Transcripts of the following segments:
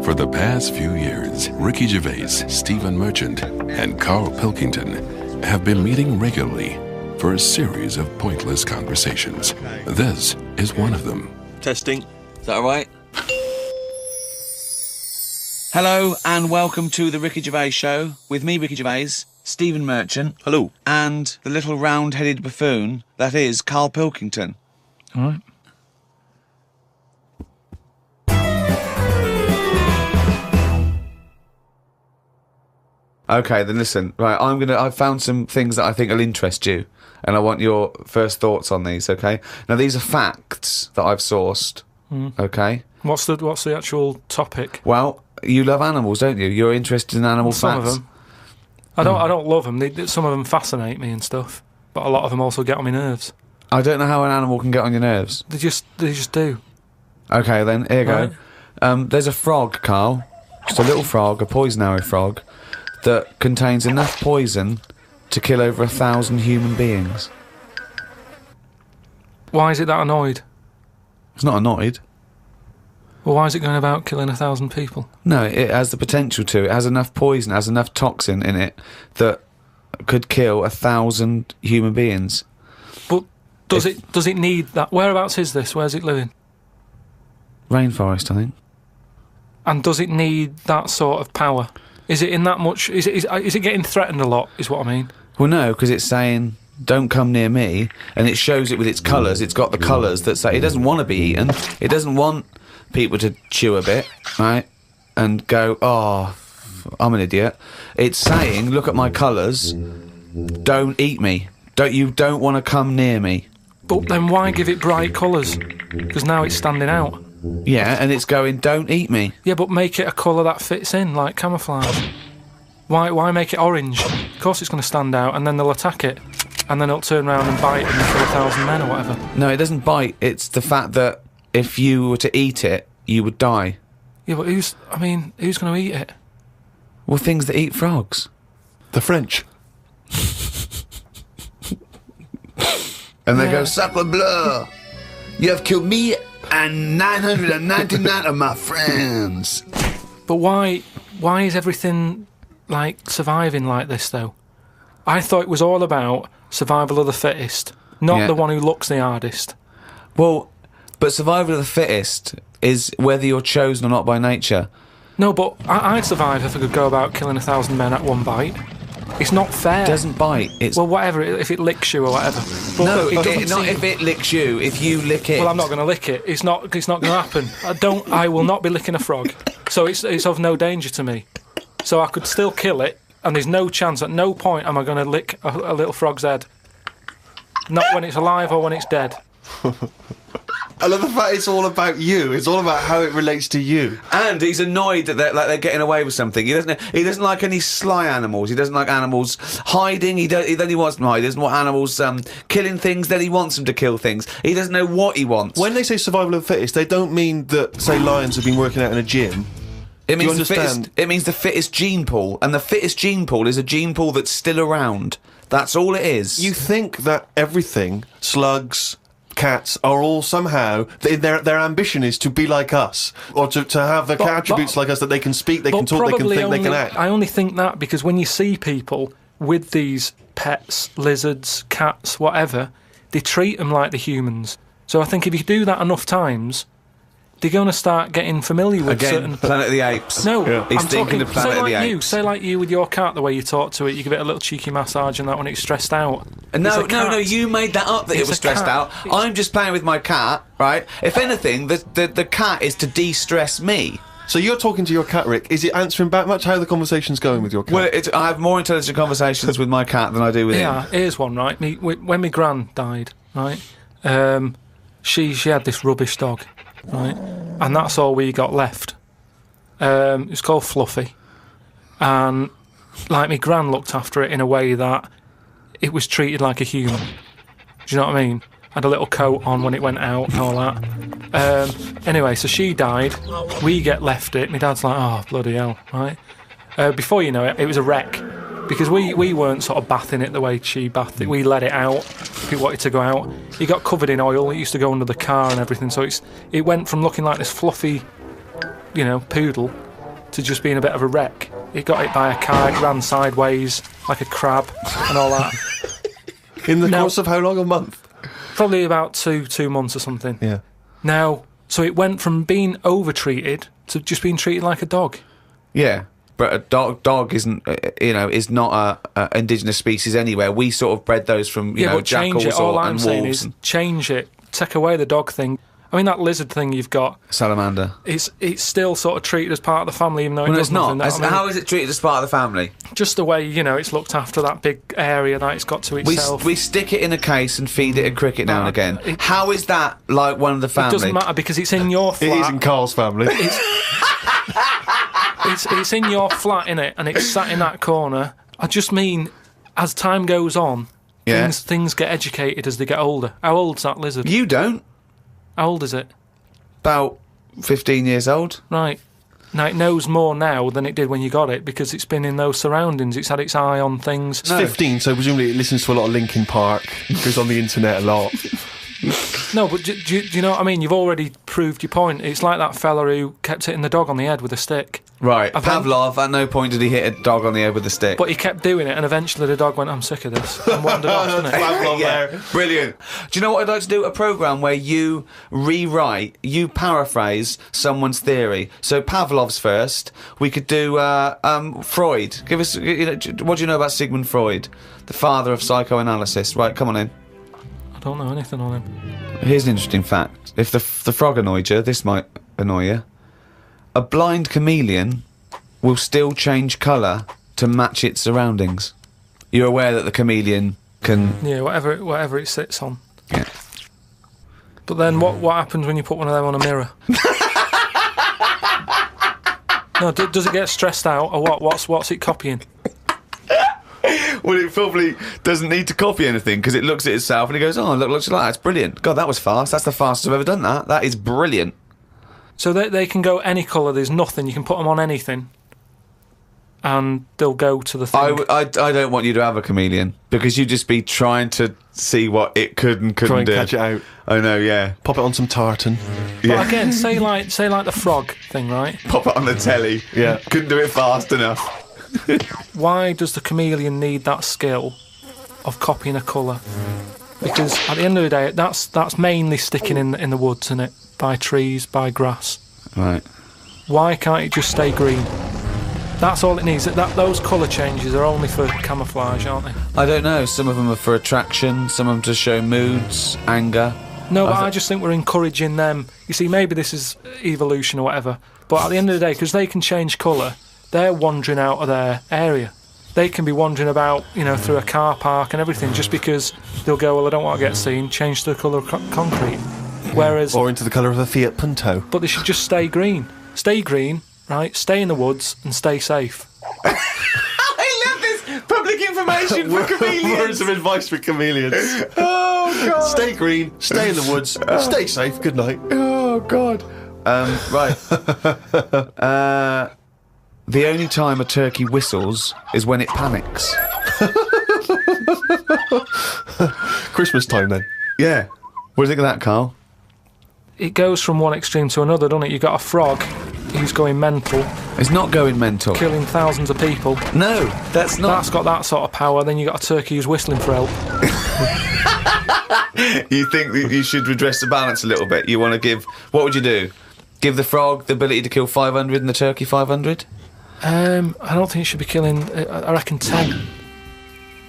For the past few years, Ricky Gervais, Stephen Merchant, and Karl Pilkington have been meeting regularly for a series of pointless conversations. This is one of them. Testing. Is that all right? Hello and welcome to the Ricky Gervais Show with me, Ricky Gervais, Stephen Merchant. Hello. And the little round-headed buffoon that is Karl Pilkington. All right. Okay, then listen. Right, I've found some things that I think will interest you, and I want your first thoughts on these. Okay. Now these are facts that I've sourced. Okay. What's the actual topic? Well, you love animals, don't you? You're interested in animal Some facts. of them. I don't love them. Some of them fascinate me and stuff, but a lot of them also get on my nerves. I don't know how an animal can get on your nerves. They just do. Okay, then here you Right. go. There's a frog, Karl. Just a little frog, a poison arrow frog, that contains enough poison to kill over 1,000 human beings. Why is it that annoyed? It's not annoyed. Well, why is it going about killing 1,000 people? No, it has the potential to. It has enough poison, it has enough toxin in it that could kill 1,000 human beings. But does it need that? Whereabouts is this? Where's it living? Rainforest, I think. And does it need that sort of power? Is it in that much? Is it getting threatened a lot? Is what I mean. Well, no, because it's saying, don't come near me, and it shows it with its colours. It's got the colours that say it doesn't want to be eaten. It doesn't want people to chew a bit, right, and go, oh, I'm an idiot. It's saying, look at my colours, don't eat me. Don't want to come near me. But then why give it bright colours? Because now it's standing out. Yeah, and it's going, don't eat me. Yeah, but make it a colour that fits in, like camouflage. Why make it orange? Of course it's going to stand out, and then they'll attack it. And then it'll turn around and bite and kill 1,000 men or whatever. No, it doesn't bite. It's the fact that if you were to eat it, you would die. Yeah, but who's going to eat it? Well, things that eat frogs. The French. And they go, sacre bleu! You have killed me and 999 of my friends. But why is everything, like, surviving like this, though? I thought it was all about survival of the fittest, not the one who looks the hardest. Well, but survival of the fittest is whether you're chosen or not by nature. No, but I'd survive if I could go about killing 1,000 men at one bite. It's not fair. It doesn't bite. It's Well, whatever, if it licks you or whatever. But no, it doesn't not seem- if it licks you. If you lick it. Well, I'm not going to lick it. It's not going to happen. I will not be licking a frog. So it's of no danger to me. So I could still kill it, and there's no chance, at no point am I going to lick a little frog's head. Not when it's alive or when it's dead. I love the fact it's all about you. It's all about how it relates to you. And he's annoyed that they're getting away with something. He doesn't like any sly animals. He doesn't like animals hiding. Then he wants them to hide. He doesn't want animals killing things. Then he wants them to kill things. He doesn't know what he wants. When they say survival of the fittest, they don't mean that, say, lions have been working out in a gym. It means you understand? it means the fittest gene pool, and the fittest gene pool is a gene pool that's still around. That's all it is. You think that everything, slugs, cats, are all somehow, their ambition is to be like us, or to have the attributes like us, that they can speak, they can talk, they can think, they can act. I only think that because when you see people with these pets, lizards, cats, whatever, they treat them like the humans. So I think if you do that enough times, they're going to start getting familiar with certain... Planet of the Apes. No, He's I'm thinking talking, of Planet of the Apes. Say like you with your cat, the way you talk to it, you give it a little cheeky massage and that when it's stressed out. No, you made that up that it It's was a stressed cat. out. I'm just playing with my cat, right? If anything, the cat is to de-stress me. So you're talking to your cat, Rick. Is it answering back much? How are the conversations going with your cat? Well, I have more intelligent conversations with my cat than I do with him. Yeah, here's one, right? When my gran died, right, she had this rubbish dog, right, and that's all we got left. It was called Fluffy, and like my gran looked after it in a way that it was treated like a human. Do you know what I mean? Had a little coat on when it went out and all that. Anyway, so she died. We get left it. My dad's like, oh, bloody hell, right? Before you know it, it was a wreck. Because we weren't sort of bathing it the way she bathed it. We let it out. If it wanted to go out. It got covered in oil. It used to go under the car and everything. So it went from looking like this fluffy, poodle to just being a bit of a wreck. It got hit by a car, it ran sideways like a crab and all that. In the course of how long? A month? Probably about two months or something. Yeah. Now, so it went from being over-treated to just being treated like a dog. Yeah. But a dog isn't, is not a indigenous species anywhere. We sort of bred those from, but jackals change it. All I'm and saying wolves. is change it. Take away the dog thing. I mean, that lizard thing you've got... Salamander. It's still sort of treated as part of the family, even though it Well, does it's not. nothing. How is it treated as part of the family? Just the way, it's looked after, that big area that it's got to itself. We stick it in a case and feed it a cricket now and again. How is that like one of the family? It doesn't matter because it's in your flat. It is in Karl's family. It's in your flat, innit? And it's sat in that corner. I just mean, as time goes on, things get educated as they get older. How old's that lizard? You don't. How old is it? About 15 years old. Right. Now, it knows more now than it did when you got it because it's been in those surroundings. It's had its eye on things. It's 15, so presumably it listens to a lot of Linkin Park, goes on the internet a lot. No, but do you know what I mean? You've already proved your point. It's like that fella who kept hitting the dog on the head with a stick. Right. Pavlov, at no point did he hit a dog on the head with a stick. But he kept doing it, and eventually the dog went, I'm sick of this, and wandered off, didn't it? Pavlov there. Brilliant. Do you know what I'd like to do? A programme where you paraphrase someone's theory. So Pavlov's first. We could do Freud. Give us, what do you know about Sigmund Freud, the father of psychoanalysis? Right, come on in. I don't know anything on him. Here's an interesting fact. If the frog annoyed you, this might annoy you. A blind chameleon will still change colour to match its surroundings. You're aware that the chameleon can... Yeah, whatever it sits on. Yeah. But then what happens when you put one of them on a mirror? No, does it get stressed out, or what? What's it copying? Well, it probably doesn't need to copy anything because it looks at itself and it goes, oh, look, looks like that. It's brilliant. God, that was fast. That's the fastest I've ever done that. That is brilliant. So they can go any colour. There's nothing. You can put them on anything, and they'll go to the thing. I don't want you to have a chameleon because you'd just be trying to see what it could and couldn't do. Try and catch it out. I know, yeah. Pop it on some tartan. But again, say like the frog thing, right? Pop it on the telly. Yeah. Couldn't do it fast enough. Why does the chameleon need that skill of copying a colour? Because at the end of the day, that's mainly sticking in the woods, isn't it? By trees, by grass. Right. Why can't it just stay green? That's all it needs. Those colour changes are only for camouflage, aren't they? I don't know. Some of them are for attraction. Some of them to show moods, anger. No, but I just think we're encouraging them. You see, maybe this is evolution or whatever, but at the end of the day, because they can change colour, they're wandering out of their area. They can be wandering about, through a car park and everything, just because they'll go, well, I don't want to get seen, change the colour of concrete. Whereas... Or into the colour of a Fiat Punto. But they should just stay green. Stay green, right? Stay in the woods and stay safe. I love this public information for chameleons. Words of advice for chameleons. Oh, God. Stay green, stay in the woods, stay safe, good night. Oh, God. Right. The only time a turkey whistles is when it panics. Christmas time, then. Yeah. What do you think of that, Karl? It goes from one extreme to another, doesn't it? You've got a frog who's going mental, It's not going mental. killing thousands of people. No, that's not. That's got that sort of power. Then you've got a turkey who's whistling for help. You think that you should redress the balance a little bit? You want to give... What would you do? Give the frog the ability to kill 500 and the turkey 500? I don't think it should be killing... I reckon 10.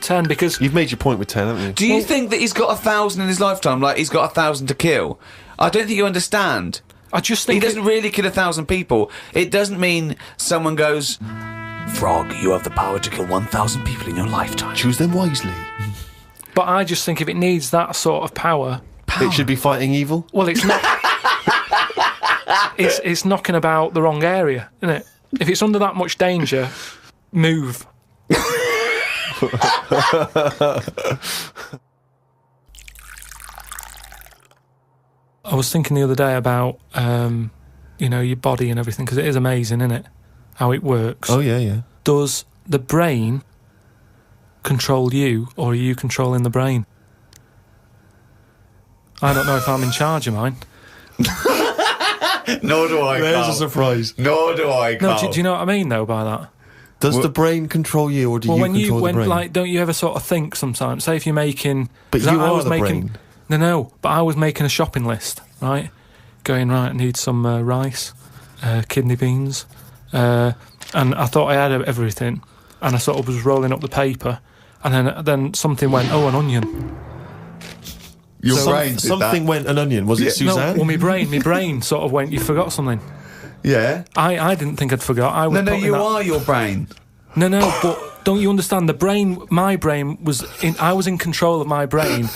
10, because... You've made your point with 10, haven't you? Do you think that he's got 1,000 in his lifetime, like he's got 1,000 to kill? I don't think you understand. I just think... He doesn't really kill 1,000 people. It doesn't mean someone goes, Frog, you have the power to kill 1,000 people in your lifetime. Choose them wisely. But I just think if it needs that sort of power... It should be fighting evil? Well, it's not... it's knocking about the wrong area, isn't it? If it's under that much danger, move. I was thinking the other day about, your body and everything, because it is amazing, isn't it? How it works. Oh, yeah, yeah. Does the brain control you, or are you controlling the brain? I don't know if I'm in charge of mine. Nor do I, There's Karl. a surprise. Nor do I, No, Karl. do you know what I mean, though, by that? Does the brain control you, or do you control the brain? Like, don't you ever sort of think sometimes? Say if you're making, But 'cause you I are was the making, brain. No, but I was making a shopping list, right? Going right, I need some rice, kidney beans, and I thought I had everything, and I sort of was rolling up the paper, and then something went, oh, an onion. Your brain did something that. went an onion. Was it Suzanne? No, well, my brain sort of went, you forgot something. Yeah. I didn't think I'd forgot. I was No, putting you that- are your brain. No, but don't you understand? My brain was I was in control of my brain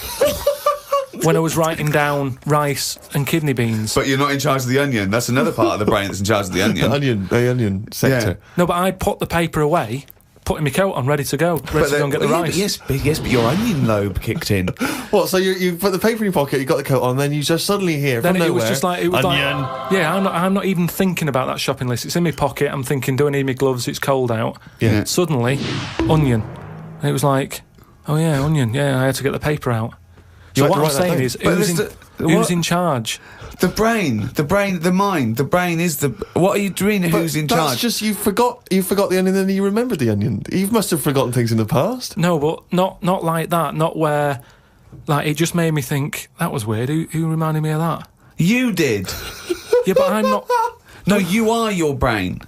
when I was writing down rice and kidney beans. But you're not in charge of the onion. That's another part of the brain that's in charge of the onion. The onion sector. No, but I put the paper away, putting my coat on, ready to go and get the rice. Yes, but your onion lobe kicked in. What? So you put the paper in your pocket, you got the coat on, then you just suddenly hear Then from it nowhere, was just like onion. Yeah, I'm not even thinking about that shopping list. It's in my pocket. I'm thinking, do I need my gloves? It's cold out. Yeah. Suddenly, onion, and it was like, oh yeah, onion. Yeah, I had to get the paper out. You So had what to I'm write that saying down. is, But who's in charge? The brain, the mind. The brain is the. What are you doing? Who's in That's charge? just you forgot the onion, and then you remembered the onion. You must have forgotten things in the past. No, but not like that. Not where, like, it just made me think that was weird. Who reminded me of that? You did. Yeah, but I'm not. No, you are your brain.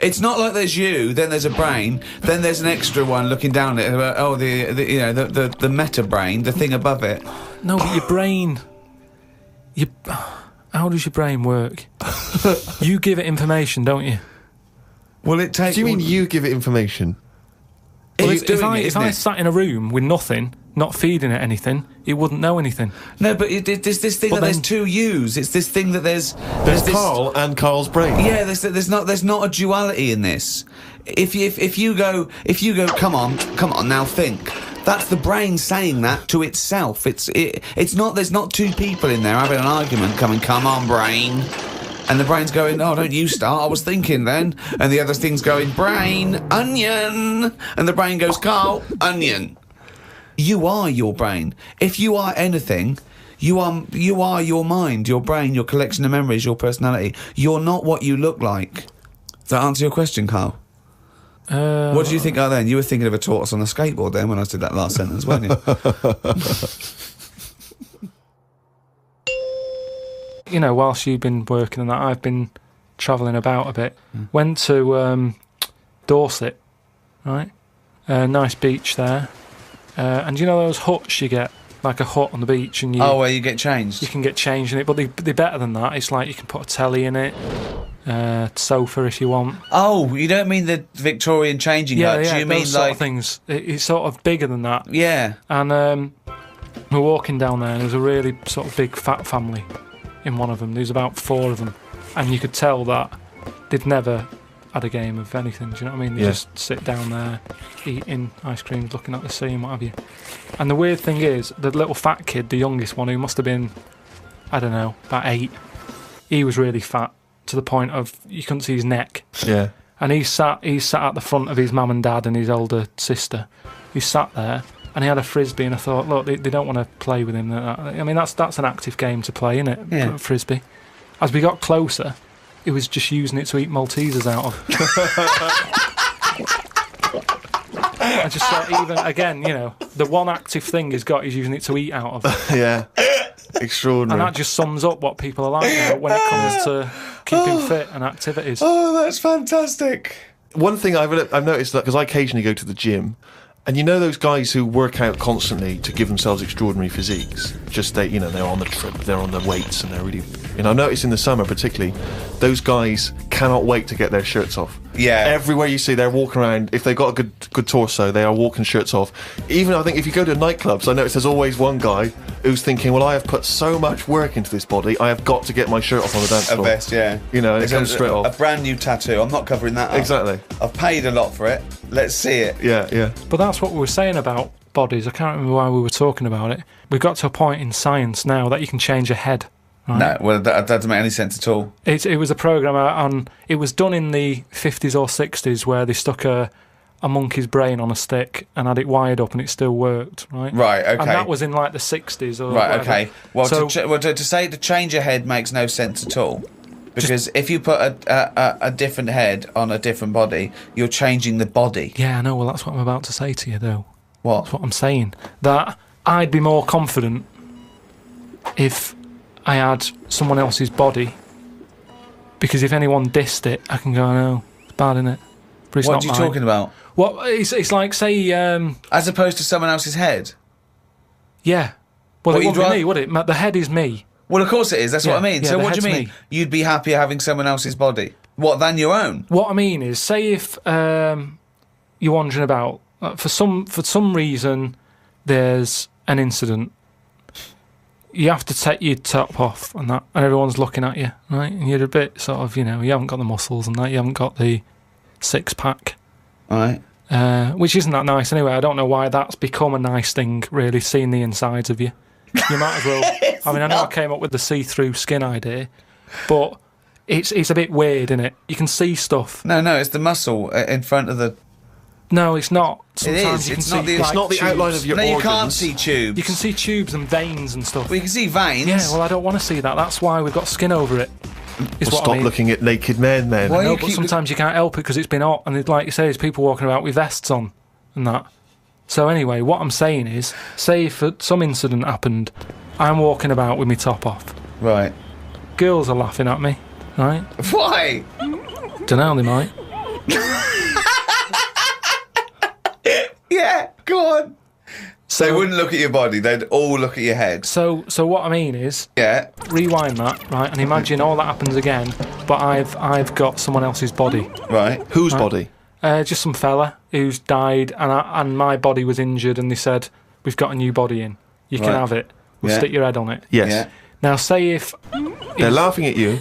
It's not like there's you, then there's a brain, then there's an extra one looking down at it. Oh, the meta brain, the thing above it. No, but your brain. How does your brain work? You give it information, don't you? Well, it takes. Do you mean you give it information? If I sat in a room with nothing, not feeding it anything, it wouldn't know anything. No, but there's this thing But that there's then- two yous. It's this thing that there's There's this, Karl and Karl's brain. Yeah, there's not a duality in this. If you go, come on, now think. That's the brain saying that to itself. It's not. There's not two people in there having an argument. Come on, brain. And the brain's going, oh, don't you start, I was thinking then. And the other thing's going, brain, onion. And the brain goes, Karl, onion. You are your brain. If you are anything, you are your mind, your brain, your collection of memories, your personality. You're not what you look like. Does that answer your question, Karl? What do you think then? You were thinking of a tortoise on a skateboard then when I did that last sentence, weren't you? You know, whilst you've been working on that, I've been travelling about a bit. Went to Dorset, right? Nice beach there. And you know those huts you get, like a hut on the beach, and Where you get changed? you can get changed in it, but they're better than that. It's like you can put a telly in it, sofa if you want. Oh, you don't mean the Victorian changing hut? Yeah, You mean those sort like of things. It's sort of bigger than that. Yeah. And we're walking down there, and there was a really sort of big fat family in one of them. There was about 4 of them, and you could tell that they'd never had a game of anything. Do you know what I mean? They just sit down there, eating ice cream, looking at the sea and what have you. And the weird thing is, the little fat kid, the youngest one, who must have been, I don't know, about 8, he was really fat to the point of you couldn't see his neck. Yeah. And he sat at the front of his mum and dad and his older sister. He sat there, and he had a frisbee, and I thought, look, they don't want to play with him. I mean, that's an active game to play, isn't it? Yeah. Frisbee. As we got closer, he was just using it to eat Maltesers out of. I just thought, even again, you know, the one active thing he's got, he's using it to eat out of. Yeah. Extraordinary. And that just sums up what people are like now when it comes to keeping fit and activities. Oh, that's fantastic. One thing I've noticed, that because I occasionally go to the gym, and you know those guys who work out constantly to give themselves extraordinary physiques, just they're on the trip, they're on the weights, and they're really, I notice in the summer particularly, those guys cannot wait to get their shirts off. Yeah. Everywhere you see, they're walking around. If they've got a good torso, they are walking shirts off. Even I think if you go to nightclubs, I notice there's always one guy who's thinking, well, I have put so much work into this body, I have got to get my shirt off on the dance A floor. vest, yeah. You know, and it comes straight A off. brand new tattoo. I'm not covering that up. Exactly. I've paid a lot for it. Let's see it. Yeah. But that's what we were saying about bodies. I can't remember why we were talking about it. We've got to a point in science now that you can change your head. Right? No, well, that doesn't make any sense at all. It was a program on. It was done in the 50s or 60s where they stuck a monkey's brain on a stick and had it wired up and it still worked. Right. Right. Okay. And that was in like the 60s or Right. whatever. Okay. Well, So- to say to change your head makes no sense at all. Because if you put a different head on a different body, you're changing the body. Yeah, I know. Well, that's what I'm about to say to you, though. What? That's what I'm saying. That I'd be more confident if I had someone else's body. Because if anyone dissed it, I can go, no, it's bad, innit? But it's What not are you mine. talking about? What? It's like, say... As opposed to someone else's head? yeah. Well, What, it you'd wouldn't be rather- me, would it? The head is me. Well, of course it is. That's what I mean. Yeah, So the what do you head's mean? me. You'd be happier having someone else's body? What, than your own? What I mean is, say if you're wandering about, for some reason, there's an incident. You have to take your top off and that, and everyone's looking at you, right? And you're a bit sort of, you haven't got the muscles and that, you haven't got the six-pack, Right. which isn't that nice anyway. I don't know why that's become a nice thing, really, seeing the insides of you. You might as well... I mean, I know I came up with the see-through skin idea, but it's a bit weird, isn't it? You can see stuff. No, it's the muscle in front of the... No, it's not. It Sometimes is. you can It's see not the- It's like, not the tubes. outline of your No, you organs. can't see tubes. You can see tubes and veins and stuff. Well, you can see veins. Yeah, well, I don't want to see that. That's why we've got skin over it. Is Well, what stop I mean. looking at naked men, then. Why- No, you but keep- sometimes you can't help it because it's been hot, and like you say, there's people walking about with vests on and that. So anyway, what I'm saying is, say if some incident happened, I'm walking about with my top off. Right. Girls are laughing at me, right? Why? Dunno, they might. Yeah, go on. So they So, wouldn't look at your body, they'd all look at your head. so what I mean is, Yeah. rewind that, right, and imagine all that happens again, but I've got someone else's body. Right. Whose body? Just some fella who's died, and my body was injured, and they said, we've got a new body in. You can Right. have it. We'll Yeah. stick your head on it. Yes. Yeah. Now, say if... They're laughing at you.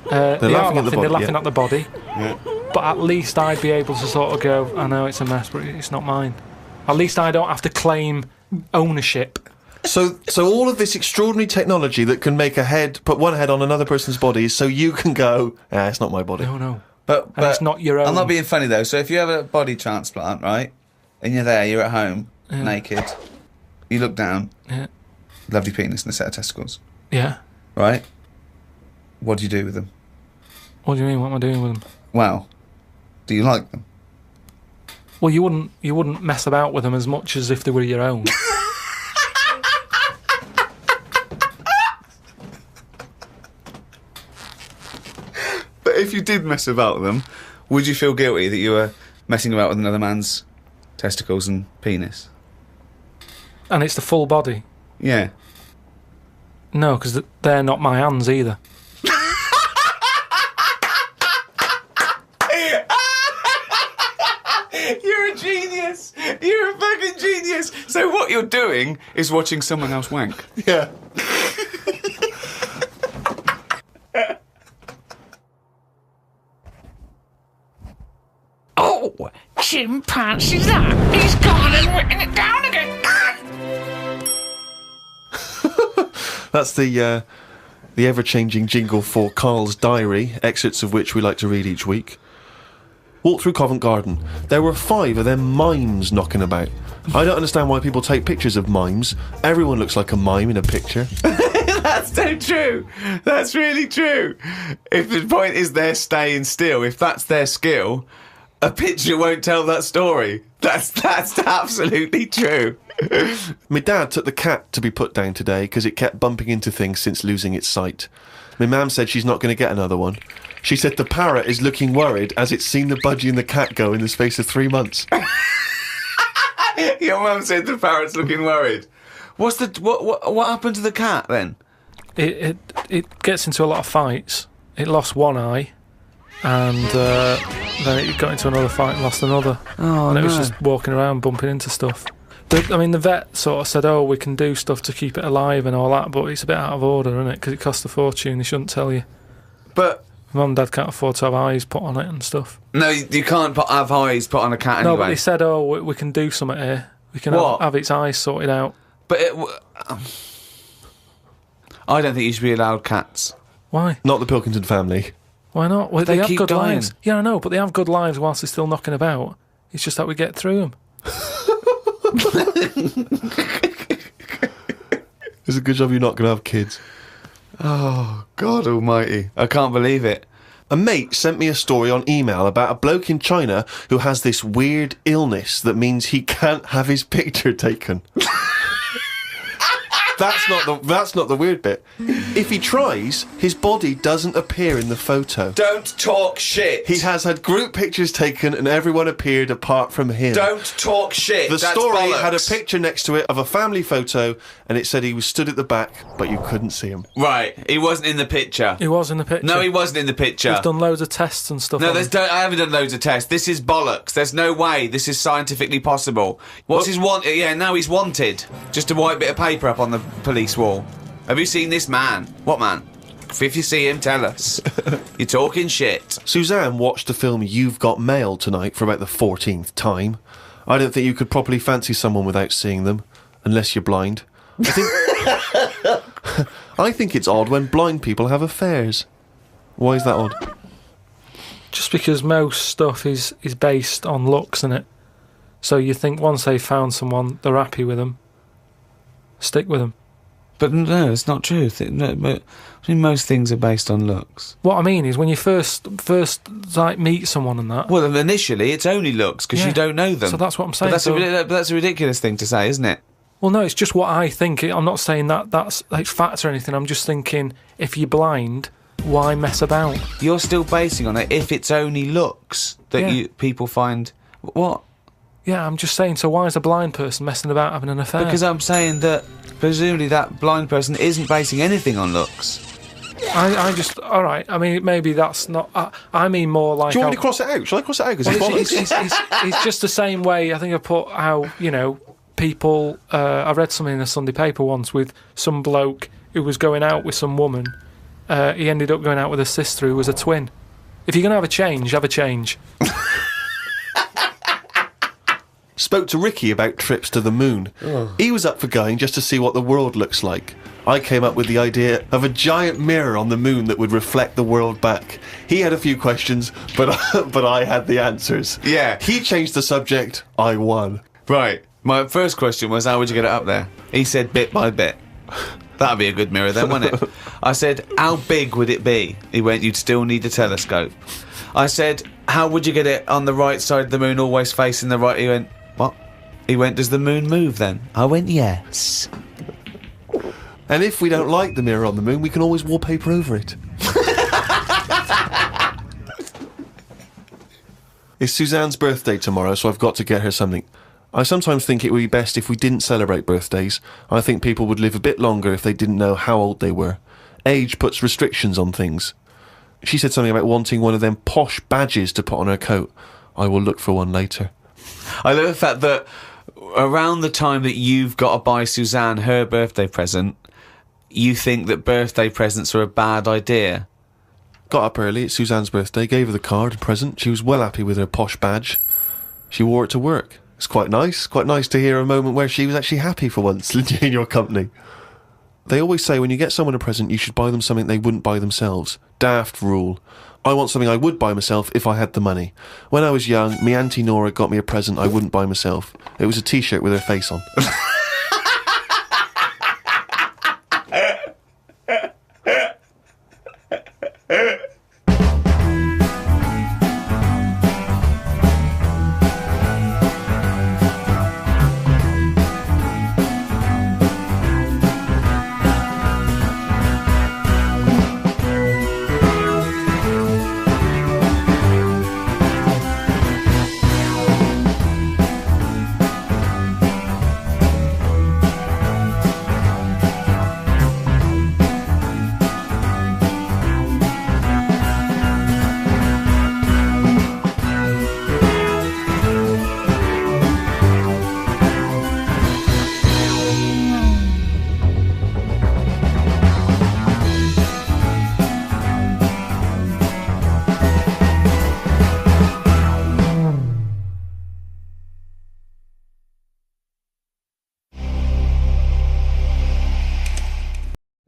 They're laughing at the body, They're laughing yeah. at the body. Yeah. But at least I'd be able to sort of go, I know it's a mess, but it's not mine. At least I don't have to claim ownership. So all of this extraordinary technology that can make put one head on another person's body is so you can go, it's not my body. No. But And it's not your own. I'm not being funny though. So if you have a body transplant, right, and you're there, you're at home, naked, you look down, Yeah. lovely penis and a set of testicles, Yeah. right? What do you do with them? What do you mean? What am I doing with them? Well, do you like them? Well, you wouldn't mess about with them as much as if they were your own. But if you did mess about with them, would you feel guilty that you were messing about with another man's testicles and penis? And it's the full body. Yeah. No, because they're not my hands either. You're a genius! You're a fucking genius! So what you're doing is watching someone else wank. Yeah. Oh, chimpanzee's that. He's gone and written it down again. That's the ever-changing jingle for Karl's diary, excerpts of which we like to read each week. Walked through Covent Garden. There were 5 of them mimes knocking about. I don't understand why people take pictures of mimes. Everyone looks like a mime in a picture. That's so true. That's really true. If the point is they're staying still, if that's their skill, a picture won't tell that story. That's absolutely true. My dad took the cat to be put down today because it kept bumping into things since losing its sight. My mum said she's not going to get another one. She said the parrot is looking worried as it's seen the budgie and the cat go in the space of 3 months. Your mum said the parrot's looking worried. What happened to the cat then? It gets into a lot of fights. It lost one eye, and then it got into another fight and lost another. Oh, and it was just walking around bumping into stuff. The vet sort of said, we can do stuff to keep it alive and all that, but it's a bit out of order, isn't it? Because it costs a fortune. They shouldn't tell you. But Mum and Dad can't afford to have eyes put on it and stuff. no, you can't have eyes put on a cat anyway. No, but they said, we can do something here. We can What? have its eyes sorted out. But I don't think you should be allowed cats. Why? Not the Pilkington family. Why not? Well, they have keep good dying. lives. Yeah, I know, but they have good lives whilst they're still knocking about. It's just that we get through them. It's a good job you're not going to have kids. Oh, God almighty. I can't believe it. A mate sent me a story on email about a bloke in China who has this weird illness that means he can't have his picture taken. That's not the weird bit. If he tries, his body doesn't appear in the photo. Don't talk shit. He has had group pictures taken and everyone appeared apart from him. Don't talk shit. The That's story bollocks. had a picture next to it of a family photo and it said he was stood at the back, but you couldn't see him. Right, he wasn't in the picture. He was in the picture. No, he wasn't in the picture. He's done loads of tests and stuff. No, on him. I haven't done loads of tests. This is bollocks. There's no way this is scientifically possible. What's his want? Yeah, now he's wanted. Just a white bit of paper up on the police wall. Have you seen this man? What man? If you see him, tell us. You're talking shit. Suzanne watched the film You've Got Mail tonight for about the 14th time. I don't think you could properly fancy someone without seeing them, unless you're blind. I think it's odd when blind people have affairs. Why is that odd? Just because most stuff is based on looks, innit? So you think once they've found someone, they're happy with them, stick with them. But no, it's not true. But I mean, most things are based on looks. What I mean is when you first like meet someone and that. Well, initially it's only looks because you don't know them. So that's what I'm saying. But that's a ridiculous thing to say, isn't it? Well, no, it's just what I think. I'm not saying that's like facts or anything. I'm just thinking if you're blind, why mess about? You're still basing on it if it's only looks that people find. What? Yeah, I'm just saying, so why is a blind person messing about having an affair? Because I'm saying that presumably that blind person isn't basing anything on looks. I just, alright, I mean, maybe that's not, I mean more like... Do you want me to cross it out? Shall I cross it out? Because it's just the same way, I think I put how, you know, people, I read something in a Sunday paper once with some bloke who was going out with some woman, he ended up going out with a sister who was a twin. If you're going to have a change, have a change. Spoke to Ricky about trips to the moon. He was up for going just to see what the world looks like. I came up with the idea of a giant mirror on the moon that would reflect the world back. He had a few questions, but I had the answers. Yeah. He changed the subject, I won. Right. My first question was, how would you get it up there? He said bit by bit. That'd be a good mirror then, wouldn't it? I said, how big would it be? He went, you'd still need a telescope. I said, how would you get it on the right side of the moon, always facing the right? He went, what? He went, does the moon move then? I went, yes. And if we don't like the mirror on the moon, we can always wallpaper over it. It's Suzanne's birthday tomorrow, so I've got to get her something. I sometimes think it would be best if we didn't celebrate birthdays. I think people would live a bit longer if they didn't know how old they were. Age puts restrictions on things. She said something about wanting one of them posh badges to put on her coat. I will look for one later. I love the fact that around the time that you've got to buy Suzanne her birthday present, you think that birthday presents are a bad idea. Got up early, it's Suzanne's birthday, gave her the card and present. She was well happy with her posh badge. She wore it to work. It's quite nice to hear a moment where she was actually happy for once in your company. They always say when you get someone a present, you should buy them something they wouldn't buy themselves. Daft rule. I want something I would buy myself if I had the money. When I was young, me Auntie Nora got me a present I wouldn't buy myself. It was a t-shirt with her face on.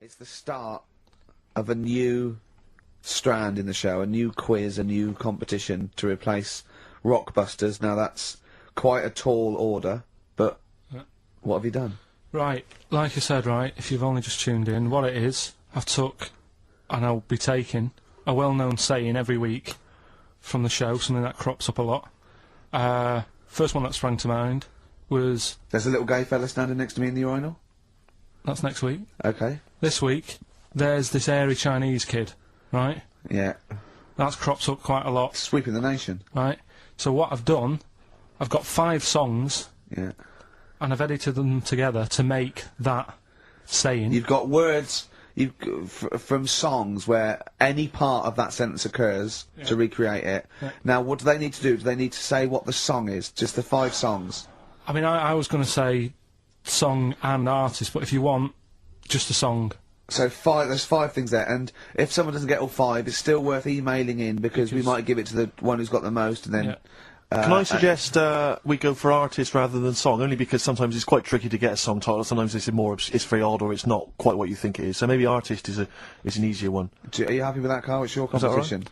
It's the start of a new strand in the show, a new quiz, a new competition to replace Rockbusters. Now that's quite a tall order, but what have you done? Right, like I said, right, if you've only just tuned in, what it is, I've took, and I'll be taking, a well-known saying every week from the show, something that crops up a lot. First one that sprang to mind was... There's a little gay fella standing next to me in the urinal? That's next week. Okay. This week, there's this airy Chinese kid, right? Yeah. That's cropped up quite a lot. Sweeping the nation. Right? So what I've done, I've got 5 songs, Yeah. and I've edited them together to make that saying. You've got words from songs where any part of that sentence occurs to recreate it. Yeah. Now, what do they need to do? Do they need to say what the song is? Just the 5 songs? I mean, I was going to say song and artist, but if you want, just a song. So there's 5 things there, and if someone doesn't get all 5, it's still worth emailing in because we might give it to the one who's got the most, and then... Yeah. Can I suggest we go for artist rather than song? Only because sometimes it's quite tricky to get a song title. Sometimes it's it's very odd, or it's not quite what you think it is. So maybe artist is an easier one. Are you happy with that, Karl? It's your that all right? competition.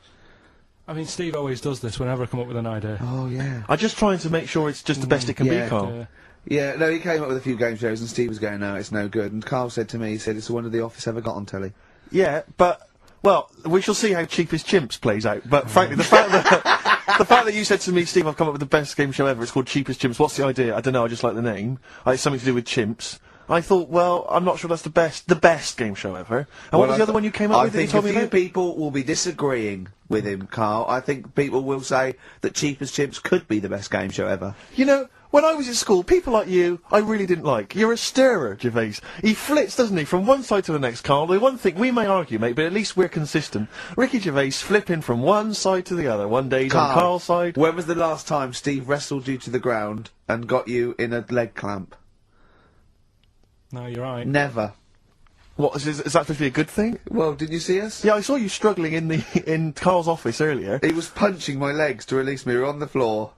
I mean, Steve always does this whenever I come up with an idea. Oh, yeah. I'm just trying to make sure it's just the best it can yeah, be, Karl. Yeah, no, he came up with a few game shows, and Steve was going, no, it's no good. And Karl said to me, he said, it's the one of The Office ever got on telly. Yeah, but, well, we shall see how Cheapest Chimps plays out. But frankly, the fact that... The fact that you said to me, Steve, I've come up with the best game show ever, it's called Cheapest Chimps, what's the idea? I don't know, I just like the name. It's something to do with chimps. I thought, well, I'm not sure that's the best game show ever. And what was the other one you came up with that you told me about? I think a few people will be disagreeing with him, Karl. I think people will say that Cheapest Chimps could be the best game show ever. You know, when I was at school, people like you, I really didn't like. You're a stirrer, Gervais. He flits, doesn't he, from one side to the next, Karl. The one thing, we may argue, mate, but at least we're consistent. Ricky Gervais flipping from one side to the other. One day he's on Karl's side. When was the last time Steve wrestled you to the ground and got you in a leg clamp? No, you're right. Never. What, is that supposed to be a good thing? Well, didn't you see us? Yeah, I saw you struggling in Karl's office earlier. He was punching my legs to release me. We were on the floor,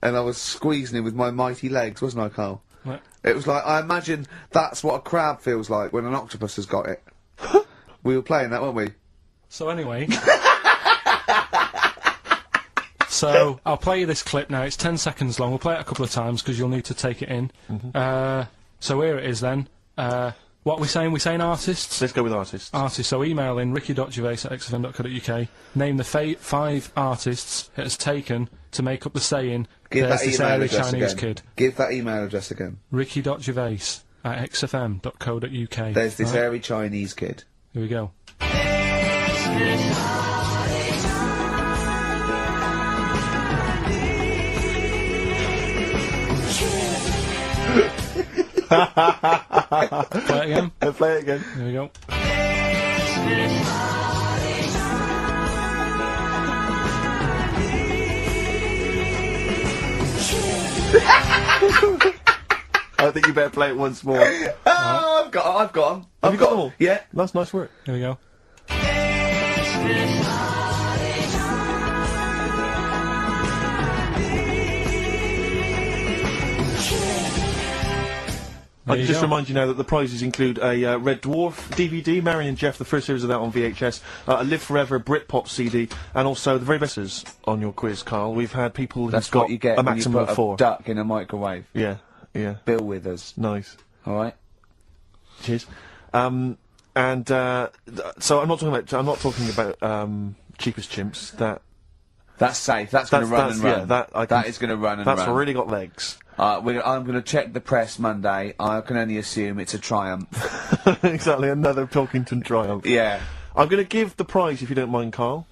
and I was squeezing him with my mighty legs, wasn't I, Karl? Right. It was like, I imagine that's what a crab feels like when an octopus has got it. We were playing that, weren't we? So anyway... So, I'll play you this clip now. It's 10 seconds long. We'll play it a couple of times because you'll need to take it in. So here it is then. What are we saying? We're saying artists? Let's go with artists. Artists. So email in ricky.gervais@xfm.co.uk. Name the 5 artists it has taken to make up the saying, Give there's that this email airy address Chinese again. kid. Give that email address again. ricky.gervais@xfm.co.uk. There's this Right? airy Chinese kid. Here we go. Play it again. Play it again. Here we go. I think you better play it once more. Oh, I've got them. Have you got them all? Yeah. That's nice work. Here we go. I can just remind you now that the prizes include a Red Dwarf DVD, Mary and Jeff, the first series of that on VHS, a Live Forever Britpop CD, and also the very best on your quiz, Karl. We've had people who've That's got what you get a when you maximum put of 4. a duck in a microwave. Yeah, yeah. Bill Withers. Nice. All right. Cheers. So I'm not talking about Cheapest Chimps. That's safe. That's going to run and run. Yeah, that is going to run and run. That's really got legs. I'm going to check the press Monday. I can only assume it's a triumph. Exactly, another Pilkington triumph. Yeah. I'm going to give the prize, if you don't mind, Karl,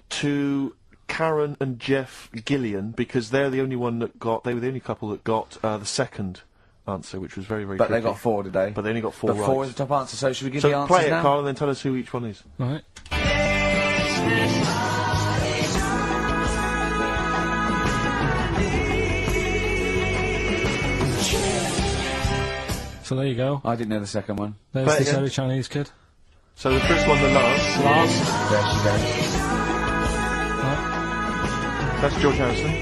to Karen and Jeff Gillian, because they're the only one that got. They were the only couple that got the second answer, which was very, very. But tricky. they got 4 today. But they only got 4 But right. 4 is the top answer. So should we give the So answers play it, now? Karl, and then tell us who each one is. Right. So there you go. I didn't know the second one. There's Play it this again. airy Chinese kid. So the first one, the Lars. There she goes. That's George Harrison.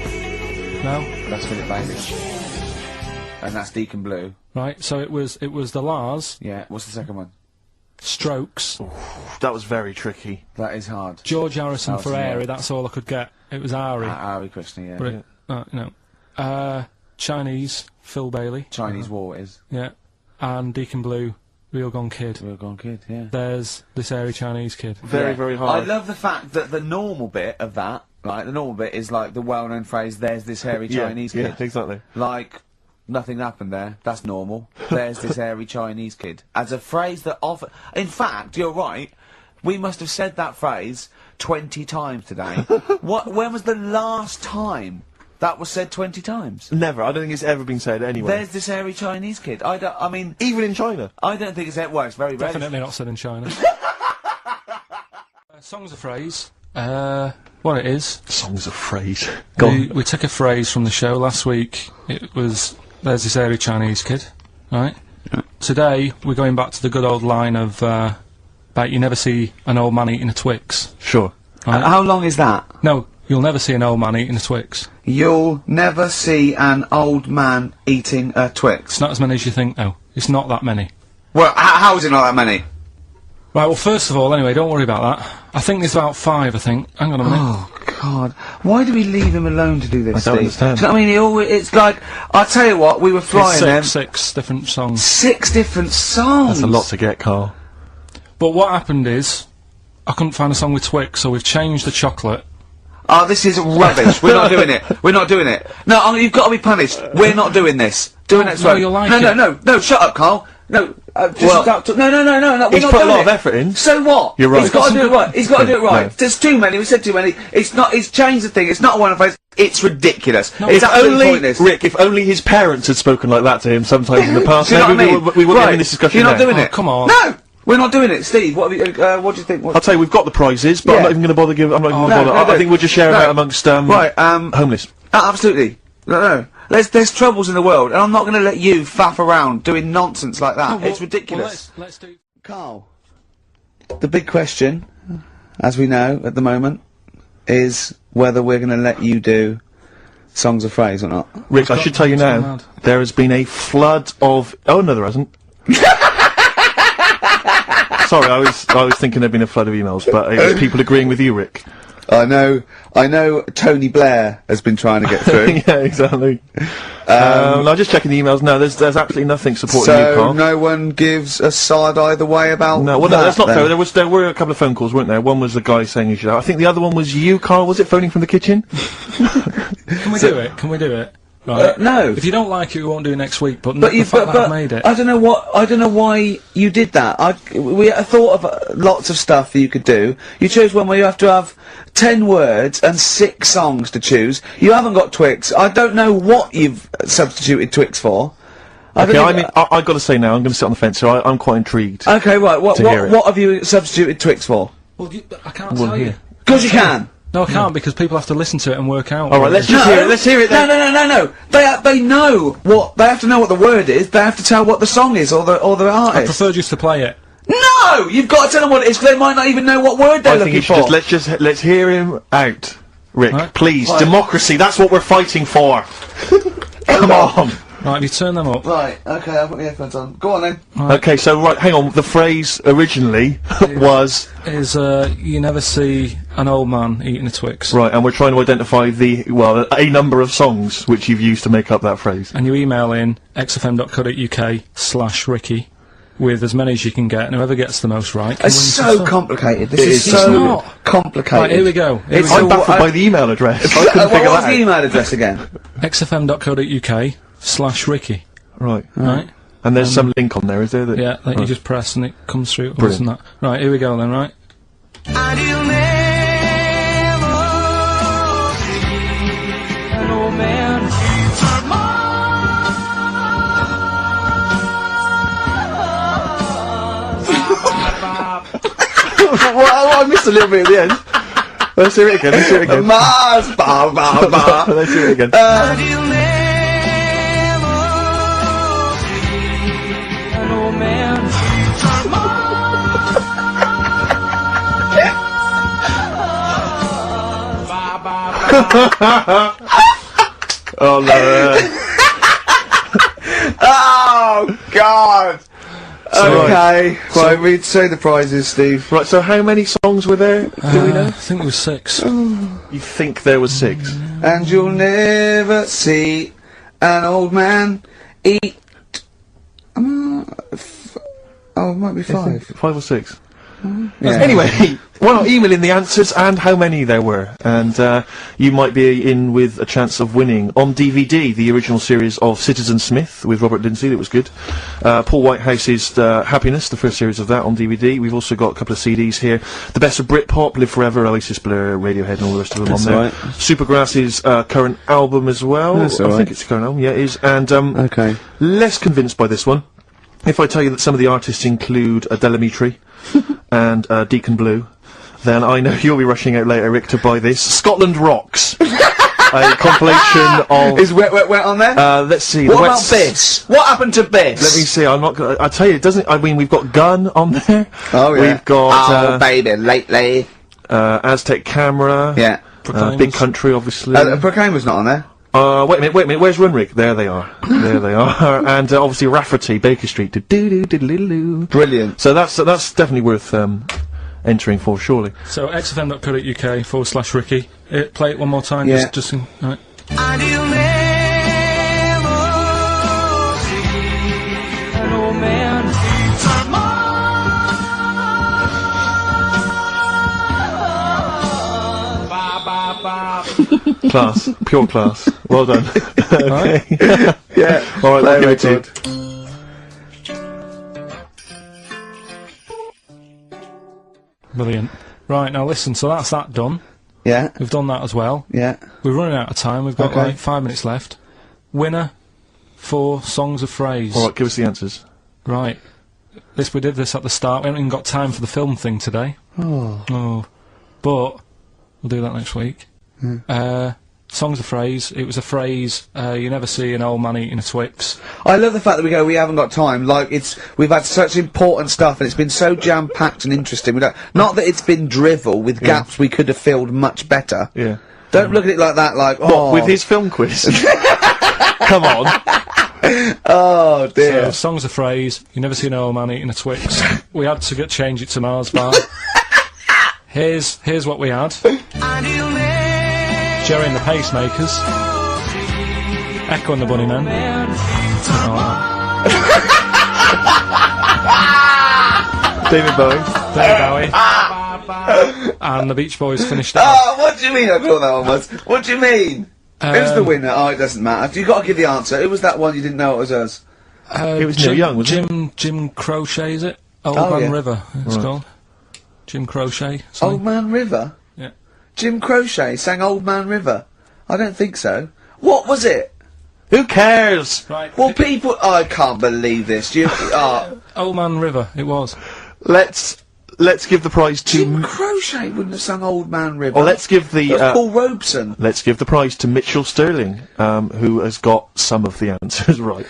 No. That's Philip Bailey. And that's Deacon Blue. Right. So it was the Lars, Yeah. What's the second one? Strokes, That was very tricky. That is hard. George Harrison Harrison, for airy. yeah. That's all I could get. It was Ari. Ari Krishna, yeah. But no. Chinese, Phil Bailey. Chinese war is. Yeah. And Deacon Blue Real Gone Kid. Real Gone Kid, yeah. There's This Hairy Chinese Kid. Very, very I hard. love the fact that the normal bit of that, right, the normal bit is like the well-known phrase, there's this hairy Chinese kid. Yeah, exactly. Like, nothing happened there, that's normal. There's this hairy Chinese kid. As a phrase that often... In fact, you're right, we must have said that phrase 20 times today. When was the last time that was said 20 times? Never. I don't think it's ever been said anyway. There's this hairy Chinese kid. I mean... Even in China. I don't think it's... Well, it's very rare. Definitely not said in China. Song's a phrase. What it is. Song's a phrase. Go on. We took a phrase from the show last week. It was, there's this hairy Chinese kid, right? Yeah. Today, we're going back to the good old line of, about you never see an old man eating a Twix. Sure. Right? How long is that? No, you'll never see an old man eating a Twix. You'll never see an old man eating a Twix. It's not as many as you think, though. It's not that many. Well, how is it not that many? Right, well, first of all, anyway, don't worry about that. I think there's about 5, I think. Hang on a minute. Oh, God. Why do we leave him alone to do this, I don't Steve? understand. Do you know what I mean? It's like, I'll tell you what, we were flying them. Six different songs. 6 different songs! That's a lot to get, Carl. But what happened is, I couldn't find a song with Twix, so we've changed the chocolate. Oh, this is rubbish. We're not doing it. We're not doing it. No, you've got to be punished. We're not doing this. Do it next no, week. you'll like No, shut up, Carl. No, just Well, no, we're He's not put a doing lot it. of effort in. So what? You're right. He's got to do it right. He's got to do it right. No. There's too many. We said too many. It's not. He's changed the thing. It's not one of those. It's ridiculous. No, it's If absolutely only, pointless. Rick, if only his parents had spoken like that to him sometimes in the past, Do you know maybe what I mean? we wouldn't Right. have in this discussion You're not now. doing Oh, it. come on. No, we're not doing it, Steve. What do you think? I'll tell you, we've got the prizes, but I'm Yeah. not even going to bother giving. I'm not even No, going to bother. no, I think we'll just share them out amongst Right, homeless. Absolutely. No. There's troubles in the world, and I'm not going to let you faff around doing nonsense like that. It's ridiculous. Well, let's do... Carl, the big question, as we know at the moment, is whether we're going to let you do songs of phrase or not. Rick, I should tell you now, mad. there has been a flood of... Oh, no, there hasn't. Sorry, I was thinking there'd been a flood of emails, but it was people agreeing with you, Rick. I know Tony Blair has been trying to get through. Yeah, exactly. I'm just checking the emails now. There's absolutely nothing supporting you, So Carl. no one gives a side either way about No, well, that, no, that's not then? fair. There were a couple of phone calls, weren't there? One was the guy saying you should. I think the other one was you, Carl. Was it phoning from the kitchen? Can we do it? Can we do it? Right. No. If you don't like it, we won't do it next week, but But the fact that I've made it... I don't know why you did that. I thought of lots of stuff you could do. You chose one where you have to have 10 words and 6 songs to choose. You haven't got Twix. I don't know what you've substituted Twix for. Okay, I mean, I've got to say now, I'm going to sit on the fence, so I'm quite intrigued. Okay, right. What to hear it. have you substituted Twix for? Well, I can't tell you. Because you can. No, I can't, because people have to listen to it and work out. All right, let's just hear it. Let's hear it then. No. They know what they have to know what the word is. They have to tell what the song is or the I artist. prefer just to play it. No, you've got to tell them what it is because they might not even know what word they're I think looking you should for. let's hear him out, Rick. Right. Please, Right. democracy. That's what we're fighting for. Come on. Right, if you turn them up... Right. Okay, I'll put my headphones on. Go on then. Okay, so right, hang on. The phrase originally was is, you never see an old man eating a Twix. right, and we're trying to identify a number of songs which you've used to make up that phrase. And you email in xfm.co.uk/Ricky with as many as you can get, and whoever gets the most right can It's win some so stuff. complicated. This It is is so not. complicated. Right, here we go. Here we It's go. I'm baffled by the email address. I couldn't What figure was that the out. email address again? xfm.co.uk/Ricky. Right. Right? And there's some link on there, is there? That Yeah, that you just press and it comes through. Brilliant. And that. Right, here we go then, right? Well, I missed a little bit at the end. Let's hear it again. Mars, ba ba ba. Let's hear it again. Oh no. Oh God. Okay. Right, we'd say the prizes, Steve. Right, so how many songs were there? Do we know? I think there was 6. You think there was 6? And you'll never see an old man eat. Oh, it might be 5. 5 or 6. Yeah. Anyway, well, email in the answers and how many there were, and you might be in with a chance of winning on DVD the original series of Citizen Smith with Robert Lindsay. That was good. Paul Whitehouse's Happiness, the first series of that on DVD. We've also got a couple of CDs here. The Best of Britpop, Live Forever, Oasis, Blur, Radiohead, and all the rest of them on there. Right. Supergrass's current album as well. That's I all think right. it's a current album. Yeah, it is. And Okay. less convinced by this one. If I tell you that some of the artists include Delamitri and Deacon Blue, then I know you'll be rushing out later, Rick, to buy this. Scotland Rocks. A compilation of... Is Wet Wet Wet on there? let's see. What the about Biss? What happened to Biss? Let me see, I'm not gonna... I tell you, it doesn't... I mean, we've got Gun on there. Oh, yeah. We've got... Oh, baby, lately. Aztec Camera. Yeah. Big Country, obviously. Proclaimer's not on there. Wait a minute, where's Runrig? There they are. There they are. And obviously Rafferty, Baker Street. Do-do-do-do-do-do. Brilliant. So that's definitely worth entering for, surely. So xfm.co.uk/Ricky. Play it one more time. Yeah. Just right. Class. Pure class. Well done. Okay. Yeah. Alright, Play we'll give it record. to you. Brilliant. Right, now listen, so that's that done. Yeah. We've done that as well. Yeah. We're running out of time. We've got Okay. like 5 minutes left. Winner for Songs of Phrase. Alright, give us the answers. Right. We did this at the start. We haven't even got time for the film thing today. Oh. But we'll do that next week. Songs of Phrase. It was a phrase you never see an old man eating a Twix. I love the fact that we haven't got time. Like, we've had such important stuff, and it's been so jam-packed and interesting. Not that it's been drivel with gaps we could have filled much better. Yeah. Don't look at it like that, like, oh. What, with his film quiz? Come on. Oh, dear. So, Songs of Phrase. You never see an old man eating a Twix. We had to change it to Mars Bar. Here's what we had. Jerry and the Pacemakers. Echo and the Bunnymen. David Bowie. And the Beach Boys finished it. Oh, what do you mean I thought that one was? What do you mean? Who's the winner? Oh, it doesn't matter. You've got to give the answer. Who was that one you didn't know it was us? It was Neil Young, wasn't it? Jim Crochet, is it? Old Oh, Man yeah. River, it's called. Jim Crochet. Old something. Man River? Yeah. Jim Crochet sang Old Man River? I don't think so. What was it? Who cares? Right. Well, people... I can't believe this. Old Man River, it was. Let's give the prize to... Jim Crochet wouldn't have sung Old Man River. Or let's give the... That was Paul Robeson. Let's give the prize to Mitchell Sterling, who has got some of the answers right.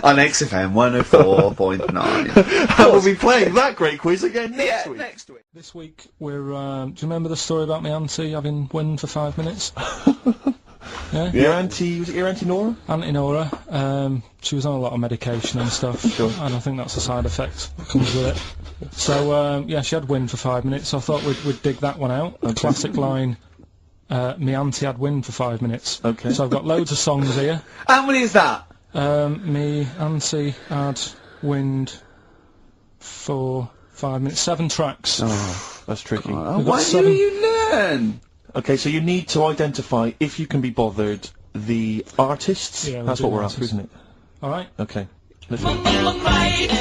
On XFM 104.9. And we'll be playing that great quiz again next week. next week. This week we're. Do you remember the story about my auntie having wind for 5 minutes? Yeah. Your auntie, was it your auntie Nora? Auntie Nora. She was on a lot of medication and stuff, and I think that's a side effect that comes with it. So yeah, she had wind for 5 minutes. So I thought we'd dig that one out. A classic line. Me auntie had wind for 5 minutes. Okay. So I've got loads of songs here. How many is that? Me auntie had wind for 5 minutes. 7 tracks. Oh, that's tricky. Oh, We've got why do 7. you learn? Okay, so you need to identify, if you can be bothered, the artists. Yeah, we'll That's do what we're artists. after, isn't it? All right. Okay. Let's go. All right.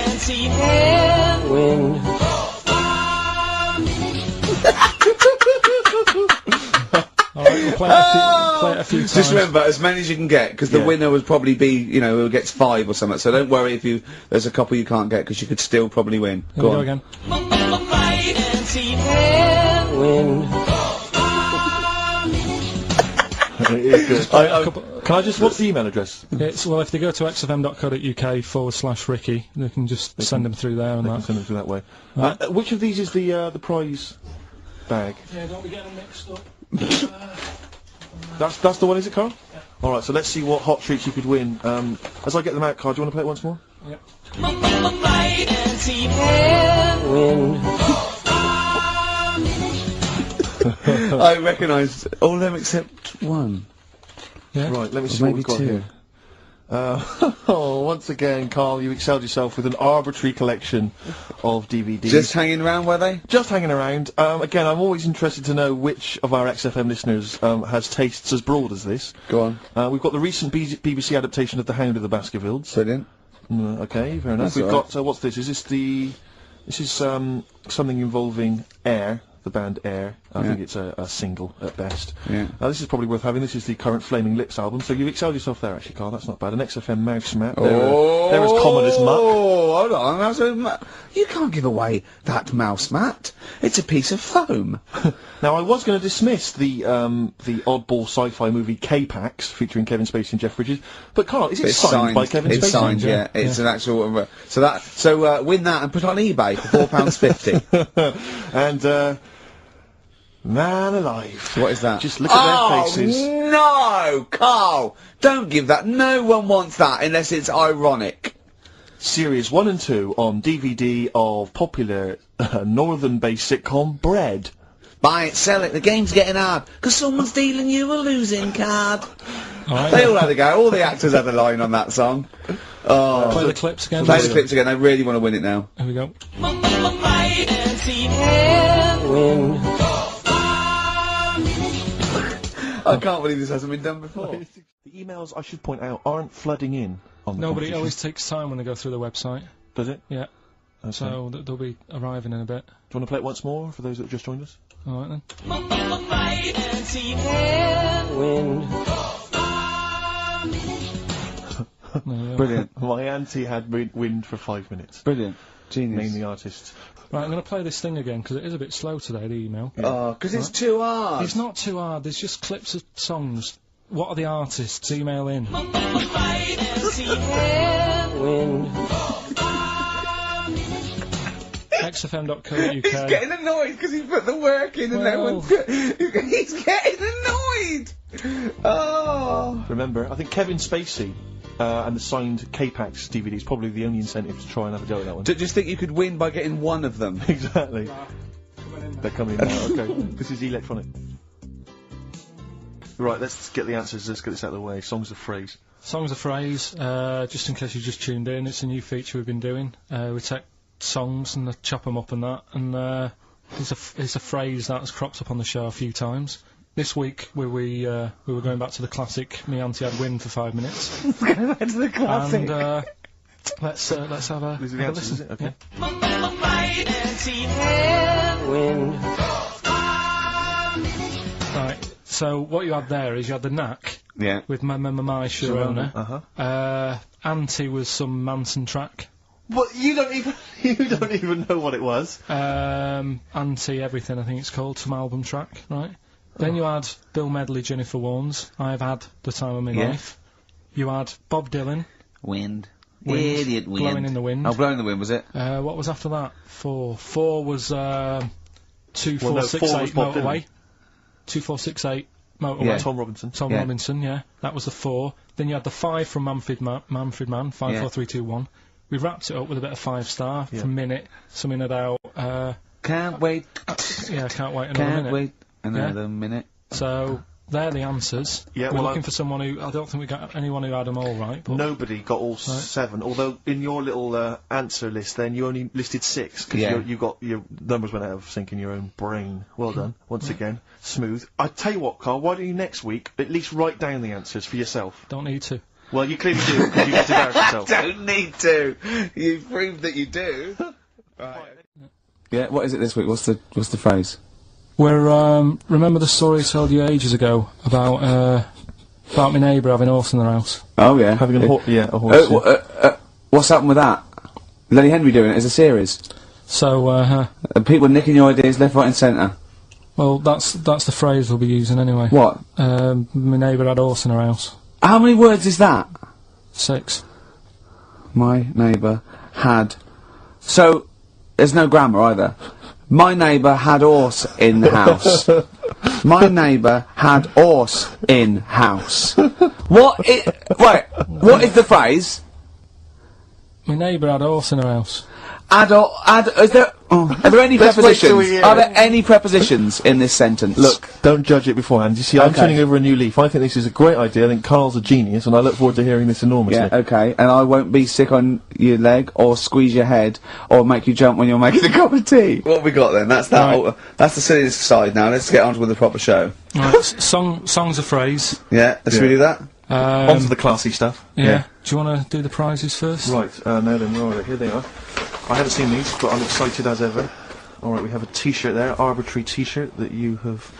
We'll play it a few times. Just remember, as many as you can get, because the Yeah. winner would probably be, who gets 5 or something. So don't worry if there's a couple you can't get, because you could still probably win. Here we go on. again. It is good. Can I just... What's the email address? Well, if they go to xfm.co.uk/Ricky, they can just send them through there and They can that. send it through that way. Right. Which of these is the prize bag? Yeah, don't be getting them mixed up. That's the one, is it, Carl? Yeah. All right, so let's see what hot treats you could win. As I get them out, Carl, do you want to play it once more? Yep. I recognise all of them except one. Yeah. Right, let me Or see what maybe we've got 2. here. Once again, Karl, you excelled yourself with an arbitrary collection of DVDs. Just hanging around, were they? Just hanging around. Again, I'm always interested to know which of our XFM listeners has tastes as broad as this. Go on. We've got the recent BBC adaptation of The Hound of the Baskervilles. Brilliant. Okay, fair enough. That's We've all right. got, what's this? Is this the... This is something involving Air, the band Air. I think it's a single at best. Yeah. This is probably worth having. This is the current Flaming Lips album. So you've excelled yourself there, actually, Karl. That's not bad. An XFM mouse map. They're as common as muck. Oh, hold on. You can't give away that mouse mat. It's a piece of foam. Now, I was going to dismiss the oddball sci-fi movie K-Pax featuring Kevin Spacey and Jeff Bridges, but Karl, is it signed by Kevin Spacey? It's signed, yeah. It's an actual. So win that and put it on eBay for £4.50. And man alive. What is that? Just look at their faces. No, Karl, don't give that. No one wants that unless it's ironic. Series 1 and 2 on DVD of popular northern-based sitcom Bread. Buy it, sell it. The game's getting hard because someone's dealing you a losing card. Alright. They all had a go. All the actors had a line on that song. Oh, Play the clips again. play the clips again. I really want to win it now. Here we go. I can't believe this hasn't been done before. The emails, I should point out, aren't flooding in on the No, but it competition. always takes time when they go through the website. Does it? Yeah. Okay. So they'll be arriving in a bit. Do you want to play it once more for those that have just joined us? Alright then. There you go. Brilliant. My auntie had wind for 5 minutes. Brilliant. Genius. Name the artist. Right, I'm going to play this thing again because it is a bit slow today, the email. Oh, because it's too hard. It's not too hard, there's just clips of songs. What are the artists? Email in. XFM.co.uk. He's getting annoyed because he put the work in and no Well. one's... He's getting annoyed! Oh. Remember, I think Kevin Spacey and the signed K-Pax DVD is probably the only incentive to try and have a go at that one. Just think you could win by getting one of them. Exactly. They're coming now, okay. This is electronic. Right, let's get the answers, let's get this out of the way. Songs of phrase. Songs of phrase, just in case you just tuned in, it's a new feature we've been doing. We take songs and chop them up and that, and it's a phrase that has cropped up on the show a few times. This week we were going back to the classic Me Auntie Had Wind for 5 minutes. Going back to the classic. And let's have a These are the answers, is it? Okay. Right, so what you had there is you had the knack Yeah. with My Sharona. Uh-huh. Auntie was some Manson track. What? You don't even know what it was. Auntie Everything, I think it's called, some album track, right? Then you had Bill Medley, Jennifer Warnes, I've Had the Time of My Yeah. Life. You had Bob Dylan, Wind. Wind, Idiot wind. Blowing in the Wind. Oh, Blowing in the Wind, was it? What was after that? Four was 2468 4 was Bob Dylan. Motorway. 2468 Motorway. Yeah. Tom Robinson. Tom Yeah. Robinson, yeah. That was the 4. Then you had the 5 from Manfred Man, 5, 4, 3, 2, 1. We wrapped it up with a bit of 5-star Yeah. from Minute, something about, Can't wait. yeah, can't wait another Can't minute. wait another minute. So, they're the answers. Yeah, We're well, looking for someone who, I don't think we got anyone who had them all right, but Nobody got all 7, although in your little answer list then you only listed 6, because Yeah. you got your numbers went out of sync in your own brain. Well done, once again. Smooth. I tell you what, Karl, why don't you next week at least write down the answers for yourself? don't need to. Well, you clearly do, because you get to embarrass yourself. Don't need to. You've proved that you do. Right. Yeah, what is it this week? What's the phrase? We're, remember the story I told you ages ago about my neighbour having a horse in their house? Oh, yeah. Having a horse, yeah, a horse. What's happened with that? Lenny Henry doing it as a series. So, People nicking your ideas left, right and centre. well, that's the phrase we'll be using anyway. What? My neighbour had a horse in her house. How many words is that? 6. My neighbour had... So, there's no grammar either. My neighbour had horse in the house. My neighbour had horse in house. What is... Wait, what is the phrase? My neighbour had a horse in her house. Are there any Let's wait till we prepositions? hear Are it. there any prepositions in this sentence? Look, don't judge it beforehand. You see, I'm Okay. turning over a new leaf. I think this is a great idea. I think Karl's a genius, and I look forward to hearing this enormously. Yeah, okay. And I won't be sick on your leg, or squeeze your head, or make you jump when you're making a cup of tea. What have we got then? That's that. Right. That's the silliness side now. Let's get on with the proper show. Right, songs of phrase. Yeah, let's we do that. On to the classy stuff. Yeah. Do you want to do the prizes first? Right, now then, where are they? Here they are. I haven't seen these, but I'm excited as ever. Alright, we have a t-shirt there, arbitrary t-shirt that you have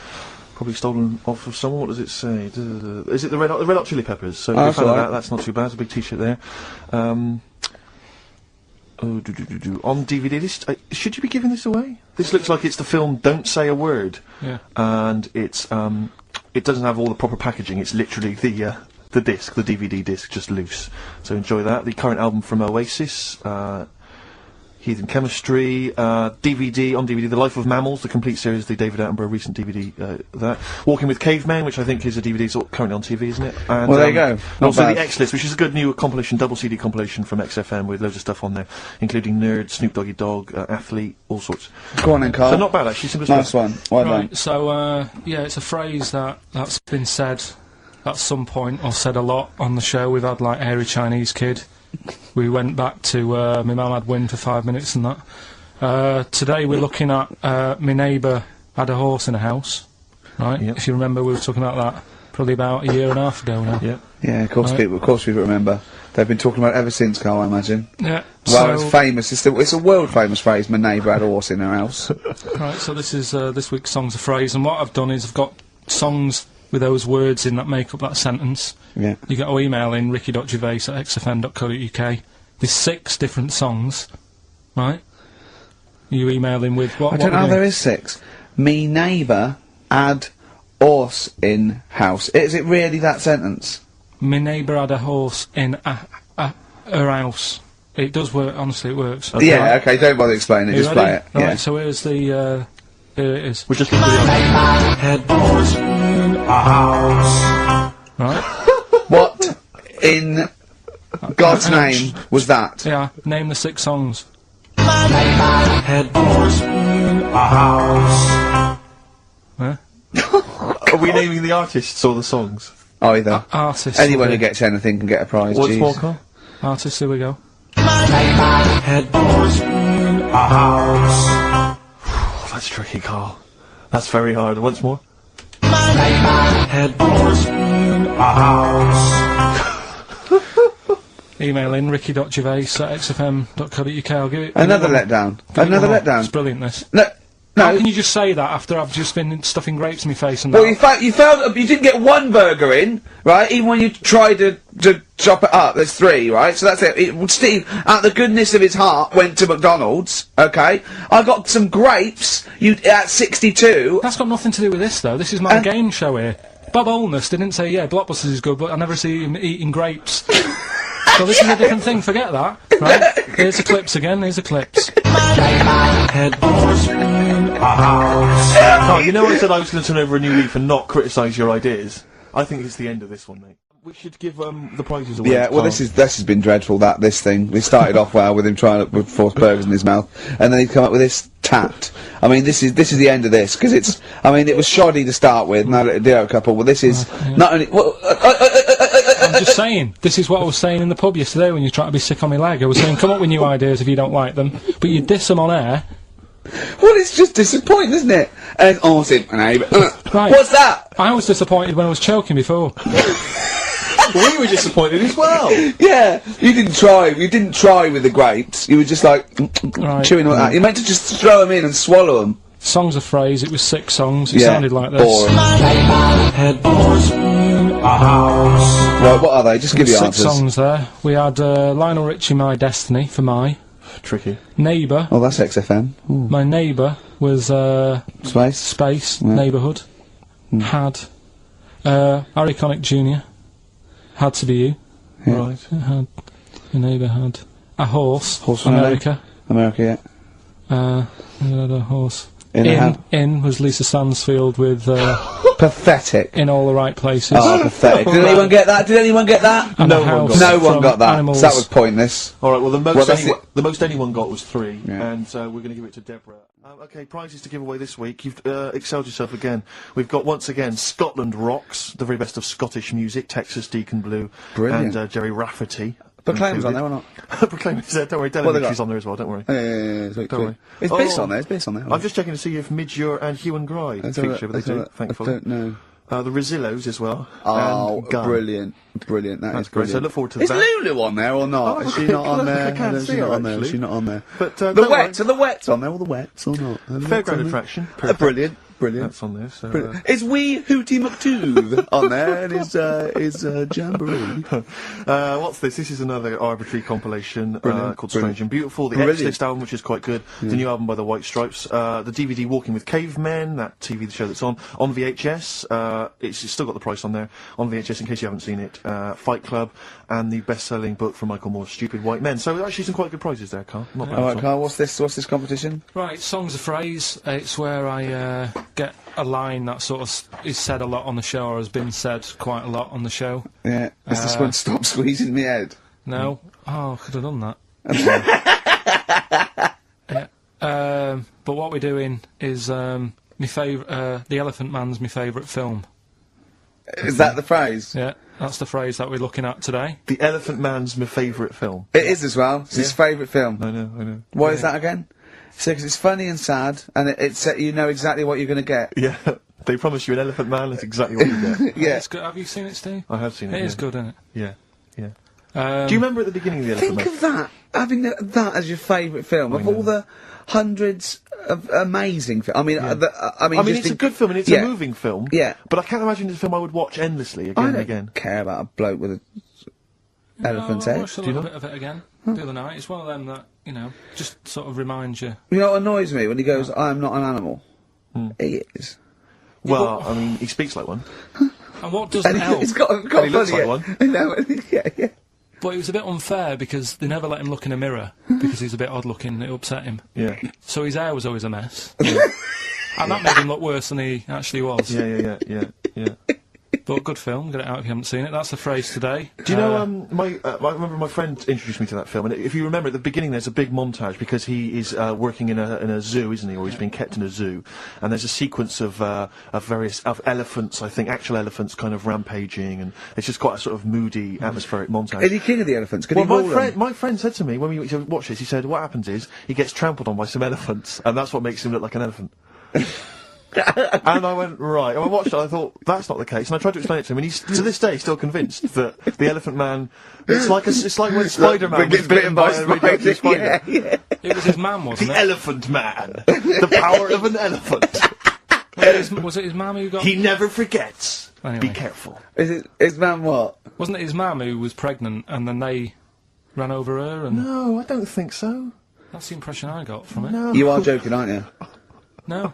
probably stolen off of someone. What does it say? Is it the Red Hot Chili Peppers? So that's all right. that's not too bad. It's a big t-shirt there. On DVD, this should you be giving this away? This looks like it's the film Don't Say a Word. Yeah. And it's it doesn't have all the proper packaging. It's literally the disc, the DVD disc, just loose. So enjoy that. The current album from Oasis, Heathen Chemistry, DVD, on DVD, The Life of Mammals, the complete series, the David Attenborough recent DVD, that. Walking with Cavemen, which I think is a DVD, it's currently on TV, isn't it? And, Well, there you go. and Not also bad. the X-List, which is a good new compilation, double CD compilation from XFM with loads of stuff on there, including Nerd, Snoop Doggy Dogg, Athlete, all sorts. Go on then, Karl. So not bad, actually, simple as Nice well. one. Well done. Right, so, yeah, it's a phrase that's been said at some point, or said a lot on the show. We've had, like, Hairy Chinese Kid. We went back to, my mum had wind for 5 minutes and that. Today we're looking at, my neighbour had a horse in a house, right? Yep. If you remember, we were talking about that probably about a year and a half ago now. Yeah. Yeah, of course, Right. people remember. They've been talking about it ever since, Karl, I imagine. Yeah. Well, it's so, famous. It's a world famous phrase. My neighbour had a horse in her house. right, so this is, this week's Songs of Phrase, and what I've done is I've got songs with those words in that make up that sentence. Yeah. You get to email in ricky.gervais@xfm.co.uk. There's 6 different songs, right? You email in with what? I don't what know. we There do? is 6. Me neighbour had horse in house. Is it really that sentence? My neighbour had a horse in her house. It does work. Honestly, it works. Yeah. Okay. Don't bother explaining it. You Just ready? play it. Right, Yeah. so here's the. Here it is. We're just Right. Right. What in God's name was that? Yeah. Name the 6 songs. Huh? Are we naming the artists or the songs? Either. Artists. Anyone who okay. gets anything can get a prize. What's jeez. more, Karl? Artists. Here we go. Oh, that's tricky, Karl. That's very hard. Once more. Email in ricky.gervais@xfm.co.uk. I'll give it. Another give it one- letdown. give it Another one more. letdown. It's brilliant. This. No. How No. can you just say that after I've just been stuffing grapes in my face and Well, that? you failed. You didn't get one burger in, right? Even when you tried to chop it up, there's 3, right? So that's it. Steve, out of the goodness of his heart, went to McDonald's. Okay, I got some grapes. You at 62. That's got nothing to do with this, though. This is my game show here. Bob Holness didn't say, yeah, Blockbusters is good, but I never see him eating grapes. So this is a different thing. Forget that. Right? Here's the clips again. Here's the clips. Oh, you know I said I was going to turn over a new leaf and not criticise your ideas? I think it's the end of this one, mate. We should give the prizes away. Yeah, well, Karl. this has been dreadful. This thing. We started off well with him trying to force burgers in his mouth, and then he'd come up with this tat. I mean, this is the end of this because it's. I mean, it was shoddy to start with. Now let it do a couple. Well, this is not only. Well, I'm just saying. This is what I was saying in the pub yesterday when you tried to be sick on my leg. I was saying, come up with new ideas if you don't like them, but you diss them on air. well, it's just disappointing, isn't it? And Right. What's that? I was disappointed when I was choking before. We were disappointed as well. Yeah, you didn't try. You didn't try with the grapes. You were just like Right. chewing on that. You meant to just throw them in and swallow them. Songs of Phrase. It was 6 songs. It Yeah, sounded like this. boring. Right, what are they? Just give you 6 answers. songs there. We had Lionel Richie, My Destiny, for my Tricky. neighbour. Oh, that's XFM. Ooh. My neighbour was Space. Space, Yeah. Neighbourhood. Had Harry Connick Jr. Had to be you. Right. Had your neighbour had a horse. Horse from America. America, yeah. He had a horse. In was Lisa Stansfield with Pathetic. In All the Right Places. Oh, pathetic. Did anyone get that? Did anyone get that? And No The one House No one from got that. Animals. So that was pointless. All right. Well, the most Well, that's the most anyone got was 3, Yeah. and we're going to give it to Deborah. Okay, prizes to give away this week. You've excelled yourself again. We've got once again Scotland Rocks, the very best of Scottish music. Texas Deacon Blue Brilliant. and Jerry Rafferty. Proclaim's on there or not? Proclaim's there. Don't worry, What they Delamitry's got? on there as well. Don't worry. Yeah, sweet, Don't worry. It's Oh. Biss on there. It's Biss on there. I'm just checking to see if Midgure and Hugh and Gry feature, but they do. I Thankfully, don't know. the Rosillos as well. Oh, and Gunn. brilliant. That That's is great. brilliant. So look forward to Is that. Lulu on there or not? Oh, Is she not on there? I can't see She's her, not on there. actually. She's not on there. But The don't Wets. Are the Wets on there? All the Wets or not? Are the Wets Fairground on there? attraction. Brilliant. That's on there. So, Brilliant. Is Wee Hootie McTooth on there? And is Jamboree? what's this? This is another arbitrary compilation called Strange and Beautiful. The Brilliant. X-List album, which is quite good. The new album by the White Stripes. The DVD Walking with Cavemen, that TV show that's on VHS. It's still got the price on there. On VHS, in case you haven't seen it. Fight Club, and the best-selling book from Michael Moore's Stupid White Men. So actually some quite good prizes there, Carl. Not bad All at right, all. Karl. What's this competition? Right, Songs of Phrase. It's where I get a line that sort of is said a lot on the show, or has been said quite a lot on the show. Yeah. Is this one Stop Squeezing Me Head? No? Oh, I could have done that. Yeah. But what we're doing is my favourite. The Elephant Man's my favourite film. Is that the phrase? Yeah, that's the phrase that we're looking at today. The Elephant Man's my favourite film. It is as well. It's his favourite film. I know. Why is that again? So, 'cause it's funny and sad, and it's you know exactly what you're going to get. Yeah, they promise you an Elephant Man, that's exactly what you get. Yeah. It's good. Have you seen it, Steve? I have seen it. It is good, isn't it? Yeah. Um, Do you remember at the beginning of the Elephant Think Man? of that, having that as your favourite film, of all the hundreds of amazing films. I mean, I mean, it's a good film and it's a moving film. Yeah. But I can't imagine it's a film I would watch endlessly again I and don't again. care about a bloke with a elephant's I head. watched a little bit of it again the other night. It's one of them that, you know, just sort of reminds you. You know what annoys me when he goes, "I am not an animal." He is. Well, I mean, he speaks like one. And what doesn't And help, he's got And he looks funny, like yeah. one. No, yeah. but it was a bit unfair because they never let him look in a mirror because he's a bit odd looking and it upset him. Yeah. So his hair was always a mess. And that made him look worse than he actually was. Yeah. But good film, get it out if you haven't seen it. That's the phrase today. Do you know, I remember my friend introduced me to that film, and if you remember at the beginning there's a big montage because he is working in a zoo, isn't he, or he's being kept in a zoo, and there's a sequence of various elephants, I think, actual elephants kind of rampaging, and it's just quite a sort of moody, atmospheric montage. Is he king of the elephants? Can Well, he rule them? my friend said to me when we watched this, he said, what happens is he gets trampled on by some elephants, and that's what makes him look like an elephant. And I went, right. And I watched it, I thought, that's not the case. And I tried to explain it to him, and he's, to this day, still convinced that the Elephant Man, it's like when Spider-Man was bitten by a radioactive spider. Yeah. It was his mum, wasn't The it? Elephant Man. The power of an elephant. Was it his mum who got... He never forgets. Anyway. Be careful. Is man what? Wasn't it his mum who was pregnant and then they ran over her and... No, I don't think so. That's the impression I got from it. No. You are joking, aren't you? No.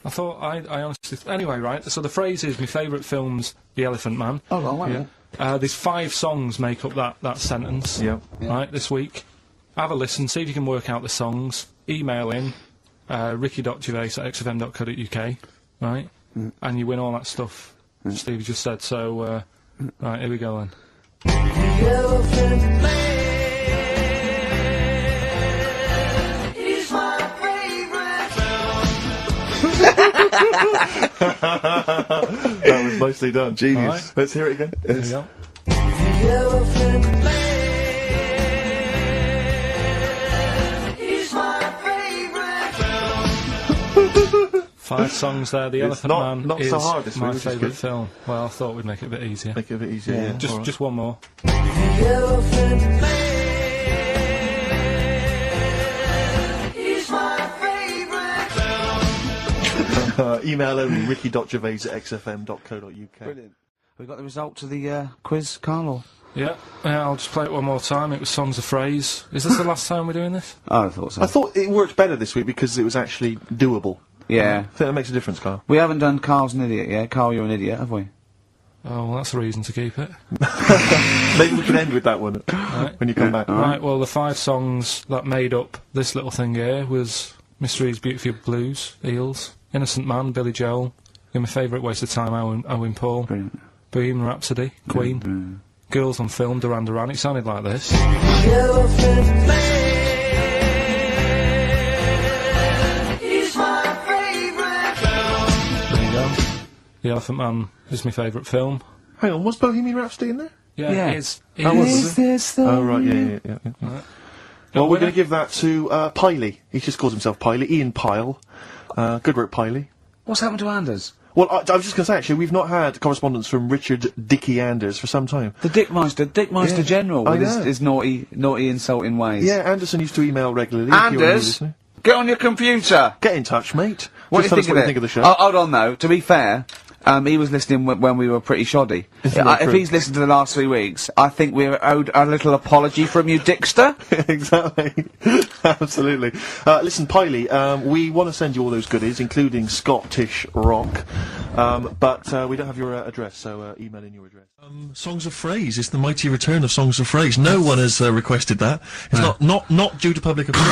I thought, I honestly... Anyway, right, so the phrase is, my favourite film's The Elephant Man. Oh, well, wait a minute. There's 5 songs make up that sentence. Yeah. Right, this week. Have a listen, see if you can work out the songs. Email in, ricky.gervais@xfm.co.uk, right? And you win all that stuff Steve just said, so, right, here we go then. That was nicely done. Genius. All right. Let's hear it again. Here we go. 5 songs there. The Elephant Man not is so hard this my week, which is favourite good. film. Well, I thought we'd make it a bit easier. Make it a bit easier, yeah. All right. Just one more. Email only, ricky.gervais@xfm.co.uk. Brilliant. We got the result to the quiz, Karl? Yeah, I'll just play it one more time. It was Songs of Phrase. Is this the last time we're doing this? Oh, I thought so. I thought it worked better this week because it was actually doable. Yeah. I think that makes a difference, Carl. We haven't done Karl's an idiot yet. Karl, you're an idiot, have we? Oh, well, that's a reason to keep it. Maybe we can end with that one Right. when you come back. Right, well, the 5 songs that made up this little thing here was Mystery's Beautiful Blues, Eels. Innocent Man, Billy Joel. You're my favourite Waste of Time, Owen Paul. Brilliant. Bohemian Rhapsody, Queen. Girls on Film, Duran Duran. It sounded like this. The Elephant Man is my favourite film. Hang on, was Bohemian Rhapsody in there? Yeah, it is. Oh, right, yeah. Right. Well, we're going to give that to Piley. He just calls himself Piley. Ian Pyle. Good work, Piley. What's happened to Anders? Well, I was just going to say, actually, we've not had correspondence from Richard Dickie Anders for some time. The Dickmeister General with I know. his naughty, insulting ways. Yeah, Anderson used to email regularly. Anders, get on your computer. Get in touch, mate. What Just do you tell us think of the show. Oh, hold on, though. To be fair, he was listening when we were pretty shoddy. If he's listened to the last 3 weeks, I think we're owed a little apology from you, Dickster. Exactly. Absolutely. Listen, Piley, we want to send you all those goodies, including Scottish rock, but we don't have your address, so email in your address. Songs of Phrase. It's the mighty return of Songs of Phrase. No one has requested that. It's not due to public appeal.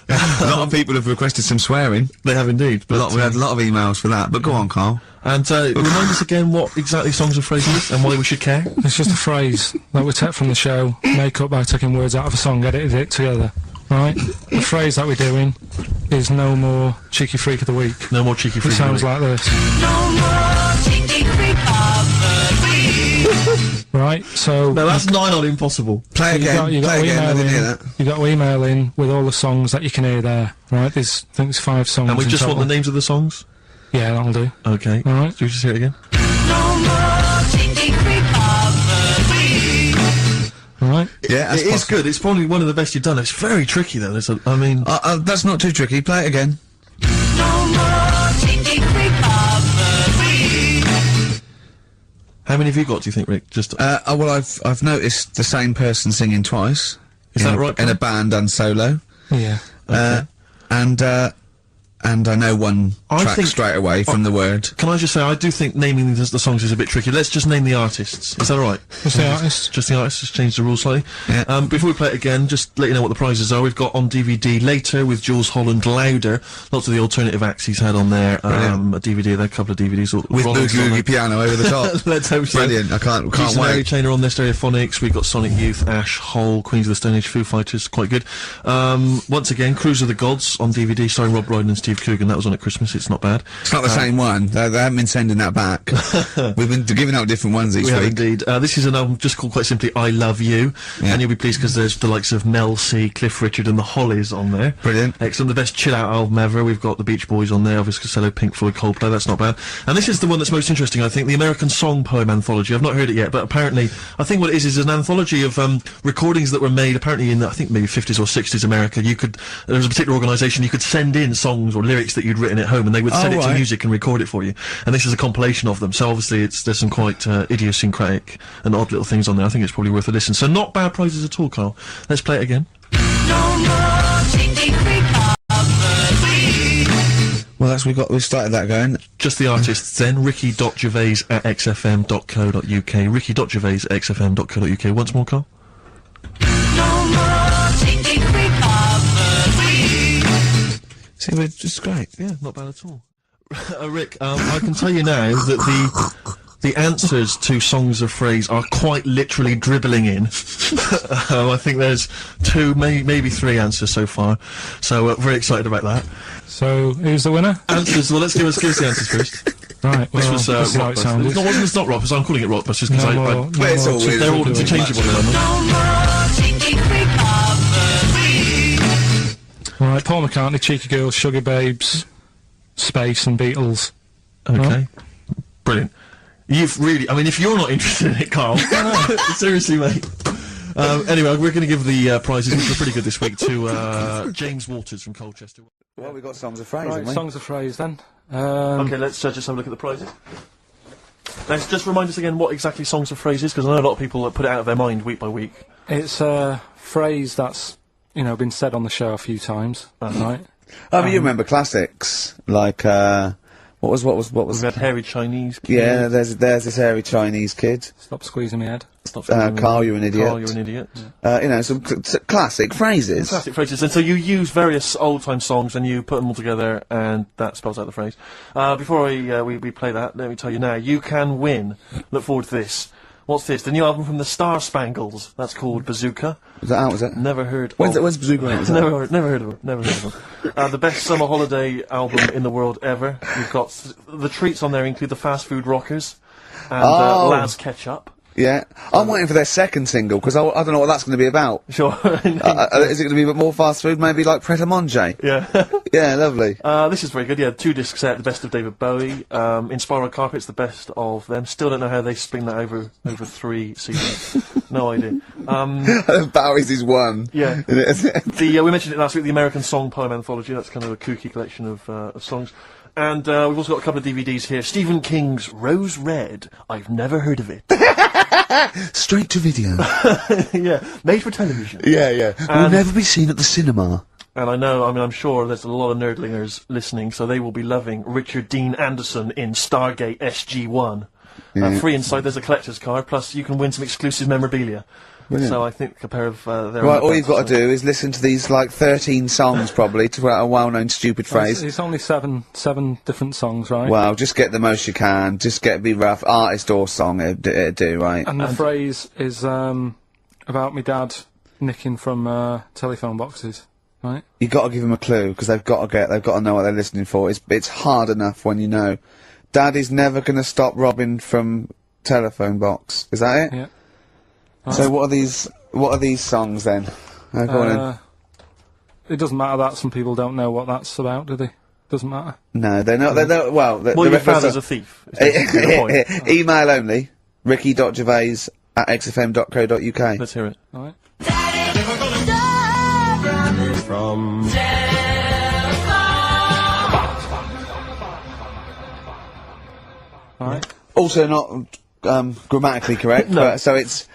A lot of people have requested some swearing. They have indeed. But, We had a lot of emails for that, but go on, Carl. And remind us again what exactly Songs of Phrase is and why we should care. It's just a phrase that we take from the show, make up by taking words out of a song, edited it together. Right? The phrase that we're doing is no more Cheeky Freak of the Week. No more Cheeky Freak It sounds like this. No more cheeky freak of the week. Right? So... No, that's nigh on impossible. Play again. You got Play to again. I email didn't hear in. that. You got to email in with all the songs that you can hear there. Right? I think there's 5 songs. And we in just total. want the names of the songs? Yeah, that'll do. Okay. All right. Do we just hear it again? No more cheeky freak of the week. All right. Yeah, It is good. It's probably one of the best you've done. It's very tricky, though. That's not too tricky. Play it again. No more cheeky freak of the week. How many have you got, do you think, Rick? Just Well, I've noticed the same person singing twice. Is that right, In a Paul? band and solo. Yeah. And I know one I track think- straight away from the word. Can I just say, I do think naming the songs is a bit tricky. Let's just name the artists. Is that all right? What's the artist? Just the artists, just change the rules slightly. Yeah. Before we play it again, just let you know what the prizes are. We've got on DVD Later with Jules Holland Louder. Lots of the alternative acts he's had on there. A DVD, there, a couple of DVDs. With Boogie Woogie Piano over the top. Let's hope so. Brilliant. I can't Mary wait. Chain are on there, Stereophonics. We've got Sonic Youth, Ash, Hole, Queens of the Stone Age, Foo Fighters. Quite good. Once again, Cruise of the Gods on DVD, starring Rob Brydon and Steve Coogan. That was on at Christmas. It's not bad. It's not the same one. They haven't been sending that back. We've been giving out different ones each We have week. indeed. This is an album just called quite simply I Love You. Yeah. And you'll be pleased because there's the likes of Mel C, Cliff Richard and the Hollies on there. Brilliant. Excellent. The best chill-out album ever. We've got the Beach Boys on there, Elvis Costello, Pink Floyd, Coldplay. That's not bad. And this is the one that's most interesting, I think, the American Song Poem Anthology. I've not heard it yet, but apparently, I think what it is an anthology of recordings that were made, apparently in, I think, maybe 50s or 60s America. There was a particular organisation, you could send in songs or lyrics that you'd written at home, and they would send it to music and record it for you. And this is a compilation of them. So obviously there's some quite idiosyncratic and odd little things on there. I think it's probably worth a listen. So not bad prizes at all, Carl. Let's play it again. No more cheeky freak of the week. Well, we've started that going. Just the artists then. ricky.gervais@xfm.co.uk. ricky.gervais@xfm.co.uk. Once more, Carl. No more cheeky freak of the week. See, we're just great. Yeah, not bad at all. Rick, I can tell you now that the answers to Songs of Phrase are quite literally dribbling in. I think there's 2, maybe 3 answers so far. So very excited about that. So, who's the winner? Answers. Well, let's give us the answers first. Right, This well, was this is how it Rockbusters. sounded. It's not Rockbusters. I'm calling it Rockbusters because No more it's all Cheeky weird. they're all Freak of the Week. interchangeable at the moment. No more cheeky freak of the week. Right, Paul McCartney, Cheeky Girls, Sugar Babes, Space and Beatles. Okay. Brilliant. You've really, I mean, if you're not interested in it, Carl, seriously, mate. Anyway, we're going to give the prizes, which were pretty good this week, to James Waters from Colchester. Well, we've got Songs of Phrase, Right, haven't we? Songs of Phrase then. Okay, let's just have a look at the prizes. Let's just remind us again what exactly Songs of Phrase is, because I know a lot of people put it out of their mind week by week. It's a phrase that's, been said on the show a few times, right? I mean, you remember classics, like, What was? We've had hairy Chinese kid. Yeah, there's this hairy Chinese kid. Stop squeezing my head. Carl, you're an idiot. Carl, you're an idiot. You know, some classic phrases. Classic phrases. And so you use various old-time songs and you put them all together and that spells out the phrase. Before we play that, let me tell you now, you can win. Look forward to this. What's this? The new album from the Star Spangles. That's called Bazooka. Is that out, is it? Never heard When's of Bazooka out? Never heard of them. Never heard of them. The best summer holiday album in the world ever. You've got the treats on there include the Fast Food Rockers and Laz Ketchup. Yeah. I'm waiting for their second single, because I don't know what that's going to be about. Sure. Is it going to be a bit more fast food? Maybe like Pret a Manger? Yeah. Yeah, lovely. This is very good. Yeah, 2-disc set, the best of David Bowie. Inspiral Carpets, the best of them. Still don't know how they spin that over 3 seasons. No idea. Bowie's is one. Yeah. We mentioned it last week, the American Song Poem Anthology. That's kind of a kooky collection of songs. And we've also got a couple of DVDs here. Stephen King's Rose Red. I've never heard of it. Straight to video. Yeah, made for television. Yeah. Will never be seen at the cinema. And I'm sure there's a lot of nerdlingers listening, so they will be loving Richard Dean Anderson in Stargate SG-1. Yeah. Free inside, there's a collector's card, plus you can win some exclusive memorabilia. Brilliant. So I think a pair of their... Right, all you've got to do is listen to these, like, 13 songs, probably, to a well-known stupid phrase. It's only seven different songs, right? Well, just get the most you can. Just be rough. Artist or song, it'd do, right? And the phrase is about me dad nicking from telephone boxes, right? You've got to give them a clue, because they've got to know what they're listening for. It's hard enough when you know. Daddy's never going to stop robbing from telephone box. Is that it? Yeah. So what are these songs then? Go on in. It doesn't matter that some people don't know what that's about, do they? Doesn't matter. No, they're not. Well, your father's a thief. Email only. ricky.gervais@xfm.co.uk. Let's hear it. All right. From... All right. Also not grammatically correct. No. So it's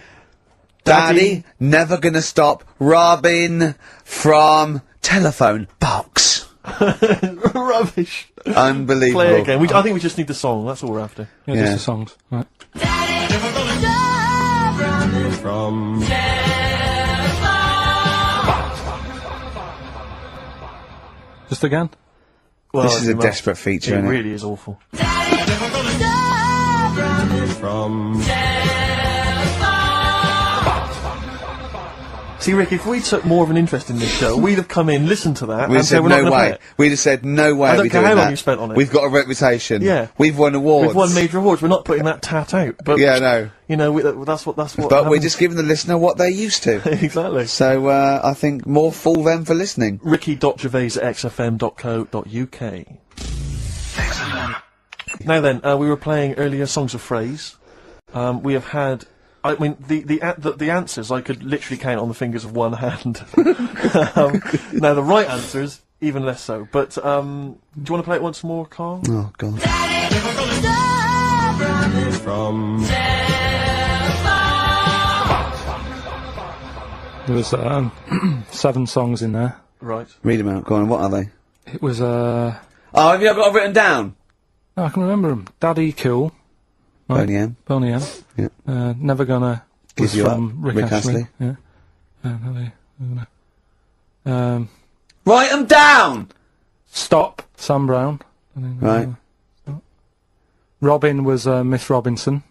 Daddy never gonna stop robbing from telephone box. Rubbish. Unbelievable. Play it again. I think we just need the song. That's all we're after. Yeah, just the songs. Right. From... Just again? Well, this is a desperate feature, isn't it? It really is awful. From... See, Rick, if we took more of an interest in this show, we'd have come in, listened to that, and said we're not going to play it. We'd have said, no way. I don't care how long you spent on it. We've got a reputation. Yeah. We've won awards. We've won major awards. We're not putting that tat out. But, yeah, no. You know, that's what But happens. we're just giving the listener what they're used to. Exactly. So, I think more fool them for listening. ricky.gervais@xfm.co.uk. Excellent. Now then, we were playing earlier Songs of Phrase. We have had... I mean, the answers I could literally count on the fingers of one hand. Now the right answers, even less so. But do you want to play it once more, Karl? Oh God. From... There was 7 songs in there. Right. Read them out. Go on. What are they? It was Oh, have you got it written down? I can remember them. Daddy Cool. Right. Boney M. Yeah. Yeah. Never Gonna. Gives you from up. Rick Astley. Yeah. Write them down! Stop. Sam Brown. Right. Robin was Miss Robinson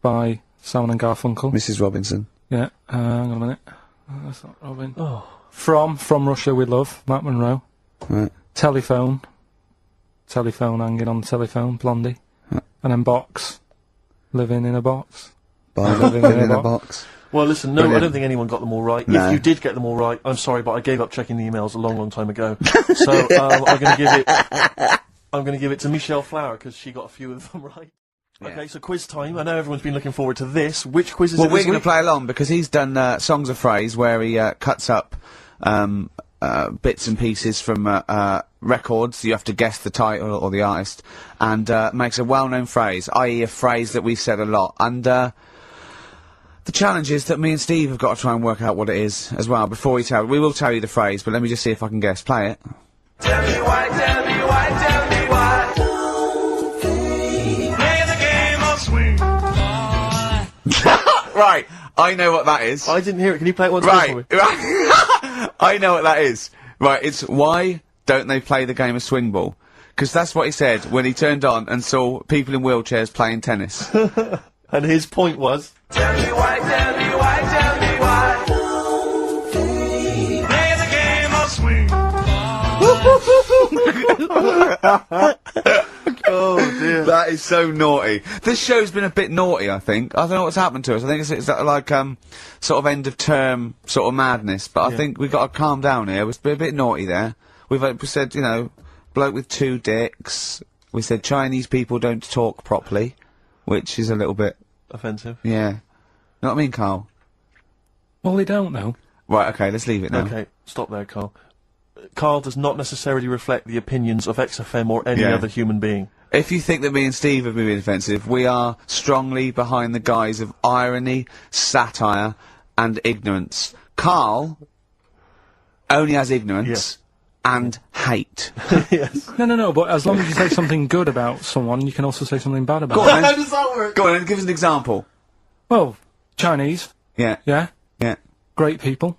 by Simon and Garfunkel. Mrs. Robinson. Yeah. Hang on a minute. That's not Robin. Oh. From Russia with Love, Matt Monro. Right. Telephone hanging on the telephone, Blondie. Right. And then Box. Living in a box. By living in a box. Well, listen, no, Brilliant. I don't think anyone got them all right. No. If you did get them all right, I'm sorry, but I gave up checking the emails a long, long time ago. So I'm going to give it to Michelle Flower because she got a few of them right. Yeah. Okay, so quiz time. I know everyone's been looking forward to this. Which quiz is Well, it we're this going to week? play along because he's done Songs of Phrase where he cuts up bits and pieces from records. You have to guess the title or the artist, and makes a well-known phrase, i.e. a phrase that we've said a lot. And the challenge is that me and Steve have got to try and work out what it is as well before we tell. We will tell you the phrase, but let me just see if I can guess. Play it. Tell me why, tell me why, tell me why. Right, I know what that is. I didn't hear it. Can you play it once more for me? Right. I know what that is. Right, it's why don't they play the game of swing ball? Because that's what he said when he turned on and saw people in wheelchairs playing tennis. And his point was... Tell me why, tell me why, tell me why. Play the game of swing. Oh dear. That is so naughty. This show's been a bit naughty, I think. I don't know what's happened to us. I think it's like, sort of end of term sort of madness, but I think we've got to calm down here. We've been a bit naughty there. We said, you know, bloke with 2 dicks. We said Chinese people don't talk properly, which is a little bit... offensive. Yeah. Know what I mean, Carl? Well, they don't know. Right, okay, let's leave it now. Okay, stop there, Carl. Carl does not necessarily reflect the opinions of XFM or any other human being. If you think that me and Steve have been being offensive, we are strongly behind the guise of irony, satire, and ignorance. Carl only has ignorance and hate. Yes. No, but as long as you say something good about someone, you can also say something bad about Go them. on, How then. does that work? Go on, then, give us an example. Well, Chinese, Yeah. yeah, Yeah. great people,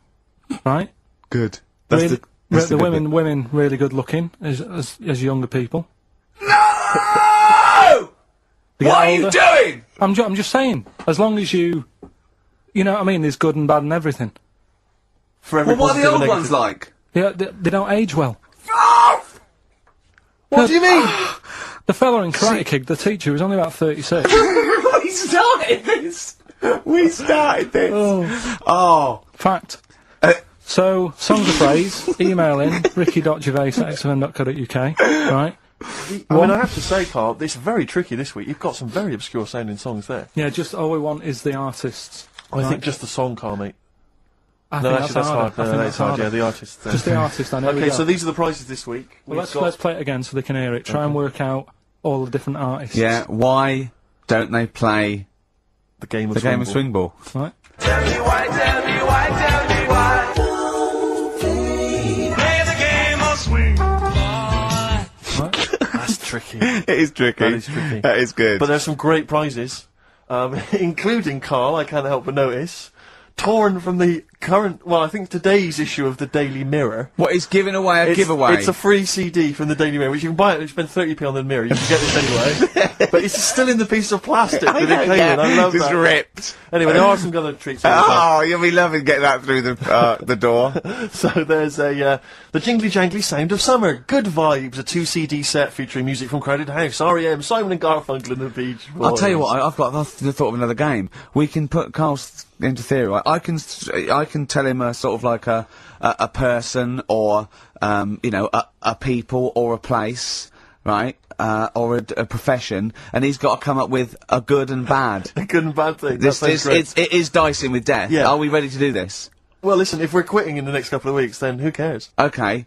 right? Good. Really, that's the good bit. women really good looking as younger people. No! They get What are you older. doing? I'm just saying, as long as you know what I mean, there's good and bad and everything. For every Well, what are the positive old and ones negative. like? Yeah, they don't age well. What do you mean? The fella in Karate Kid, the teacher, was only about 36. We started this. We started this. Oh. Fact. So, songs of praise, email in, ricky.gervais@xfm.co.uk, right? I mean, I have to say, Carl, it's very tricky this week. You've got some very obscure sounding songs there. Yeah, just all we want is the artists. I think just the song, Carl, mate. I No, think actually, that's harder. hard. I No, think that's hard, harder. yeah, the artist. Just the artist, I know. Okay, so these are the prizes this week. Well, We've let's play it again so they can hear it. Try and work out all the different artists. Yeah, why don't they play the game of the game of swing ball. swing ball? Right? Tell me why, tell me why, tell me why. Play the game of swing. That's tricky. It is tricky. That is tricky. That is good. But there's some great prizes, including, Carl, I can't help but notice, torn from the current, well, I think today's issue of the Daily Mirror. What is giving away a giveaway? It's a free CD from the Daily Mirror, which you can buy it, you spend 30p on the Mirror, you can get this anyway. But it's still in the piece of plastic that it came in, I love Just that. ripped. Anyway, there are some other treats for you as well. Oh, you'll be loving getting that through the door. So there's the Jingly Jangly Sound of Summer, Good Vibes, a 2 CD set featuring music from Crowded House, R.E.M., Simon and Garfunkel and the Beach Boys. I'll tell you what, I've got the thought of another game. We can put Carl's into theory, right? I can tell him a sort of like a person or you know a people or a place, right? Or a profession, and he's got to come up with a good and bad. A good and bad thing. This That sounds great. it is dicing with death. Yeah. Are we ready to do this? Well, listen, if we're quitting in the next couple of weeks, then who cares? Okay.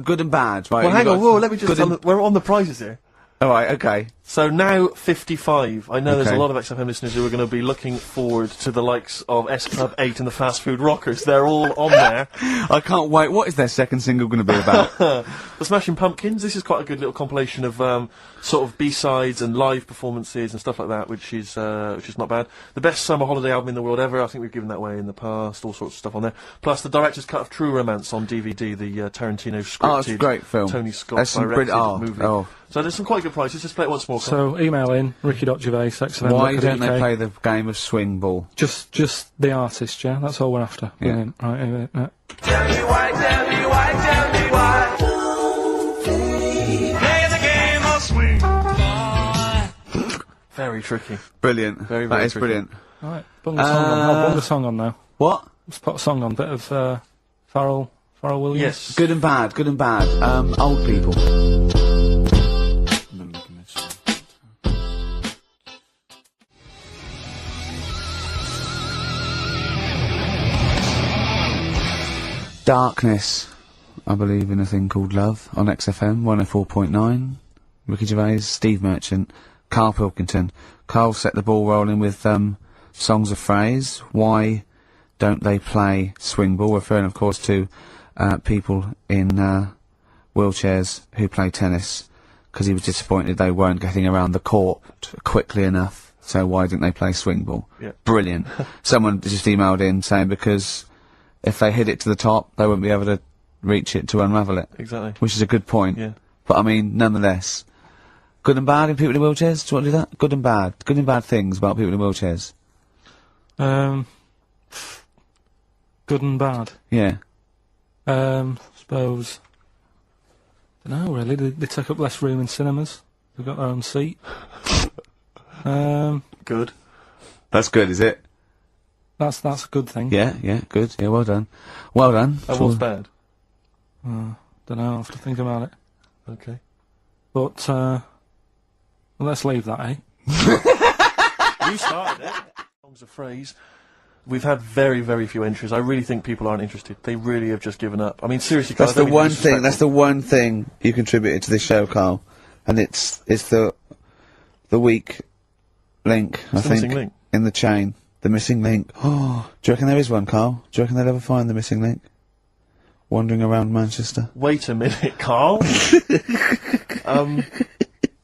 Good and bad, right? Well, hang on, whoa, let me just good tell and- we're on the prizes here. All right, okay. So now 55. I know there's a Okay. lot of XFM listeners who are going to be looking forward to the likes of S Club 8 and the Fast Food Rockers. They're all on there. I can't wait. What is their second single going to be about? The Smashing Pumpkins. This is quite a good little compilation of sort of B-sides and live performances and stuff like that, which is not bad. The best summer holiday album in the world ever. I think we've given that away in the past. All sorts of stuff on there. Plus the director's cut of True Romance on DVD. The Tarantino scripted. Oh, it's a great film. Tony Scott That's some directed brilliant- movie. oh. So there's some quite good prizes. Just play it once more. Carl. So email in ricky.gervais@xfm.co.uk. Why don't they play the game of swing ball? Just the artist, yeah. That's all we're after. Yeah. Brilliant. Right. Tell me why, tell me why, tell me why. Play the game of swing. Very tricky. Brilliant. Very, That very is tricky. brilliant. Right. Bung the song on. I'll bung the song on now. What? Let's put a song on. Bit of Pharrell Williams. Yes. Good and bad. Good and bad. Old people. Darkness. I believe in a thing called love on XFM 104.9. Ricky Gervais, Steve Merchant, Karl Pilkington. Karl set the ball rolling with songs of phrase. Why don't they play swing ball? Referring, of course, to people in wheelchairs who play tennis, because he was disappointed they weren't getting around the court quickly enough so why didn't they play swing ball? Yeah. Brilliant. Someone just emailed in saying because if they hit it to the top, they wouldn't be able to reach it to unravel it. Exactly. Which is a good point. Yeah. But I mean, nonetheless, good and bad in people in wheelchairs? Do you want to do that? Good and bad. Good and bad things about people in wheelchairs. Good and bad. Yeah. Suppose. Don't know really. They take up less room in cinemas. They've got their own seat. Good. That's good, is it? That's a good thing. Yeah, good. Yeah, well done. Well done. And what's bad? Don't know. I'll have to think about it. Okay. But well, let's leave that, eh? You started it. Songs of phrase. We've had very, very few entries. I really think people aren't interested. They really have just given up. I mean, seriously, Karl, That's the one thing. That's the one thing you contributed to this show, Karl, and it's the weak link. I the think missing link. in the chain, the missing link. Oh, do you reckon there is one, Karl? Do you reckon they'll ever find the missing link? Wandering around Manchester. Wait a minute, Karl. The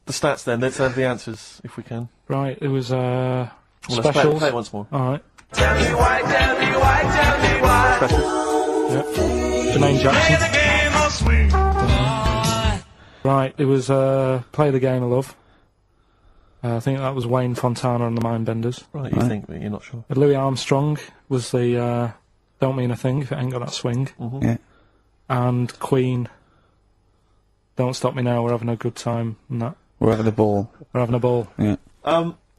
stats then. Let's have the answers if we can. Right. It was Well, let's specials. play it once more. All right. Tell me why, tell me why, tell me why. Specials. Yep. Jermaine Jackson. The game of swing. Right. It was Play the Game of Love. I think that was Wayne Fontana and the Mindbenders. Right, you think, but you're not sure. Louis Armstrong was the Don't Mean a Thing if it ain't got that swing. Yeah. And Queen, Don't Stop Me Now, We're Having a Good Time, and that. We're having a ball. We're having a ball. Yeah.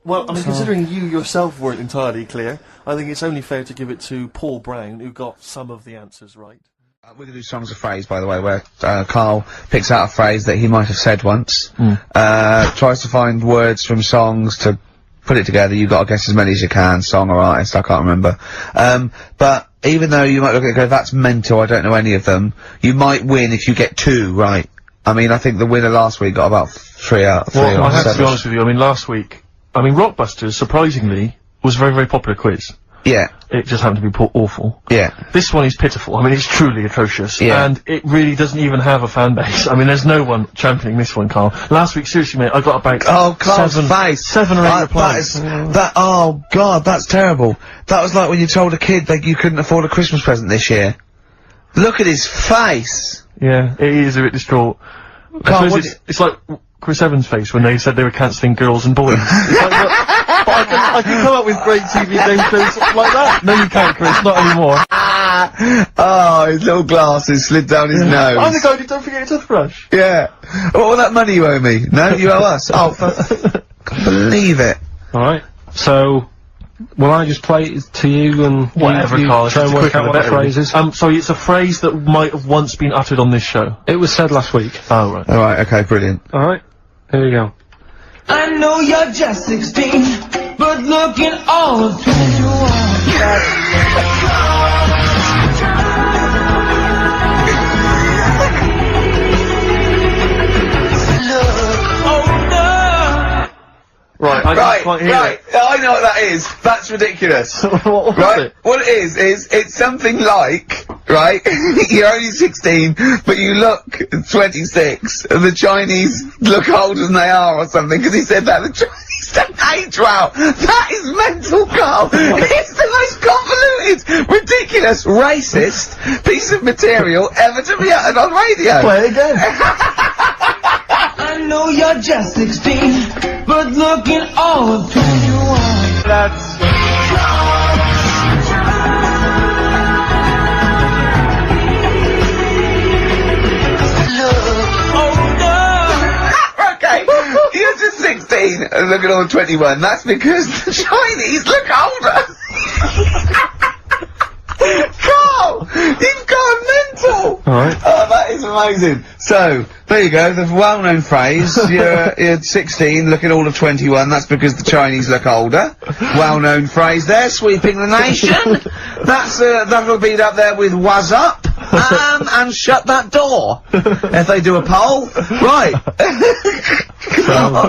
Well, I mean, considering you yourself weren't entirely clear, I think it's only fair to give it to Paul Brown, who got some of the answers right. We're going to do songs of phrase, by the way, where Karl picks out a phrase that he might have said once, tries to find words from songs to put it together. You've got to guess as many as you can, song or artist, I can't remember. But even though you might look at it and go, that's mental, I don't know any of them, you might win if you get 2 right. I mean, I think the winner last week got about 3 out of 3 Well, or I have to 7. be honest with you, I mean, last week, Rockbusters, surprisingly, was a very, very popular quiz. Yeah. It just happened to be awful. Yeah. This one is pitiful. I mean, it's truly atrocious. Yeah. And it really doesn't even have a fan base. I mean, there's no one championing this one, Karl. Last week, seriously, mate, I got about Karl's face. 7 or 8 replies. Oh god, that's terrible. That was like when you told a kid that you couldn't afford a Christmas present this year. Look at his face. Yeah, it is a bit distraught. Karl, I suppose it's like Chris Evans' face when they said they were cancelling Girls and Boys. It's like, but I can come up with great TV game shows like that. No, you can't, Chris. Not anymore. Oh, his little glasses slid down his nose. I'm the guy who don't forget your toothbrush. Yeah. What all that money you owe me? No, you owe us. Oh, can't believe it. Alright, so, will I just play it to you and Whatever, you Karl. try and work out what the phrase is? Sorry, it's a phrase that might have once been uttered on this show. It was said last week. Oh, right. Alright, okay, brilliant. Alright, here we go. I know you're just 16, but looking all of 21. Right, I didn't quite hear Right, I know what that is. That's ridiculous. What was Right? it? What it is it's something like, right, you're only 16, but you look 26, and the Chinese look older than they are or something, because he said that, the Chinese don't age well. That is mental, Karl. It's the most convoluted, ridiculous, racist piece of material ever to be uttered on radio. Play it again. I know you're just 16, but looking all of 21. That's... Okay, you're just 16 and looking all 21. That's because the Chinese look older. Karl, you've gone mental. Alright. Oh, that is amazing. So, there you go, the well-known phrase, you're 16, looking all of 21, that's because the Chinese look older. Well-known phrase there, sweeping the nation. That'll be up there with "was up," and "shut that door," if they do a poll. Right.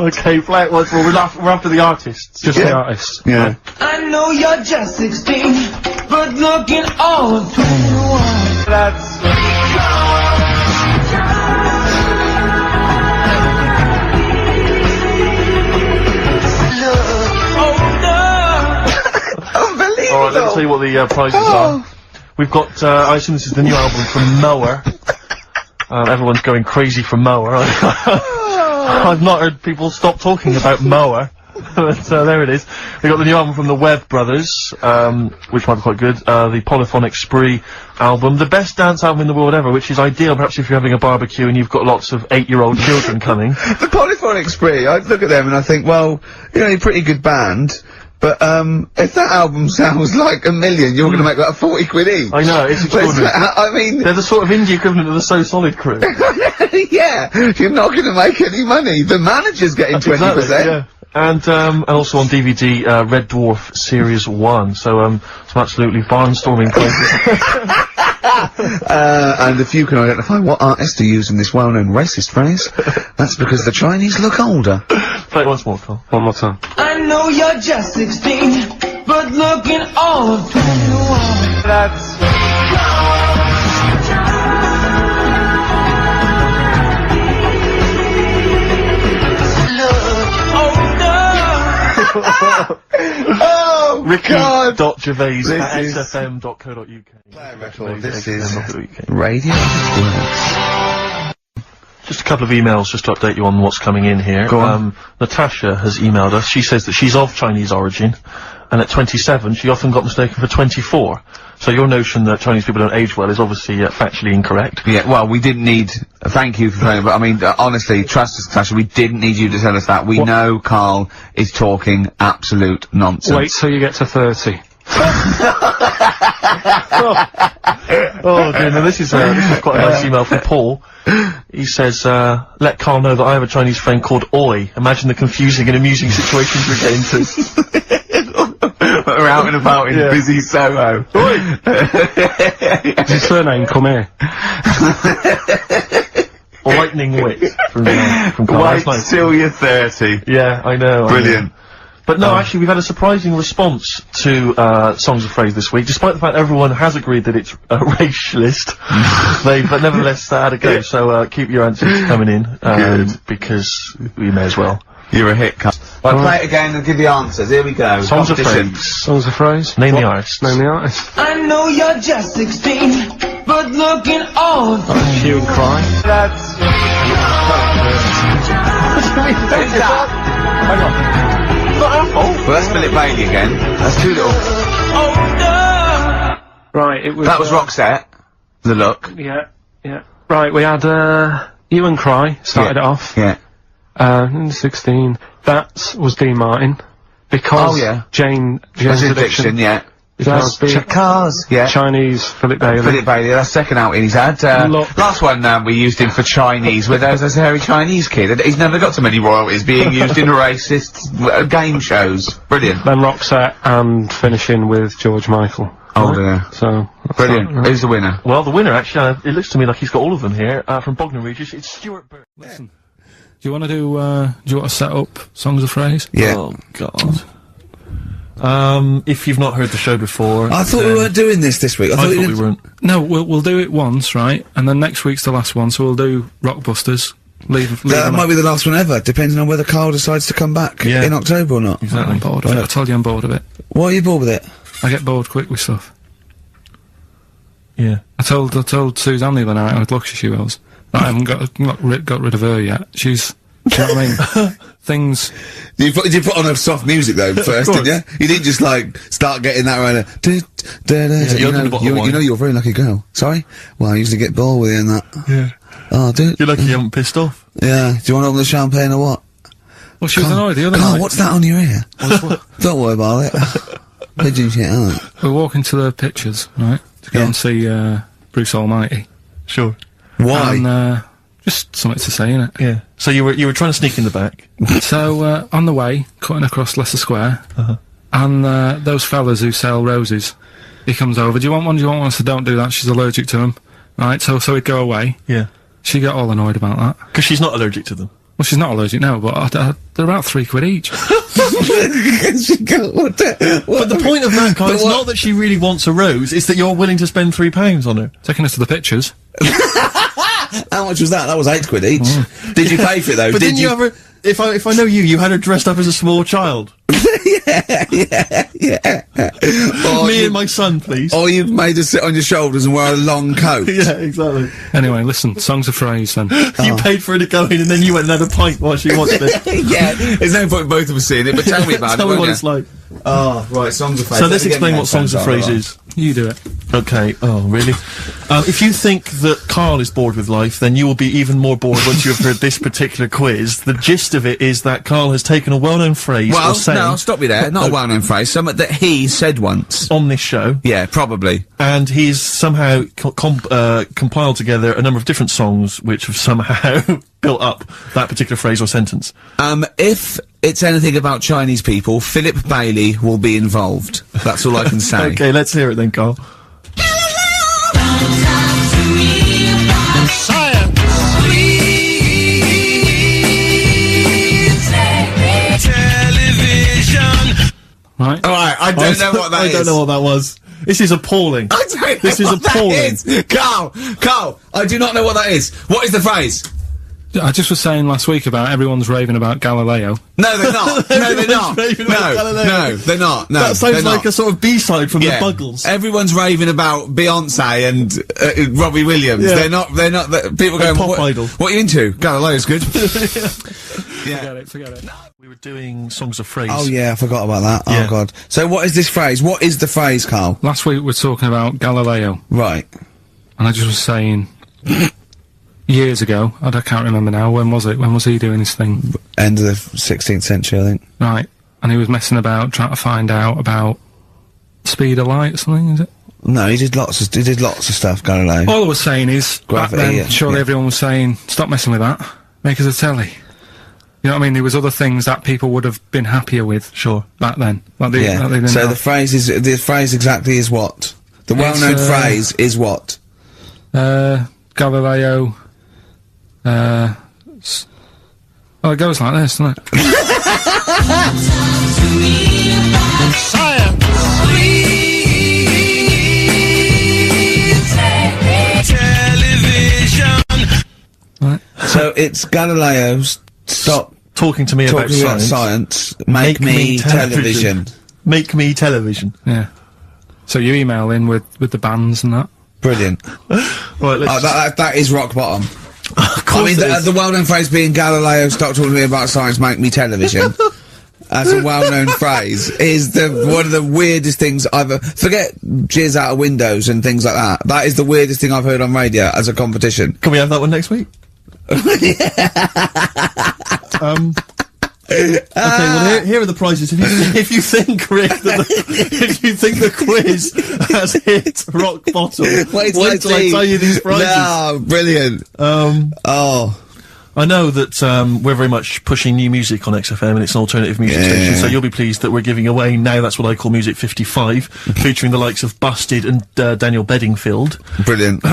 Okay, play it once more. We're after the artists. Just the artists. Yeah. I know you're just 16, but looking all of 21. That's... Right, let me tell you what the prizes are. We've got, I assume this is the new album from Mower. Everyone's going crazy for Mower. I've not heard people stop talking about Mower. But there it is. We got the new album from the Webb Brothers, which might be quite good. The Polyphonic Spree album, the best dance album in the world ever, which is ideal perhaps if you're having a barbecue and you've got lots of 8-year-old children coming. The Polyphonic Spree, I look at them and I think, well, you know, you're a pretty good band, but if that album sounds like a million, you're gonna make like 40 quid each. I know, it's extraordinary. I mean... They're the sort of indie equivalent of the So Solid crew. Yeah, you're not gonna make any money. The manager's getting 20%. Exactly, yeah. And also on DVD, Red Dwarf Series 1, so, some absolutely barnstorming places. And if you can identify what artist are using this well-known racist phrase, that's because the Chinese look older. Play it once more, Carl. One more time. I know you're just 16, but looking all of 21. That's oh, Ricky.Gervais at XFM.co.uk. Play a record. This is Radio Works. Just a couple of emails just to update you on what's coming in here. Go on. Natasha has emailed us. She says that she's of Chinese origin, and at 27 she often got mistaken for 24. So your notion that Chinese people don't age well is obviously factually incorrect. Yeah, well, we didn't need... thank you for playing, but I mean, honestly, trust us, Natasha, we didn't need you to tell us that. We know Karl is talking absolute nonsense. Wait till you get to 30. Oh dear, no, this is quite a nice email from Paul. He says, let Karl know that I have a Chinese friend called Oi. Imagine the confusing and amusing situations we get into. We're out and about in busy Soho. Oi! Is his surname come here? Lightning wit from Karl. Wait That's nice. till you're 30. Yeah, I know. Brilliant. But no, actually, we've had a surprising response to Songs of Phrase this week, despite the fact everyone has agreed that it's racialist. They've nevertheless had a go. So keep your answers coming in, because we may as well. You're a hit, Karl. Right, play it again and give the answers. Here we go. Songs of Phrase. Songs of Phrase? Name the artist. Name the artist. I know you're just 16, but looking all of 21. Hue and Cry. That's Hang on. Well, that's Philip Bailey again. That's too little. Right, it was... That was Roxette. The look. Yeah, yeah. Right, we had, Hue and Cry started it off. Yeah. 16. That was Dean Martin. Because Jane's Addiction. Yeah. That's Cars. Yeah. Chinese Philip Bailey. Philip Bailey, that's second outing he's had. Last one we used him for Chinese, with as a hairy Chinese kid. He's never got so many royalties being used in racist game shows. Brilliant. Then Roxette and finishing with George Michael. Oh dear. So brilliant. Who's the winner? Well, the winner actually, it looks to me like he's got all of them here from Bognor Regis. It's Stuart Bird. Listen, do you want to set up Songs of Phrase? Yeah. Oh God. If you've not heard the show before, I thought we weren't doing this week. I thought we weren't. No, we'll do it once, right? And then next week's the last one, so we'll do Rockbusters. That might be the last one ever, depending on whether Karl decides to come back in October or not. Exactly. I'm bored of it. I told you I'm bored of it. Why are you bored with it? I get bored quick with stuff. Yeah. I told Suzanne the other night how lucky she was that I haven't got rid of her yet. She's... Do you know what I mean? Things... You put on a soft music though first, didn't you? You didn't just like start getting that around. You know you're a very lucky girl. Sorry? Well, I usually get bored with you and that. Yeah. Oh, dude. You're lucky you haven't pissed off. Yeah. Do you want to open the champagne or what? Well, she was annoyed the other Karl, night. what's that on your ear? Don't worry about it. Pigeon shit, aren't it? We're walking to the pictures, right? To go and see Bruce Almighty. Sure. Why? And just something to say, innit? Yeah. So you were trying to sneak in the back. So on the way, cutting across Leicester Square, and those fellas who sell roses, he comes over. Do you want one? Do you want one? I said, don't do that. She's allergic to them. Right. So he'd go away. Yeah. She got all annoyed about that. Because she's not allergic to them. Well, she's not allergic now, but they're about £3 each. But the point of that, Karl, is not that she really wants a rose, it's that you're willing to spend £3 on her. Taking us to the pictures. How much was that? That was £8 each. Did you pay for it though? But didn't you ever... If I know you had her dressed up as a small child. yeah. Oh, me and my son, please. Or you've made her sit on your shoulders and wear a long coat. Yeah, exactly. Anyway, listen, songs of phrase then. You paid for her to go in and then you went and had a pint while she watched it. Yeah, there's no point in both of us seeing it, but tell me about Tell it, me what won't it's you? like. Oh, right, songs of phrase. So let's explain what songs of phrase is. You do it. Okay. Oh, really? If you think that Karl is bored with life, then you will be even more bored once you have heard this particular quiz. The gist of it is that Karl has taken a well-known phrase Well, or saying no, stop you there. Not a well-known phrase. Something that he said once. on this show, Yeah, probably. and he's somehow compiled together a number of different songs which have somehow built up that particular phrase or sentence. If it's anything about Chinese people, Philip Bailey will be involved. That's all I can say. Okay, let's hear it then, Karl. Right. Alright, I don't know what that is. I don't know what that was. This is appalling. I don't know This is what that appalling. is. Carl, I do not know what that is. What is the phrase? I just was saying last week about everyone's raving about Galileo. No, they're not. No, they're not. raving about Galileo. No, they're not. No, That sounds they're like not. a sort of B-side from Yeah. the Buggles. Everyone's raving about Beyonce and Robbie Williams. Yeah. They're not. people going. Pop what, idol. What are you into? Galileo's good. Forget it. We were doing songs of phrase. Oh yeah, I forgot about that. Yeah. Oh god. So what is this phrase? What is the phrase, Karl? Last week we were talking about Galileo, Right. and I just was saying, years ago, I can't remember now, when was it? When was he doing his thing? End of the 16th century, I think. Right. And he was messing about, trying to find out about speed of light or something, is it? No, he did lots of stuff, Galileo. All I was saying is, Gravity, back then, yeah, surely yeah. everyone was saying, stop messing with that, make us a telly. You know what I mean? There was other things that people would have been happier with. Sure. Back then. Like they, Yeah. like they didn't So have. the phrase exactly is what? The well-known phrase is what? Galileo, well, it goes like this, doesn't it? Right. So it's Galileo's stop Talking to me about talking about science. science, make me television. Make me television. Yeah. So you email in with the bands and that. Brilliant. Right, let's... That is rock bottom. of course I mean, it is. the well-known phrase being Galileo, stop talking to me about science, make me television. As a well-known phrase is one of the weirdest things I've forget jizz out of windows and things like that. That is the weirdest thing I've heard on radio as a competition. Can we have that one next week? Okay, well here are the prizes. If you think, Rick, if you think the quiz has hit rock bottom, wait till I tell you these prizes. No, brilliant. I know that we're very much pushing new music on XFM, and it's an alternative music station, so you'll be pleased that we're giving away now. That's what I call Music 55, featuring the likes of Busted and Daniel Bedingfield. Brilliant.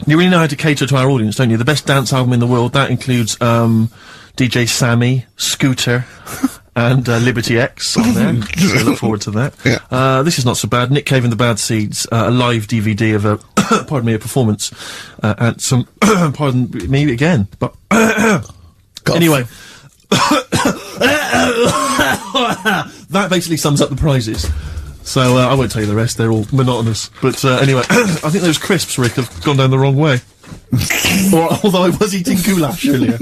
You really know how to cater to our audience, don't you? The best dance album in the world, that includes DJ Sammy, Scooter, and Liberty X on there. So I look forward to that. Yeah. This is not so bad. Nick Cave and the Bad Seeds, a live DVD of a, pardon me, a performance, and some, pardon me again, but, anyway. That basically sums up the prizes. So, I won't tell you the rest, they're all monotonous. But, anyway, I think those crisps, Rick, have gone down the wrong way. Although I was eating goulash earlier.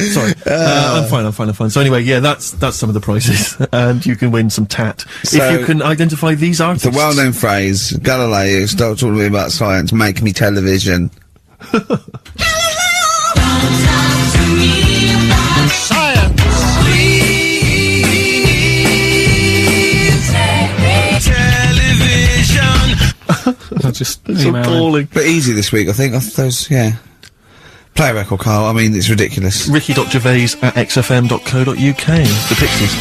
Sorry. I'm fine. So anyway, yeah, that's some of the prizes. And you can win some tat. So, if you can identify these artists. The well-known phrase, Galileo, stop talking to me about science, make me television. Just It's email in. appalling. Bit easy this week, I think. Those, yeah. Play a record, Karl. I mean, it's ridiculous. Ricky.gervais@xfm.co.uk. The Pixies.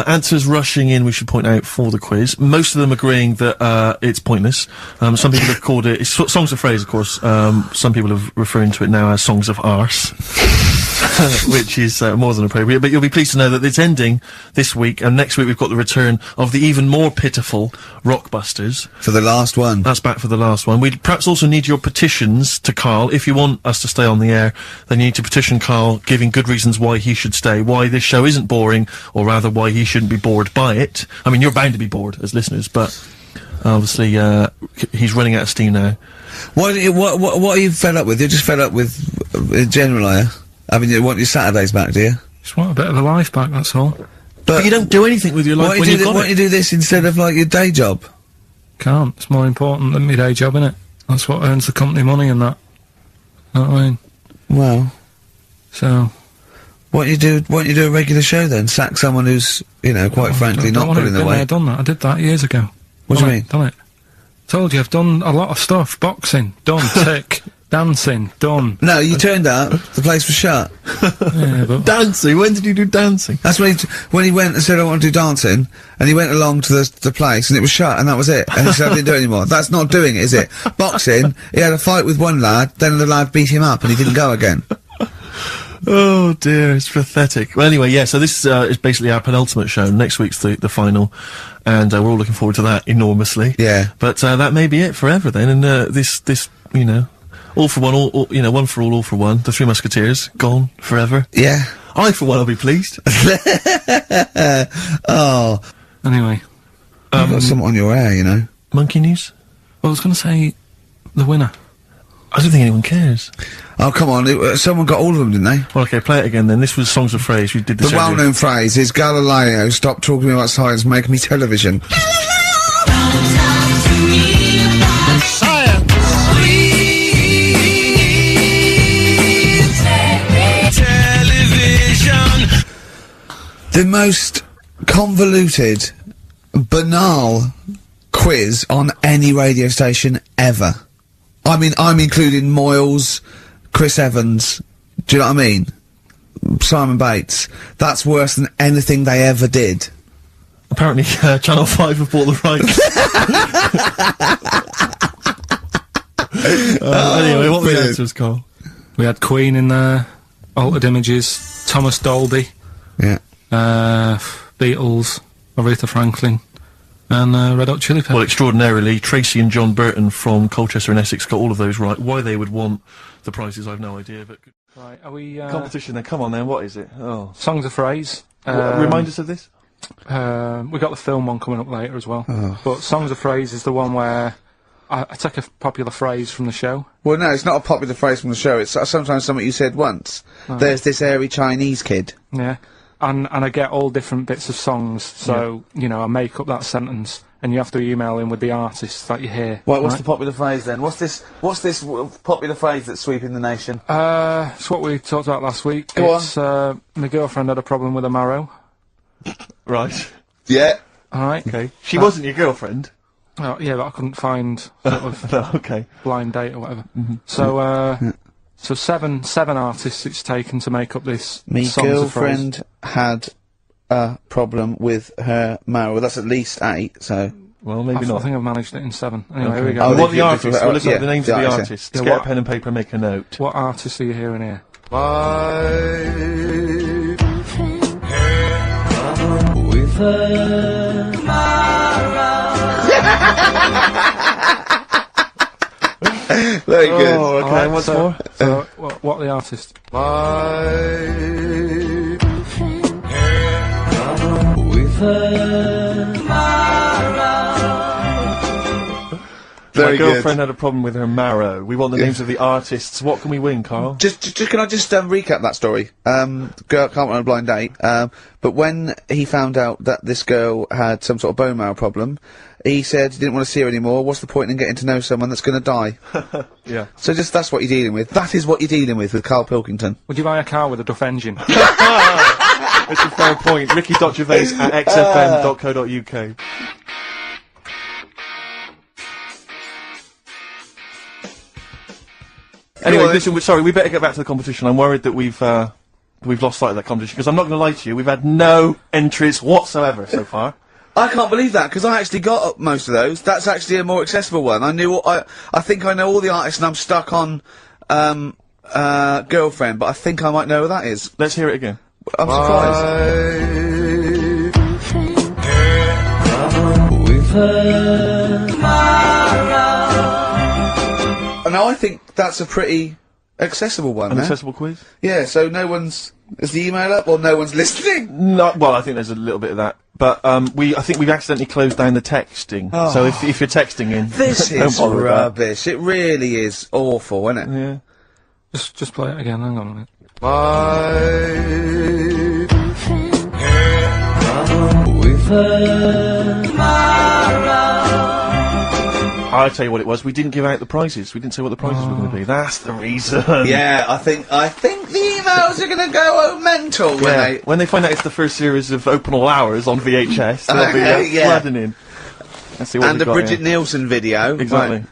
Answers rushing in, we should point out, for the quiz. Most of them agreeing that it's pointless. Some people have called it... It's songs of phrase, of course. Some people are referring to it now as songs of arse. which is more than appropriate. But you'll be pleased to know that it's ending this week, and next week we've got the return of the even more pitiful Rockbusters. For the last one. That's back for the last one. We perhaps also need your petitions to Karl. If you want us to stay on the air, then you need to petition Karl, giving good reasons why he should stay, why this show isn't boring, or rather why he shouldn't be bored by it. I mean, you're bound to be bored as listeners, but obviously he's running out of steam now. What are you fed up with? You're just fed up with, in general, are you? I mean, you want your Saturdays back, do you? Just want a bit of a life back, that's all. But you don't do anything with your life when you've got it. Why don't you do this instead of, like, your day job? Can't. It's more important than my day job, innit? That's what earns the company money and that. Know what I mean? Well. So. Why don't you do a regular show then? Sack someone who's, you know, quite frankly, not pulling their weight. I've done that. I did that years ago. What do you mean? Done it. Told you, I've done a lot of stuff. Boxing, done. Tick. Dancing, done. No, you turned up, the place was shut. Yeah, but... Dancing? When did you do dancing? That's when he went and said, I want to do dancing, and he went along to the place, and it was shut, and that was it. And he said, I didn't do it anymore. That's not doing it, is it? Boxing, he had a fight with one lad, then the lad beat him up, and he didn't go again. Oh dear, it's pathetic. Well, anyway, yeah, so this is basically our penultimate show. Next week's the final, and we're all looking forward to that enormously. Yeah. But that may be it forever then, and this, you know, all for one, you know, one for all for one. The Three Musketeers, gone forever. Yeah. I, for one, will be pleased. Oh. Anyway. You've got something on your hair, you know. Monkey news? Well, I was going to say the winner. I don't think anyone cares. Oh, come on, someone got all of them, didn't they? Well, okay, play it again then. This was Songs of Phrase. We did this The earlier. well-known phrase is, Galileo, stop talking to me about science, make me television. The most convoluted, banal quiz on any radio station ever. I mean, I'm including Moyles, Chris Evans, do you know what I mean? Simon Bates. That's worse than anything they ever did. Apparently, Channel 5 have bought the rights. Anyway, what were the answers, Karl? We had Queen in there, Altered Images, Thomas Dolby. Yeah. Beatles, Aretha Franklin, and Red Hot Chili Peppers. Well, extraordinarily, Tracy and John Burton from Colchester and Essex got all of those right. Why they would want the prizes, I've no idea, but... Right, are we... Competition then, come on then, what is it? Oh. Songs of Phrase. Remind us of this? We got the film one coming up later as well. Oh. But Songs of Phrase is the one where I take a popular phrase from the show. Well, no, it's not a popular phrase from the show. It's sometimes something you said once. Oh. There's this airy Chinese kid. Yeah. And I get all different bits of songs, so, you know, I make up that sentence, and you have to email in with the artists that you hear. What's the popular phrase then? What's this popular phrase that's sweeping the nation? It's what we talked about last week. Go on. My girlfriend had a problem with a marrow. Right. Yeah. Alright. Okay. She wasn't your girlfriend? Oh, yeah, but I couldn't find sort of No, okay. blind date or whatever. So, so seven artists it's taken to make up this Me Songs of Phrase. girlfriend had a problem with her marrow. Well, that's at least 8, so... Well, maybe I not. think I've managed it in 7. Anyway, Okay. here we go. Oh, What the yeah, artists? We'll listen yeah, at the names the of the artists. artists. Yeah, Get a what- pen and paper, make a note. What artists are you hearing here? With her Very good. Oh, okay, Alright, what's so, more? So, what are the artists? with her Very My good. girlfriend had a problem with her marrow. We want the names of the artists. What can we win, Karl? Just can I just recap that story? Girl can't run a blind date. But when he found out that this girl had some sort of bone marrow problem, he said he didn't want to see her anymore. What's the point in getting to know someone that's going to die? Yeah. So that's what you're dealing with. That is what you're dealing with Karl Pilkington. Would you buy a car with a duff engine? It's a fair point. Ricky.Gervais at xfm.co.uk. Anyway, listen, sorry, we better get back to the competition. I'm worried that we've lost sight of that competition, because I'm not going to lie to you, we've had no entries whatsoever so far. I can't believe that, because I actually got most of those. That's actually a more accessible one. I think I know all the artists, and I'm stuck on, girlfriend, but I think I might know who that is. Let's hear it again. I'm surprised. Now I think that's a pretty accessible one. An accessible quiz? Yeah, so no one's... Is the email up, or no one's listening? No, well, I think there's a little bit of that. But, I think we've accidentally closed down the texting. Oh. So if you're texting in... This don't is bother with that. rubbish. It really is awful, isn't it? Yeah. Just play it again, hang on a minute. I'll tell you what it was. We didn't give out the prizes. We didn't say what the prizes were going to be. That's the reason. Yeah, I think the emails are going to go mental When they find out it's the first series of Open All Hours on VHS, they'll be flooding in. Let's see what and we the got Bridget here. Nielsen video. Exactly. Right.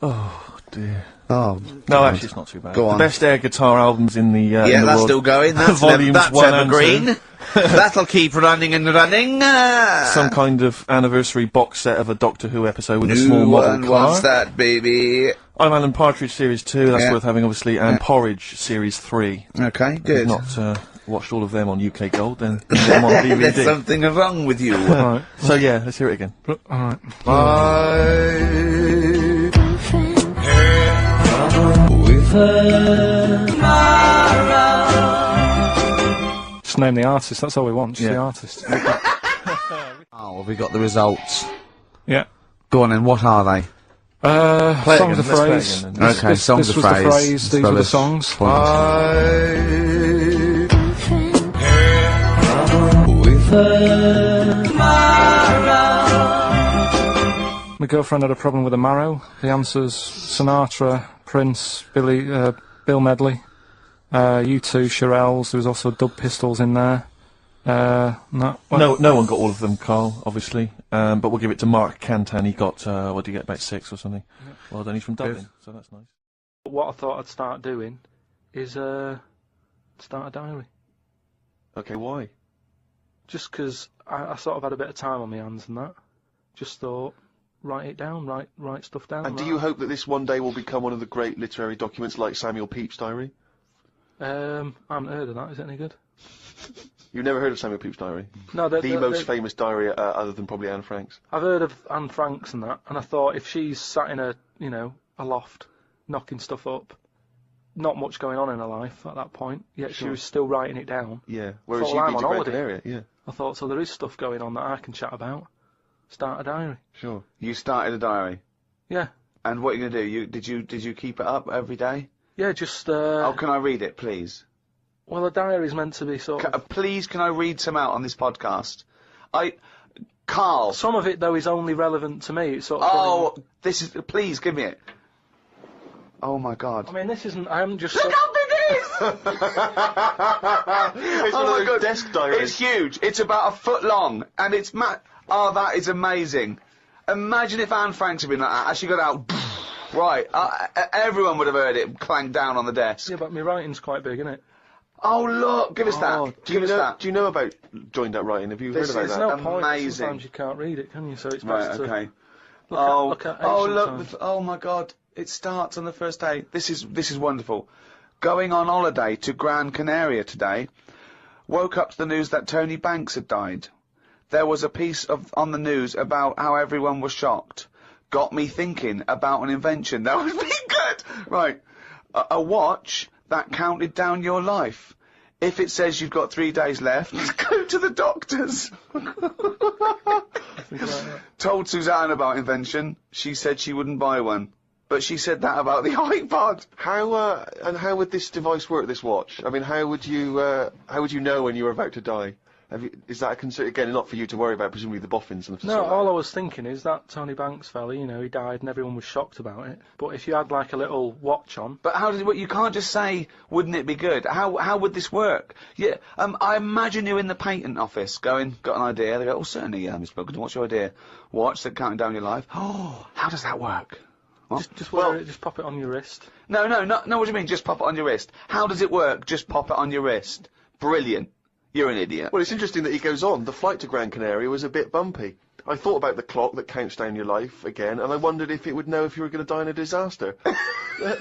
Oh dear. Oh. No, actually, it's not too bad. Go on. The best air guitar albums in the Yeah, in the that's world. still going. That's Volumes that's 1 and evergreen. That'll keep running and running. Some kind of anniversary box set of a Doctor Who episode with a New small model one car. wants that, baby. I'm Alan Partridge Series 2, that's Yeah. worth having, obviously, and Porridge Series 3. Okay, If good. you've not watched all of them on UK Gold, then get them on DVD. There's something wrong with you. Right. So yeah, let's hear it again. Alright. Just name the artist, that's all we want, just the artist. Oh, have we got the results? Yeah. Go on then, what are they? Play it songs again, of let's play it phrase. again then. Okay, This songs of was the phrase. phrase, these were the songs. My girlfriend had a problem with a marrow. The answer's Sinatra, Prince, Bill Medley, U2, Shirelles. There was also Dub Pistols in there. No one got all of them, Karl, obviously. But we'll give it to Mark Cantan. He got, what did he get, about 6 or something? Yeah. Well done, he's from Dublin, so that's nice. What I thought I'd start doing is start a diary. Okay, why? Just 'cause I sort of had a bit of time on my hands and that. Just thought, write it down, write stuff down. And do you hope that this one day will become one of the great literary documents like Samuel Pepys' diary? I haven't heard of that. Is it any good? You've never heard of Samuel Pepys' diary? No, The most famous diary, other than probably Anne Frank's. I've heard of Anne Frank's and that, and I thought if she's sat in a loft, knocking stuff up, not much going on in her life at that point, yet she was still writing it down. Yeah, whereas Thought, you've well, been I'm to on Gran holiday. Canaria, yeah. I thought, so there is stuff going on that I can chat about. Start a diary. Sure. You started a diary. Yeah. And what are you going to do? Did you keep it up every day? Yeah, just, Oh, can I read it, please? well, a diary's meant to be sort of... Please, can I read some out on this podcast? Karl. Some of it, though, is only relevant to me. It's sort of... Oh, this is... Please, give me it. Oh, my God. I mean, this isn't... I haven't just... Look how big it is! It's Oh, one my of those God. desk diaries. It's huge. It's about a foot long. And it's Oh, that is amazing. Imagine if Anne Frank had been like that. As she got out... Right. Everyone would have heard it clank down on the desk. Yeah, but my writing's quite big, isn't it? Oh, look. Give us that. Do you know about joined up writing? Have you heard This about is that? No point. Amazing. Sometimes you can't read it, can you? So it's Right, best to... okay. Look at ancient look! times. Oh my God! It starts on the first day. This is wonderful. Going on holiday to Gran Canaria today. Woke up to the news that Tony Banks had died. There was a piece on the news about how everyone was shocked. Got me thinking about an invention that would be good. Right, a watch that counted down your life. If it says you've got 3 days left, go to the doctors. Told Suzanne about invention. She said she wouldn't buy one. But she said that about the iPod. How would this device work, this watch? I mean, how would you know when you were about to die? Is that a concern? Again, not for you to worry about, presumably the boffins and the No, all I was thinking is that Tony Banks fella, he died and everyone was shocked about it. But if you had like a little watch on... But how does it work? You can't just say, wouldn't it be good? How would this work? Yeah, I imagine you in the patent office going, got an idea. They go, oh, certainly, Mr. Pilkington, what's your idea? Watch that counting down your life. Oh, how does that work? What? Just wear it, just pop it on your wrist. No, what do you mean, just pop it on your wrist? How does it work? Just pop it on your wrist. Brilliant. You're an idiot. Well, it's interesting that he goes on. The flight to Gran Canaria was a bit bumpy. I thought about the clock that counts down your life again, and I wondered if it would know if you were going to die in a disaster.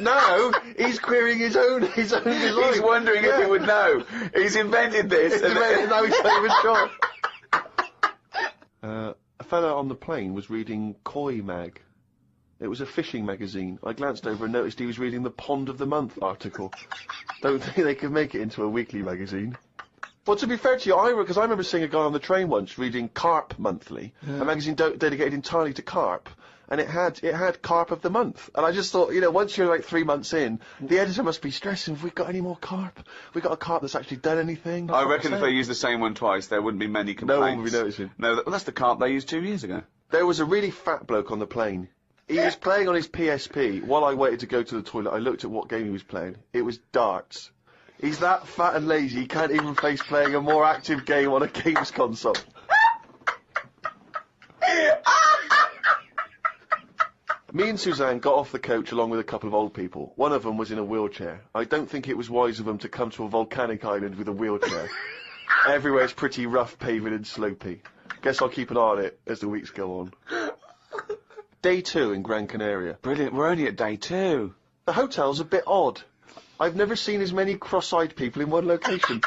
No, he's querying his own design. He's wondering if he would know. He's invented this. And now he's not even sure. A fellow on the plane was reading Koi Mag. It was a fishing magazine. I glanced over and noticed he was reading the Pond of the Month article. Don't think they could make it into a weekly magazine. Well, to be fair to you, because I remember seeing a guy on the train once reading Carp Monthly, a magazine dedicated entirely to carp, and it had Carp of the Month. And I just thought, you know, once you're like 3 months in, the editor must be stressing, have we got any more carp? We got a carp that's actually done anything? I reckon if they used the same one twice, there wouldn't be many complaints. No one would be noticing. No, that's the carp they used 2 years ago. There was a really fat bloke on the plane. He was playing on his PSP. While I waited to go to the toilet, I looked at what game he was playing. It was darts. He's that fat and lazy, he can't even face playing a more active game on a games console. Me and Suzanne got off the coach along with a couple of old people. One of them was in a wheelchair. I don't think it was wise of them to come to a volcanic island with a wheelchair. Everywhere's pretty rough paving and slopey. Guess I'll keep an eye on it as the weeks go on. Day 2 in Gran Canaria. Brilliant, we're only at day 2. The hotel's a bit odd. I've never seen as many cross-eyed people in one location.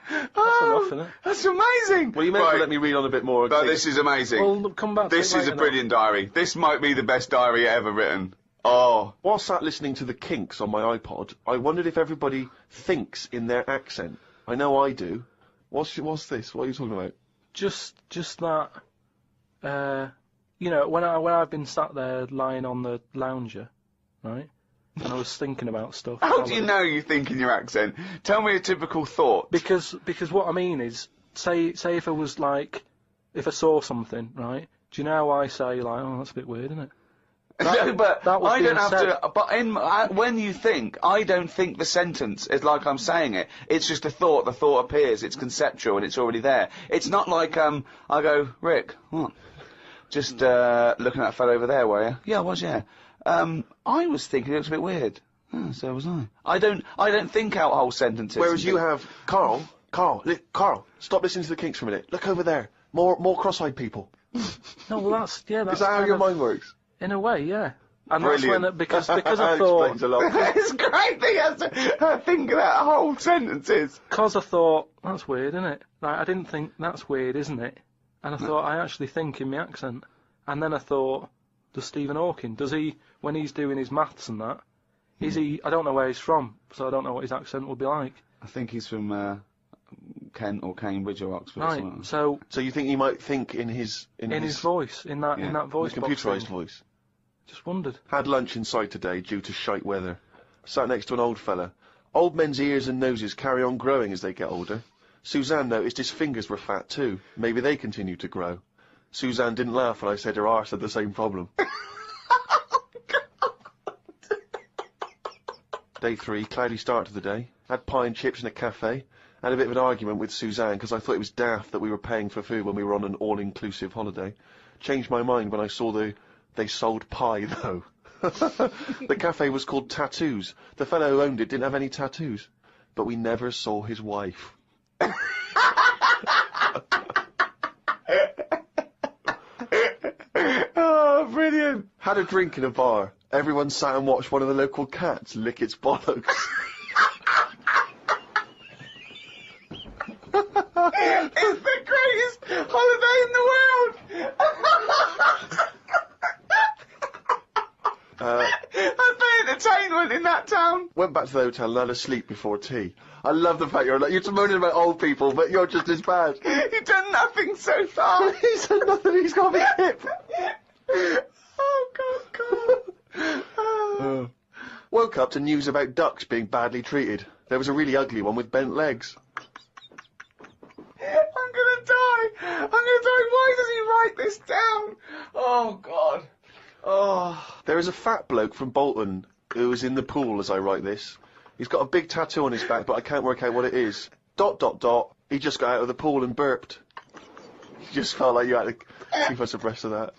That's enough, isn't it? That's amazing! Well, you may have to let me read on a bit more. No, this is amazing. Well, come back to This it is a later, brilliant diary. This might be the best diary ever written. Oh. While sat listening to the Kinks on my iPod, I wondered if everybody thinks in their accent. I know I do. What's this? What are you talking about? Just that, you know, when I've been sat there lying on the lounger, right, and I was thinking about stuff. How do you know you think in your accent? Tell me a typical thought. Because what I mean is, say if I was like, if I saw something, right, do you know how I say, like, oh, that's a bit weird, isn't it? No, but that was I don't being have said. to. But when you think, I don't think the sentence is like I'm saying it. It's just a thought. The thought appears. It's conceptual and it's already there. It's not like I go, Rick, what? Just looking at that fellow over there, were you? Yeah, I was. Yeah. I was thinking it looks a bit weird. Oh, so was I. I don't think out whole sentences. Whereas you have Karl, stop listening to the Kinks for a minute. Look over there. More cross-eyed people. No, well, that's Is that how your mind works? In a way, yeah. And Brilliant. that's when because I That thought explains a lot. It's great that he has to think of that whole sentences. because I thought that's weird, isn't it? Like I didn't think that's weird, isn't it? And I thought I actually think in my accent. And then I thought, does Stephen Hawking, does he, when he's doing his maths and that, is he? I don't know where he's from, so I don't know what his accent would be like. I think he's from Kent or Cambridge or Oxford. Or something. Right. So you think he might think in his voice, in that voice box computerised thing. voice? Just wondered. Had lunch inside today due to shite weather. Sat next to an old fella. Old men's ears and noses carry on growing as they get older. Suzanne noticed his fingers were fat too. Maybe they continue to grow. Suzanne didn't laugh when I said her arse had the same problem. Day 3, cloudy start to the day. Had pie and chips in a cafe. Had a bit of an argument with Suzanne because I thought it was daft that we were paying for food when we were on an all-inclusive holiday. Changed my mind when I saw they sold pie though. The cafe was called Tattoos. The fellow who owned it didn't have any tattoos. But we never saw his wife. Oh, brilliant. Had a drink in a bar. Everyone sat and watched one of the local cats lick its bollocks. It's the greatest holiday in the world. That's the entertainment in that town. Went back to the hotel and had a sleep before tea. I love the fact you're moaning about old people, but you're just as bad. You've done nothing so far. He's done nothing, he's got a big hip. Oh, God. Woke up to news about ducks being badly treated. There was a really ugly one with bent legs. I'm gonna die. Why does he write this down? Oh, God. Oh. There is a fat bloke from Bolton who is in the pool as I write this. He's got a big tattoo on his back, but I can't work out what it is. ... He just got out of the pool and burped. You just felt like you had to keep us abreast of that.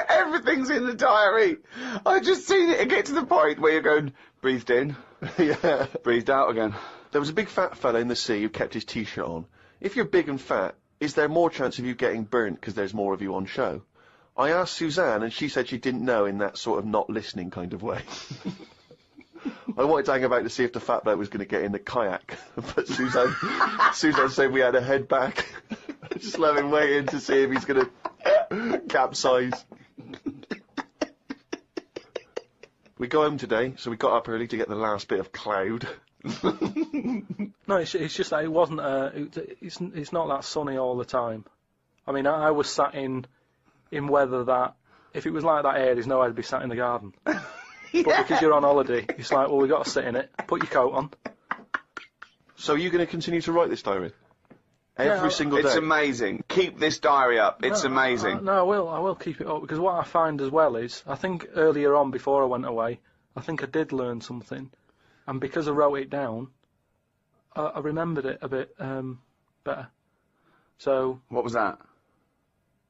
Everything's in the diary. I've just seen it get to the point where you're going, breathed in, Yeah. breathed out again. There was a big fat fella in the sea who kept his t-shirt on. if you're big and fat, is there more chance of you getting burnt because there's more of you on show? I asked Suzanne, and she said she didn't know in that sort of not listening kind of way. I wanted to hang about to see if the fat bloke was going to get in the kayak, but Suzanne said we had to head back. I just love him waiting to see if he's going to capsize. We go home today, so we got up early to get the last bit of cloud. No, it's just that it wasn't. It's not that sunny all the time. I mean, I was sat in weather that if it was like that here, there's no way to be sat in the garden. But because you're on holiday, it's like, well, we've got to sit in it. Put your coat on. So are you going to continue to write this diary? Every single day? It's amazing. Keep this diary up. It's amazing. No, I will keep it up, because what I find as well is, I think earlier on, before I went away, I think I did learn something. And because I wrote it down, I remembered it a bit better. So... What was that?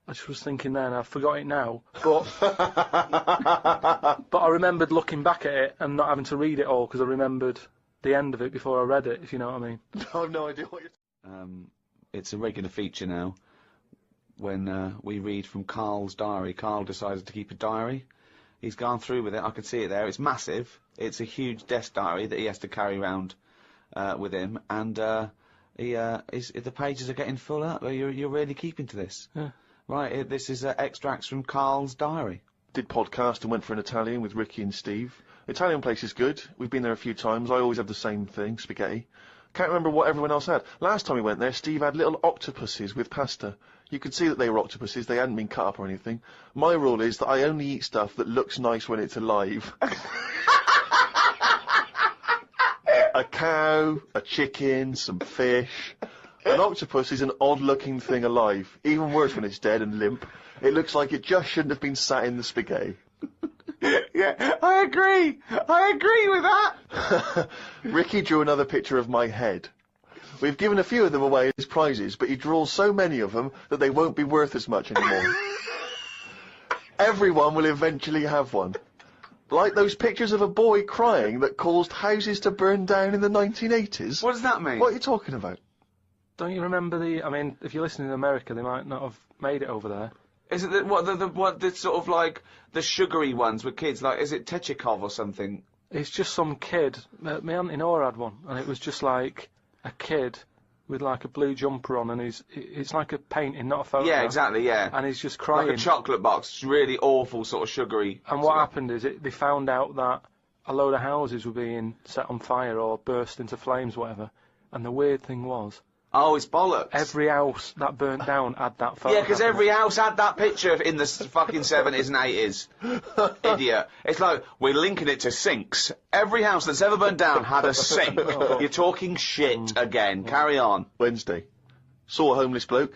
I just was thinking then, I forgot it now, but but I remembered looking back at it and not having to read it all, because I remembered the end of it before I read it, if you know what I mean. I have no idea what you're... It's a regular feature now, when we read from Karl's diary. Karl decided to keep a diary. He's gone through with it, I can see it there. It's massive. It's a huge desk diary that he has to carry around with him, and the pages are getting full up. You're really keeping to this. Yeah. Right, this is extracts from Karl's diary. Did podcast and went for an Italian with Ricky and Steve. Italian place is good. We've been there a few times. I always have the same thing, spaghetti. Can't remember what everyone else had. Last time we went there, Steve had little octopuses with pasta. You could see that they were octopuses. They hadn't been cut up or anything. My rule is that I only eat stuff that looks nice when it's alive. A cow, a chicken, some fish. An octopus is an odd-looking thing alive. Even worse when it's dead and limp. It looks like it just shouldn't have been sat in the spaghetti. Yeah, I agree with that. Ricky drew another picture of my head. We've given a few of them away as prizes, but he draws so many of them that they won't be worth as much anymore. Everyone will eventually have one. Like those pictures of a boy crying that caused houses to burn down in the 1980s. What does that mean? What are you talking about? Don't you remember I mean, if you're listening in America, they might not have made it over there. Is it the sort of like the sugary ones with kids? Like, is it Techikov or something? It's just some kid. My auntie Nora had one, and it was just like a kid with like a blue jumper on, and it's like a painting, not a photo. Yeah, exactly. Yeah. And he's just crying. Like a chocolate box. It's really awful, sort of sugary. And what happened is they found out that a load of houses were being set on fire or burst into flames, whatever. And the weird thing was, oh, it's bollocks. every house that burnt down had that photo. Yeah, because every house had that picture in the fucking 70s and 80s. Idiot. It's like, we're linking it to sinks. Every house that's ever burned down had a sink. You're talking shit again. Carry on. Wednesday. Saw a homeless bloke.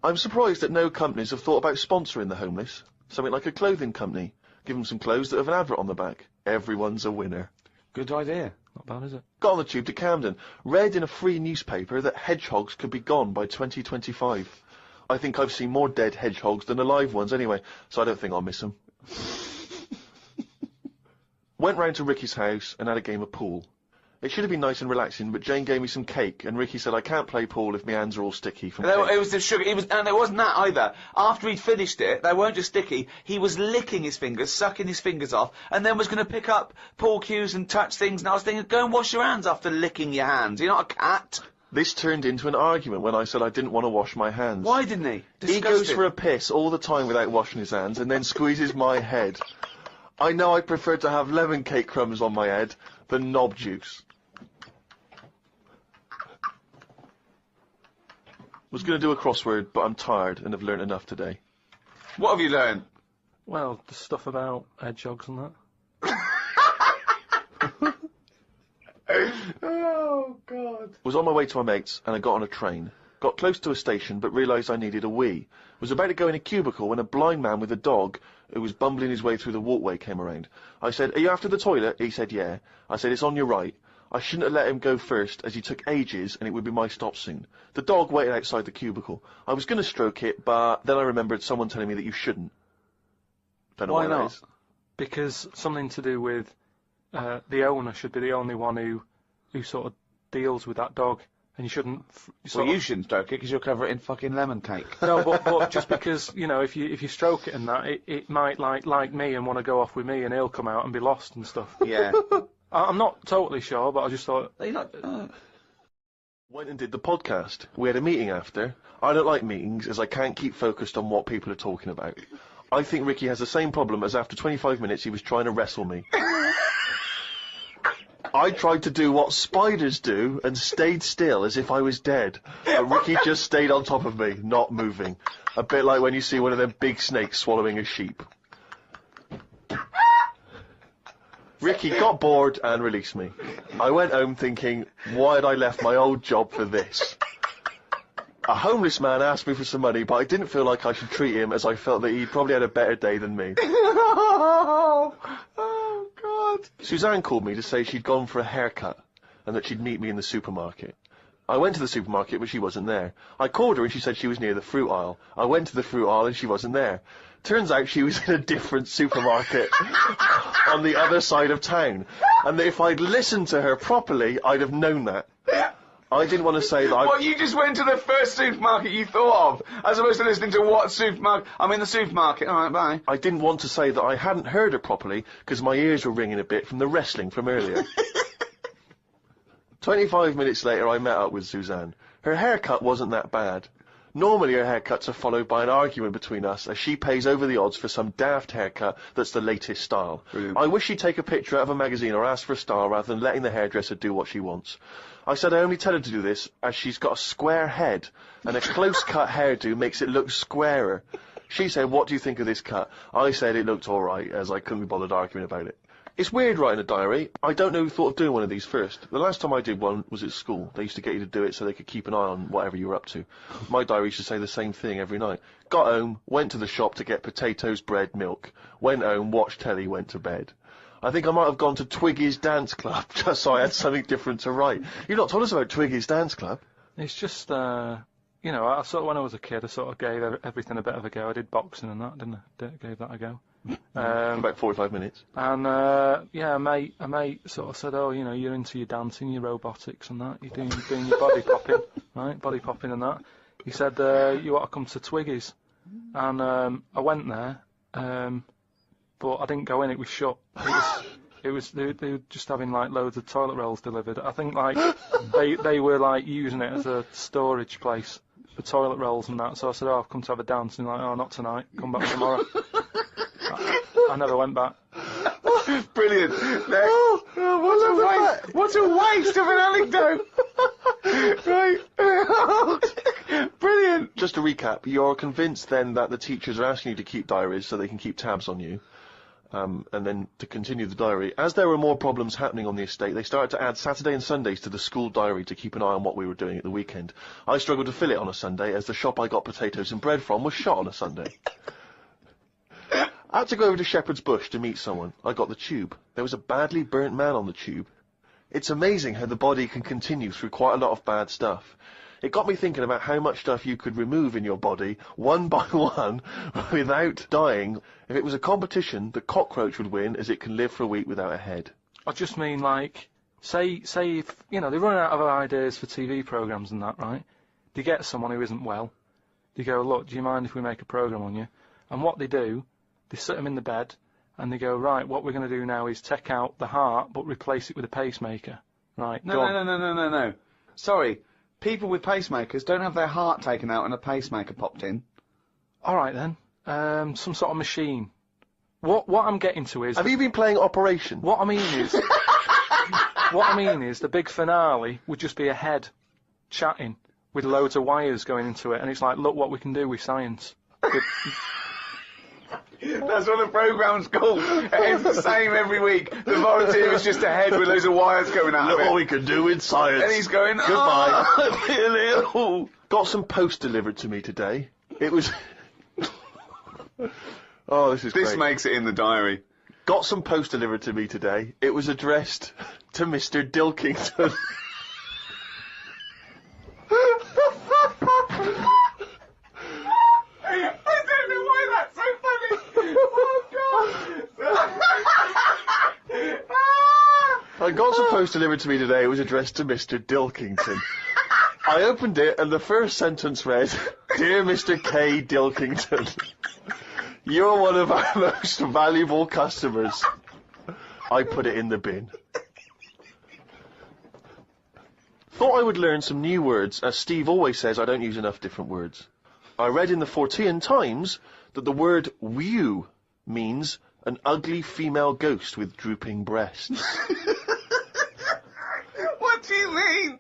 I'm surprised that no companies have thought about sponsoring the homeless. Something like a clothing company. Give them some clothes that have an advert on the back. Everyone's a winner. Good idea. Not bad, is it? Got on the tube to Camden. Read in a free newspaper that hedgehogs could be gone by 2025. I think I've seen more dead hedgehogs than alive ones anyway, so I don't think I'll miss them. Went round to Ricky's house and had a game of pool. It should have been nice and relaxing, but Jane gave me some cake, and Ricky said I can't play pool if my hands are all sticky from cake. It was the sugar, and it wasn't that either. After he'd finished it, they weren't just sticky, he was licking his fingers, sucking his fingers off, and then was going to pick up pool cues and touch things, and I was thinking, go and wash your hands after licking your hands. You're not a cat. This turned into an argument when I said I didn't want to wash my hands. Why didn't he? Disgusting. He goes for a piss all the time without washing his hands, and then squeezes my head. I know I prefer to have lemon cake crumbs on my head than knob juice. Was going to do a crossword, but I'm tired and have learnt enough today. What have you learned? Well, the stuff about hedgehogs and that. Oh, God. Was on my way to my mates, and I got on a train. Got close to a station, but realised I needed a wee. Was about to go in a cubicle when a blind man with a dog, who was bumbling his way through the walkway, came around. I said, "Are you after the toilet?" He said, "Yeah." I said, "It's on your right." I shouldn't have let him go first, as he took ages, and it would be my stop soon. The dog waited outside the cubicle. I was going to stroke it, but then I remembered someone telling me that you shouldn't. Don't know why not? that is. Because something to do with the owner should be the only one who sort of deals with that dog. and you shouldn't. Well, you shouldn't stroke it because you'll cover it in fucking lemon cake. No, but just because, you know, if you stroke it and that, it might like me and want to go off with me, and he'll come out and be lost and stuff. Yeah. I'm not totally sure, but I just thought. You're not. Went and did the podcast. We had a meeting after. I don't like meetings as I can't keep focused on what people are talking about. I think Ricky has the same problem as after 25 minutes he was trying to wrestle me. I tried to do what spiders do and stayed still as if I was dead. And Ricky just stayed on top of me, not moving. A bit like when you see one of them big snakes swallowing a sheep. Ricky got bored and released me. I went home thinking, why had I left my old job for this? A homeless man asked me for some money, but I didn't feel like I should treat him as I felt that he probably had a better day than me. Oh, God. Suzanne called me to say she'd gone for a haircut and that she'd meet me in the supermarket. I went to the supermarket, but she wasn't there. I called her and she said she was near the fruit aisle. I went to the fruit aisle and she wasn't there. Turns out she was in a different supermarket on the other side of town. And that if I'd listened to her properly, I'd have known that. I didn't want to say that What, you just went to the first supermarket you thought of, as opposed to listening to what supermarket? I'm in the supermarket, alright, bye. I didn't want to say that I hadn't heard her properly, because my ears were ringing a bit from the wrestling from earlier. 25 minutes later, I met up with Suzanne. Her haircut wasn't that bad. Normally her haircuts are followed by an argument between us as she pays over the odds for some daft haircut that's the latest style. Brilliant. I wish she'd take a picture out of a magazine or ask for a style rather than letting the hairdresser do what she wants. I said I only tell her to do this as she's got a square head and a close-cut hairdo makes it look squarer. She said, what do you think of this cut? I said it looked alright as I couldn't be bothered arguing about it. It's weird writing a diary. I don't know who thought of doing one of these first. The last time I did one was at school. They used to get you to do it so they could keep an eye on whatever you were up to. My diary used to say the same thing every night. Got home, went to the shop to get potatoes, bread, milk. Went home, watched telly, went to bed. I think I might have gone to Twiggy's dance club just so I had something different to write. You've not told us about Twiggy's dance club. It's just, you know, I sort of, when I was a kid, I sort of gave everything a bit of a go. I did boxing and that, didn't I? Gave that a go. About 45 minutes. And, yeah, a mate sort of said, oh, you know, you're into your dancing, your robotics and that, you're doing your body popping, right? Body popping and that. He said, you ought to come to Twiggy's. And, I went there, but I didn't go in, it was shut. They were just having, like, loads of toilet rolls delivered. I think, like, they were, like, using it as a storage place for toilet rolls and that. So I said, oh, I've come to have a dance. And like, oh, not tonight. Come back tomorrow. I never went back. Brilliant. What a waste of an anecdote. Right. Brilliant. Just to recap, you're convinced then that the teachers are asking you to keep diaries so they can keep tabs on you. And then to continue the diary, as there were more problems happening on the estate, they started to add Saturday and Sundays to the school diary to keep an eye on what we were doing at the weekend. I struggled to fill it on a Sunday, as the shop I got potatoes and bread from was shut on a Sunday. I had to go over to Shepherd's Bush to meet someone. I got the tube. There was a badly burnt man on the tube. It's amazing how the body can continue through quite a lot of bad stuff. It got me thinking about how much stuff you could remove in your body, one by one, without dying. If it was a competition, the cockroach would win, as it can live for a week without a head. I just mean, like, say if, you know, they run out of ideas for TV programmes and that, right? They get someone who isn't well. They go, look, do you mind if we make a programme on you? And what they do, they sit them in the bed, and they go, right, what we're going to do now is take out the heart, but replace it with a pacemaker. Right, No. Sorry. People with pacemakers don't have their heart taken out and a pacemaker popped in. All right, then. Some sort of machine. What I'm getting to is... Have you been playing Operation? What I mean is the big finale would just be a head chatting with loads of wires going into it, and it's like, look what we can do with science. That's what the programme's called. It's the same every week. The volunteer is just a head with loads of wires coming out of it. Look what we can do with science. And he's going, goodbye. Oh, I feel ill. Got some post delivered to me today. It was... Oh, this is great. This makes it in the diary. Got some post delivered to me today. It was addressed to Mr. Pilkington. I don't know why that's so funny. Oh, God. I got some post delivered to me today. It was addressed to Mr. Pilkington. I opened it and the first sentence read, "Dear Mr. K. Pilkington, you're one of our most valuable customers." I put it in the bin. Thought I would learn some new words, as Steve always says I don't use enough different words. I read in the Fortean Times that the word "wew" means an ugly female ghost with drooping breasts. What do you mean?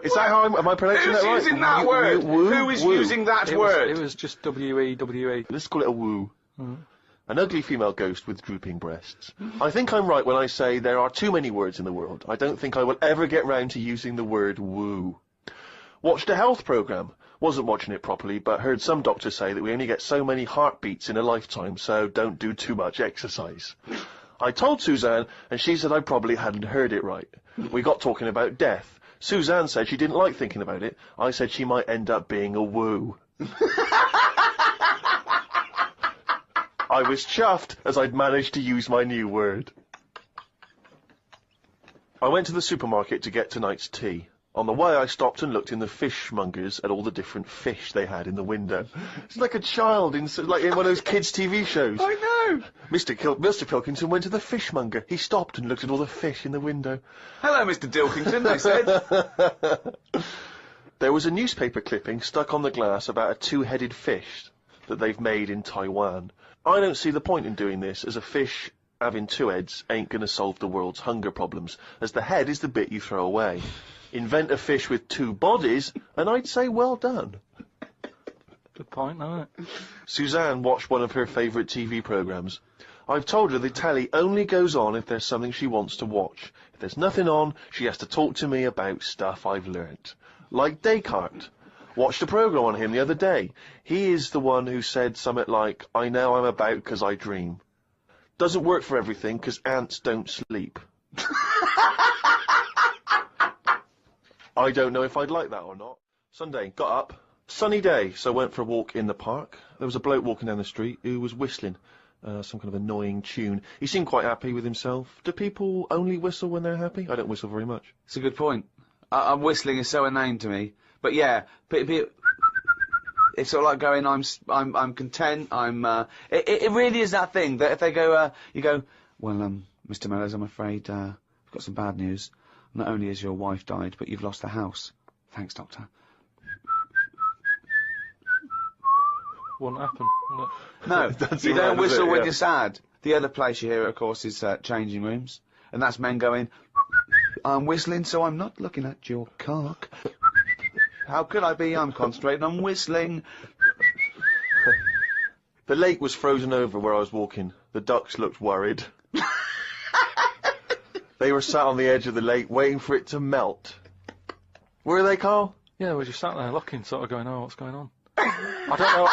Is that how am I pronouncing that right? Who's using that word? Who is using that word? It was just W-E-W-E. Let's call it a woo. An ugly female ghost with drooping breasts. I think I'm right when I say there are too many words in the world. I don't think I will ever get round to using the word woo. Watched a health programme. Wasn't watching it properly, but heard some doctors say that we only get so many heartbeats in a lifetime, so don't do too much exercise. I told Suzanne, and she said I probably hadn't heard it right. We got talking about death. Suzanne said she didn't like thinking about it. I said she might end up being a woo. I was chuffed as I'd managed to use my new word. I went to the supermarket to get tonight's tea. On the way I stopped and looked in the fishmongers at all the different fish they had in the window. It's like a child like in one of those kids' TV shows. I know! Mr. Pilkington went to the fishmonger. He stopped and looked at all the fish in the window. Hello, Mr. Pilkington, they said. There was a newspaper clipping stuck on the glass about a two-headed fish that they've made in Taiwan. I don't see the point in doing this, as a fish having two heads ain't gonna solve the world's hunger problems, as the head is the bit you throw away. Invent a fish with two bodies, and I'd say well done. Good point, isn't it? Suzanne watched one of her favourite TV programmes. I've told her the telly only goes on if there's something she wants to watch. If there's nothing on, she has to talk to me about stuff I've learnt. Like Descartes. Watched a programme on him the other day. He is the one who said something like, "I know I'm about 'cause I dream." Doesn't work for everything, 'cause ants don't sleep. I don't know if I'd like that or not. Sunday, got up. Sunny day, so went for a walk in the park. There was a bloke walking down the street who was whistling some kind of annoying tune. He seemed quite happy with himself. Do people only whistle when they're happy? I don't whistle very much. It's a good point. Whistling is so inane to me. But yeah, it's sort of like going, I'm content, it really is that thing that if they go, you go, "Well, Mr. Mellors, I'm afraid, we've got some bad news. Not only has your wife died, but you've lost the house. Thanks, doctor." Wouldn't happen, would it? No, you don't right, whistle it? when Yeah. you're sad. The other place you hear it, of course, is changing rooms. And that's men going, "I'm whistling, so I'm not looking at your cock. How could I be? I'm concentrating on whistling." The lake was frozen over where I was walking. The ducks looked worried. They were sat on the edge of the lake waiting for it to melt. Were they, Karl? Yeah, we just sat there looking, sort of going, "Oh, what's going on?" I don't know.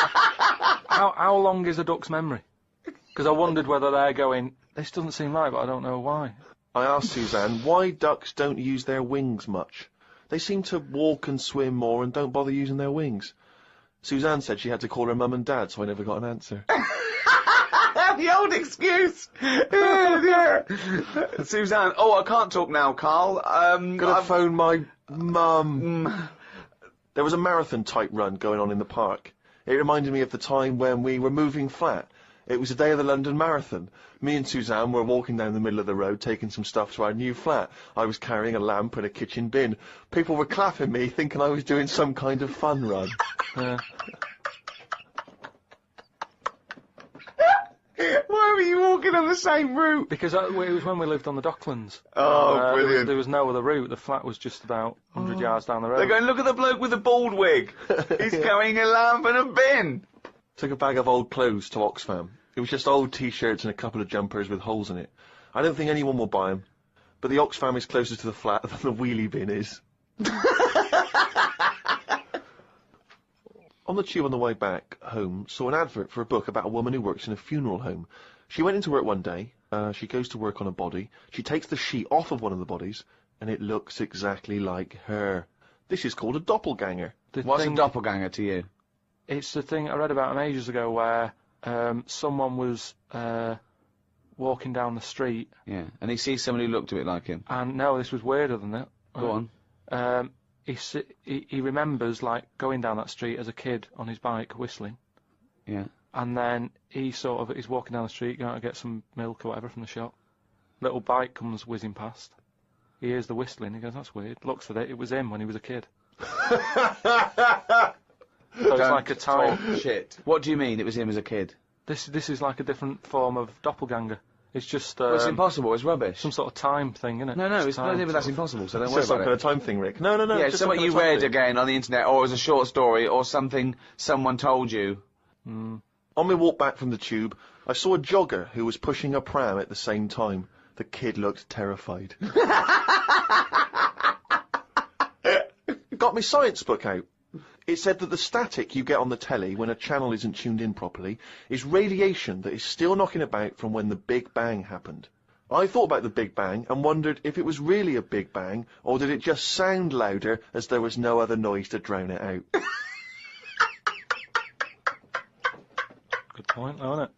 How long is a duck's memory? Because I wondered whether they're going, "This doesn't seem right, but I don't know why." I asked Suzanne why ducks don't use their wings much. They seem to walk and swim more and don't bother using their wings. Suzanne said she had to call her mum and dad, so I never got an answer. The old excuse! Yeah. Suzanne, I can't talk now, Karl. Gotta phone my mum. There was a marathon type run going on in the park. It reminded me of the time when we were moving flat. It was the day of the London Marathon. Me and Suzanne were walking down the middle of the road taking some stuff to our new flat. I was carrying a lamp and a kitchen bin. People were clapping me, thinking I was doing some kind of fun run. Why were you walking on the same route? Because it was when we lived on the Docklands. Oh, brilliant. There was no other route. The flat was just about 100 yards down the road. They're going, "Look at the bloke with the bald wig. He's carrying a lamp and a bin." Took a bag of old clothes to Oxfam. It was just old T-shirts and a couple of jumpers with holes in it. I don't think anyone will buy them. But the Oxfam is closer to the flat than the wheelie bin is. On the tube on the way back home, saw an advert for a book about a woman who works in a funeral home. She went into work one day, she goes to work on a body, she takes the sheet off of one of the bodies, and it looks exactly like her. This is called a doppelganger. What's a doppelganger to you? It's the thing I read about ages ago where someone was walking down the street. Yeah, and he sees someone who looked a bit like him. And no, this was weirder than that. Go on. he remembers, like, going down that street as a kid on his bike whistling. Yeah. And then he's walking down the street, going to get some milk or whatever from the shop. Little bike comes whizzing past. He hears the whistling, he goes, that's weird. Looks at it, it was him when he was a kid. So it's like a time. Shit. What do you mean it was him as a kid? This is like a different form of doppelganger. It's just... Well, it's impossible, it's rubbish. Some sort of time thing, isn't it? No, it's time, but that's impossible, so don't It's worry just some about kind it. of time thing, Rick. No. Yeah, it's something you read again on the internet, or as a short story, or something someone told you. On my walk back from the tube, I saw a jogger who was pushing a pram at the same time. The kid looked terrified. Got my science book out. It said that the static you get on the telly when a channel isn't tuned in properly is radiation that is still knocking about from when the Big Bang happened. I thought about the Big Bang and wondered if it was really a Big Bang, or did it just sound louder as there was no other noise to drown it out. Good point, though, isn't it?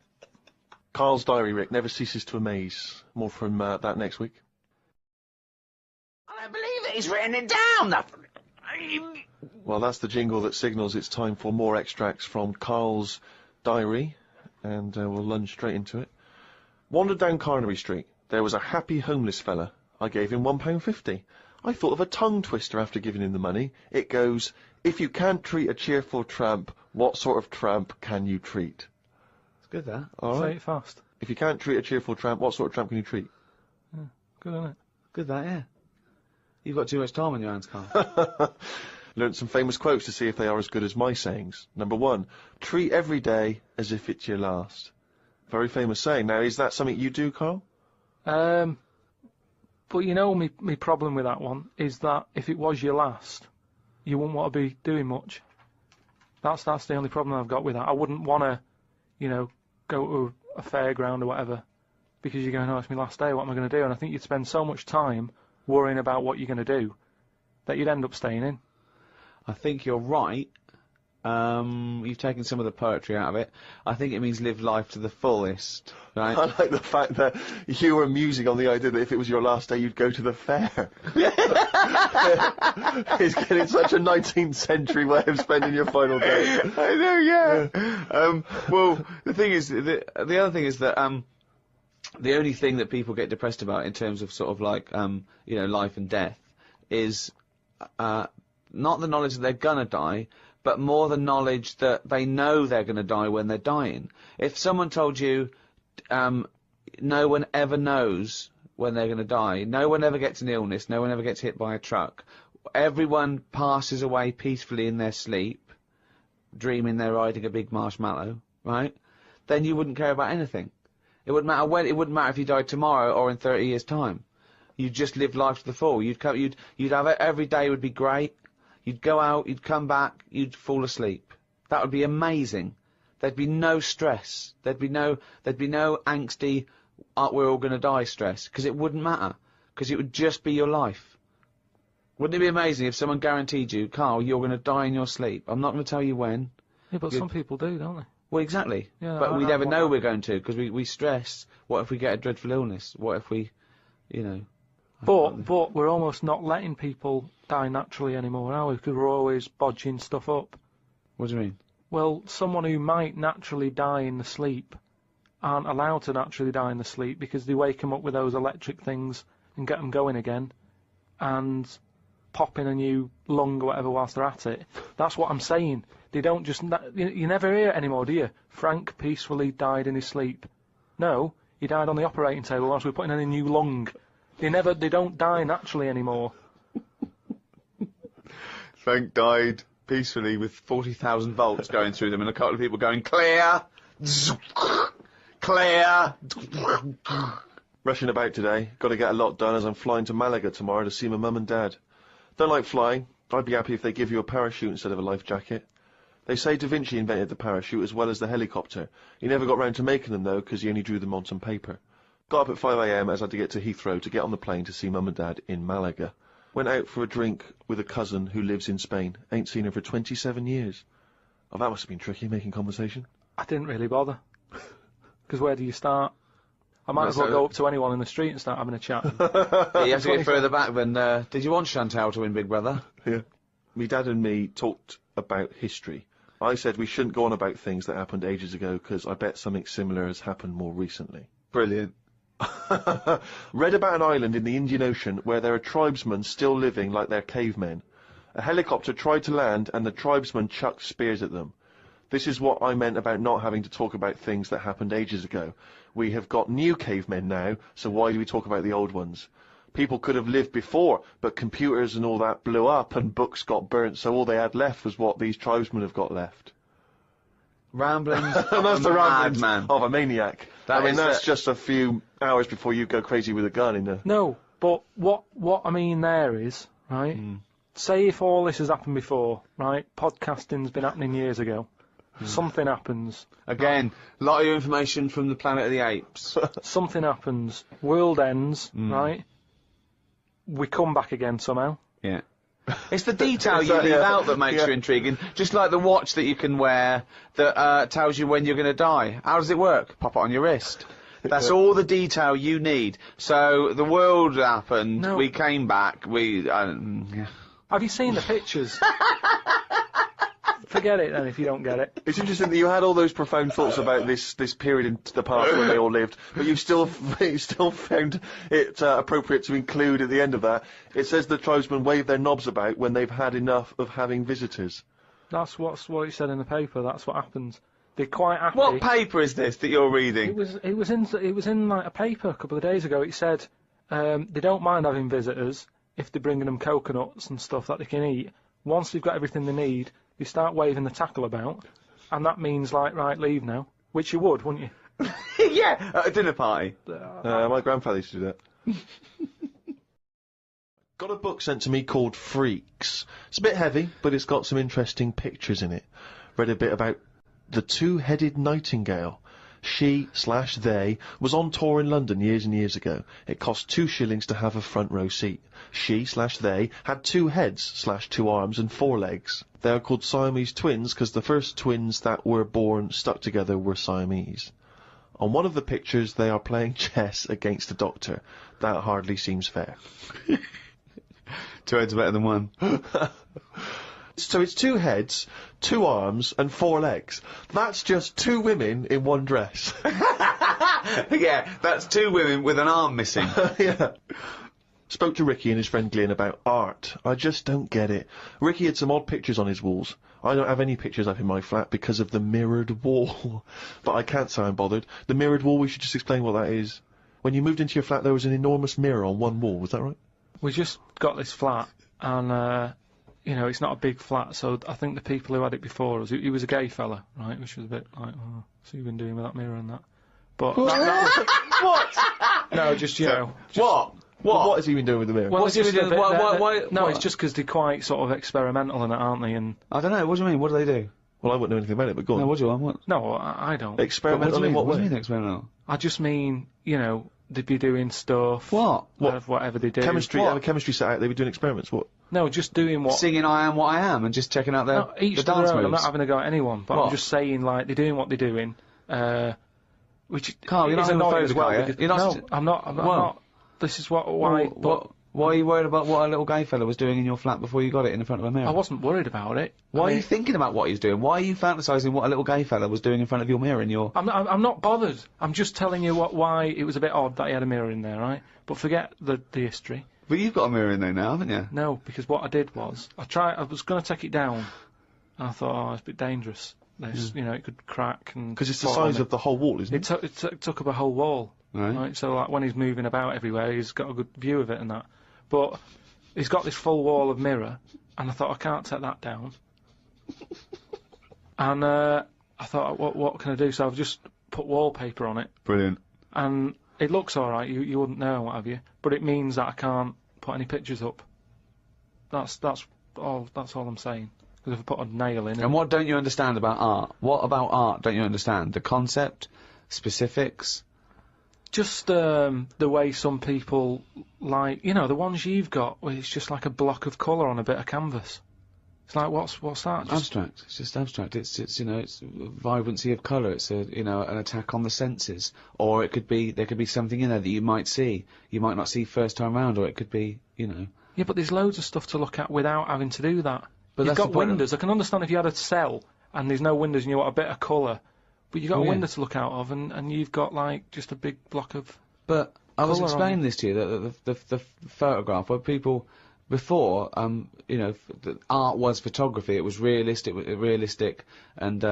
Karl's diary, Rick, never ceases to amaze. More from that next week. I don't believe it, he's written it down! Well, that's the jingle that signals it's time for more extracts from Karl's diary, and we'll lunge straight into it. Wandered down Carnaby Street. There was a happy homeless fella. I gave him £1.50. I thought of a tongue twister after giving him the money. It goes, if you can't treat a cheerful tramp, what sort of tramp can you treat? It's good, that. All Say right. it fast. If you can't treat a cheerful tramp, what sort of tramp can you treat? Good, isn't it? Good, that, yeah. You've got too much time on your hands, Karl. Learned some famous quotes to see if they are as good as my sayings. Number 1, treat every day as if it's your last. Very famous saying. Now, is that something you do, Karl? But you know, me problem with that one is that if it was your last, you wouldn't want to be doing much. That's the only problem I've got with that. I wouldn't want to, go to a fairground or whatever, because you're going, oh, it's my last day, what am I going to do? And I think you'd spend so much time worrying about what you're going to do that you'd end up staying in. I think you're right. You've taken some of the poetry out of it. I think it means live life to the fullest, right? I like the fact that you were musing on the idea that if it was your last day, you'd go to the fair. It's getting such a 19th century way of spending your final day. I know, yeah. Well, the thing is, the other thing is that, the only thing that people get depressed about in terms of sort of like, life and death is, not the knowledge that they're gonna die, but more the knowledge that they know they're gonna die when they're dying. If someone told you, no one ever knows when they're gonna die, no one ever gets an illness, no one ever gets hit by a truck, everyone passes away peacefully in their sleep, dreaming they're riding a big marshmallow, right? Then you wouldn't care about anything. It wouldn't matter when, it wouldn't matter if you died tomorrow or in 30 years' time. You'd just live life to the full. You'd have it, every day would be great. You'd go out, you'd come back, you'd fall asleep. That would be amazing. There'd be no stress. There'd be no angsty, we're all gonna die stress, because it wouldn't matter. Because it would just be your life. Wouldn't it be amazing if someone guaranteed you, Karl, you're gonna die in your sleep? I'm not gonna tell you when. Yeah, but some people do, don't they? Well, exactly. Yeah, but we I never want know that. we're going to, because we stress, what if we get a dreadful illness? What if we, But we're almost not letting people die naturally anymore, are we? Because we're always bodging stuff up. What do you mean? Well, someone who might naturally die in the sleep aren't allowed to naturally die in the sleep because they wake them up with those electric things and get them going again and pop in a new lung or whatever whilst they're at it. That's what I'm saying. They don't just... You never hear it anymore, do you? Frank peacefully died in his sleep. No, he died on the operating table whilst we were putting in a new lung. They don't die naturally anymore. Frank died peacefully with 40,000 volts going through them and a couple of people going, clear! Clear! Rushing about today. Got to get a lot done as I'm flying to Malaga tomorrow to see my mum and dad. Don't like flying. I'd be happy if they give you a parachute instead of a life jacket. They say Da Vinci invented the parachute as well as the helicopter. He never got round to making them though, because he only drew them on some paper. Got up at 5 AM as I had to get to Heathrow to get on the plane to see mum and dad in Malaga. Went out for a drink with a cousin who lives in Spain. Ain't seen her for 27 years. Oh, that must have been tricky, making conversation. I didn't really bother. Because where do you start? I might as well go up to anyone in the street and start having a chat. Yeah, you have to get further back than, did you want Chantal to win Big Brother? Yeah. me dad and me talked about history. I said we shouldn't go on about things that happened ages ago because I bet something similar has happened more recently. Brilliant. Read about an island in the Indian Ocean where there are tribesmen still living like they're cavemen. A helicopter tried to land and the tribesmen chucked spears at them. This is what I meant about not having to talk about things that happened ages ago. We have got new cavemen now, so why do we talk about the old ones? People could have lived before, but computers and all that blew up and books got burnt, so all they had left was what these tribesmen have got left. Ramblings. And that's the ramblings man. of a maniac. That's just a few hours before you go crazy with a gun in the... No, but what I mean there is, right, say if all this has happened before, right, podcasting's been happening years ago, something happens. Again, a lot of information from the Planet of the Apes. Something happens, world ends, right, we come back again somehow. Yeah. It's the detail you leave out that makes you intriguing. Just like the watch that you can wear that tells you when you're going to die. How does it work? Pop it on your wrist. That's all the detail you need. So the world happened. No. We came back. Have you seen the pictures? Forget it then if you don't get it. It's interesting that you had all those profound thoughts about this period in the past when they all lived, but you still found it appropriate to include at the end of that. It says the tribesmen wave their knobs about when they've had enough of having visitors. That's what it said in the paper. That's what happens. They're quite happy. What paper is this that you're reading? It was in like a paper a couple of days ago. It said they don't mind having visitors if they're bringing them coconuts and stuff that they can eat. Once they've got everything they need, you start waving the tackle about, and that means like, right, leave now. Which you would, wouldn't you? Yeah, at a dinner party. My grandfather used to do that. Got a book sent to me called Freaks. It's a bit heavy, but it's got some interesting pictures in it. Read a bit about the two-headed nightingale. She/they was on tour in London years and years ago. It cost 2 shillings to have a front row seat. She/they had 2 heads/2 arms and 4 legs. They are called Siamese twins because the first twins that were born stuck together were Siamese. On one of the pictures they are playing chess against a doctor. That hardly seems fair. 2 heads better than 1. So it's 2 heads, 2 arms, and 4 legs. That's just 2 women in one dress. Yeah, that's 2 women with an arm missing. Yeah. Spoke to Ricky and his friend Glyn about art. I just don't get it. Ricky had some odd pictures on his walls. I don't have any pictures up in my flat because of the mirrored wall. But I can't say I'm bothered. The mirrored wall, we should just explain what that is. When you moved into your flat, there was an enormous mirror on one wall, was that right? We just got this flat, and you know, it's not a big flat, so I think the people who had it before us, he was a gay fella, right, which was a bit like, oh, so you've been doing with that mirror and that. But that What? no, just, you know. Just, What? What has he been doing with the mirror? Well, What's he been doing? No, it's just because they're quite sort of experimental in it, aren't they? And I don't know, what do you mean? What do they do? Well, I wouldn't know anything about it, but go on. No, what do you want? What? no, I don't. Experimental in what What do way? you mean experimental? I just mean, you know, they'd be doing stuff. What? Of whatever they do. Chemistry, What? have a chemistry set out, they were doing experiments, what? No, just doing what. Singing I Am What I Am and just checking out their No, each the to their dance own. I'm moves. not having a go at anyone, but What? I'm just saying, like, they're doing what they're doing. Which Carl, you're is not annoying as homophobic, well. are you? Because, You're not no, st- I'm not. I'm Well, not. This is why. But Why are you worried about what a little gay fella was doing in your flat before you got it in front of a mirror? I wasn't worried about it. Why I are mean, you thinking about what he's doing? Why are you fantasising what a little gay fella was doing in front of your mirror in your... I'm not bothered. I'm just telling you why it was a bit odd that he had a mirror in there, right? But forget the history. But you've got a mirror in there now, haven't you? No, because what I did was I was going to take it down, and I thought, oh, it's a bit dangerous. This, you know, it could crack and. Because it's the fall on size me. of the whole wall, isn't it? It took up a whole wall. Right. So like when he's moving about everywhere, he's got a good view of it and that. But he's got this full wall of mirror, and I thought I can't take that down. And I thought, what can I do? So I've just put wallpaper on it, Brilliant. and it looks all right. You wouldn't know, what have you? But it means that I can't put any pictures up. That's all I'm saying. Because if I put a nail in, And what don't you understand about art? What about art don't you understand? The concept? Specifics? just the way some people like, you know, the ones you've got where it's just like a block of colour on a bit of canvas. It's like, what's that? Just Abstract. It's just abstract. It's you know, it's vibrancy of colour. It's a, you know, an attack on the senses. Or it could be, there could be something in there that you might see. You might not see first time round, or it could be, you know. Yeah, but there's loads of stuff to look at without having to do that. But You've that's got the point. windows. I can understand if you had a cell and there's no windows and you want a bit of colour, but you've got a window to look out of, and you've got like just a big block of. But I was colour on explaining it. this to you, that the photograph where people before, you know, the art was photography. It was realistic, and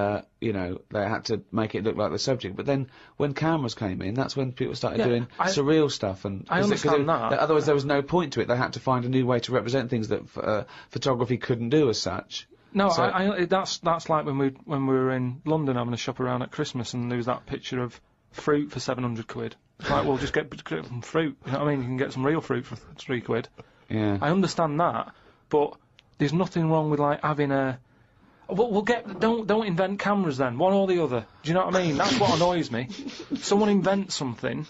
you know, they had to make it look like the subject. But then when cameras came in, that's when people started doing surreal stuff. And I understand that. Otherwise, there was no point to it. They had to find a new way to represent things that photography couldn't do as such. No, So- that's like when we were in London having a shop around at Christmas, and there was that picture of fruit for 700 quid. It's like, well, just get some fruit. You know what I mean? You can get some real fruit for 3 quid. Yeah. I understand that, but there's nothing wrong with like having a. We'll get. Don't invent cameras then. One or the other. Do you know what I mean? That's what annoys me. Someone invents something,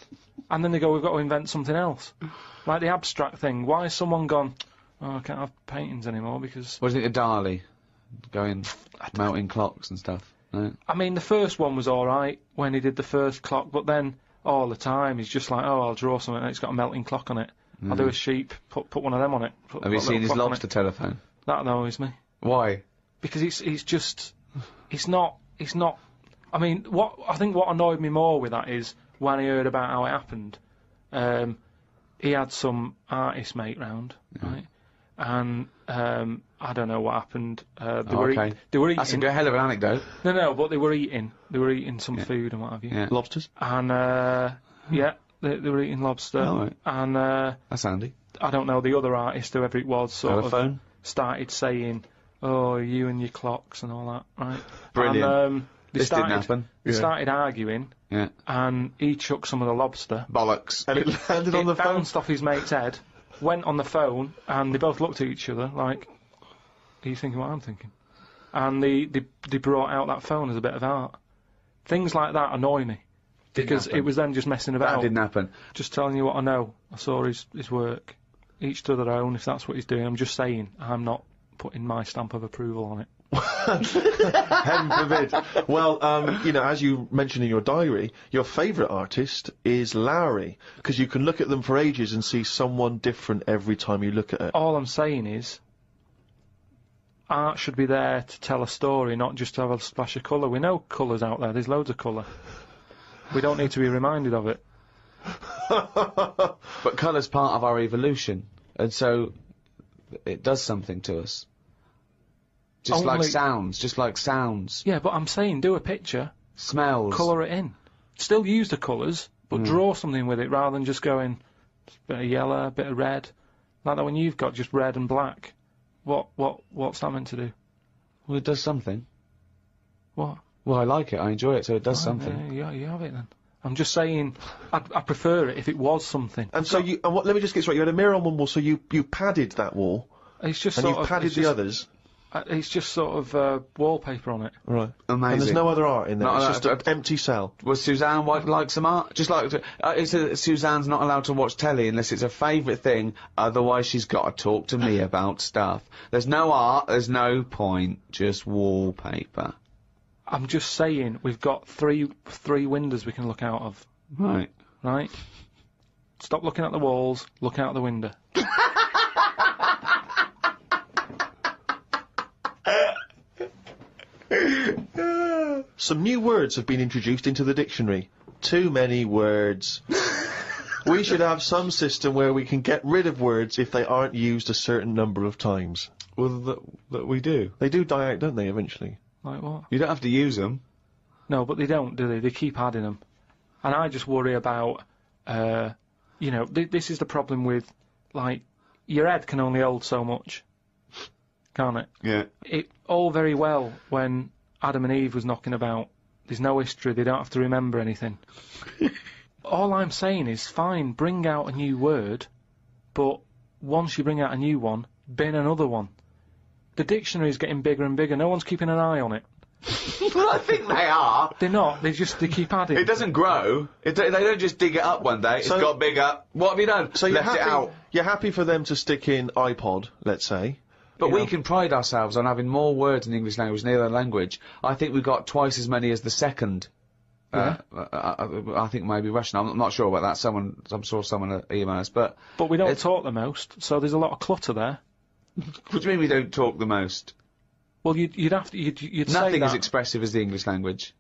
and then they go, "We've got to invent something else." Like the abstract thing. Why has someone gone? Oh, I can't have paintings anymore because. What do you think of Dali? Going melting clocks and stuff. No? I mean, the first one was alright when he did the first clock, but then all the time he's just like, oh, I'll draw something and it's got a melting clock on it. I'll do a sheep, put one of them on it. Have you seen his lobster telephone? That annoys me. Why? Because it's not, I mean, I think what annoyed me more with that is when I heard about how it happened, he had some artist mate round, right? And, I don't know what happened. They were eating. That's a hell of an anecdote. No, but they were eating some food and what have you. Yeah. Lobsters? And, yeah, they were eating lobster. Oh, right. And, That's handy. I don't know, the other artist, whoever it was, sort Telephone? of started saying, oh, you and your clocks and all that, right? Brilliant. And, This didn't happen. They started arguing, Yeah. and he chucked some of the lobster. Bollocks. And it landed on the It phone. bounced off his mate's head, went on the phone, and they both looked at each other like, are you thinking what I'm thinking? And they brought out that phone as a bit of art. Things like that annoy me. Because happen. it was them just messing That about. didn't happen. Just telling you what I know. I saw his work. Each to their own, if that's what he's doing. I'm just saying, I'm not putting my stamp of approval on it. Heaven forbid. Well, you know, as you mentioned in your diary, your favourite artist is Lowry, because you can look at them for ages and see someone different every time you look at it. All I'm saying is, art should be there to tell a story, not just to have a splash of colour. We know colour's out there, there's loads of colour. We don't need to be reminded of it. But colour's part of our evolution, and so it does something to us. Just like sounds. Yeah, but I'm saying, do a picture, Smells. colour it in. Still use the colours, but draw something with it rather than just going, a bit of yellow, a bit of red. Like that when you've got just red and black. What's that meant to do? Well, it does something. What? Well, I like it, I enjoy it, so it does something. Yeah, you have it then. I'm just saying, I prefer it if it was something. And so you, and what, let me just get straight, you had a mirror on one wall, so you padded that wall, It's just and sort you of, padded it's the just- others. It's just sort of wallpaper on it. Right. Amazing. And there's no other art in there, No, it's no, just an empty cell. Was Suzanne like some art? Just like Suzanne's not allowed to watch telly unless it's her favourite thing. Otherwise, she's got to talk to me about stuff. There's no art. There's no point. Just wallpaper. I'm just saying, we've got three windows we can look out of. Right. Right? Stop looking at the walls. Look out the window. Some new words have been introduced into the dictionary. Too many words. We should have some system where we can get rid of words if they aren't used a certain number of times. Well, that we do. They do die out, don't they, eventually? Like what? You don't have to use them. No, but they don't, do they? They keep adding them. And I just worry about, you know, this is the problem with, like, your head can only hold so much. Can't it? Yeah. It all very well when Adam and Eve was knocking about. There's no history, they don't have to remember anything. All I'm saying is, fine, bring out a new word, but once you bring out a new one, bin another one. The dictionary's getting bigger and bigger, no one's keeping an eye on it. Well, I think they are. They're not, they keep adding. It doesn't grow. They don't just dig it up one day. It's So- got bigger. What have you done? So you're Left happy, it out. you're happy for them to stick in iPod, let's say. But you we know. can pride ourselves on having more words in the English language than any other language. I think we've got twice as many as the second. I think maybe Russian. I'm not sure about that. I'm sure someone email us, but But we don't it's- talk the most, so there's a lot of clutter there. what do you mean we don't talk the most? Well, you'd have to. You'd say Nothing that. as expressive as the English language.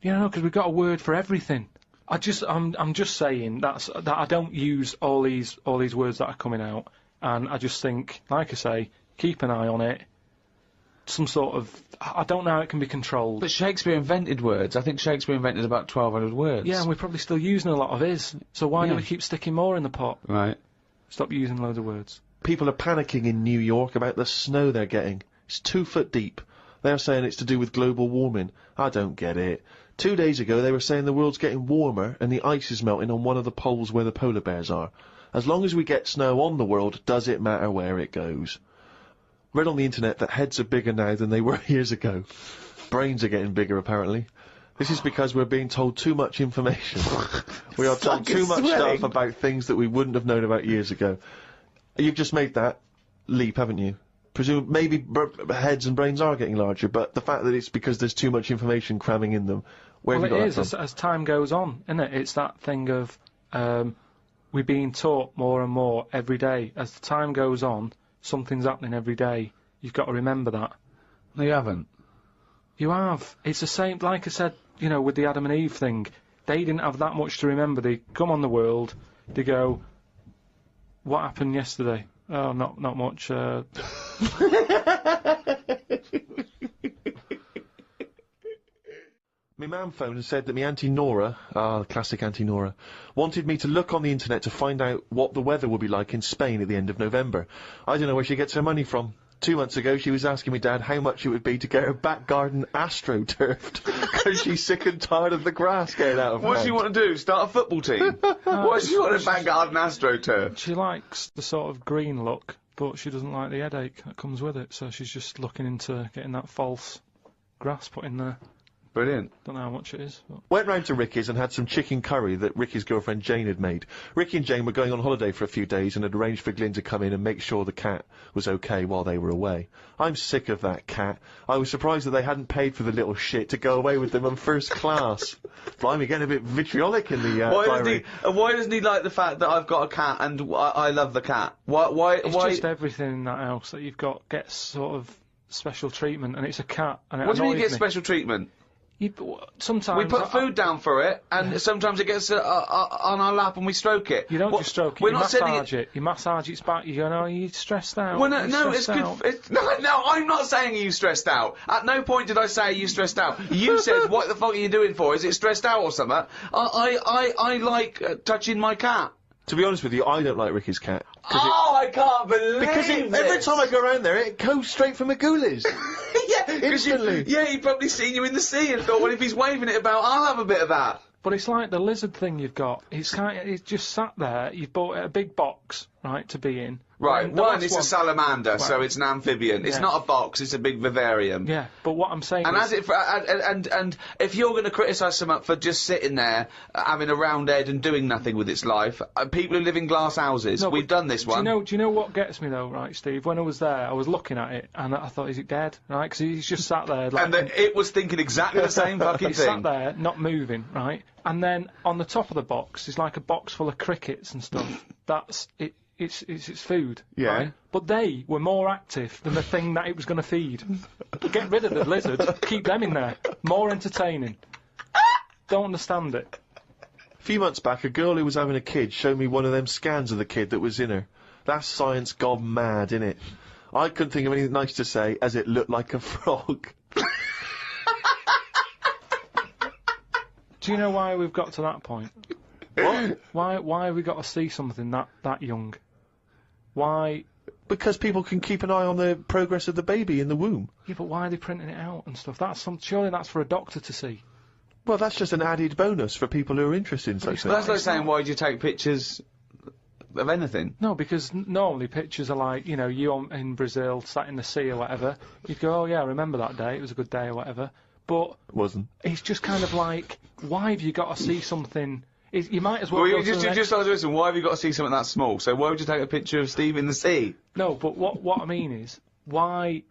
You know, because we've got a word for everything. I'm just saying that I don't use all these words that are coming out, and I just think, like I say, keep an eye on it. Some sort of, I don't know how it can be controlled. But Shakespeare invented words. I think Shakespeare invented about 1,200 words. Yeah, and we're probably still using a lot of his. So why do we keep sticking more in the pot? Right. Stop using loads of words. People are panicking in New York about the snow they're getting. It's 2 foot deep. They're saying it's to do with global warming. I don't get it. 2 days ago they were saying the world's getting warmer and the ice is melting on one of the poles where the polar bears are. As long as we get snow on the world, does it matter where it goes? Read on the internet that heads are bigger now than they were years ago. Brains are getting bigger, apparently. This is because we're being told too much information. We are told too much stuff about things that we wouldn't have known about years ago. You've just made that leap, haven't you? Presume maybe heads and brains are getting larger, but the fact that it's because there's too much information cramming in them. Where have you got that from? As time goes on, isn't it? It's that thing of we're being taught more and more every day. As the time goes on, something's happening every day. You've got to remember that. No, you haven't. You have. It's the same, like I said, you know, with the Adam and Eve thing. They didn't have that much to remember. They come on the world, they go, what happened yesterday? Oh, not much, My mum phoned and said that my Auntie Nora, the classic Auntie Nora, wanted me to look on the internet to find out what the weather will be like in Spain at the end of November. I don't know where she gets her money from. 2 months ago she was asking me dad how much it would be to get her back garden astroturfed, because she's sick and tired of the grass getting out of What does hand. she want to do? Start a football team? Why does she want a back garden astroturf? She likes the sort of green look, but she doesn't like the headache that comes with it, so she's just looking into getting that false grass put in there. Brilliant. Don't know how much it is. But. Went round to Ricky's and had some chicken curry that Ricky's girlfriend Jane had made. Ricky and Jane were going on holiday for a few days and had arranged for Glyn to come in and make sure the cat was okay while they were away. I'm sick of that cat. I was surprised that they hadn't paid for the little shit to go away with them on first class. Blimey, getting a bit vitriolic in the diary. Why doesn't he like the fact that I've got a cat and I love the cat? Why? It's just everything in that house that you've got gets sort of special treatment, and it's a cat. And it What do you mean annoys you get me. special treatment? Sometimes We put food down for it, and sometimes it gets on our lap and we stroke it. You don't just stroke it, We're you not sending massage it. You massage its back, you go, no, you're stressed out. Well, you're no, it's stressed out. good. No, I'm not saying you stressed out. At no point did I say you stressed out. You said, what the fuck are you doing for? Is it stressed out or something? I like touching my cat. To be honest with you, I don't like Ricky's cat. Oh, I can't believe Because every time I go around there, it goes straight for my ghoulies. yeah, Instantly. He'd probably seen you in the sea and thought, well, if he's waving it about, I'll have a bit of that. But it's like the lizard thing you've got. It's just sat there. You've bought a big box, right, to be in. Right, And the one, last it's a salamander, so it's an amphibian. It's Yeah. not a box, it's a big vivarium. Yeah, but what I'm saying And is... as it and if you're going to criticise someone for just sitting there, having a round head and doing nothing with its life, people who live in glass houses, No, we've but done this one. Do you know what gets me though, right, Steve? When I was there, I was looking at it, and I thought, is it dead? Right, because he's just sat there. Like, and then it was thinking exactly the same fucking he sat thing. there, not moving, right? And then on the top of the box is like a box full of crickets and stuff. That's it. It's food, Yeah. right? But they were more active than the thing that it was going to feed. Get rid of the lizard, keep them in there. More entertaining. Don't understand it. A few months back, a girl who was having a kid showed me one of them scans of the kid that was in her. That's science gone mad, innit? I couldn't think of anything nice to say, as it looked like a frog. Do you know why we've got to that point? What? Why have we got to see something that young? Why? Because people can keep an eye on the progress of the baby in the womb. Yeah, but why are they printing it out and stuff? Surely that's for a doctor to see. Well, that's just an added bonus for people who are interested in such But that's things. like saying, why do you take pictures of anything? No, because normally pictures are like, you know, in Brazil, sat in the sea or whatever. You'd go, oh yeah, I remember that day, it was a good day or whatever. But It wasn't. it's just kind of like, why have you got to see something? You might as well. Well, go you to the just listen, why have you got to see something that small? So why would you take a picture of Steve in the sea? No, but what I mean is, why?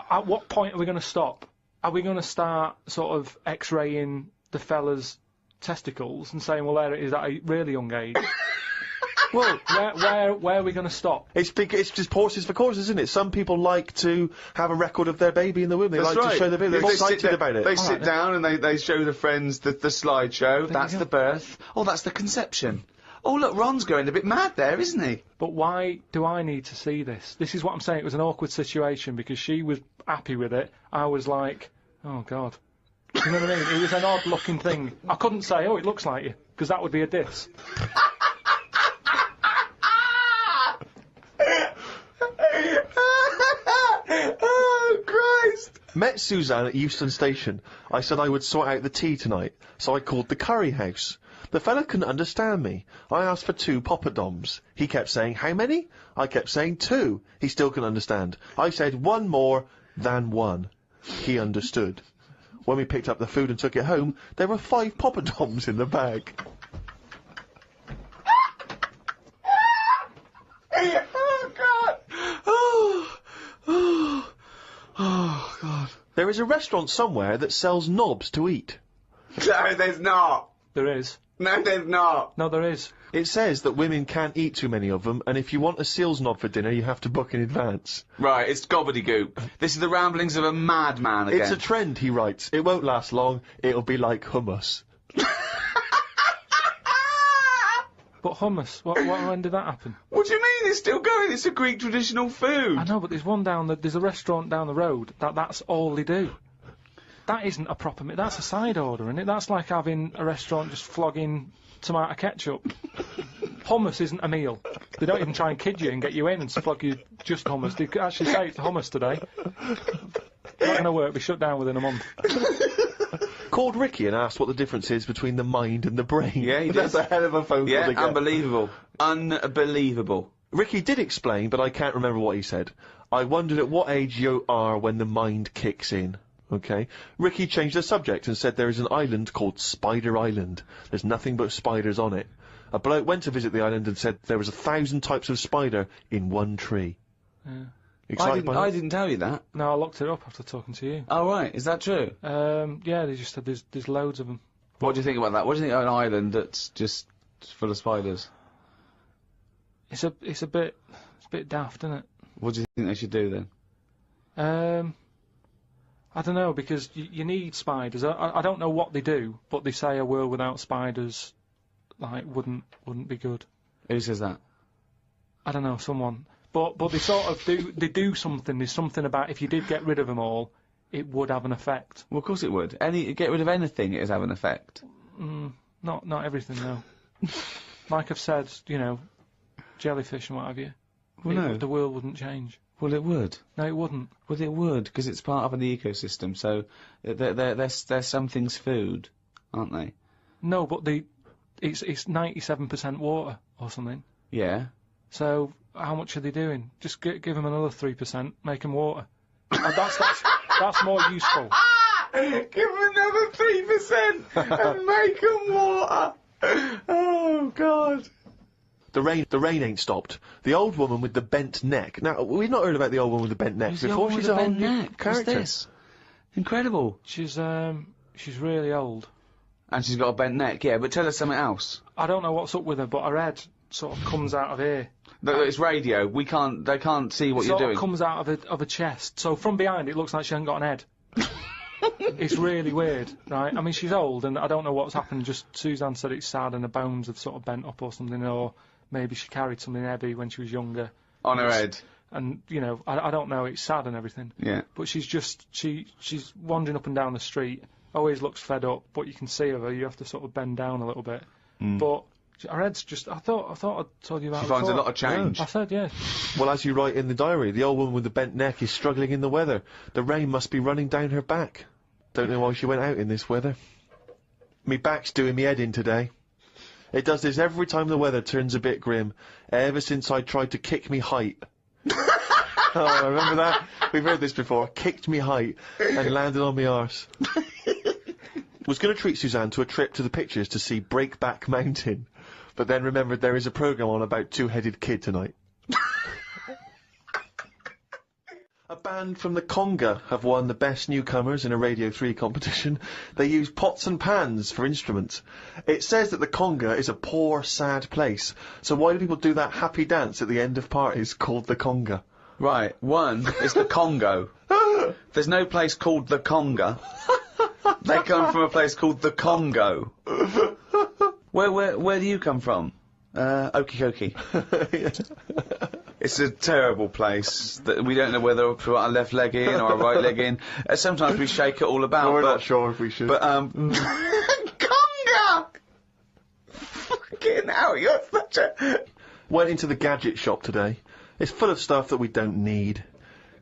At what point are we going to stop? Are we going to start sort of X-raying the fella's testicles and saying, well, there it is at a really young age? Well, where are we going to stop? it's just horses for courses, isn't it? Some people like to have a record of their baby in the womb. They That's like right. to show their baby. They're excited about it. They sit down and they show the friends the slideshow. That's the birth. Oh, that's the conception. Oh, look, Ron's going a bit mad there, isn't he? But why do I need to see this? This is what I'm saying. It was an awkward situation because she was happy with it. I was like, oh, God. You know what I mean? It was an odd-looking thing. I couldn't say, oh, it looks like you, because that would be a diss. Oh, Christ! Met Suzanne at Euston Station. I said I would sort out the tea tonight, so I called the curry house. The fella couldn't understand me. I asked for 2 poppadoms. He kept saying, how many? I kept saying 2. He still couldn't understand. I said 1 more than 1. He understood. When we picked up the food and took it home, there were 5 poppadoms in the bag. Oh, God! Oh, God. There is a restaurant somewhere that sells knobs to eat. No, there's not. There is. No, there's not. No, there is. It says that women can't eat too many of them, and if you want a seal's knob for dinner, you have to book in advance. Right, it's gobbledygook. This is the ramblings of a madman again. It's a trend, he writes. It won't last long. It'll be like hummus. But hummus, when did that happen? What do you mean it's still going? It's a Greek traditional food. I know, but there's a restaurant down the road that's all they do. That isn't a proper that's a side order, isn't it? That's like having a restaurant just flogging tomato ketchup. Hummus isn't a meal. They don't even try and kid you and get you in and flog you just hummus. They actually say it's hummus today. Not going to work, be shut down within a month. Called Ricky and asked what the difference is between the mind and the brain. Yeah, he did. That's a hell of a phone call to get. Unbelievable. Unbelievable. Ricky did explain, but I can't remember what he said. I wondered at what age you are when the mind kicks in. Okay. Ricky changed the subject and said there is an island called Spider Island. There's nothing but spiders on it. A bloke went to visit the island and said there was 1,000 types of spider in one tree. Yeah. Excited by that? I didn't tell you that. No, I looked it up after talking to you. Oh, right. Is that true? Yeah, they just said there's loads of them. What do you think about that? What do you think of an island that's just full of spiders? It's a bit daft, isn't it? What do you think they should do then? I don't know, because you need spiders. I don't know what they do, but they say a world without spiders, like, wouldn't be good. Who says that? I don't know, someone. But they sort of do something. There's something about if you did get rid of them all, it would have an effect. Well, of course it would. Get rid of anything, it would have an effect. Not everything, though. Like I've said, jellyfish and what have you. Well, no. The world wouldn't change. Well, it would. No, it wouldn't. Well, it would, because it's part of an ecosystem, so they're something's food, aren't they? No, but it's 97% water or something. Yeah. So how much are they doing? Just give them another 3%, make them water. That's more useful. Give them another 3% and make them water. Oh God. The rain ain't stopped. The old woman with the bent neck. Now, we've not heard about the old woman with the bent neck Who's before. She's a whole new character. What's this? Incredible. She's really old. And she's got a bent neck, yeah, but tell us something else. I don't know what's up with her, but her head sort of comes out of here. It's radio. They can't see what you're doing. It comes out of her chest. So from behind it looks like she hasn't got an head. It's really weird, right? I mean, she's old and I don't know what's happened. Just Suzanne said it's sad and her bones have sort of bent up or something, or maybe she carried something heavy when she was younger. On her head. And, I don't know, it's sad and everything. Yeah. But she's wandering up and down the street, always looks fed up, but you can see her, you have to sort of bend down a little bit. But her head's just, I thought I'd told you about it. She finds a lot of change. Yeah. I said, yeah. Well, as you write in the diary, the old woman with the bent neck is struggling in the weather. The rain must be running down her back. Don't know why she went out in this weather. Me back's doing me head in today. It does this every time the weather turns a bit grim, ever since I tried to kick me height. Oh, remember that? We've heard this before. Kicked me height and landed on me arse. Was going to treat Suzanne to a trip to the pictures to see Breakback Mountain, but then remembered there is a programme on about two-headed kid tonight. A bad band from the Conga have won the Best Newcomers in a Radio 3 competition. They use pots and pans for instruments. It says that the Conga is a poor, sad place. So why do people do that happy dance at the end of parties called the Conga? Right, one is the Congo. There's no place called the Conga. They come from a place called the Congo. Where do you come from? Okie dokie. It's a terrible place that we don't know whether to put our left leg in or our right leg in. Sometimes we shake it all about. No, we're not sure if we should. But, Conga! Fucking hell, you're such a... Went into the gadget shop today. It's full of stuff that we don't need.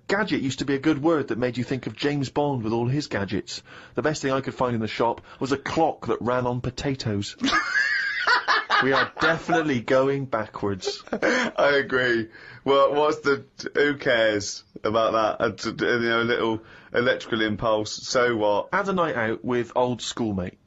Gadget used to be a good word that made you think of James Bond with all his gadgets. The best thing I could find in the shop was a clock that ran on potatoes. We are definitely going backwards. I agree. Well, who cares about that? A little electrical impulse, so what? Had a night out with old schoolmate.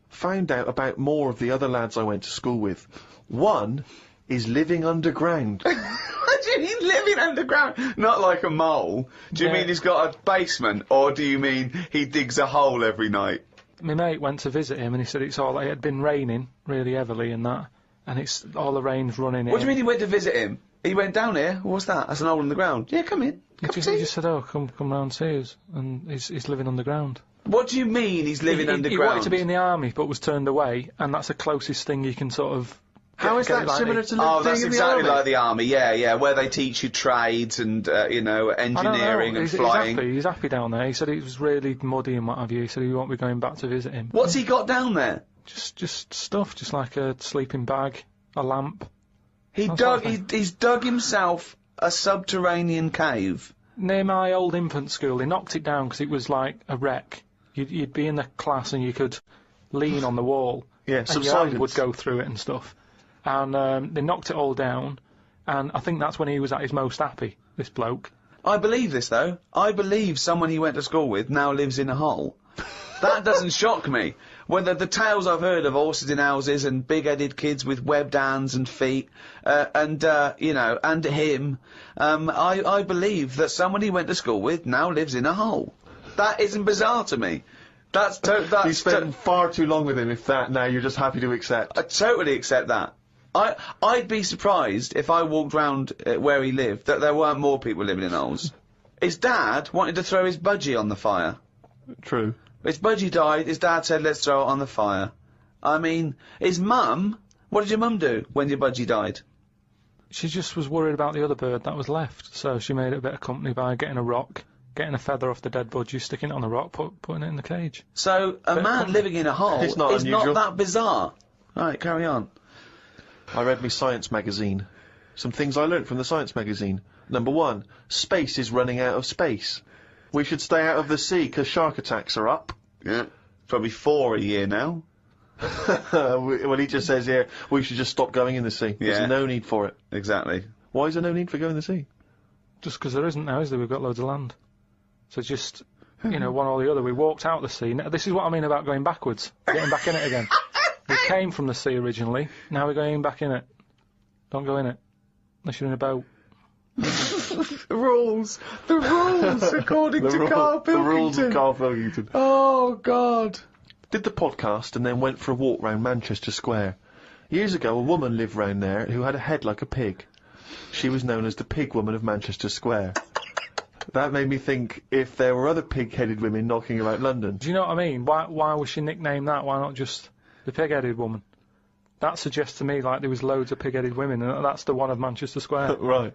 Found out about more of the other lads I went to school with. One is living underground. What do you mean living underground? Not like a mole. Do you mean he's got a basement, or do you mean he digs a hole every night? My mate went to visit him and he said it had been raining really heavily and that, and it's all the rain's running in. What do you mean he went to visit him? He went down here? What's that? That's an hole in the ground. Yeah, come in. He just said, oh, come round see us, and he's living underground. What do you mean he's living underground? He wanted to be in the army but was turned away, and that's the closest thing you can sort of... How is that similar to living in the army? Oh, that's exactly like the army, yeah, where they teach you trades and, engineering and flying. He's happy down there. He said it was really muddy and what have you. He said he won't be going back to visit him. What's he got down there? Just stuff, just like a sleeping bag, a lamp. He's dug himself a subterranean cave. Near my old infant school, they knocked it down because it was like a wreck. You'd be in the class and you could lean on the wall. Yeah, and your hand would go through it and stuff. And they knocked it all down, and I think that's when he was at his most happy, this bloke. I believe this, though. I believe someone he went to school with now lives in a hole. That doesn't shock me. Whether the tales I've heard of horses in houses and big-headed kids with webbed hands and feet, and him, I believe that someone he went to school with now lives in a hole. That isn't bizarre to me. You spent far too long with him if now you're just happy to accept. I totally accept that. I'd be surprised if I walked round where he lived that there weren't more people living in holes. His dad wanted to throw his budgie on the fire. True. His budgie died, his dad said, let's throw it on the fire. I mean, his mum, what did your mum do when your budgie died? She just was worried about the other bird that was left, so she made it a bit of company by getting a rock, getting a feather off the dead budgie, sticking it on the rock, putting it in the cage. So, a man living in a hole is not that bizarre. Right, carry on. I read me science magazine. Some things I learnt from the science magazine. Number 1, space is running out of space. We should stay out of the sea 'cause shark attacks are up. Yeah, probably 4 a year now. Well, he just says here, we should just stop going in the sea. Yeah. There's no need for it. Exactly. Why is there no need for going in the sea? Just 'cause there isn't now, is there? We've got loads of land. So just, one or the other. We walked out the sea. Now, this is what I mean about going backwards. Getting back in it again. We came from the sea originally, now we're going back in it. Don't go in it. Unless you're in a boat. The rules, according to Karl Pilkington. The rules of Karl Pilkington. Oh, God. Did the podcast and then went for a walk round Manchester Square. Years ago, a woman lived round there who had a head like a pig. She was known as the Pig Woman of Manchester Square. That made me think if there were other pig-headed women knocking about London. Do you know what I mean? Why was she nicknamed that? Why not just the pig-headed woman? That suggests to me like there was loads of pig-headed women, and that's the one of Manchester Square. Right.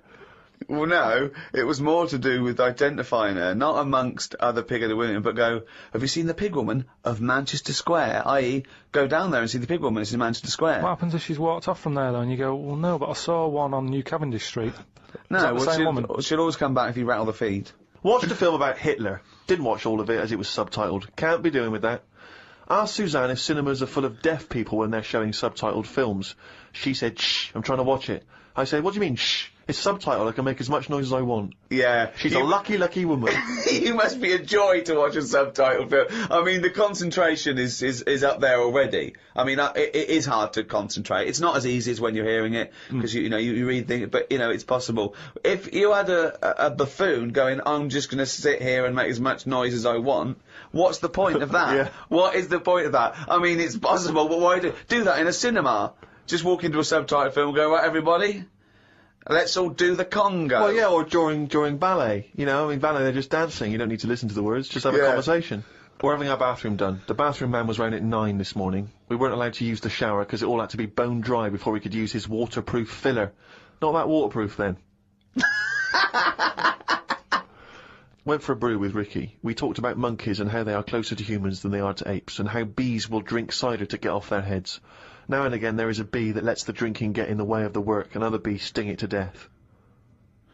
Well, no, it was more to do with identifying her, not amongst other pig-headed women, but go, have you seen the pig woman of Manchester Square? I.e., go down there and see the pig woman, it's in Manchester Square. What happens if she's walked off from there, though, and you go, well, no, but I saw one on New Cavendish Street. No, she'll always come back if you rattle the feed. Watched a film about Hitler. Didn't watch all of it as it was subtitled. Can't be doing with that. Asked Suzanne if cinemas are full of deaf people when they're showing subtitled films. She said, shh, I'm trying to watch it. I say, what do you mean, shh? It's subtitled, I can make as much noise as I want. Yeah. She's a lucky, lucky woman. You must be a joy to watch a subtitled film. I mean, the concentration is up there already. I mean, it is hard to concentrate. It's not as easy as when you're hearing it, because you read things, but, it's possible. If you had a buffoon going, I'm just gonna sit here and make as much noise as I want, what's the point of that? Yeah. What is the point of that? I mean, it's possible, but why do that in a cinema? Just walk into a subtitled film and go, right, everybody? Let's all do the conga. Well, yeah, or during ballet. Ballet, they're just dancing. You don't need to listen to the words. Just have a conversation. We're having our bathroom done. The bathroom man was round at 9 this morning. We weren't allowed to use the shower because it all had to be bone dry before we could use his waterproof filler. Not that waterproof, then. Went for a brew with Ricky. We talked about monkeys and how they are closer to humans than they are to apes, and how bees will drink cider to get off their heads. Now and again there is a bee that lets the drinking get in the way of the work, and other bees sting it to death.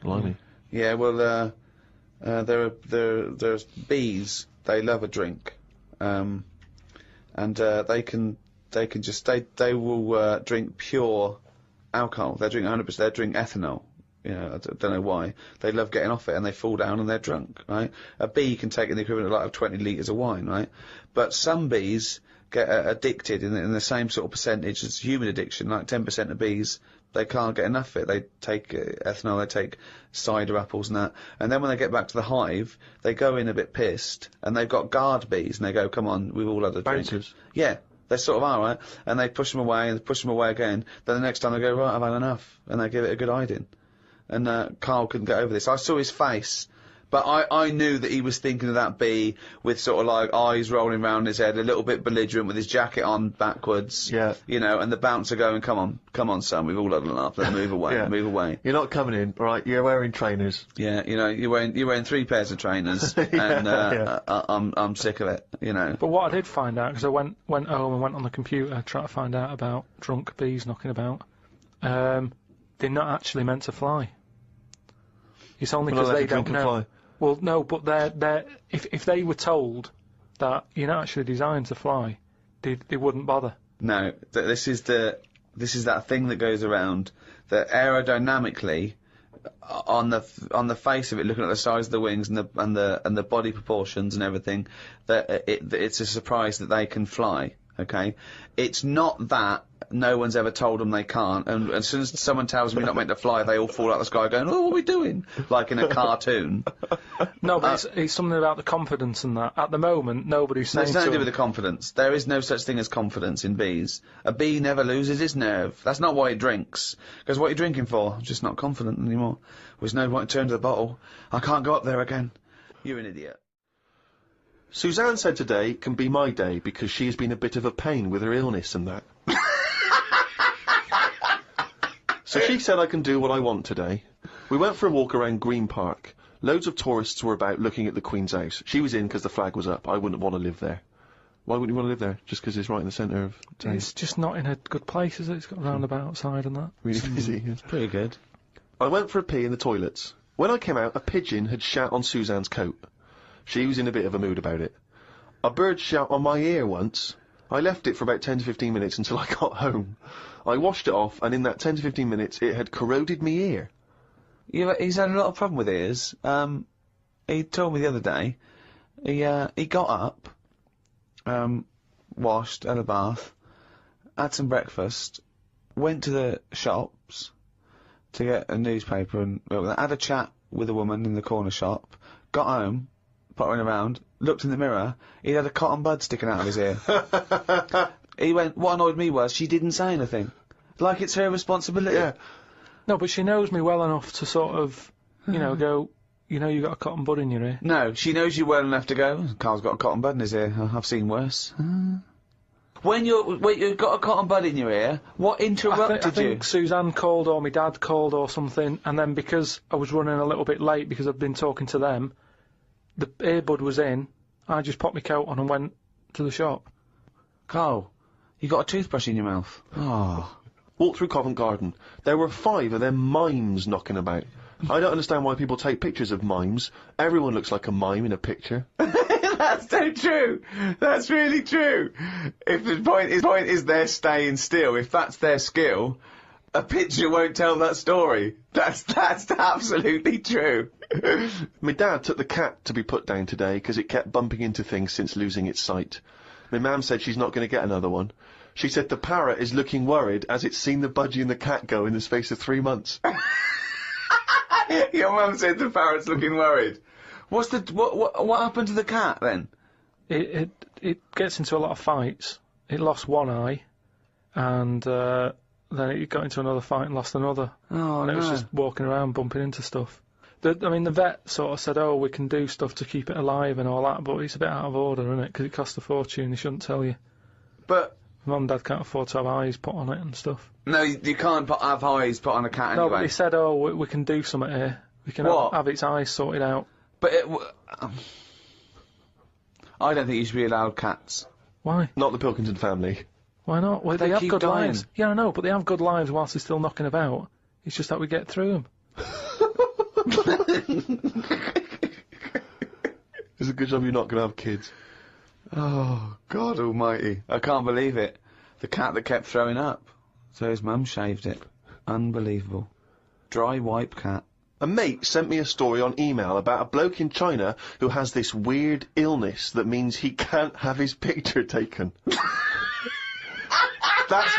Blimey. Yeah, well, there's bees. They love a drink, and they will drink pure alcohol. They drink 100%. They drink ethanol. I don't know why. They love getting off it, and they fall down and they're drunk, right? A bee can take in the equivalent of 20 litres of wine, right? But some bees get addicted in the same sort of percentage as human addiction, like 10% of bees, they can't get enough of it. They take ethanol, they take cider apples and that, and then when they get back to the hive, they go in a bit pissed, and they've got guard bees, and they go, come on, we've all had a drink. Bouncers. Yeah. They sort of are, right? And they push them away, and push them away again. Then the next time they go, right, I've had enough. And they give it a good hiding. And Karl couldn't get over this. I saw his face, but I knew that he was thinking of that bee with sort of like eyes rolling round his head, a little bit belligerent with his jacket on backwards. Yeah. And the bouncer going, come on, son, we've all had enough. Let's move away, Yeah. move away. You're not coming in, right? You're wearing trainers. Yeah, you're wearing 3 pairs of trainers, and I'm sick of it. But what I did find out, because I went home and went on the computer trying to find out about drunk bees knocking about, they're not actually meant to fly. It's only because they don't know. Fly. Well, no, but if they were told that you're not actually designed to fly, they wouldn't bother. No, this is that thing that goes around that aerodynamically, on the face of it, looking at the size of the wings and the body proportions and everything, that it's a surprise that they can fly. Okay, it's not that no one's ever told them they can't, and as soon as someone tells them you're not meant to fly, they all fall out of the sky going, oh, what are we doing? Like in a cartoon. No, but it's something about the confidence and that. At the moment, nobody's saying it's nothing to do with the confidence. There is no such thing as confidence in bees. A bee never loses its nerve. That's not why it drinks. Because what are you drinking for? I'm just not confident anymore. There's no point to turn to the bottle. I can't go up there again. You're an idiot. Suzanne said today can be my day because she has been a bit of a pain with her illness and that. So she said I can do what I want today. We went for a walk around Green Park. Loads of tourists were about looking at the Queen's house. She was in because the flag was up. I wouldn't want to live there. Why wouldn't you want to live there? Just because it's right in the centre of town? It's just not in a good place, is it? It's got a roundabout outside and that. Really busy. It's pretty good. I went for a pee in the toilets. When I came out, a pigeon had shat on Suzanne's coat. She was in a bit of a mood about it. A bird shat on my ear once. I left it for about 10 to 15 minutes until I got home. I washed it off, and in that 10 to 15 minutes, it had corroded me ear. He's had a lot of problem with ears. He told me the other day, he got up, washed, had a bath, had some breakfast, went to the shops to get a newspaper and had a chat with a woman in the corner shop, got home, pottering around, looked in the mirror, he had a cotton bud sticking out of his ear. He went, what annoyed me was she didn't say anything. Like it's her responsibility. Yeah. No, but she knows me well enough to sort of, go, you got a cotton bud in your ear. No, she knows you well enough to go, Karl's got a cotton bud in his ear, I've seen worse. When you've got a cotton bud in your ear, what interrupted you? I think Suzanne called or my dad called or something, and then because I was running a little bit late because I've been talking to them, the earbud was in, I just popped my coat on and went to the shop. Karl, you got a toothbrush in your mouth. Oh. Walked through Covent Garden. There were 5 of them mimes knocking about. I don't understand why people take pictures of mimes. Everyone looks like a mime in a picture. That's so true. That's really true. If the point is they're staying still, if that's their skill, A picture won't tell that story. That's absolutely true. My dad took the cat to be put down today because it kept bumping into things since losing its sight. My mum said she's not going to get another one. She said the parrot is looking worried as it's seen the budgie and the cat go in the space of 3 months. Your mum said the parrot's looking worried. What happened to the cat then? It gets into a lot of fights. It lost one eye, and then it got into another fight and lost another. Oh, and it was just walking around bumping into stuff. The vet sort of said, oh, we can do stuff to keep it alive and all that, but it's a bit out of order, isn't it? Because it costs a fortune, they shouldn't tell you. But Mum and Dad can't afford to have eyes put on it and stuff. No, you can't have eyes put on a cat anyway. No, but they said, oh, we can do something here. We can have its eyes sorted out. But I don't think you should be allowed cats. Why? Not the Pilkington family. Why not? Well, they have keep good dying. lives. Yeah, I know, but they have good lives whilst they're still knocking about. It's just that we get through them. It's a good job you're not going to have kids. Oh, God almighty. I can't believe it. The cat that kept throwing up. So his mum shaved it. Unbelievable. Dry wipe cat. A mate sent me a story on email about a bloke in China who has this weird illness that means he can't have his picture taken. That's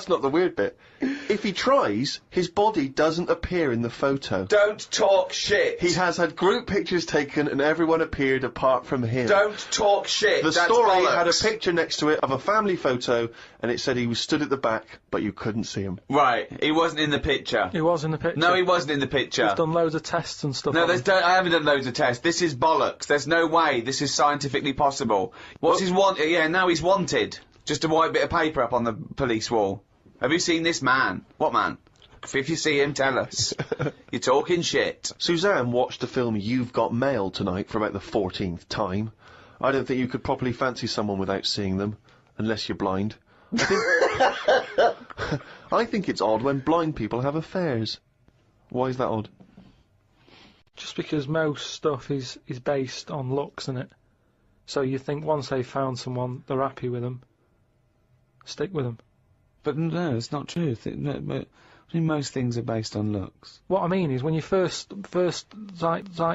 not the weird bit. If he tries, his body doesn't appear in the photo. Don't talk shit! He has had group pictures taken and everyone appeared apart from him. Don't talk shit! The That's story bollocks. had a picture next to it of a family photo and it said he was stood at the back, but you couldn't see him. Right, he wasn't in the picture. He was in the picture. No, he wasn't in the picture. He's done loads of tests and stuff. No, I haven't done loads of tests. This is bollocks. There's no way this is scientifically possible. What's his Yeah, now he's wanted. Just a white bit of paper up on the police wall. Have you seen this man? What man? If you see him, tell us. You're talking shit. Suzanne watched the film You've Got Mail tonight for about the 14th time. I don't think you could properly fancy someone without seeing them, unless you're blind. I think it's odd when blind people have affairs. Why is that odd? Just because most stuff is based on looks, isn't it? So you think once they've found someone, they're happy with them. Stick with them. But no, it's not true. Most things are based on looks. What I mean is when you first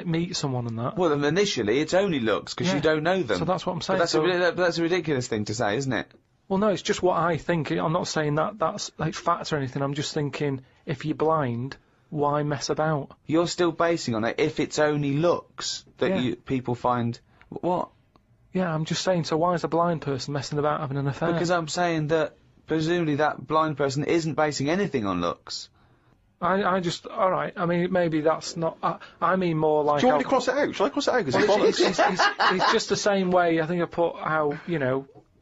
meet someone and that. Well, then initially it's only looks because you don't know them. So that's what I'm saying. But that's a ridiculous thing to say, isn't it? Well, no, it's just what I think. I'm not saying that's like fact or anything. I'm just thinking if you're blind, why mess about? You're still basing on it if it's only looks that people find. What? Yeah, I'm just saying, so why is a blind person messing about having an affair? Because I'm saying that, presumably that blind person isn't basing anything on looks. Alright, I mean, maybe that's not, I mean more like... Do you want me to cross it out? Shall I cross it out? Because it's just the same way, I think I put how,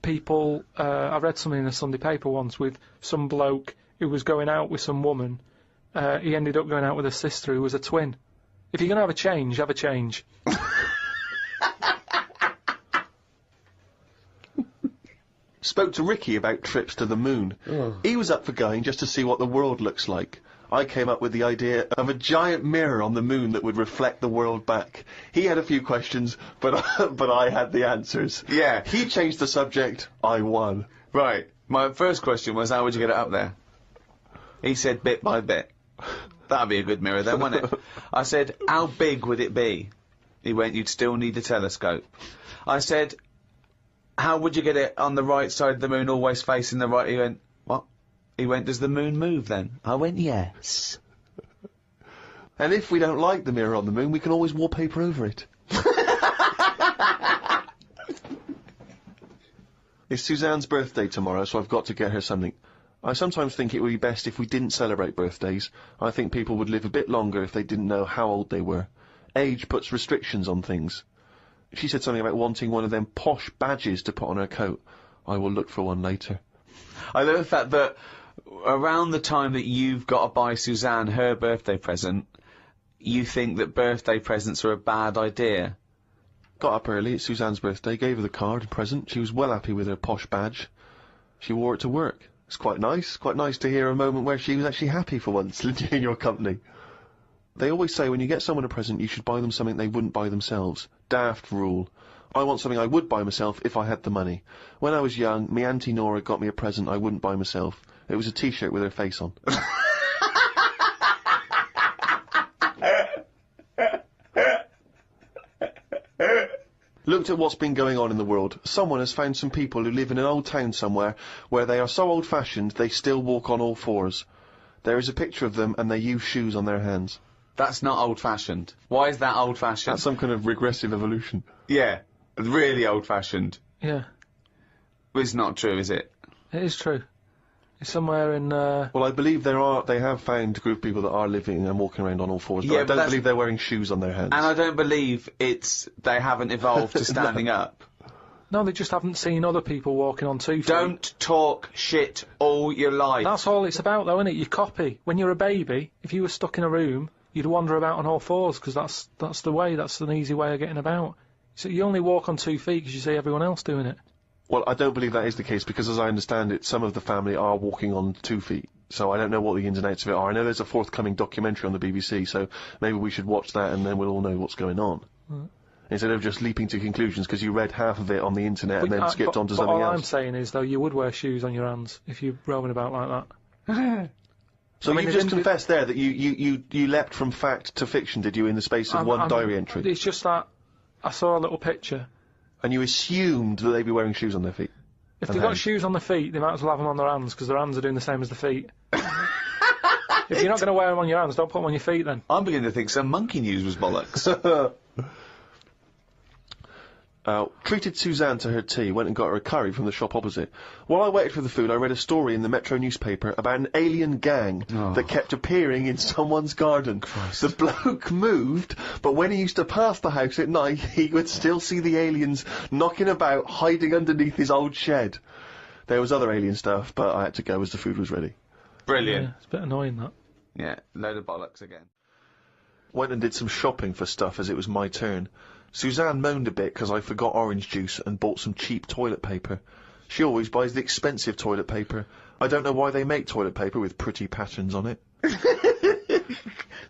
people, I read something in a Sunday paper once with some bloke who was going out with some woman, he ended up going out with a sister who was a twin. If you're gonna have a change, have a change. Spoke to Ricky about trips to the moon. He was up for going just to see what the world looks like. I came up with the idea of a giant mirror on the moon that would reflect the world back. He had a few questions, but I had the answers. Yeah. He changed the subject, I won. Right. My first question was, how would you get it up there? He said bit by bit. That'd be a good mirror then, wouldn't it? I said, how big would it be? He went, you'd still need a telescope. I said, how would you get it on the right side of the moon, always facing the right? He went, what? He went, does the moon move then? I went, yes. And if we don't like the mirror on the moon, we can always wallpaper over it. It's Suzanne's birthday tomorrow, so I've got to get her something. I sometimes think it would be best if we didn't celebrate birthdays. I think people would live a bit longer if they didn't know how old they were. Age puts restrictions on things. She said something about wanting one of them posh badges to put on her coat. I will look for one later. I love the fact that around the time that you've got to buy Suzanne her birthday present, you think that birthday presents are a bad idea. Got up early, it's Suzanne's birthday, gave her the card and present. She was well happy with her posh badge. She wore it to work. It's quite nice to hear a moment where she was actually happy for once, in your company. They always say when you get someone a present, you should buy them something they wouldn't buy themselves. Daft rule. I want something I would buy myself if I had the money. When I was young, me Auntie Nora got me a present I wouldn't buy myself. It was a t-shirt with her face on. Looked at what's been going on in the world. Someone has found some people who live in an old town somewhere where they are so old-fashioned they still walk on all fours. There is a picture of them and they use shoes on their hands. That's not old-fashioned. Why is that old-fashioned? That's some kind of regressive evolution. Yeah, really old-fashioned. Yeah. It's not true, is it? It is true. It's somewhere in, Well, I believe they have found a group of people that are living and walking around on all fours, but Yeah, I but don't believe they're wearing shoes on their hands. And I don't believe they haven't evolved to standing up. No, they just haven't seen other people walking on 2 feet. Don't talk shit all your life. That's all it's about, though, isn't it? You copy. When you're a baby, if you were stuck in a room, you'd wander about on all fours, because that's the way, that's an easy way of getting about. So you only walk on 2 feet because you see everyone else doing it. Well, I don't believe that is the case, because as I understand it, some of the family are walking on 2 feet. So I don't know what the ins and outs of it are. I know there's a forthcoming documentary on the BBC, so maybe we should watch that and then we'll all know what's going on. Right. Instead of just leaping to conclusions because you read half of it on the internet and then skipped on to something all else. I'm saying is, though, you would wear shoes on your hands if you're roaming about like that. So I mean, you just confessed there that you leapt from fact to fiction, did you, in the space of one diary entry? It's just that I saw a little picture. And you assumed that they'd be wearing shoes on their feet? If they've got shoes on their feet, they might as well have them on their hands, because their hands are doing the same as the feet. If you're not going to wear them on your hands, don't put them on your feet then. I'm beginning to think some monkey news was bollocks. Treated Suzanne to her tea, went and got her a curry from the shop opposite. While I waited for the food, I read a story in the Metro newspaper about an alien gang that kept appearing in someone's garden. Christ. The bloke moved, but when he used to pass the house at night, he would still see the aliens knocking about, hiding underneath his old shed. There was other alien stuff, but I had to go as the food was ready. Brilliant. Yeah, it's a bit annoying, that. Yeah, load of bollocks again. Went and did some shopping for stuff as it was my turn. Suzanne moaned a bit because I forgot orange juice and bought some cheap toilet paper. She always buys the expensive toilet paper. I don't know why they make toilet paper with pretty patterns on it.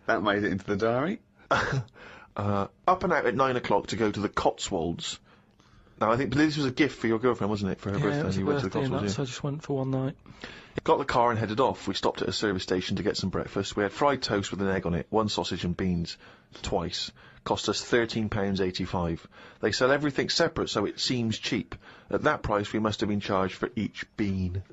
That made it into the diary. Up and out at 9 o'clock to go to the Cotswolds. Now, I think this was a gift for your girlfriend, wasn't it, for her birthday? Yeah, it was a You went to the birthday and Cotswolds, that, so I just went for one night. Got the car and headed off. We stopped at a service station to get some breakfast. We had fried toast with an egg on it, 1 sausage and beans, twice. Cost us £13.85. They sell everything separate, so it seems cheap. At that price, we must have been charged for each bean.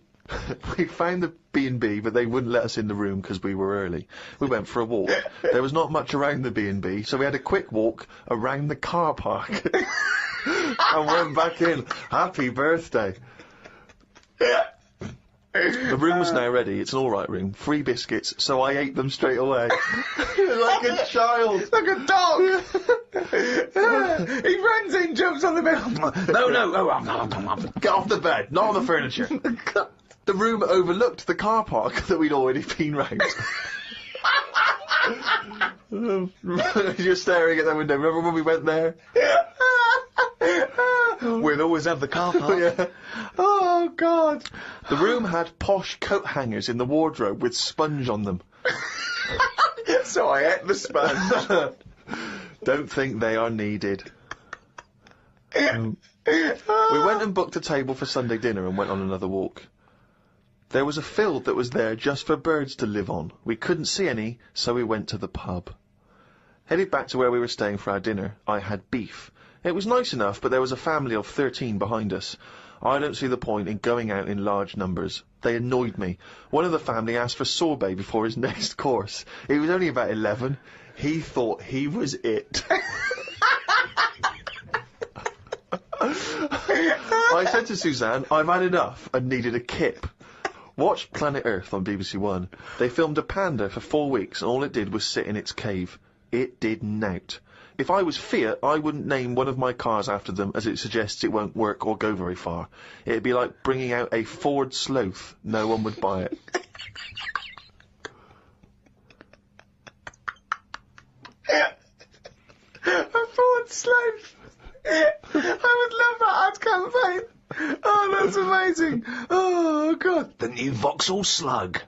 We found the B&B, but they wouldn't let us in the room because we were early. We went for a walk. There was not much around the B&B, so we had a quick walk around the car park. And went back in. Happy birthday. The room was now ready. It's an alright room. 3 biscuits, so I ate them straight away. Like a child. Like a dog! He runs in, jumps on the bed. No. Get off the bed, not on the furniture. The room overlooked the car park that we'd already been round. You're staring at that window. Remember when we went there? We'll always have the car park. Yeah. Oh, God. The room had posh coat hangers in the wardrobe with sponge on them. So I ate the sponge. Don't think they are needed. We went and booked a table for Sunday dinner and went on another walk. There was a field that was there just for birds to live on. We couldn't see any, so we went to the pub. Headed back to where we were staying for our dinner. I had beef. It was nice enough, but there was a family of 13 behind us. I don't see the point in going out in large numbers. They annoyed me. One of the family asked for sorbet before his next course. He was only about 11. He thought he was it. I said to Suzanne, I've had enough and needed a kip. Watched Planet Earth on BBC One. They filmed a panda for 4 weeks and all it did was sit in its cave. It did nout. If I was Fiat, I wouldn't name one of my cars after them as it suggests it won't work or go very far. It'd be like bringing out a Ford Sloth. No one would buy it. A Ford Sloth. I would love that ad campaign. Oh, that's amazing. Oh, God. The new Vauxhall Slug.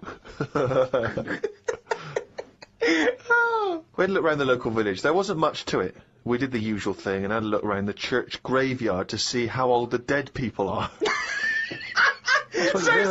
Oh. We had a look around the local village. There wasn't much to it. We did the usual thing and had a look around the church graveyard to see how old the dead people are. Suzanne's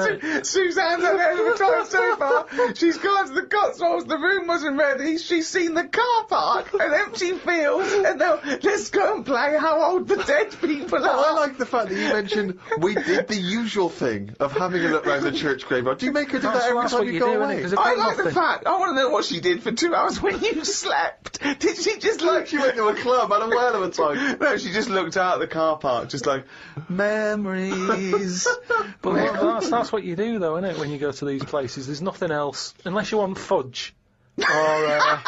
at the end of the time so far. She's gone to the Cotswolds, the room wasn't ready, she's seen the car park, an empty field, and now let's go and play how old the dead people are. I like the fact that you mentioned we did the usual thing of having a look round the church graveyard. Do you make her do that every time you go away? I like the fact, I want to know what she did for 2 hours when you slept. Did she just like... She went to a club, had a whale of a time. No, she just looked out at the car park, just like, memories. But that's what you do, though, isn't it, when you go to these places? There's nothing else, unless you want fudge, or,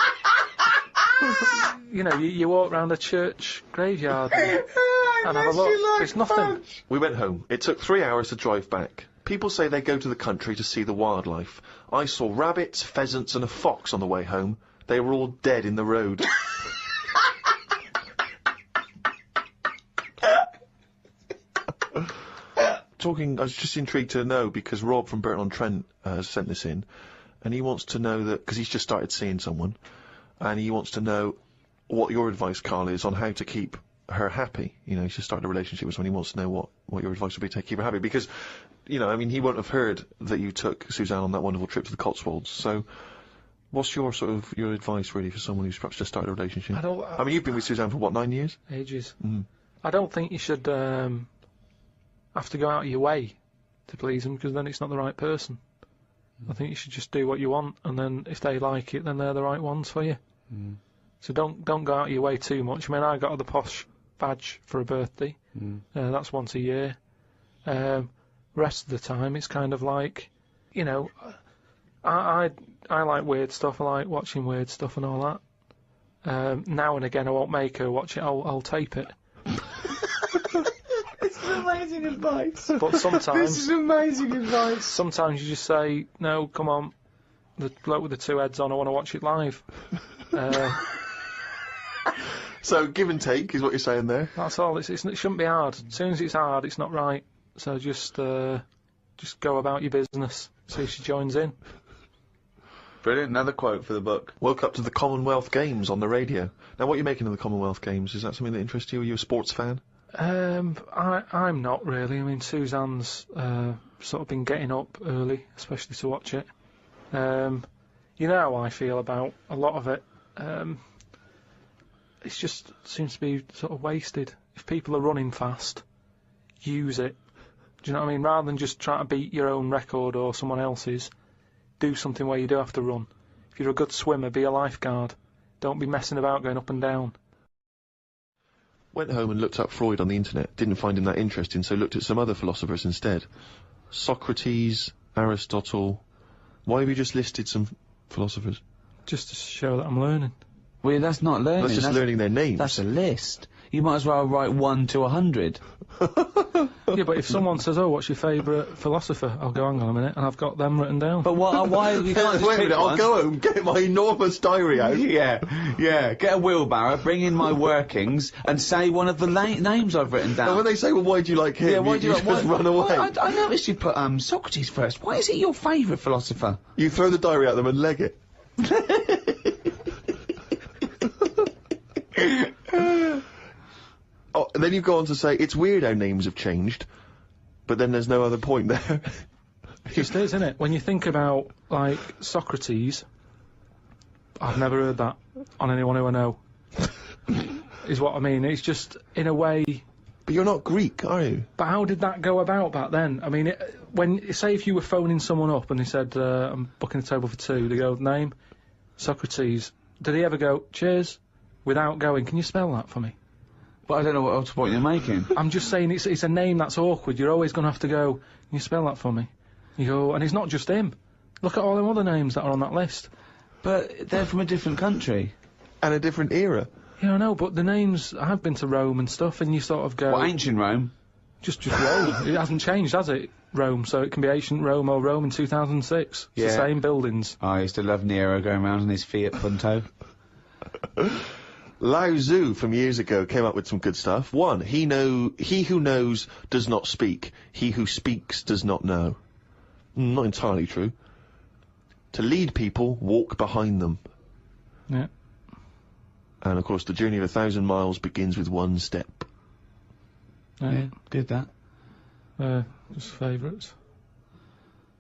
you know, you walk round a church graveyard and have a look. There's nothing. We went home. It took 3 hours to drive back. People say they go to the country to see the wildlife. I saw rabbits, pheasants and a fox on the way home. They were all dead in the road. I was just intrigued to know, because Rob from Burton-on-Trent sent this in, and he wants to know that, because he's just started seeing someone, and he wants to know what your advice, Karl, is on how to keep her happy. You know, he's just started a relationship with someone, he wants to know what your advice would be to keep her happy, because, you know, I mean, he won't have heard that you took Suzanne on that wonderful trip to the Cotswolds, so what's your your advice, really, for someone who's perhaps just started a relationship? I mean, you've been with Suzanne for, what, 9 years? Ages. I don't think you should, have to go out of your way to please them, because then it's not the right person. I think you should just do what you want, and then if they like it, then they're the right ones for you. So don't go out of your way too much. I mean, I got the posh badge for a birthday. That's once a year. Rest of the time, it's kind of like, you know, I like weird stuff. I like watching weird stuff and all that. Now and again, I won't make her watch it. I'll tape it. This is amazing advice. But sometimes... This is amazing advice. Sometimes you just say, no, come on, the bloke with the 2 heads on, I want to watch it live. So, give and take is what you're saying there? That's all. It shouldn't be hard. As soon as it's hard, it's not right. So just go about your business. See if she joins in. Brilliant. Another quote for the book. Woke up to the Commonwealth Games on the radio. Now, what are you making of the Commonwealth Games? Is that something that interests you? Are you a sports fan? I'm not really. I mean, Suzanne's sort of been getting up early, especially to watch it. You know how I feel about a lot of it. It just seems to be sort of wasted. If people are running fast, use it. Do you know what I mean? Rather than just trying to beat your own record or someone else's, do something where you do have to run. If you're a good swimmer, be a lifeguard. Don't be messing about going up and down. Went home and looked up Freud on the internet. Didn't find him that interesting, so looked at some other philosophers instead. Socrates, Aristotle. Why have you just listed some philosophers? Just to show that I'm learning. Well, that's not learning. That's just learning their names. That's a list. You might as well write 1 to 100. Yeah, but if someone says, "Oh, what's your favourite philosopher?" I'll go, "Hang on a minute," and I've got them written down. But why you can't just Wait a pick minute, one. I'll go home, get my enormous diary out. Yeah. Get a wheelbarrow, bring in my workings, and say one of the names I've written down. And when they say, "Well, why do you like him?" Yeah, why do you just run away. Well, I noticed you put Socrates first. Why is he your favourite philosopher? You throw the diary at them and leg it. Oh, and then you go on to say, it's weird how names have changed, but then there's no other point there. It just is, isn't it? When you think about, like, Socrates, I've never heard that on anyone who I know, is what I mean. It's just, in a way... But you're not Greek, are you? But how did that go about back then? I mean, say if you were phoning someone up and they said, I'm booking a table for 2, they go, name? Socrates. Did he ever go, cheers? Without going, can you spell that for me? But I don't know what point you're making. I'm just saying it's a name that's awkward. You're always going to have to go, can you spell that for me? You go, and it's not just him. Look at all them other names that are on that list. But they're from a different country. And a different era. Yeah, I know, but the names, I've been to Rome and stuff, and you sort of go... What, ancient Rome? Just Rome. It hasn't changed, has it? Rome, so it can be ancient Rome or Rome in 2006. It's the same buildings. I used to love Nero going around in his Fiat Punto. Lao Tzu from years ago came up with some good stuff. 1, he who knows does not speak. He who speaks does not know. Not entirely true. To lead people, walk behind them. Yeah. And of course, the journey of 1,000 miles begins with one step. Yeah, did that. Just favourites.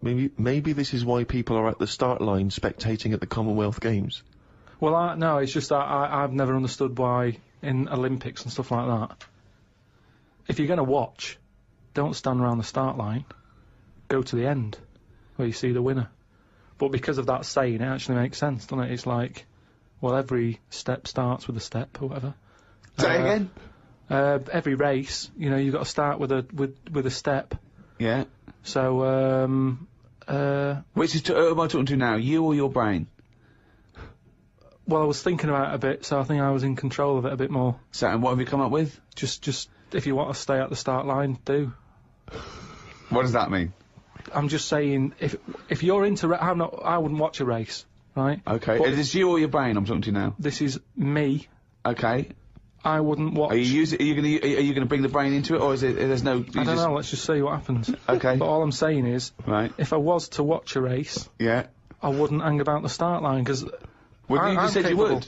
Maybe this is why people are at the start line spectating at the Commonwealth Games. Well, no, it's just that I've never understood why in Olympics and stuff like that, if you're going to watch, don't stand around the start line, go to the end, where you see the winner. But because of that saying, it actually makes sense, doesn't it? It's like, well, every step starts with a step, or whatever. Say again? Every race, you know, you've got to start with a step. Yeah. So, which is who am I talking to now, you or your brain? Well, I was thinking about it a bit, so I think I was in control of it a bit more. So, and what have you come up with? Just if you want to stay at the start line, do. What does that mean? I'm just saying, if you're into, I wouldn't watch a race, right? Okay. But Is this you or your brain I'm talking to now? This is me. Okay. I wouldn't watch. Are you gonna bring the brain into it, or is it? There's no. I don't know. Let's just see what happens. Okay. But all I'm saying is, right. If I was to watch a race, yeah, I wouldn't hang about the start line because. Well, you just said you would.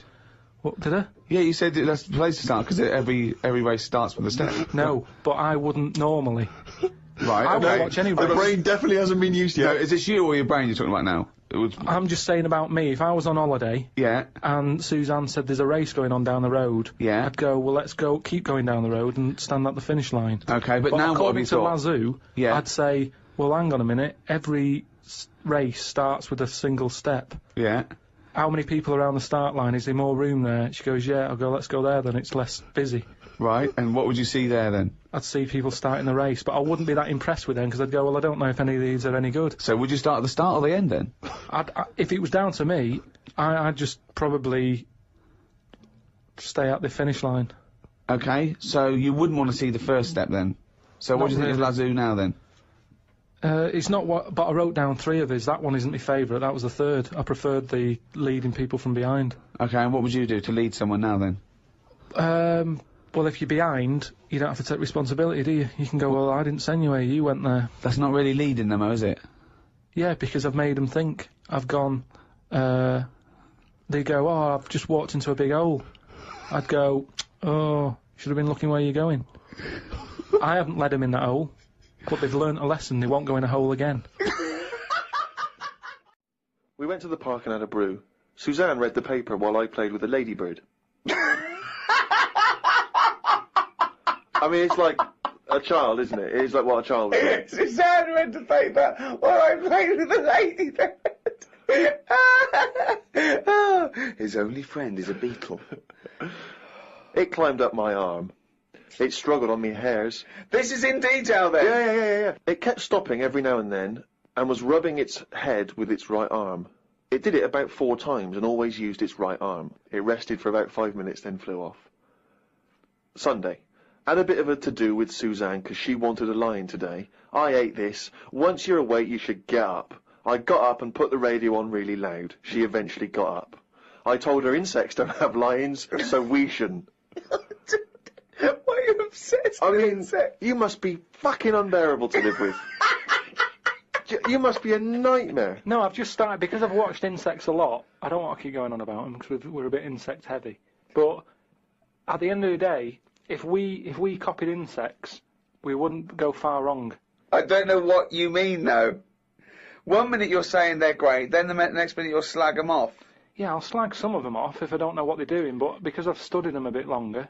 What did I? Yeah, you said that's the place to start because every race starts with a step. No, but I wouldn't normally. Right. I wouldn't watch any race. The brain definitely hasn't been used yet. No, is this you or your brain you're talking about now? I'm just saying about me. If I was on holiday, yeah, and Suzanne said there's a race going on down the road, yeah, I'd go, well, let's go, keep going down the road and stand at the finish line. Okay, but now what have you thought? According to Lazoo, yeah, I'd say, well, hang on a minute, every race starts with a single step. Yeah. How many people are around the start line? Is there more room there? She goes, yeah. I'll go, let's go there then, it's less busy. Right, and what would you see there then? I'd see people starting the race, but I wouldn't be that impressed with them because I'd go, well, I don't know if any of these are any good. So would you start at the start or the end then? If it was down to me, I'd just probably stay at the finish line. Okay, so you wouldn't want to see the first step then? So what do you think of Lazoo now then? It's not what, but I wrote down 3 of his. That one isn't my favourite, that was the 3rd. I preferred the leading people from behind. Okay, and what would you do to lead someone now then? Well, if you're behind, you don't have to take responsibility, do you? You can go, well, I didn't send you here, you went there. That's not really leading them, though, is it? Yeah, because I've made them think. I've gone, they go, oh, I've just walked into a big hole. I'd go, oh, should have been looking where you're going. I haven't led them in that hole, but they've learnt a lesson, they won't go in a hole again. We went to the park and had a brew. Suzanne read the paper while I played with a ladybird. I mean, it's like a child, isn't it? It's like what a child would do. Suzanne read the paper while I played with the ladybird. Oh, his only friend is a beetle. It climbed up my arm. It struggled on me hairs. This is in detail then? Yeah. It kept stopping every now and then and was rubbing its head with its right arm. It did it about 4 times and always used its right arm. It rested for about 5 minutes, then flew off. Sunday. Had a bit of a to-do with Suzanne because she wanted a line today. I ate this. Once you're awake, you should get up. I got up and put the radio on really loud. She eventually got up. I told her insects don't have lines, so we shouldn't. Why are you obsessed with insects? You must be fucking unbearable to live with. You must be a nightmare. No, I've just started, because I've watched insects a lot, I don't want to keep going on about them because we're a bit insect heavy. But at the end of the day, if we copied insects, we wouldn't go far wrong. I don't know what you mean though. 1 minute you're saying they're great, then the next minute you'll slag them off. Yeah, I'll slag some of them off if I don't know what they're doing, but because I've studied them a bit longer,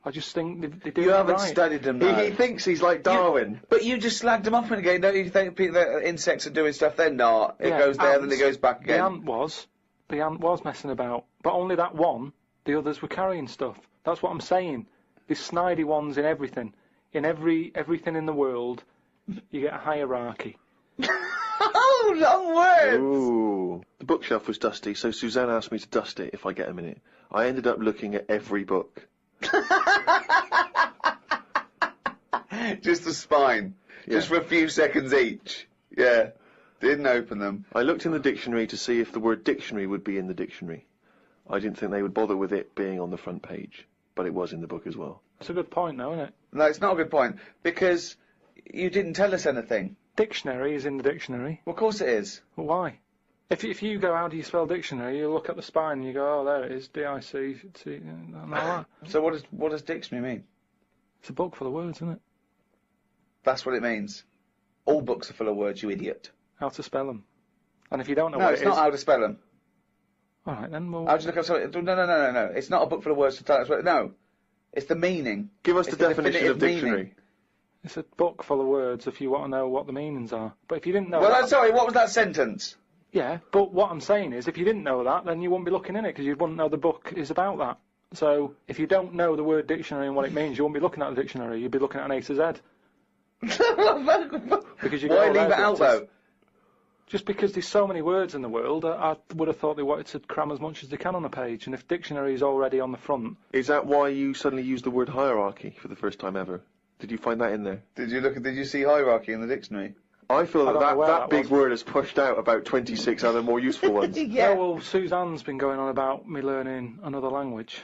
I just think they do it right. You haven't studied them though. He thinks he's like Darwin. But you just slagged them off again, don't you think that insects are doing stuff? They're not. It goes there, then it goes back again. The ant was messing about, but only that one. The others were carrying stuff. That's what I'm saying. There's snidey ones in everything. In everything in the world, you get a hierarchy. Oh, long words! Ooh. The bookshelf was dusty, so Suzanne asked me to dust it if I get a minute. I ended up looking at every book. Just the spine. Yeah. Just for a few seconds each. Yeah. Didn't open them. I looked in the dictionary to see if the word dictionary would be in the dictionary. I didn't think they would bother with it being on the front page, but it was in the book as well. It's a good point though, isn't it? No, it's not a good point, because you didn't tell us anything. Dictionary is in the dictionary. Well, of course it is. Well, why? If you go, how do you spell dictionary? You look at the spine and you go, oh, there it is, D-I-C-T, and all that. So what does dictionary mean? It's a book full of words, isn't it? That's what it means. All books are full of words, you idiot. How to spell them. And if you don't know No, what it's it not is... how to spell them. Alright, then we'll... How do you look up something? No. It's not a book full of words to tell us what... No. It's the meaning. Give us the definition of definitive dictionary. meaning. It's a book full of words if you want to know what the meanings are. But if you didn't know Well, that... sorry, what was that sentence? Yeah, but what I'm saying is, if you didn't know that, then you wouldn't be looking in it, because you wouldn't know the book is about that. So, if you don't know the word dictionary and what it means, you wouldn't be looking at the dictionary, you'd be looking at an A to Z. Because you Why leave it out, though? Just because there's so many words in the world, I would have thought they wanted to cram as much as they can on a page, and if dictionary is already on the front... Is that why you suddenly used the word hierarchy for the first time ever? Did you find that in there? Did you see hierarchy in the dictionary? I feel that big was. word has pushed out about 26 other more useful ones. Yeah, well, Suzanne's been going on about me learning another language.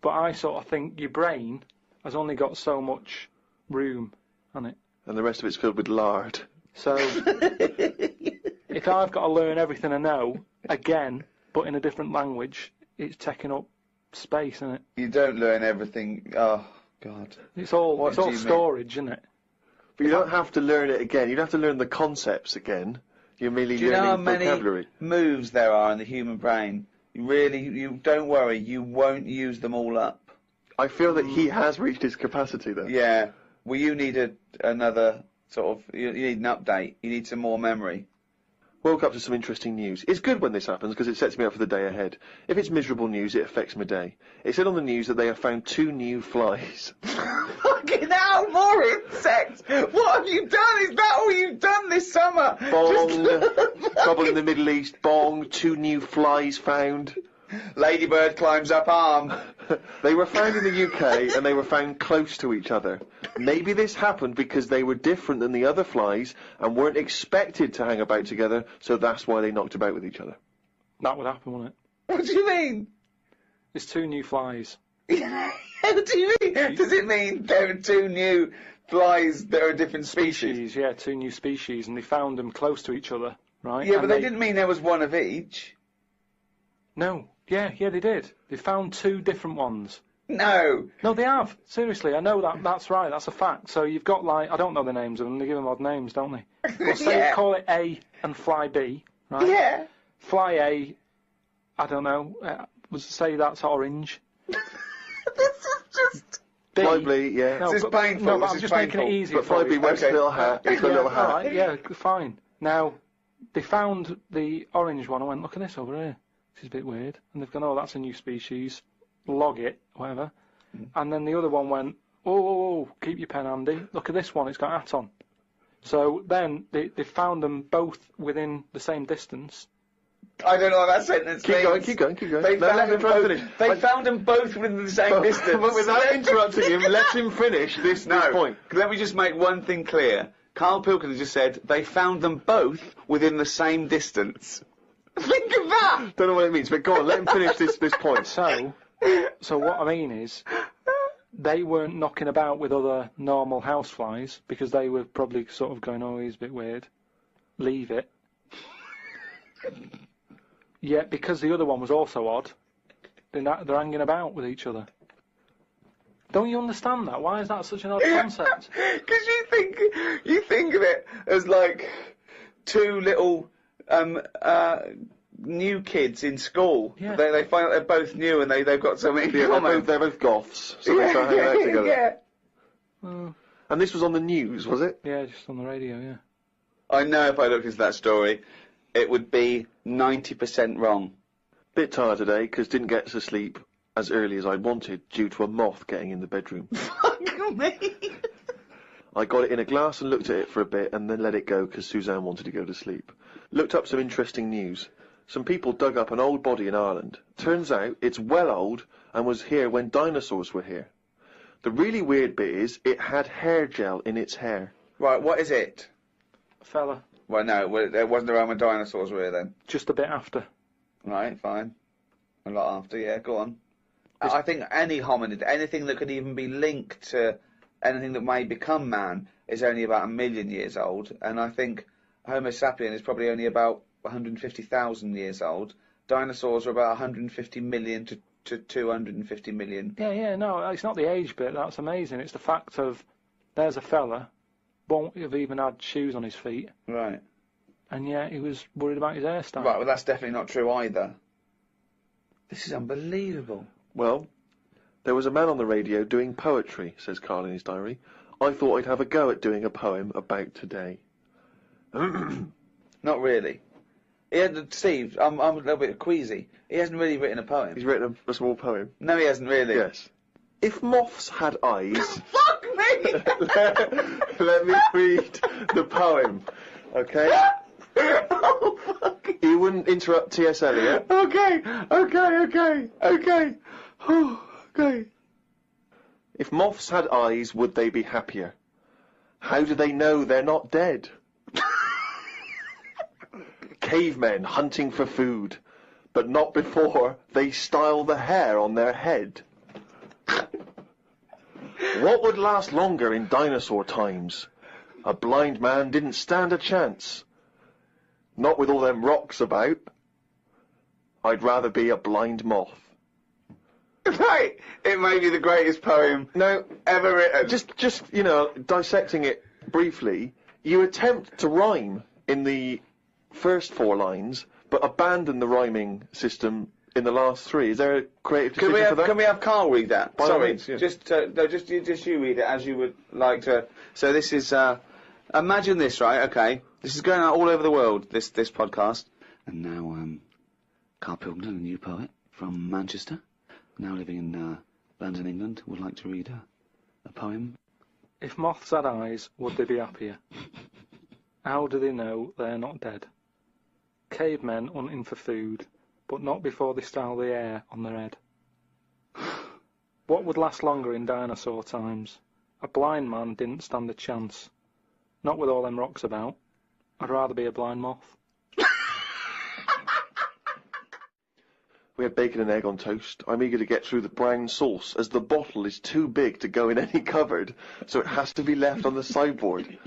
But I sort of think your brain has only got so much room on it. And the rest of it's filled with lard. So, if I've got to learn everything I know, again, but in a different language, it's taking up space, isn't it? You don't learn everything. Oh, God. It's all storage, isn't it? But you don't have to learn it again. You don't have to learn the concepts again. You're merely Do you know how learning many vocabulary. moves there are in the human brain? You don't worry, you won't use them all up. I feel that he has reached his capacity, though. Yeah. Well, you need another sort of... You need an update. You need some more memory. Woke up to some interesting news. It's good when this happens because it sets me up for the day ahead. If it's miserable news, it affects my day. It said on the news that they have found 2 new flies. Fucking hell, more insects! What have you done? Is that all you've done this summer? Bong! Trouble in the Middle East. Bong! 2 new flies found. Ladybird climbs up arm. They were found in the UK and they were found close to each other. Maybe this happened because they were different than the other flies and weren't expected to hang about together, so that's why they knocked about with each other. That would happen, wouldn't it? What do you mean? It's 2 new flies. What do you mean? Does it mean there are 2 new flies that are a different species? Yeah, 2 new species, and they found them close to each other, right? Yeah, and but they didn't mean there was one of each. No. Yeah, they did. They found 2 different ones. No. No, they have. Seriously, I know that. That's right. That's a fact. So you've got, like, I don't know the names of them. They give them odd names, don't they? Well, say call it A and Fly B, right? Yeah. Fly A, I don't know. Say that's orange. This is just... B. Fly B, yeah. No, This is painful. No, but This I'm is just painful. making it easier But Fly for B you. wears a little hat. It's got a little hat. Alright, yeah, fine. Now, they found the orange one. I went, look at this over here. This is a bit weird. And they've gone, oh, that's a new species. Log it, whatever. And then the other one went, oh, keep your pen handy. Look at this one, it's got a hat on. So then they found them both within the same distance. I don't know what that sentence means. Keep going. They found them both within the same distance. But without interrupting him, let him finish this point. Let me just make one thing clear. Karl Pilkington just said they found them both within the same distance. Think of that! Don't know what it means, but go on, let him finish this point. So what I mean is, they weren't knocking about with other normal houseflies, because they were probably sort of going, oh, he's a bit weird. Leave it. Yet, because the other one was also odd, they're hanging about with each other. Don't you understand that? Why is that such an odd concept? Because you think of it as like 2 little new kids in school. Yeah. They find out they're both new and they've got something in common. They're both goths, so they start hanging out together. Yeah. And this was on the news, was it? Yeah, just on the radio, yeah. I know if I looked into that story, it would be 90% wrong. Bit tired today, because didn't get to sleep as early as I wanted due to a moth getting in the bedroom. Fuck me! I got it in a glass and looked at it for a bit and then let it go because Suzanne wanted to go to sleep. Looked up some interesting news. Some people dug up an old body in Ireland. Turns out it's well old and was here when dinosaurs were here. The really weird bit is it had hair gel in its hair. Right, what is it? Fella. Well, no, it wasn't around when dinosaurs were here then. Just a bit after. Right, fine. A lot after, yeah, go on. I think any hominid, anything that could even be linked to anything that may become man, is only about 1 million years old, and I think Homo sapien is probably only about 150,000 years old. Dinosaurs are about 150 million to 250 million. Yeah, no, it's not the age bit, that's amazing. It's the fact of, there's a fella, won't have even had shoes on his feet. Right. And yet he was worried about his hairstyle. Right, well that's definitely not true either. This is unbelievable. Well, there was a man on the radio doing poetry, says Karl in his diary. I thought I'd have a go at doing a poem about today. Not really. Steve, I'm a little bit queasy. He hasn't really written a poem. He's written a small poem. No, he hasn't really. Yes. If moths had eyes... Fuck me! let me read the poem, okay? Oh, fuck. You wouldn't interrupt T.S. Eliot. Okay. Okay. If moths had eyes, would they be happier? How do they know they're not dead? Cavemen hunting for food, but not before they style the hair on their head. What would last longer in dinosaur times? A blind man didn't stand a chance. Not with all them rocks about. I'd rather be a blind moth. Right, it may be the greatest poem ever written. Just you know, dissecting it briefly, you attempt to rhyme in the first 4 lines, but abandon the rhyming system in the last 3. Is there a creative decision for that? Can we have Karl read that? By all Sorry, means, yeah. just you read it as you would like to. So this is, imagine this, right? Okay, this is going out all over the world. This podcast, and now Karl Pilkington, a new poet from Manchester, now living in London, England, would like to read a poem. If moths had eyes, would they be happier? How do they know they're not dead? Cavemen hunting for food, but not before they style the hair on their head. What would last longer in dinosaur times? A blind man didn't stand a chance. Not with all them rocks about. I'd rather be a blind moth. We had bacon and egg on toast. I'm eager to get through the brown sauce, as the bottle is too big to go in any cupboard, so it has to be left on the sideboard.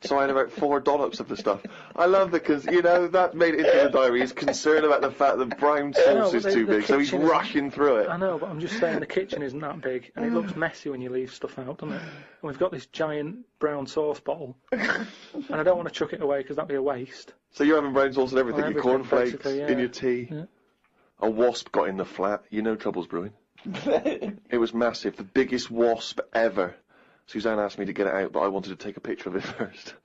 So I had about 4 dollops of the stuff. I love that because, you know, that made it into the diary. He's concerned about the fact that brown sauce is too big, so he's rushing through it. I know, but I'm just saying the kitchen isn't that big, and it looks messy when you leave stuff out, doesn't it? And we've got this giant brown sauce bottle, and I don't want to chuck it away because that'd be a waste. So you're having brown sauce and everything, your cornflakes, yeah. in your tea. Yeah. A wasp got in the flat. You know trouble's brewing. It was massive, the biggest wasp ever. Suzanne asked me to get it out, but I wanted to take a picture of it first.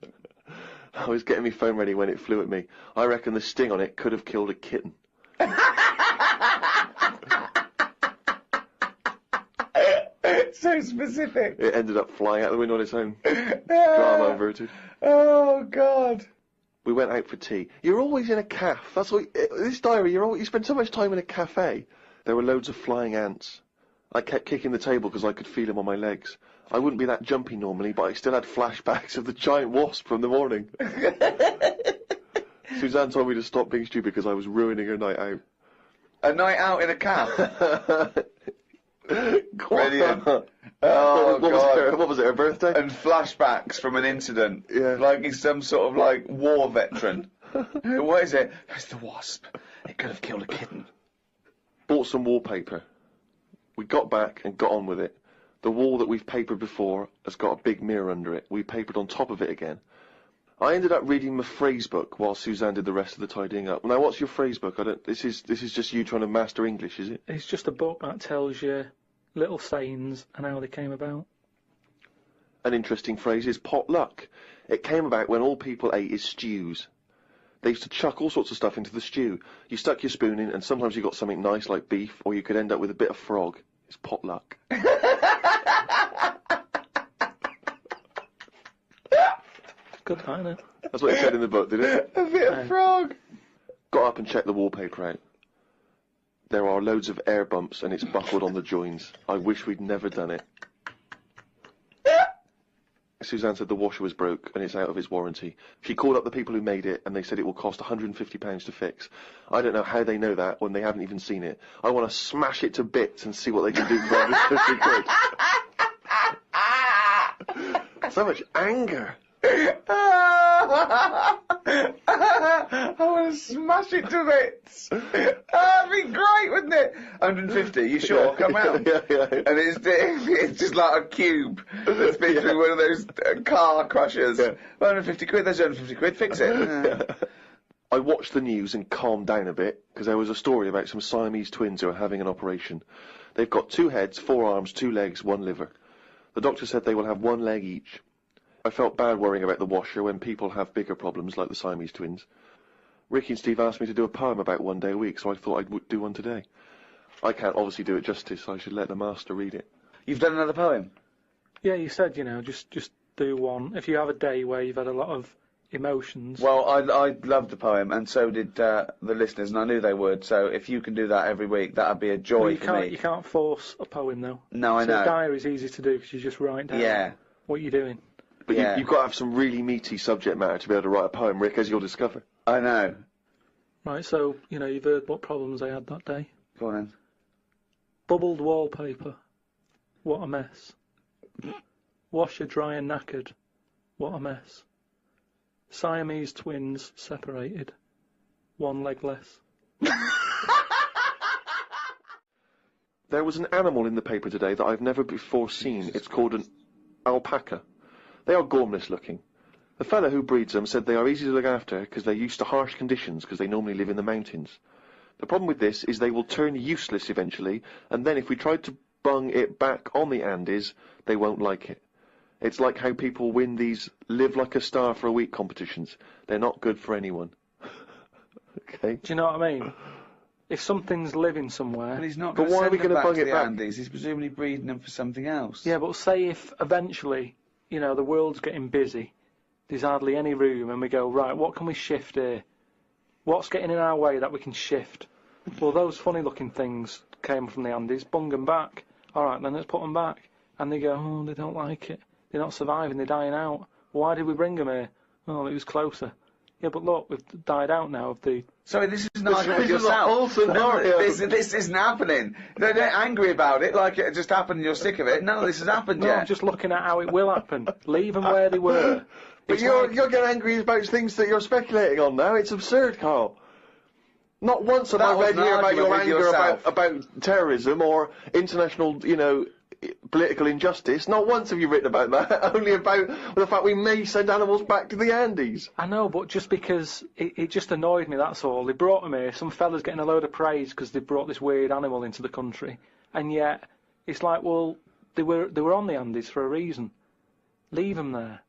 I was getting my phone ready when it flew at me. I reckon the sting on it could have killed a kitten. So specific. It ended up flying out the window on its own. Drama averted. Oh, God. We went out for tea. You're always in a cafe. That's what this diary. You spend so much time in a cafe. There were loads of flying ants. I kept kicking the table because I could feel them on my legs. I wouldn't be that jumpy normally, but I still had flashbacks of the giant wasp from the morning. Suzanne told me to stop being stupid because I was ruining her night out. A night out in a cab. Brilliant. Oh, what was it, her birthday? And flashbacks from an incident. Yeah. Like he's some sort of, like, war veteran. What is it? It's the wasp. It could have killed a kitten. Bought some wallpaper. We got back and got on with it. The wall that we've papered before has got a big mirror under it. We papered on top of it again. I ended up reading my phrase book while Suzanne did the rest of the tidying up. Now, what's your phrase book? This is just you trying to master English, is it? It's just a book that tells you little sayings and how they came about. An interesting phrase is potluck. It came about when all people ate is stews. They used to chuck all sorts of stuff into the stew. You stuck your spoon in, and sometimes you got something nice like beef, or you could end up with a bit of frog. It's potluck. Good, isn't it? That's what it said in the book, did it? A bit of frog. Got up and checked the wallpaper out. There are loads of air bumps, and it's buckled on the joins. I wish we'd never done it. Suzanne said the washer was broke and it's out of its warranty. She called up the people who made it and they said it will cost £150 to fix. I don't know how they know that when they haven't even seen it. I want to smash it to bits and see what they can do for £150. So much anger. I want to smash it to bits. That'd be great, wouldn't it? 150, you sure? Come round. Yeah. And it's just like a cube that's been through one of those car crushers. 150 quid, there's 150 quid, fix it. I watched the news and calmed down a bit, because there was a story about some Siamese twins who are having an operation. They've got 2 heads, 4 arms, 2 legs, 1 liver. The doctor said they will have 1 leg each. I felt bad worrying about the washer when people have bigger problems like the Siamese twins. Ricky and Steve asked me to do a poem about one day a week, so I thought I'd do one today. I can't obviously do it justice, so I should let the master read it. You've done another poem? Yeah, you said, just do one. If you have a day where you've had a lot of emotions. Well, I loved the poem, and so did the listeners, and I knew they would, so if you can do that every week, that'd be a joy for me. You can't force a poem, though. No, I know. A diary's easy to do, because you just write down what you're doing. But you've got to have some really meaty subject matter to be able to write a poem, Rick, as you'll discover. I know. Right, so, you've heard what problems I had that day. Go on then. Bubbled wallpaper. What a mess. Washer dry and knackered. What a mess. Siamese twins separated. 1 leg less. There was an animal in the paper today that I've never before seen. It's called an alpaca. They are gormless looking. The fellow who breeds them said they are easy to look after because they're used to harsh conditions because they normally live in the mountains. The problem with this is they will turn useless eventually, and then if we tried to bung it back on the Andes, they won't like it. It's like how people win these live like a star for a week competitions. They're not good for anyone. Okay? Do you know what I mean? If something's living somewhere... But he's not But why are we going to bung it back? Andes? He's presumably breeding them for something else. Yeah, but say if eventually, the world's getting busy, there's hardly any room, and we go, right, what can we shift here? What's getting in our way that we can shift? Well, those funny-looking things came from the Andes, bung them back. All right, then let's put them back. And they go, oh, they don't like it. They're not surviving, they're dying out. Why did we bring them here? Oh, it was closer. Yeah, but look, we've died out now of the... Sorry, this is not with yourself. This isn't happening. They're angry about it, like it just happened and you're sick of it. None of this has happened yet. I'm just looking at how it will happen. Leave them where they were. But you're getting angry about things that you're speculating on now. It's absurd, Karl. Not once have I read here about your anger about terrorism or international, political injustice. Not once have you written about that. Only about the fact we may send animals back to the Andes. I know, but just because it just annoyed me, that's all. They brought them here. Some fella's getting a load of praise because they brought this weird animal into the country, and yet it's like, well, they were on the Andes for a reason. Leave them there.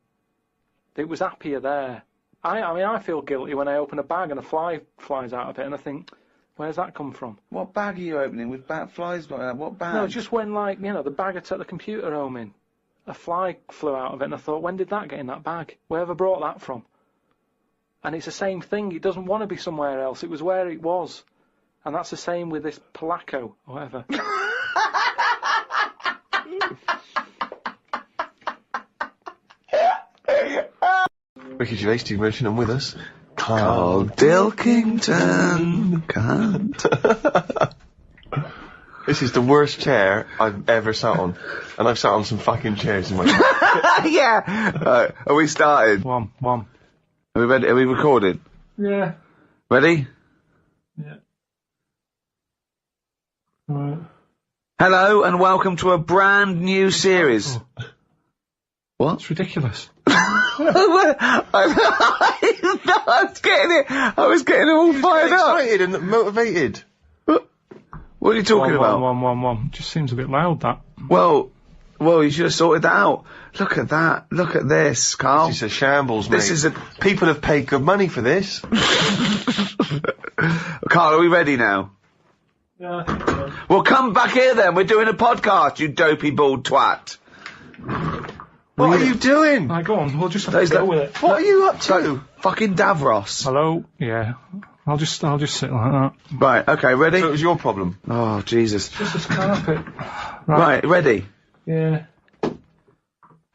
It was happier there. I feel guilty when I open a bag and a fly flies out of it, and I think, where's that come from? What bag are you opening with flies? What bag? No, just when, the bag I took the computer home in, a fly flew out of it, and I thought, when did that get in that bag? Wherever brought that from? And it's the same thing. It doesn't want to be somewhere else. It was where it was. And that's the same with this Polaco, or whatever. Ricky Gervais, Steve Merchant, and with us, Karl Pilkington. This is the worst chair I've ever sat on, and I've sat on some fucking chairs in my life. Yeah! Are we started? One. Are we ready? Are we recorded? Yeah. Ready? Yeah. Right. Hello, and welcome to a brand new series. What? It's ridiculous. I was getting all fired up. Excited and motivated. What are you talking about? One. Just seems a bit loud, that. Well, you should have sorted that out. Look at that. Look at this, Karl. This is a shambles, mate. People have paid good money for this. Karl, are we ready now? Yeah. Well, come back here then. We're doing a podcast, you dopey bald twat. What are you doing? Go on, we'll just have to go with it. What are you up to? Fucking Davros. Hello? Yeah. I'll just sit like that. Right, okay, ready? So it was your problem. Oh, Jesus. Just this carpet. Right, ready? Yeah.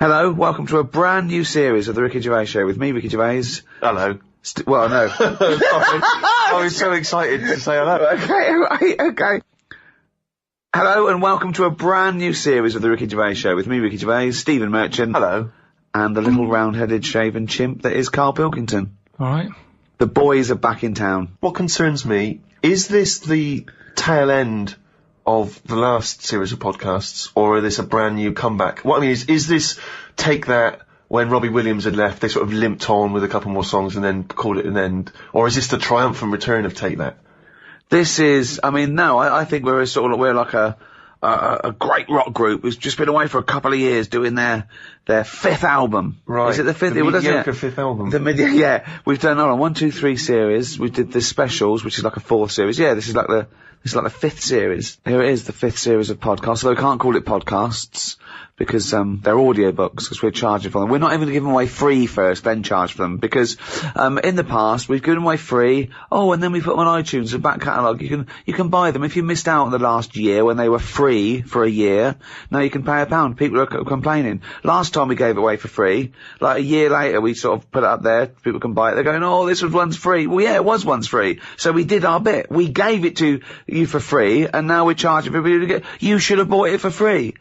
Hello, welcome to a brand new series of the Ricky Gervais Show with me, Ricky Gervais. Hello. Well, no. I was so excited to say hello. Okay. Hello and welcome to a brand new series of the Ricky Gervais Show with me, Ricky Gervais, Stephen Merchant. Hello. And the little round-headed shaven chimp that is Karl Pilkington. Alright. The boys are back in town. What concerns me, is this the tail end of the last series of podcasts, or is this a brand new comeback? What I mean is this Take That, when Robbie Williams had left, they sort of limped on with a couple more songs and then called it an end? Or is this the triumphant return of Take That? This is, I mean, no, I think we're like a great rock group who's just been away for a couple of years doing their fifth album. Right. Is it the fifth? The Well, mediocre fifth album. Yeah. We've done, 1, 2, 3 series. We did the specials, which is like a 4th series. Yeah, this is like the 5th series. Here it is, the 5th series of podcasts. Although we can't call it podcasts, because, they're audiobooks, because we're charging for them. We're not even giving away free first, then charge for them, because, in the past, we've given away free, and then we put them on iTunes, a back catalogue. You can buy them. If you missed out on the last year when they were free for a year, now you can pay £1. People are complaining. Last time we gave it away for free, like a year later, we sort of put it up there, people can buy it, they're going, this was once free. Well, yeah, it was once free. So we did our bit. We gave it to you for free, and now we're charging for people to get, you should have bought it for free.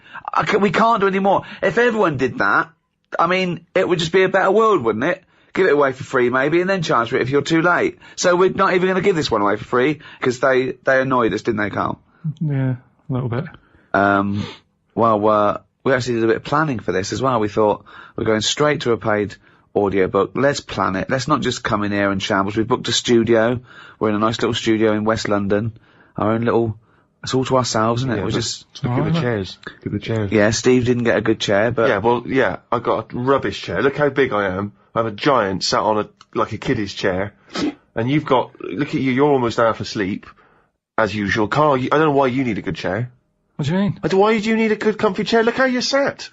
We can't do any more. If everyone did that, I mean, it would just be a better world, wouldn't it? Give it away for free, maybe, and then charge for it if you're too late. So we're not even going to give this one away for free, because they annoyed us, didn't they, Karl? Yeah, a little bit. We actually did a bit of planning for this as well. We thought, we're going straight to a paid audiobook. Let's plan it. Let's not just come in here and shambles. We've booked a studio. We're in a nice little studio in West London. Our own little... It's all to ourselves, isn't it? We just... Look at the chairs. Look at the chairs. Yeah, Steve didn't get a good chair, but... Yeah, I got a rubbish chair. Look how big I am. I have a giant sat on like a kiddie's chair. And you've got... Look at you, you're almost half asleep. As usual. Karl, I don't know why you need a good chair. What do you mean? Why do you need a good comfy chair? Look how you're sat.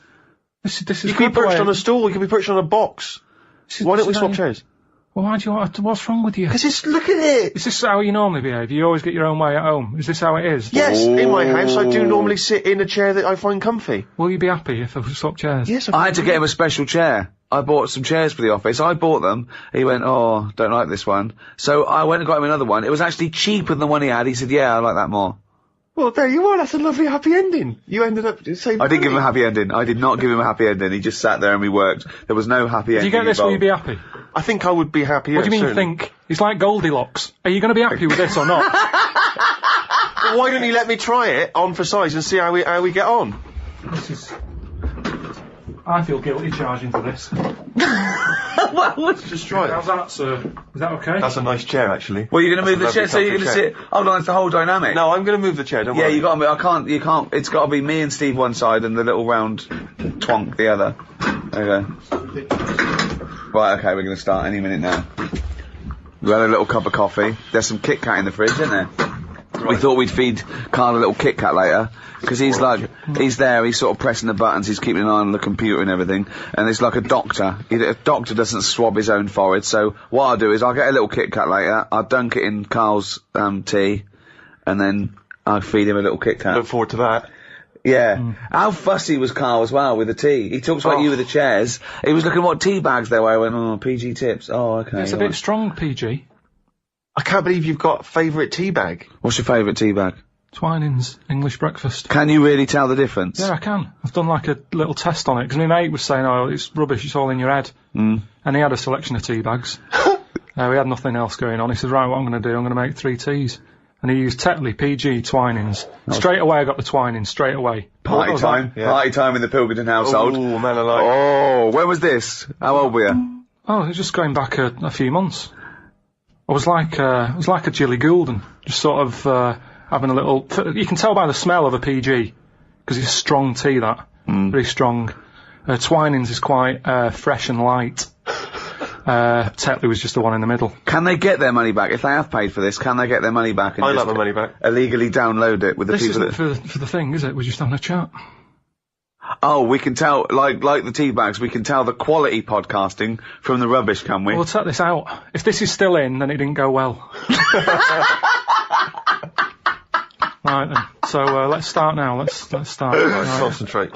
This is you could be perched on a stool, you could be perched on a box. Why don't we swap chairs? Well, why do you want to, what's wrong with you? Because look at it! Is this how you normally behave? You always get your own way at home? Is this how it is? Yes, in my house I do normally sit in a chair that I find comfy. Will you be happy if I swap chairs? Yes, I had to get him a special chair. I bought some chairs for the office. I bought them. He went, don't like this one. So I went and got him another one. It was actually cheaper than the one he had. He said, yeah, I like that more. Well, there you are. That's a lovely happy ending. You ended up saying... I didn't give him a happy ending. I did not give him a happy ending. He just sat there and we worked. There was no happy ending. If you get this, will you be happy? I think I would be happy. What do you mean, think? He's like Goldilocks. Are you going to be happy with this or not? Well, why don't you let me try it on for size and see how we get on? This is... I feel guilty charging for this. Well, let's just try it. How's that, sir? Is that okay? That's a nice chair, actually. Well, you're going to move the chair, so you're going to sit... Hold on, it's the whole dynamic. No, I'm going to move the chair, don't worry. Yeah, you can't, it's got to be me and Steve one side and the little round twonk the other. There you go. Right, okay, we're going to start any minute now. We had a little cup of coffee. There's some Kit Kat in the fridge, isn't there? Right. We thought we'd feed Karl a little Kit Kat later, because he's he's there, he's sort of pressing the buttons, he's keeping an eye on the computer and everything, and it's like a doctor. A doctor doesn't swab his own forehead, so what I'll do is I'll get a little Kit Kat later, I'll dunk it in Karl's tea, and then I'll feed him a little Kit Kat. Look forward to that. Yeah. How fussy was Karl as well with the tea? He talks about you with the chairs. He was looking at what tea bags there were. I went, PG tips. Oh, okay. It's a bit strong, PG. I can't believe you've got a favourite tea bag. What's your favourite tea bag? Twinings English breakfast. Can you really tell the difference? Yeah, I can. I've done like a little test on it, because my mate was saying, it's rubbish, it's all in your head. Mm. And he had a selection of tea bags. We had nothing else going on. He said, right, what I'm going to do, I'm going to make 3 teas. And he used Tetley, PG, Twinings. Straight away I got the Twinings, straight away. Party time. Yeah. Party time in the Pilkington household. Oh, man alive. Oh, when was this? How old were you? Oh, it was just going back a few months. I was like a Jilly Goulden, just sort of having a little... You can tell by the smell of a PG, because it's strong tea, that. Very strong. Twinings is quite fresh and light. Tetley was just the one in the middle. Can they get their money back? If they have paid for this, can they get their money back? And I like my money back. Illegally download it with the people that... This isn't for the thing, is it? We're just having a chat. Oh, we can tell, like the tea bags, we can tell the quality podcasting from the rubbish, can we? We'll take this out. If this is still in, then it didn't go well. Right then. So, let's start now. Let's start. Let's concentrate.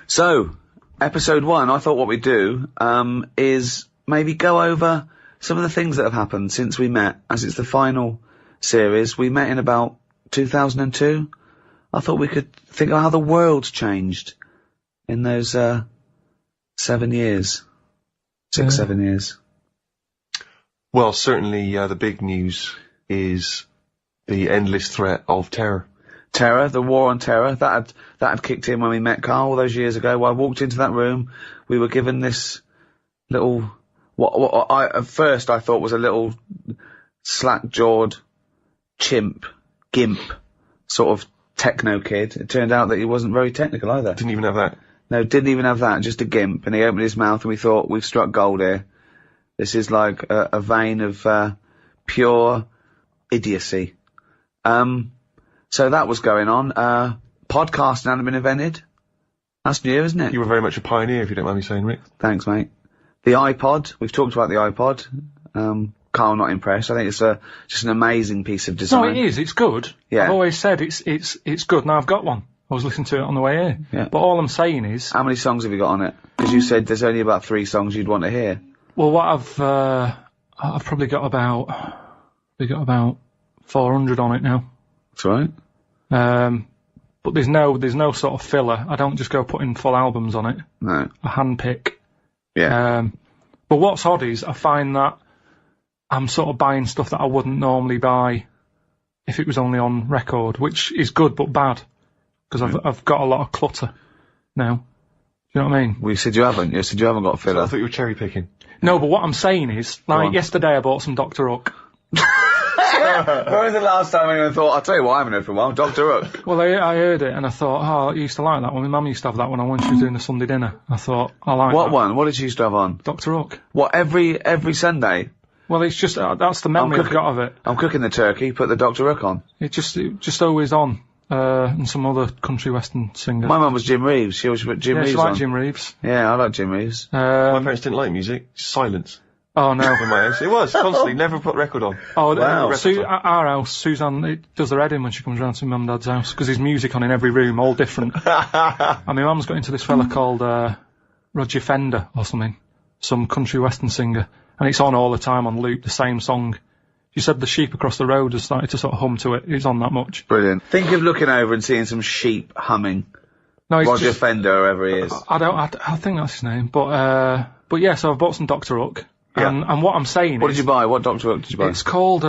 So, episode 1, I thought what we'd do, is maybe go over some of the things that have happened since we met, as it's the final series. We met in about 2002. I thought we could think of how the world's changed in those 7 years. 6, 7 years. Well, certainly the big news is the endless threat of terror. Terror, the war on terror, that had kicked in when we met Karl all those years ago. When I walked into that room, we were given this little, what I at first I thought was a little slack-jawed gimp, sort of techno kid. It turned out that he wasn't very technical either. Didn't even have that. No, didn't even have that, just a gimp. And he opened his mouth and we thought, we've struck gold here. This is like a vein of pure idiocy. So that was going on. Podcasting hadn't been invented. That's new, isn't it? You were very much a pioneer, if you don't mind me saying, Rick. Thanks, mate. The iPod. We've talked about the iPod. Karl not impressed. I think it's just an amazing piece of design. No, it is. It's good. Yeah. I've always said it's good. Now I've got one. I was listening to it on the way here. Yeah. But all I'm saying is... How many songs have you got on it? Because you said there's only about 3 songs you'd want to hear. Well, what I've probably got about 400 on it now. That's right. But there's no sort of filler. I don't just go putting full albums on it. No. I handpick. Yeah. But what's odd is I find that I'm sort of buying stuff that I wouldn't normally buy if it was only on record, which is good but bad because I've got a lot of clutter now. Do you know what I mean? Well, you said you haven't. You said you haven't got a filler. I thought you were cherry picking. No, but what I'm saying is, like yesterday I bought some Dr. Hook. When was the last time anyone thought, I'll tell you what I haven't heard for a while, Dr. Hook? Well, I heard it and I thought, oh, I used to like that one. My mum used to have that one when she was doing the Sunday dinner. I thought, I like What that. one? What did she used to have on? Dr. Hook. What, every Sunday? Well, it's just, that's the memory I've got of it. I'm cooking the turkey, put the Dr. Hook on. It just always on. And some other country western singer. My mum was Jim Reeves. She always put Jim Reeves she on. liked Jim Reeves. Yeah, I like Jim Reeves. My parents didn't like music. Silence. Oh, no. In my house. It was, constantly. Never put record on. Oh, wow. Our house, Suzanne does her head in when she comes round to mum and dad's house, because there's music on in every room, all different. And my mum's got into this fella called Roger Fender or something, some country western singer, and it's on all the time on loop, the same song. She said the sheep across the road has started to sort of hum to it. It's on that much. Brilliant. Think of looking over and seeing some sheep humming. No, Roger Fender, whoever he is. I think that's his name, but yeah, so I've bought some Dr. Hook. Yeah. And what I'm saying What did you buy? What Dr. Hook did you buy? It's called,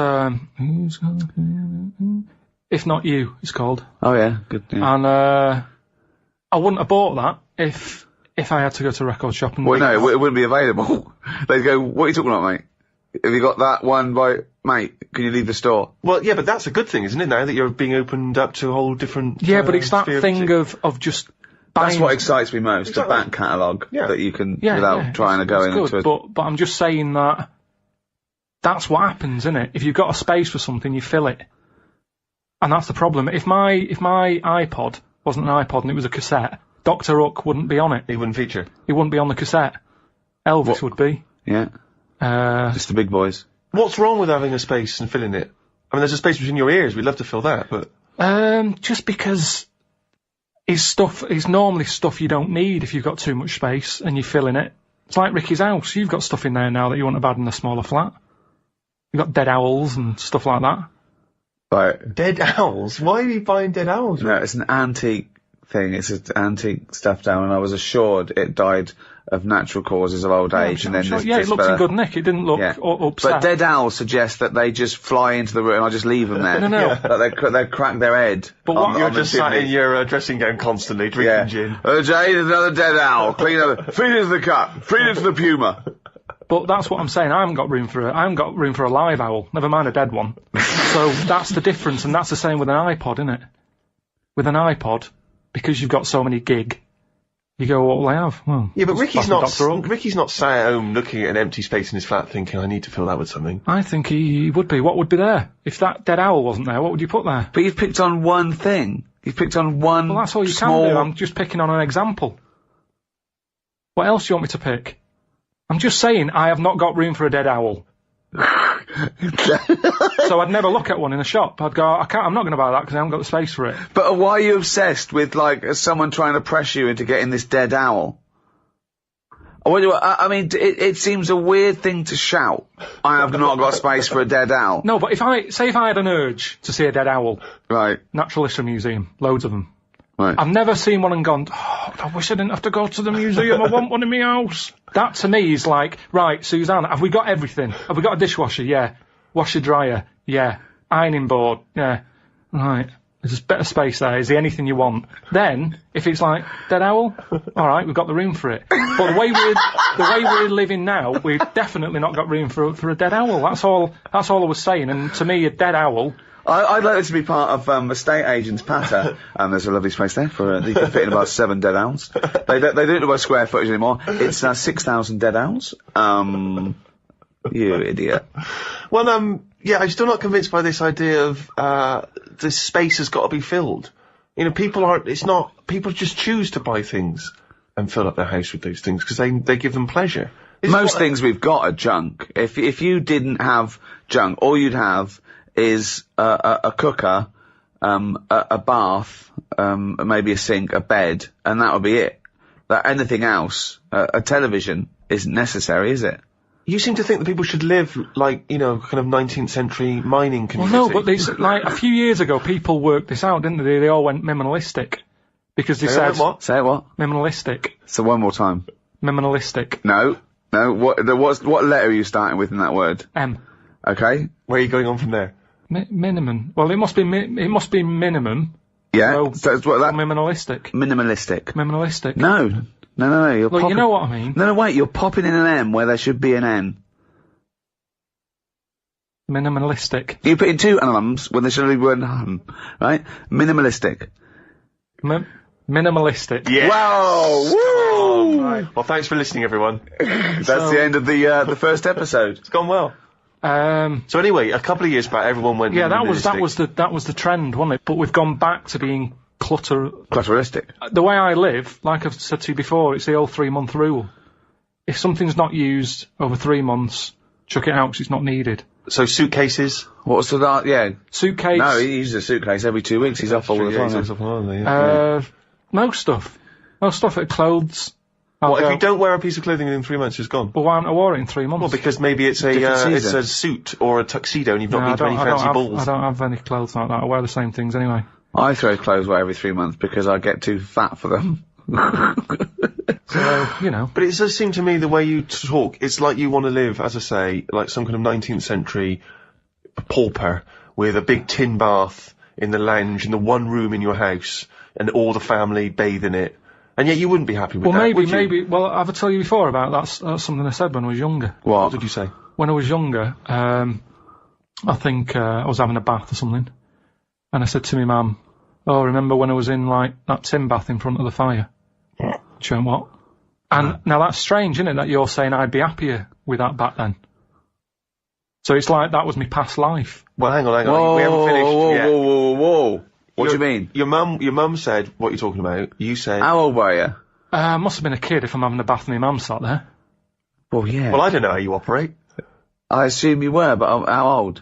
If Not You, it's called. Oh yeah, good. Yeah. And, I wouldn't have bought that if I had to go to a record shop and... Well, no, it wouldn't be available. They'd go, what are you talking about, mate? Have you got that one mate, can you leave the store? Well, yeah, but that's a good thing, isn't it, now that you're being opened up to a whole different... Yeah, but it's that thing of just... That's what excites me most, the back catalogue that you can, without trying to go into it. But I'm just saying that that's what happens, isn't it? If you've got a space for something, you fill it. And that's the problem. If my iPod wasn't an iPod and it was a cassette, Dr. Hook wouldn't be on it. He wouldn't feature. He wouldn't be on the cassette. Elvis would be. Yeah. Just the big boys. What's wrong with having a space and filling it? I mean, there's a space between your ears. We'd love to fill that, but... Just because... It's normally stuff you don't need if you've got too much space and you're filling it. It's like Ricky's house. You've got stuff in there now that you wouldn't have had in a smaller flat. You've got dead owls and stuff like that. Right. Dead owls? Why are you buying dead owls? No, it's an antique thing. It's an antique stuffed owl, and I was assured it died of natural causes of old age. And then it looked in good nick. It didn't look upset. But dead owls suggest that they just fly into the room and I just leave them there. No. Like they crack their head. But you're just sat in your dressing gown constantly drinking gin. Jay, there's another dead owl. Clean up. Feed it to the cat. Feed it to the puma. But that's what I'm saying. I haven't got room for a live owl. Never mind a dead one. So that's the difference, and that's the same with an iPod, isn't it? With an iPod, because you've got so many gig. You go, what will I have? Well, yeah, but Ricky's not sat at home looking at an empty space in his flat thinking, I need to fill that with something. I think he would be. What would be there? If that dead owl wasn't there, what would you put there? But you've picked on one thing. You've picked on one Well, that's all you can do. I'm just picking on an example. What else do you want me to pick? I'm just saying I have not got room for a dead owl. So I'd never look at one in a shop. I'd go, I'm not going to buy that because I haven't got the space for it. But why are you obsessed with, like, someone trying to pressure you into getting this dead owl? I mean, it seems a weird thing to shout. I have not got space for a dead owl. No, but if I had an urge to see a dead owl. Right. Natural History Museum, loads of them. Right. I've never seen one and gone, oh, I wish I didn't have to go to the museum. I want one in my house. That to me is like, right, Suzanne, have we got everything? Have we got a dishwasher? Yeah. Washer dryer? Yeah. Ironing board? Yeah. Right. There's a bit of space there. Is there anything you want? Then, if it's like, dead owl? Alright, we've got the room for it. But the way we're living now, we've definitely not got room for a dead owl. That's all I was saying. And to me, a dead owl... I'd like this to be part of estate agent's patter. There's a lovely space there for you can fit in about 7 dead owls. They don't do it by square footage anymore. It's 6,000 dead owls. You idiot. Well, yeah, I'm still not convinced by this idea of this space has got to be filled. You know, people just choose to buy things and fill up their house with those things because they give them pleasure. Most things we've got are junk. If you didn't have junk, all you'd have is a cooker, a bath, maybe a sink, a bed, and that would be it. Anything else, a television isn't necessary, is it? You seem to think that people should live like, you know, kind of 19th century mining community. Well, no, but like a few years ago, people worked this out, didn't they? They all went minimalistic because they said what? Say what? Minimalistic. So one more time. Minimalistic. No. What letter are you starting with in that word? M. Okay. Where are you going on from there? Minimum. Well, it must be minimum. Yeah. So it's what that. Minimalistic. Minimalistic. Minimalistic. No. Look, you know what I mean. No, wait. You're popping in an M where there should be an N. Minimalistic. You put in 2 M's when there should only be 1 M, right? Minimalistic. Minimalistic. Yes. Wow! Woo! Right. Well, thanks for listening, everyone. That's the end of the first episode. It's gone well. So anyway, a couple of years back, everyone went. Yeah, that was the trend, wasn't it? But we've gone back to being clutteristic. The way I live, like I've said to you before, it's the old 3-month rule. If something's not used over 3 months, chuck it out because it's not needed. So suitcases. What's that? Yeah, suitcase. No, he uses a suitcase every 2 weeks. He's off all the time. Most stuff. Clothes. What, if you don't wear a piece of clothing in 3 months, it's gone? Well, why haven't I wore it in 3 months? Well, because maybe it's a suit or a tuxedo and you've not been to any fancy balls. I don't have any clothes like that. I wear the same things anyway. I throw clothes away every 3 months because I get too fat for them. So, you know. But it does seem to me the way you talk, it's like you want to live, as I say, like some kind of 19th century pauper with a big tin bath in the lounge in the one room in your house and all the family bathe in it. And yet you wouldn't be happy with that, would you? Maybe. Well, I've told you before about that's something I said when I was younger. What did you say? When I was younger, I think I was having a bath or something, and I said to my mum, "Oh, remember when I was in like that tin bath in front of the fire?" She went, "What?" And now that's strange, isn't it? That you're saying I'd be happier with that back then. So it's like that was my past life. Well, hang on. Whoa, we haven't finished yet. Whoa. What do you mean? Your mum said what you're talking about. You said. How old were you? I must have been a kid if I'm having a bath and my mum sat there. Well, yeah. Well, I don't know how you operate. I assume you were, but how old?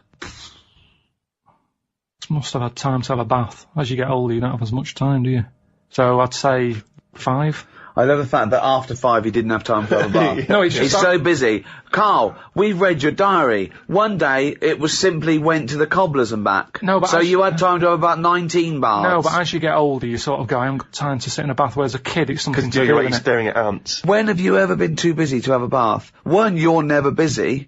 Must have had time to have a bath. As you get older, you don't have as much time, do you? So I'd say 5. I love the fact that after 5 you didn't have time to have a bath. No, he's so busy. Carl, we've read your diary. One day it was simply went to the cobblers and back. No, but so you had time to have about 19 baths. No, but as you get older, you sort of go, I haven't got time to sit in a bath. Whereas a kid, it's something to do. You're staring at ants. When have you ever been too busy to have a bath? 1, you're never busy.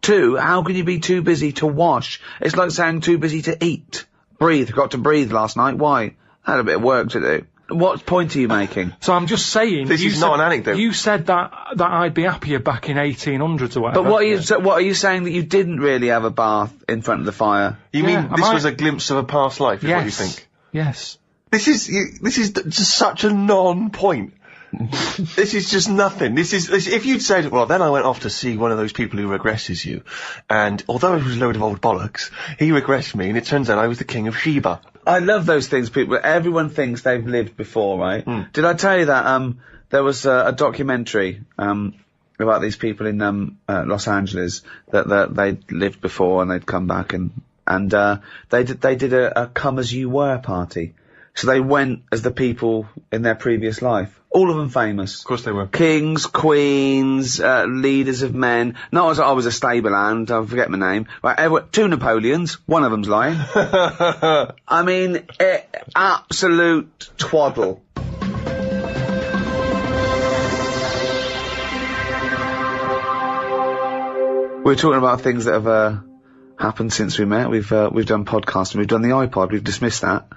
2, how can you be too busy to wash? It's like saying too busy to eat. Breathe. Got to breathe last night. Why? I had a bit of work to do. What point are you making? So I'm just saying. This is not an anecdote. You said that I'd be happier back in 1800s or whatever. But what are you saying that you didn't really have a bath in front of the fire? You mean this was a glimpse of a past life? Is what you think? Yes. This is just such a non-point. This is just nothing. If you'd said, well, then I went off to see one of those people who regresses you, and although it was a load of old bollocks, he regressed me, and it turns out I was the king of Sheba. I love those things, people. Everyone thinks they've lived before, right? Did I tell you that, there was a documentary, about these people in, Los Angeles that they'd lived before and they'd come back and they did a come as you were party. So they went as the people in their previous life. All of them famous. Of course they were. Kings, queens, leaders of men. Not as I was a stable hand, I forget my name. Right, 2 Napoleons, one of them's lying. I mean, absolute twaddle. We're talking about things that have happened since we met. We've done podcasting, we've done the iPod, we've dismissed that.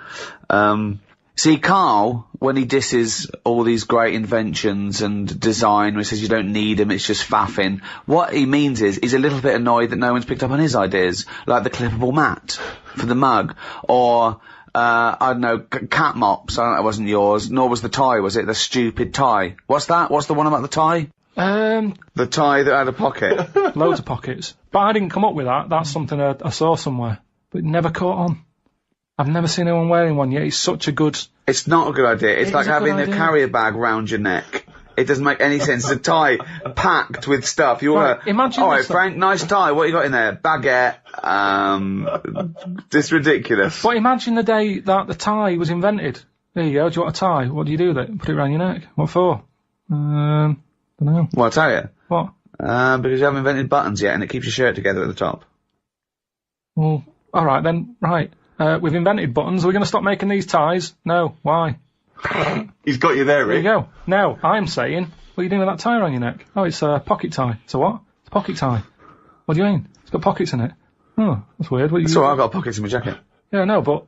See, Karl, when he disses all these great inventions and design, where he says you don't need them, it's just faffing, what he means is he's a little bit annoyed that no one's picked up on his ideas, like the clippable mat for the mug, or, I don't know, cat mops. I don't know, it wasn't yours, nor was the tie, was it? The stupid tie. What's that? What's the one about the tie? The tie that had a pocket. Loads of pockets. But I didn't come up with that. That's something I saw somewhere. But it never caught on. I've never seen anyone wearing one yet. It's such a good... It's not a good idea. It's like having a carrier bag round your neck. It doesn't make any sense. It's a tie packed with stuff. You want to... Imagine alright, Frank, nice tie. What you got in there? Baguette. It's ridiculous. But imagine the day that the tie was invented. There you go. Do you want a tie? What do you do with it? Put it around your neck. What for? Don't know. Well, I'll tell you. What? Because you haven't invented buttons yet, and it keeps your shirt together at the top. Well, alright then. Right. We've invented buttons. Are we going to stop making these ties? No. Why? He's got you there, Rick. There you go. Now, I'm saying, what are you doing with that tie around your neck? Oh, it's a pocket tie. So what? It's a pocket tie. What do you mean? It's got pockets in it. Oh, that's weird. That's all right, I've got pockets in my jacket. Yeah, no, but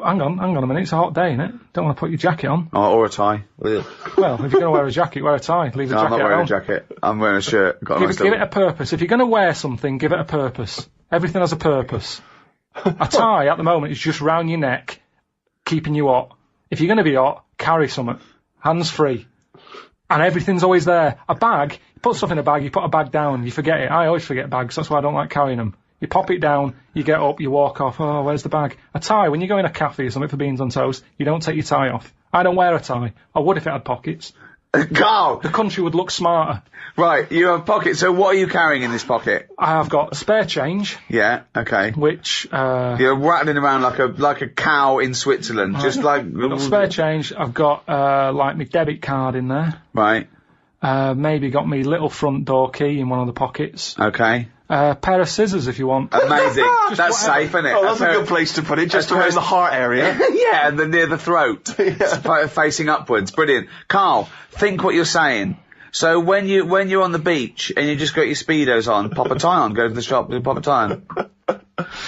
hang on a minute. It's a hot day, innit? Don't want to put your jacket on. Oh, or a tie. Well, if you're going to wear a jacket, wear a tie. Leave the jacket I'm not wearing on. a jacket. I'm wearing a shirt. Give it a purpose. If you're going to wear something, give it a purpose. Everything has a purpose. A tie, at the moment, is just round your neck, keeping you hot. If you're going to be hot, carry something. Hands free. And everything's always there. A bag, you put stuff in a bag, you put a bag down, you forget it. I always forget bags, that's why I don't like carrying them. You pop it down, you get up, you walk off, oh, where's the bag? A tie, when you go in a cafe or something for beans on toast, you don't take your tie off. I don't wear a tie. I would if it had pockets. Karl! The country would look smarter. Right, you have pockets, so what are you carrying in this pocket? I have got spare change. Yeah, okay. Which, you're rattling around like a cow in Switzerland, just like... I've got spare change, I've got, like, my debit card in there. Right. Maybe got me little front door key in one of the pockets. Okay. Pair of scissors if you want. Amazing. That's safe, isn't it? Oh, that's a good place to put it, just around the heart area. Yeah, and near the throat. Facing upwards. Brilliant. Karl, think what you're saying. So when you're on the beach and you just got your Speedos on, pop a tie on, go to the shop and pop a tie on.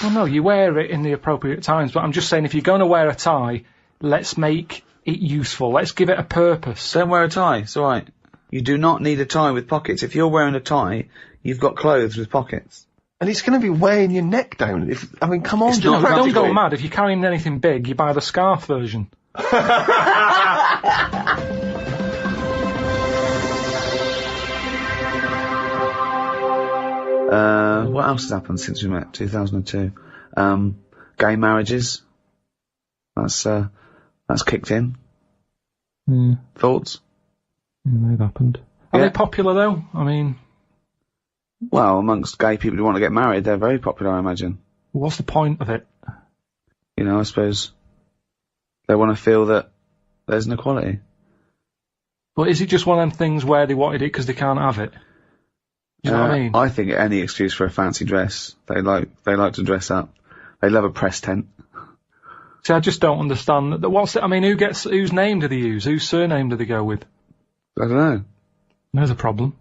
Well, no, you wear it in the appropriate times, but I'm just saying if you're going to wear a tie, let's make it useful. Let's give it a purpose. Don't wear a tie, it's alright. You do not need a tie with pockets. If you're wearing a tie, you've got clothes with pockets. And it's going to be weighing your neck down. I mean, come on. Don't go mad. If you're carrying anything big, you buy the scarf version. What else has happened since we met? 2002. Gay marriages. That's kicked in. Thoughts? They've happened. Are they popular though? I mean... Well, amongst gay people who want to get married, they're very popular, I imagine. What's the point of it? You know, I suppose they want to feel that there's an equality. But is it just one of them things where they wanted it because they can't have it? Do you know what I mean? I think any excuse for a fancy dress. They like to dress up. They love a press tent. See, I just don't understand. I mean, whose name do they use? Whose surname do they go with? I don't know. There's a problem.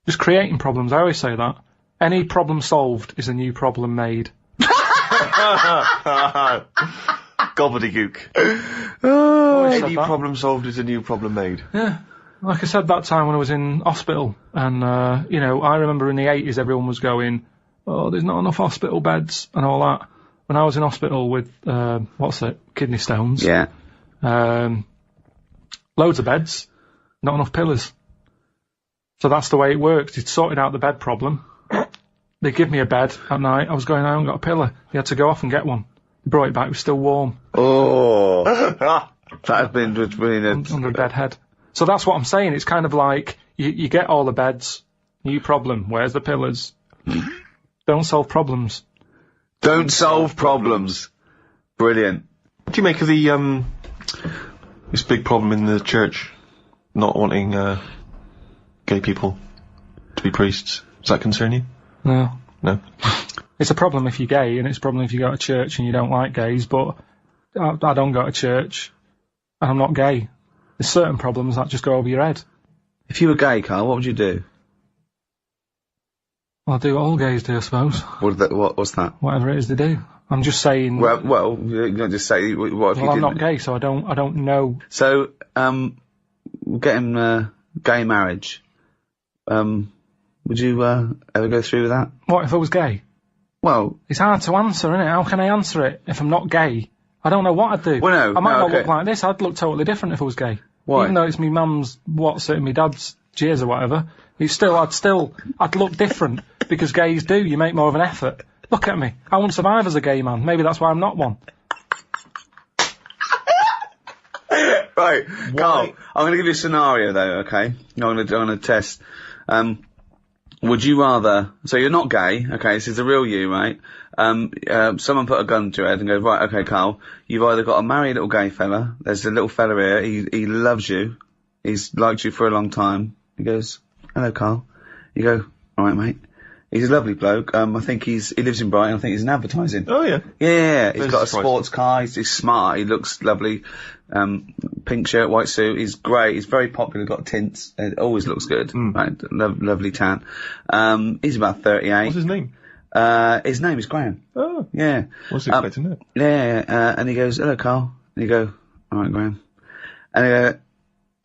Just creating problems, I always say that. Any problem solved is a new problem made. Gobbledygook. Any problem solved is a new problem made. Yeah. Like I said that time when I was in hospital, and, you know, I remember in the 80s everyone was going, oh, there's not enough hospital beds and all that. When I was in hospital with, kidney stones. Yeah. Loads of beds, not enough pillars. So that's the way it works. It's sorted out the bed problem. They give me a bed at night. I was going, I haven't got a pillar. They had to go off and get one. They brought it back. It was still warm. Oh. That has been brilliant. Under a bed head. So that's what I'm saying. It's kind of like, you get all the beds. New problem. Where's the pillars? Don't solve problems. Don't solve problems. Brilliant. What do you make of the This big problem in the church, not wanting gay people to be priests. Does that concern you? No. No. It's a problem if you're gay, and it's a problem if you go to church and you don't like gays, but I don't go to church, and I'm not gay. There's certain problems that just go over your head. If you were gay, Karl, what would you do? Well, I'll do what all gays do, I suppose. What's that? Whatever it is they do. I'm just saying... Well, you can't just say... What if you I'm didn't? not gay, so I don't know. So, getting gay marriage, would you ever go through with that? What if I was gay? Well... It's hard to answer, isn't it? How can I answer it if I'm not gay? I don't know what I'd do. Well, no, I might not okay. look like this. I'd look totally different if I was gay. Why? Even though it's me mum's what's it, and me dad's cheers or whatever, I'd look different, because gays do. You make more of an effort. Look at me. I wouldn't survive as a gay man. Maybe that's why I'm not one. Right, Karl, I'm going to give you a scenario though, okay? I'm going to test. Would you rather... So you're not gay, okay, this is the real you, right? Someone put a gun to your head and goes, right, okay, Karl, you've either got to marry a little gay fella, there's a little fella here, he loves you, he's liked you for a long time. He goes, hello, Karl. You go, alright, mate. He's a lovely bloke. I think he lives in Brighton. I think he's in advertising. Oh, yeah. Yeah. He's got a sports car. He's smart. He looks lovely. Pink shirt, white suit. He's great. He's very popular. Got tints. It always looks good. Right. Lovely tan. He's about 38. What's his name? His name is Graham. Oh. Yeah. What's expecting that? Yeah. And he goes, hello, Karl. And you go, alright, Graham.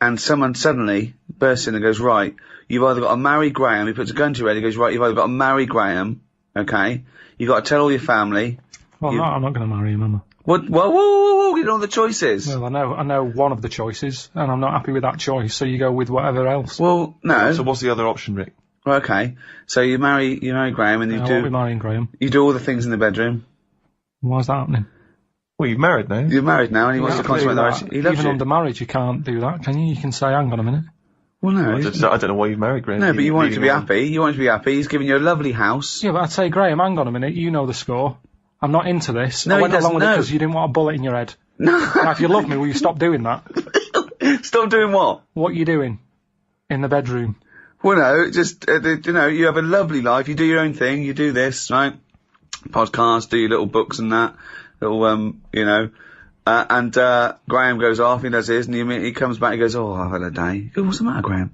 And someone suddenly bursts in and goes, right, you've either got to marry Graham. He puts a gun to your head. He goes, right, you've either got to marry Graham, okay? You've got to tell all your family. Well, no, I'm not going to marry him, am I? What? Whoa, you know all the choices. Well, I know one of the choices, and I'm not happy with that choice, so you go with whatever else. Well, no. So what's the other option, Rick? Well, okay. So you marry Graham and you I won't be marrying Graham. You do all the things in the bedroom. Why's that happening? Well, you're married now. You're married now and he wants to consummate the marriage. He loves Even you. under marriage, you can't do that, can you? You can say, hang on a minute. Well, no. I don't know why you've married Graham. No, but you want him to be happy. You want him to be happy. He's giving you a lovely house. Yeah, but I'd say, Graham, hang on a minute. You know the score. I'm not into this. No, I went he along with it doesn't know. because you didn't want a bullet in your head. No. Now, if you love me, will you stop doing that? Stop doing what? What you doing in the bedroom? Well, no, just, you have a lovely life. You do your own thing. You do this, right? Podcast, do your little books and that. Little, and Graham goes off, he does his, and he comes back, he goes, oh, I've had a day. You go, what's the matter, Graham?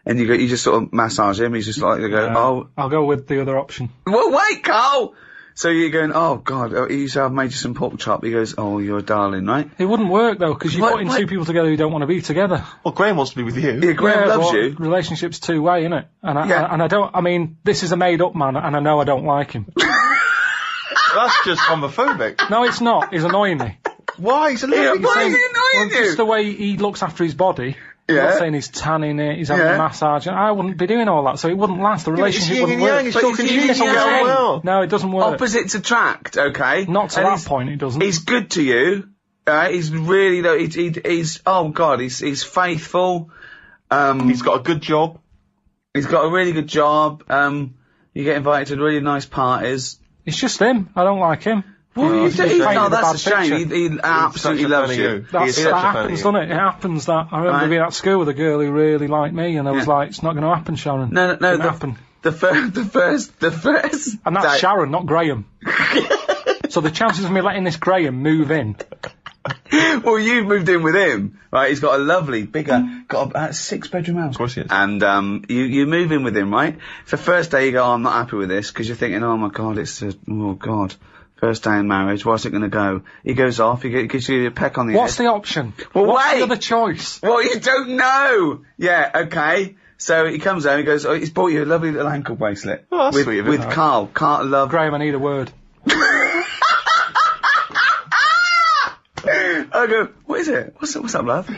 And you just sort of massage him, he's just like, I'll go with the other option. Well, wait, Karl! So you're going, oh, God, I've made you some pork chop. He goes, oh, you're a darling, right? It wouldn't work, though, because you're putting two people together who don't want to be together. Well, Graham wants to be with you. Yeah, Graham loves you. Relationship's two-way, innit? And this is a made-up man, and I know I don't like him. That's just homophobic. No, it's not. He's annoying me. Why? He's a lovely Why is he annoying you? Just the way he looks after his body. Yeah. I'm not saying he's tanning it, he's having a massage, and I wouldn't be doing all that, so it wouldn't last. The relationship wouldn't work. He's talking to you, it's all going well. No, it doesn't work. Opposites attract, okay? Not to that point, it doesn't. He's good to you, he's really, he's oh God, he's faithful, he's got a good job. He's got a really good job, you get invited to really nice parties. It's just him. I don't like him. Well, that's a shame. He absolutely loves you. That happens, doesn't it? It happens that. I remember being at school with a girl who really liked me, and I was like, it's not going to happen, Sharon. No, it didn't happen. The first. And that's Sharon, not Graham. So the chances of me letting this Graham move in. Well, you've moved in with him, right? He's got a lovely, bigger, got a 6-bedroom house. Of course he is. And, you move in with him, right? For first day you go, oh, I'm not happy with this, because you're thinking, oh my God, oh God. First day in marriage, what's it going to go? He goes off, he gives you a peck on the head. What's the option? Well, what's wait! the other choice? Well, you don't know! Yeah, okay. So he comes home, he goes, oh, he's bought you a lovely little ankle bracelet. Oh, that's sweet of him. With Karl. Karl love. Graham, I need a word. I go, what is it? What's up, love?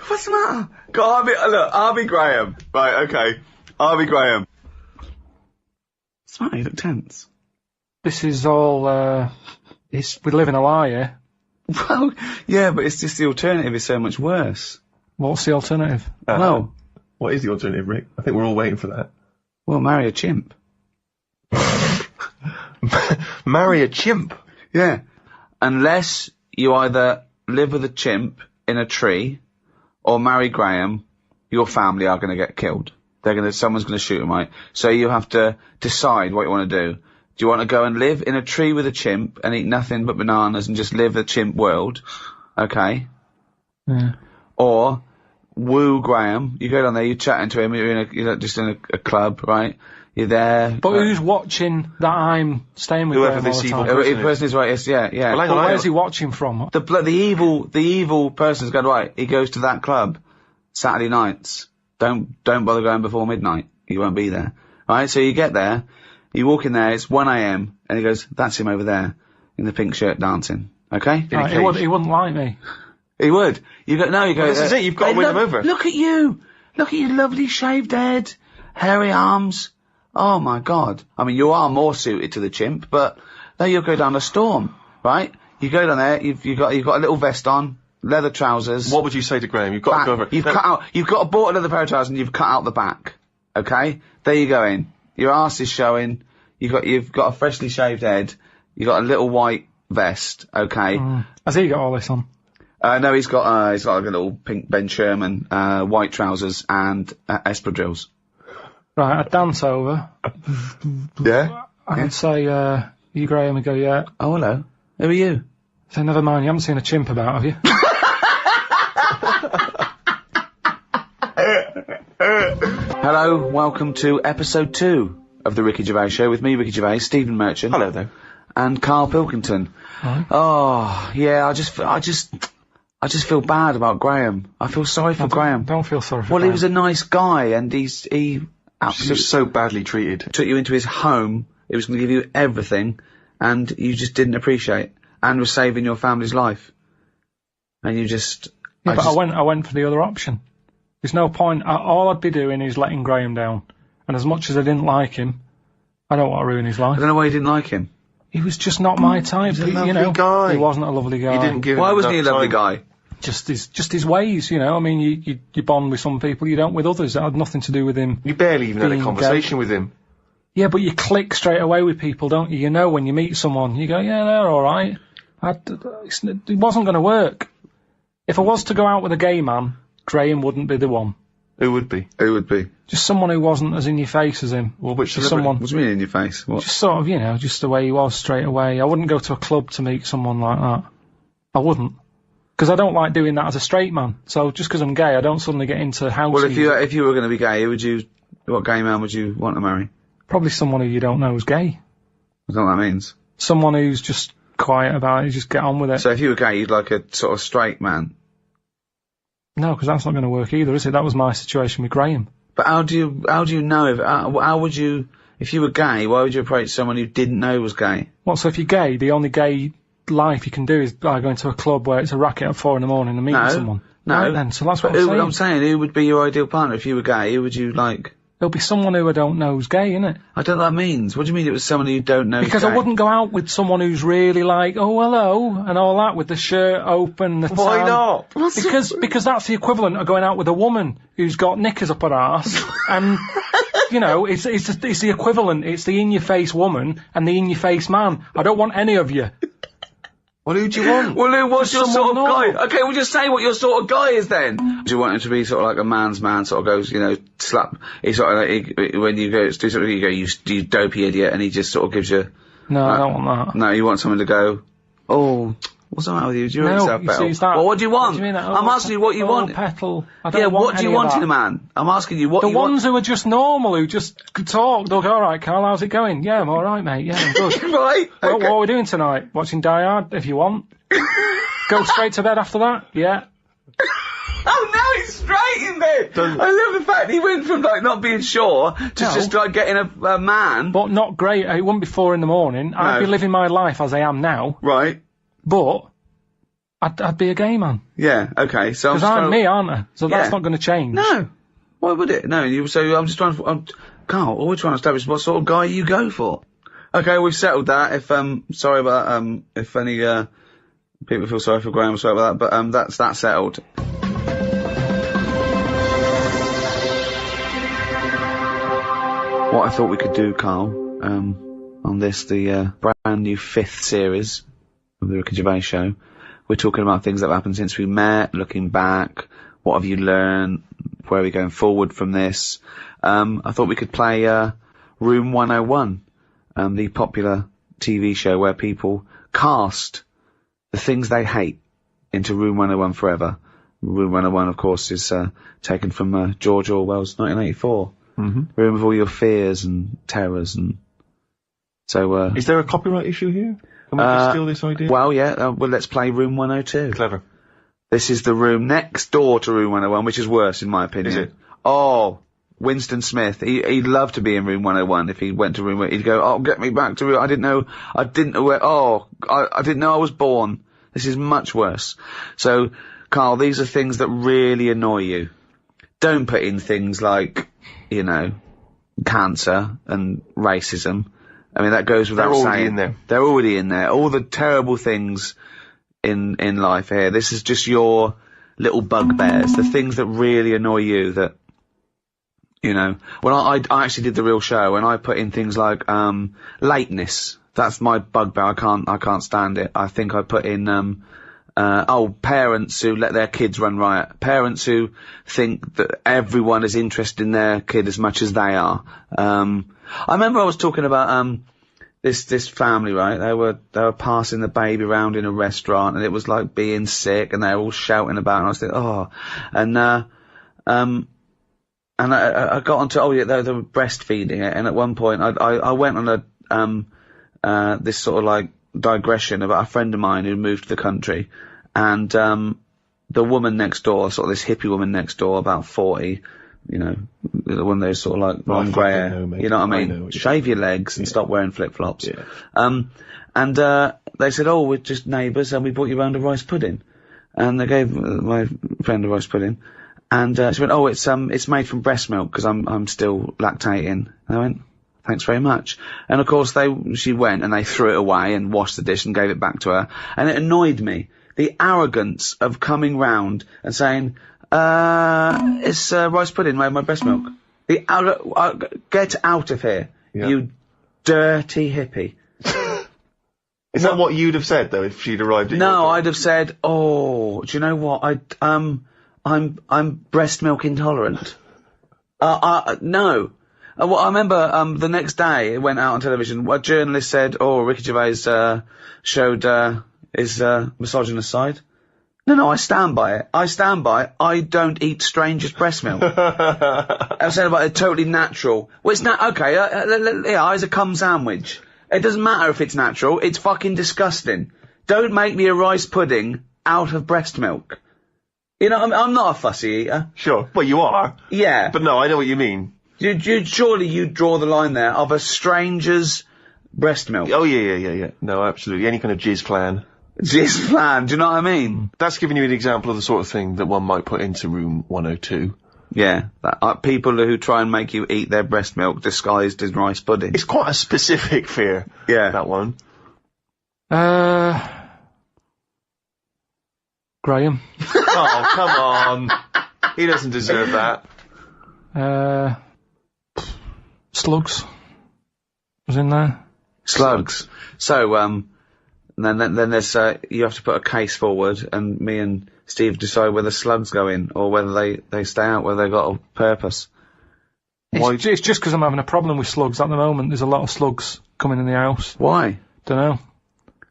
What's the matter? I'll be Graham. Right, okay. I'll be Graham. What's the matter? You look tense. This is all, we live in a lie here. Well, yeah, but it's just the alternative is so much worse. What's the alternative? Well, what is the alternative, Rick? I think we're all waiting for that. Well, marry a chimp. Marry a chimp? Yeah. Unless you either live with a chimp in a tree or marry Graham, your family are going to get killed. Someone's going to shoot him, right? So you have to decide what you want to do. Do you want to go and live in a tree with a chimp and eat nothing but bananas and just live a chimp world? Okay. Yeah. Or woo Graham. You go down there, you're chatting to him, you're just in a club, right? You're there. But who's watching that I'm staying with Whoever Graham all this the evil time? person person is right, yes, yeah. Well, hang But on, where's he watching from? The evil person's going, right, he goes to that club Saturday nights. Don't bother going before midnight. He won't be there. Right, so you get there, you walk in there, it's 1 a.m, and he goes, that's him over there, in the pink shirt dancing. Okay? He wouldn't like me. He would. You go, this is it, you've got to win him over. Look at you! Look at your lovely shaved head, hairy arms. Oh my god. I mean, you are more suited to the chimp, but now you'll go down a storm, right? You go down there, you've got a little vest on, leather trousers. What would you say to Graham? You've got to go over. You've got to bought another pair of trousers and you've cut out the back. Okay? There you go in. Your arse is showing. You've got a freshly shaved head. You've got a little white vest. Okay? Has he got all this on? No, he's got like a little pink Ben Sherman, white trousers and espadrilles. Right, I'd dance over. Yeah? I'd say, you Graham, and go, yeah. Oh, hello. Who are you? Say, never mind, you haven't seen a chimp about, have you? Hello, welcome to episode 2 of the Ricky Gervais Show with me, Ricky Gervais, Stephen Merchant. Hello there. And Karl Pilkington. Right. Oh, yeah, I just feel bad about Graham. I feel sorry for Graham. Don't feel sorry for Well, Graham. he was a nice guy, and he absolutely Just so badly treated. took you into his home. He was going to give you everything, and you just didn't appreciate, and was saving your family's life. And you just... Yeah, but I went for the other option. There's no point. All I'd be doing is letting Graham down. And as much as I didn't like him, I don't want to ruin his life. I don't know why you didn't like him. He was just not my type. He's a lovely guy. He wasn't a lovely guy. He didn't give Why him wasn't he a enough lovely time. guy? Just his ways, you know. I mean, you bond with some people, you don't with others. It had nothing to do with him. You barely even had a being conversation with him. Yeah, but you click straight away with people, don't you? You know when you meet someone, you go, yeah, they're all right. It wasn't going to work. If I was to go out with a gay man, Graham wouldn't be the one. Who would be? Who would be? Just someone who wasn't as in your face as him. Well, which Just celebrity? someone, What do you mean in your face? What? just sort of, you know, just the way he was straight away. I wouldn't go to a club to meet someone like that. I wouldn't. Because I don't like doing that as a straight man. So just because I'm gay, I don't suddenly get into house Well, music. if you were going to be gay, what gay man would you want to marry? Probably someone who you don't know is gay. I don't know what that means. Someone who's just quiet about it, just get on with it. So if you were gay, you'd like a sort of straight man. No, because that's not going to work either, is it? That was my situation with Graham. But how do you know how would you, if you were gay, why would you approach someone you didn't know was gay? What, so if you're gay, the only gay life you can do is by going to a club where it's a racket at 4 a.m. and meeting someone? No. Right then, so that's what But I'm saying. who would be your ideal partner if you were gay? Who would you like? It'll be someone who I don't know is gay, innit? I don't know what that means. What do you mean it was someone you don't know? Because I wouldn't go out with someone who's really like, oh, hello, and all that, with the shirt open, the Why tan. not? Because that's the equivalent of going out with a woman who's got knickers up her arse, and, you know, it's the equivalent. It's the in-your-face woman and the in-your-face man. I don't want any of you. Well, who do you want? Well, Lou, what's your Someone sort of normal. guy? Okay, well, just say what your sort of guy is then. Do you want him to be sort of like a man's man, sort of goes, you know, slap, he sort of like, when you go to do something, you go, you dopey idiot, and he just sort of gives you... No, I don't want that. No, you want someone to go, oh, what's the matter with you? Do you want yourself you better? see, it's that. Well, what do you want? What do you mean, I'm asking you what you want. Petal. I don't Yeah, want what do you any of want that. in a man? I'm asking you what The you want. ones who are just normal, who just could talk, they'll go, alright, Karl, how's it going? Yeah, I'm alright, mate, yeah, I'm good. Right, Well, okay. what are we doing tonight? Watching Die Hard, if you want. Go straight to bed after that? Yeah. Oh, now it's straight in there. I love the fact he went from like not being sure to just like getting a man. But not great. It wouldn't be 4 a.m. I'd be living my life as I am now. Right. But I'd be a gay man. Yeah. Okay. So Because I'm me, aren't I? So that's not going to change. No. Why would it? No. So I'm just trying to. Karl, all we're trying to establish what sort of guy you go for. Okay, we've settled that. If sorry about if any people feel sorry for Graham, sorry about that. But that's settled. What I thought we could do, Karl, on this, the brand new 5th series of the Ricky Gervais Show. We're talking about things that have happened since we met, looking back, what have you learned, where are we going forward from this. I thought we could play Room 101, the popular TV show where people cast the things they hate into Room 101 forever. Room 101, of course, is taken from George Orwell's 1984. Room of all your fears and terrors, and so. Is there a copyright issue here? Can we just steal this idea? Well, yeah. Well, let's play Room 102. Clever. This is the room next door to Room 101, which is worse, in my opinion. Is it? Oh, Winston Smith. He'd love to be in Room 101 if he went to Room 101. He'd go, oh, get me back to Room. I didn't know I was born. This is much worse. So, Karl, these are things that really annoy you. Don't put in things like, you know, cancer and racism. I mean, that goes without saying. They're already in there. They're already in there. All the terrible things in life here. This is just your little bugbears, the things that really annoy you that, you know. When I actually did the real show, and I put in things like, lateness. That's my bugbear. I can't stand it. I think I put in, parents who let their kids run riot. Parents who think that everyone is interested in their kid as much as they are. I remember I was talking about, this family, right? They were passing the baby around in a restaurant, and it was like being sick, and they were all shouting about it, and I was like, oh. And I got onto, they were breastfeeding it, and at one point I went on this sort of like digression about a friend of mine who moved to the country, and the woman next door, sort of this hippie woman next door, about 40, you know, one of those sort of like long grey hair, you know what I mean? Shave your legs and stop wearing flip-flops. Yeah. And they said, oh, we're just neighbours and we brought you round a rice pudding. And they gave my friend a rice pudding. And she went, oh, it's made from breast milk because I'm still lactating. And I went, thanks very much. And of course she went and they threw it away and washed the dish and gave it back to her. And it annoyed me. The arrogance of coming round and saying, it's rice pudding made by breast milk. Get out of here, you dirty hippie. Is that what you'd have said though if she'd arrived at your door? I'd have said, oh, do you know what? I'm breast milk intolerant. No. Well, I remember the next day it went out on television. A journalist said, "Oh, Ricky Gervais showed his misogynist side." No, I stand by it. I don't eat strangers' breast milk. I said about it totally natural. Well, it's not okay. It's a cum sandwich. It doesn't matter if it's natural. It's fucking disgusting. Don't make me a rice pudding out of breast milk. You know, I'm not a fussy eater. Sure. Well, you are. Yeah. But no, I know what you mean. Surely you'd draw the line there of a stranger's breast milk. Oh, yeah. No, absolutely. Any kind of jizz plan. Jizz plan, do you know what I mean? That's giving you an example of the sort of thing that one might put into Room 102. Yeah, people who try and make you eat their breast milk disguised as rice pudding. It's quite a specific fear, that one. Graham. Oh, come on. He doesn't deserve that. Slugs was in there. Slugs. So, then there's, you have to put a case forward, and me and Steve decide whether slugs go in, or whether they stay out, whether they've got a purpose. It's just because I'm having a problem with slugs at the moment. There's a lot of slugs coming in the house. Why? Dunno.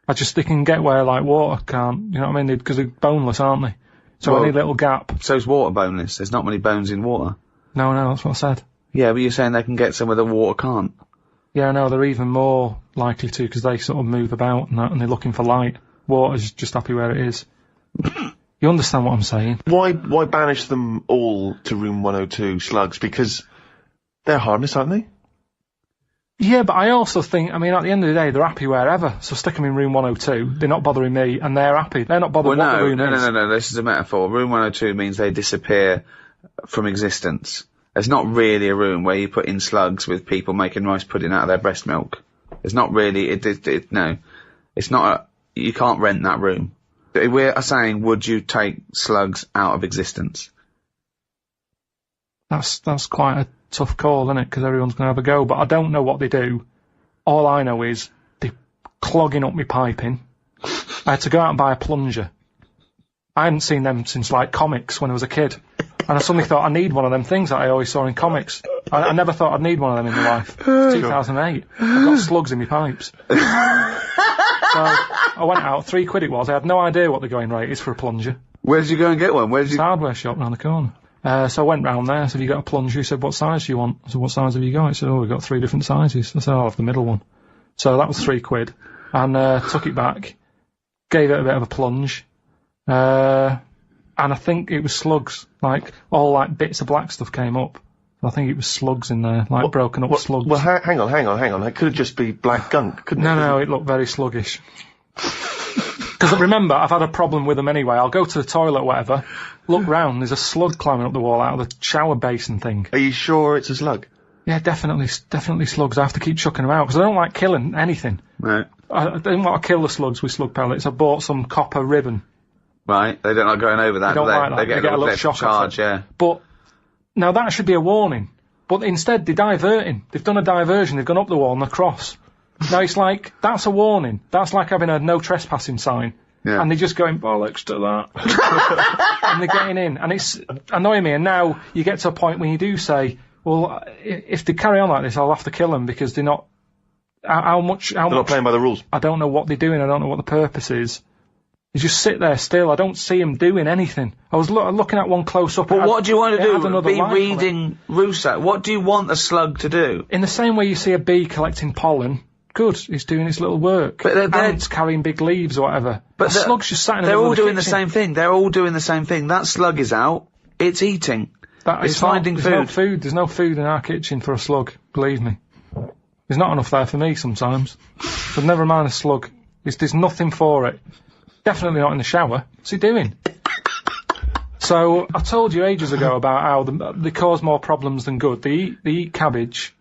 They can get where, like, water can't, you know what I mean? Because they're boneless, aren't they? So any little gap. So's water boneless. There's not many bones in water. No, that's what I said. Yeah, but you're saying they can get somewhere that water can't. Yeah, I know, they're even more likely to, because they sort of move about and that, and they're looking for light. Water's just happy where it is. You understand what I'm saying? Why banish them all to Room 102, slugs? Because they're harmless, aren't they? Yeah, but I also think, I mean, at the end of the day, they're happy wherever, so stick them in Room 102, they're not bothering me, and they're happy. They're not bothered what the room is. No, this is a metaphor. Room 102 means they disappear from existence. There's not really a room where you put in slugs with people making rice pudding out of their breast milk. There's not really, no. It's not you can't rent that room. We're saying, would you take slugs out of existence? That's quite a tough call, isn't it? Because everyone's going to have a go, but I don't know what they do all I know is they're clogging up my piping. I had to go out and buy a plunger. I hadn't seen them since, like, comics when I was a kid. And I suddenly thought, I need one of them things that I always saw in comics. I never thought I'd need one of them in my life. It's 2008. I've got slugs in my pipes. So I went out, £3 it was. I had no idea what the going rate is for a plunger. Where did you go and get one? It's a hardware shop round the corner. So I went round there. I said, have you got a plunger? He said, what size do you want? I said, what size have you got? He said, oh, we've got 3 different sizes. I said, I'll have the middle one. So that was £3. And took it back, gave it a bit of a plunge. And I think it was slugs. Like, all, like, bits of black stuff came up. I think it was slugs in there, like broken up slugs. Well, hang on. It could just be black gunk, couldn't it? No, it looked very sluggish. Because remember, I've had a problem with them anyway. I'll go to the toilet or whatever, look round, there's a slug climbing up the wall out of the shower basin thing. Are you sure it's a slug? Yeah, definitely slugs. I have to keep chucking them out, because I don't like killing anything. Right. I didn't want to kill the slugs with slug pellets. I bought some copper ribbon. Right, they don't like going over that, They don't like that. They get a little shock charge, yeah. But, now that should be a warning. But instead, they're diverting. They've done a diversion, they've gone up the wall and across. Now it's like, that's a warning. That's like having a no trespassing sign. Yeah. And they're just going, bollocks to that. And they're getting in. And it's annoying me. And now you get to a point when you do say, well, if they carry on like this, I'll have to kill them because they're not... They're not playing by the rules. I don't know what they're doing. I don't know what the purpose is. They just sit there still. I don't see him doing anything. I was looking at one close up. But what do you want to do? Be reading Rousseau. What do you want a slug to do? In the same way you see a bee collecting pollen, good, it's doing its little work. But ants carrying big leaves or whatever. But the slug's just sat in the middle of the They're all doing the kitchen. same thing. They're all doing the same thing. That slug is out. It's eating. It's finding food. There's no food in our kitchen for a slug, believe me. There's not enough there for me sometimes. But never mind a slug. There's nothing for it. Definitely not in the shower. What's he doing? So, I told you ages ago about how they cause more problems than good. They eat cabbage.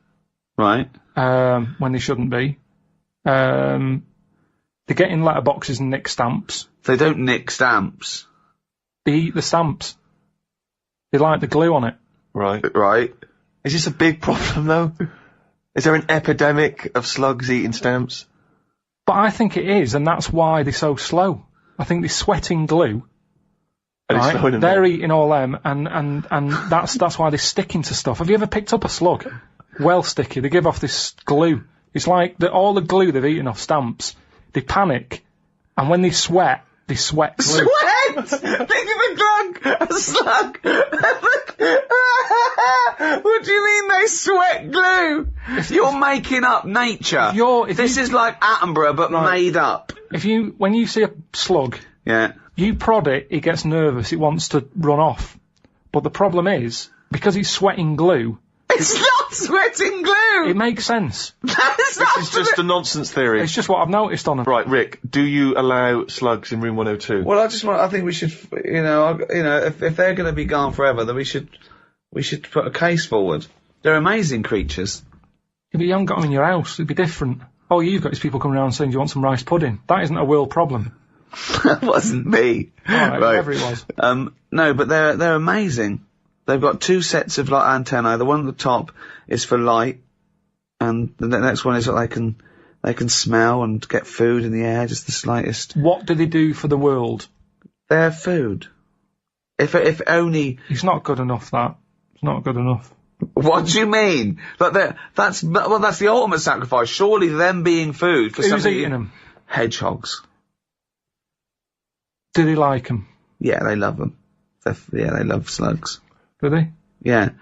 Right. When they shouldn't be. They get in letterboxes and nick stamps. They don't nick stamps. They eat the stamps. They like the glue on it. Right. Is this a big problem, though? Is there an epidemic of slugs eating stamps? But I think it is, and that's why they're so slow. I think they're sweating glue. And it's slowing them They're down. eating all them, and that's why they're sticking to stuff. Have you ever picked up a slug? Well sticky. They give off this glue. It's like all the glue they've eaten off stamps. They panic, and when they sweat glue. Sweat! Think of a slug! What do you mean they sweat glue? You're making up nature. This is like Attenborough, but made up. When you see a slug, yeah, you prod it, it gets nervous, it wants to run off. But the problem is, because it's sweating glue... It's not sweating glue! It makes sense. This is just a nonsense theory. It's just what I've noticed on them. Right, Rick, do you allow slugs in room 102? Well, I think we should, if they're going to be gone forever, then we should put a case forward. They're amazing creatures. Yeah, but you haven't got them in your house, it'd be different. All you've got is people coming around saying, do you want some rice pudding? That isn't a world problem. That wasn't me. Right. Whatever it was. No, but they're amazing. They've got 2 sets of like antennae. The one at the top is for light, and the next one is that they can smell and get food in the air, just the slightest. What do they do for the world? They're food. If only. It's not good enough, that. It's not good enough. What do you mean? That's the ultimate sacrifice. Surely them being food for Who's something. eating them? Hedgehogs. Do they like them? Yeah, they love them. They love slugs. Do they? Yeah.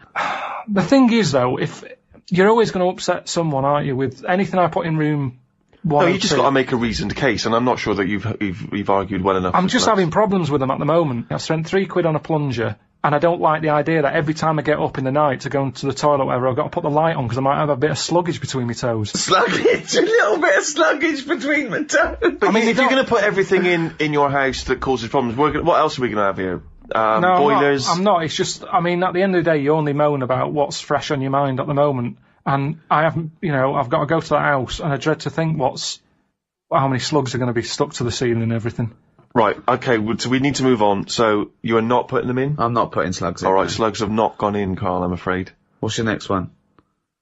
The thing is, though, if you're always going to upset someone, aren't you? With anything I put in room 1 No, you just got to make a reasoned case, and I'm not sure that you've argued well enough. I'm just having problems with them at the moment. I've spent £3 on a plunger, and I don't like the idea that every time I get up in the night to go into the toilet or whatever, I've got to put the light on because I might have a bit of sluggage between my toes. Sluggage? A little bit of sluggage between my toes. But if you're going to put everything in your house that causes problems, what else are we going to have here? Boilers? I'm not. It's just, at the end of the day, you only moan about what's fresh on your mind at the moment. And I haven't, I've got to go to the house, and I dread to think how many slugs are going to be stuck to the ceiling and everything. Right, okay, so we need to move on. So, you are not putting them in? I'm not putting slugs in. Alright, slugs have not gone in, Karl, I'm afraid. What's your next one?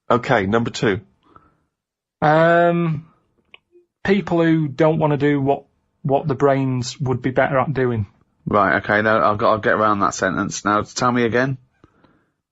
Okay, number 2. People who don't want to do what the brains would be better at doing. Right, okay, no, I'll get around that sentence. Now, tell me again.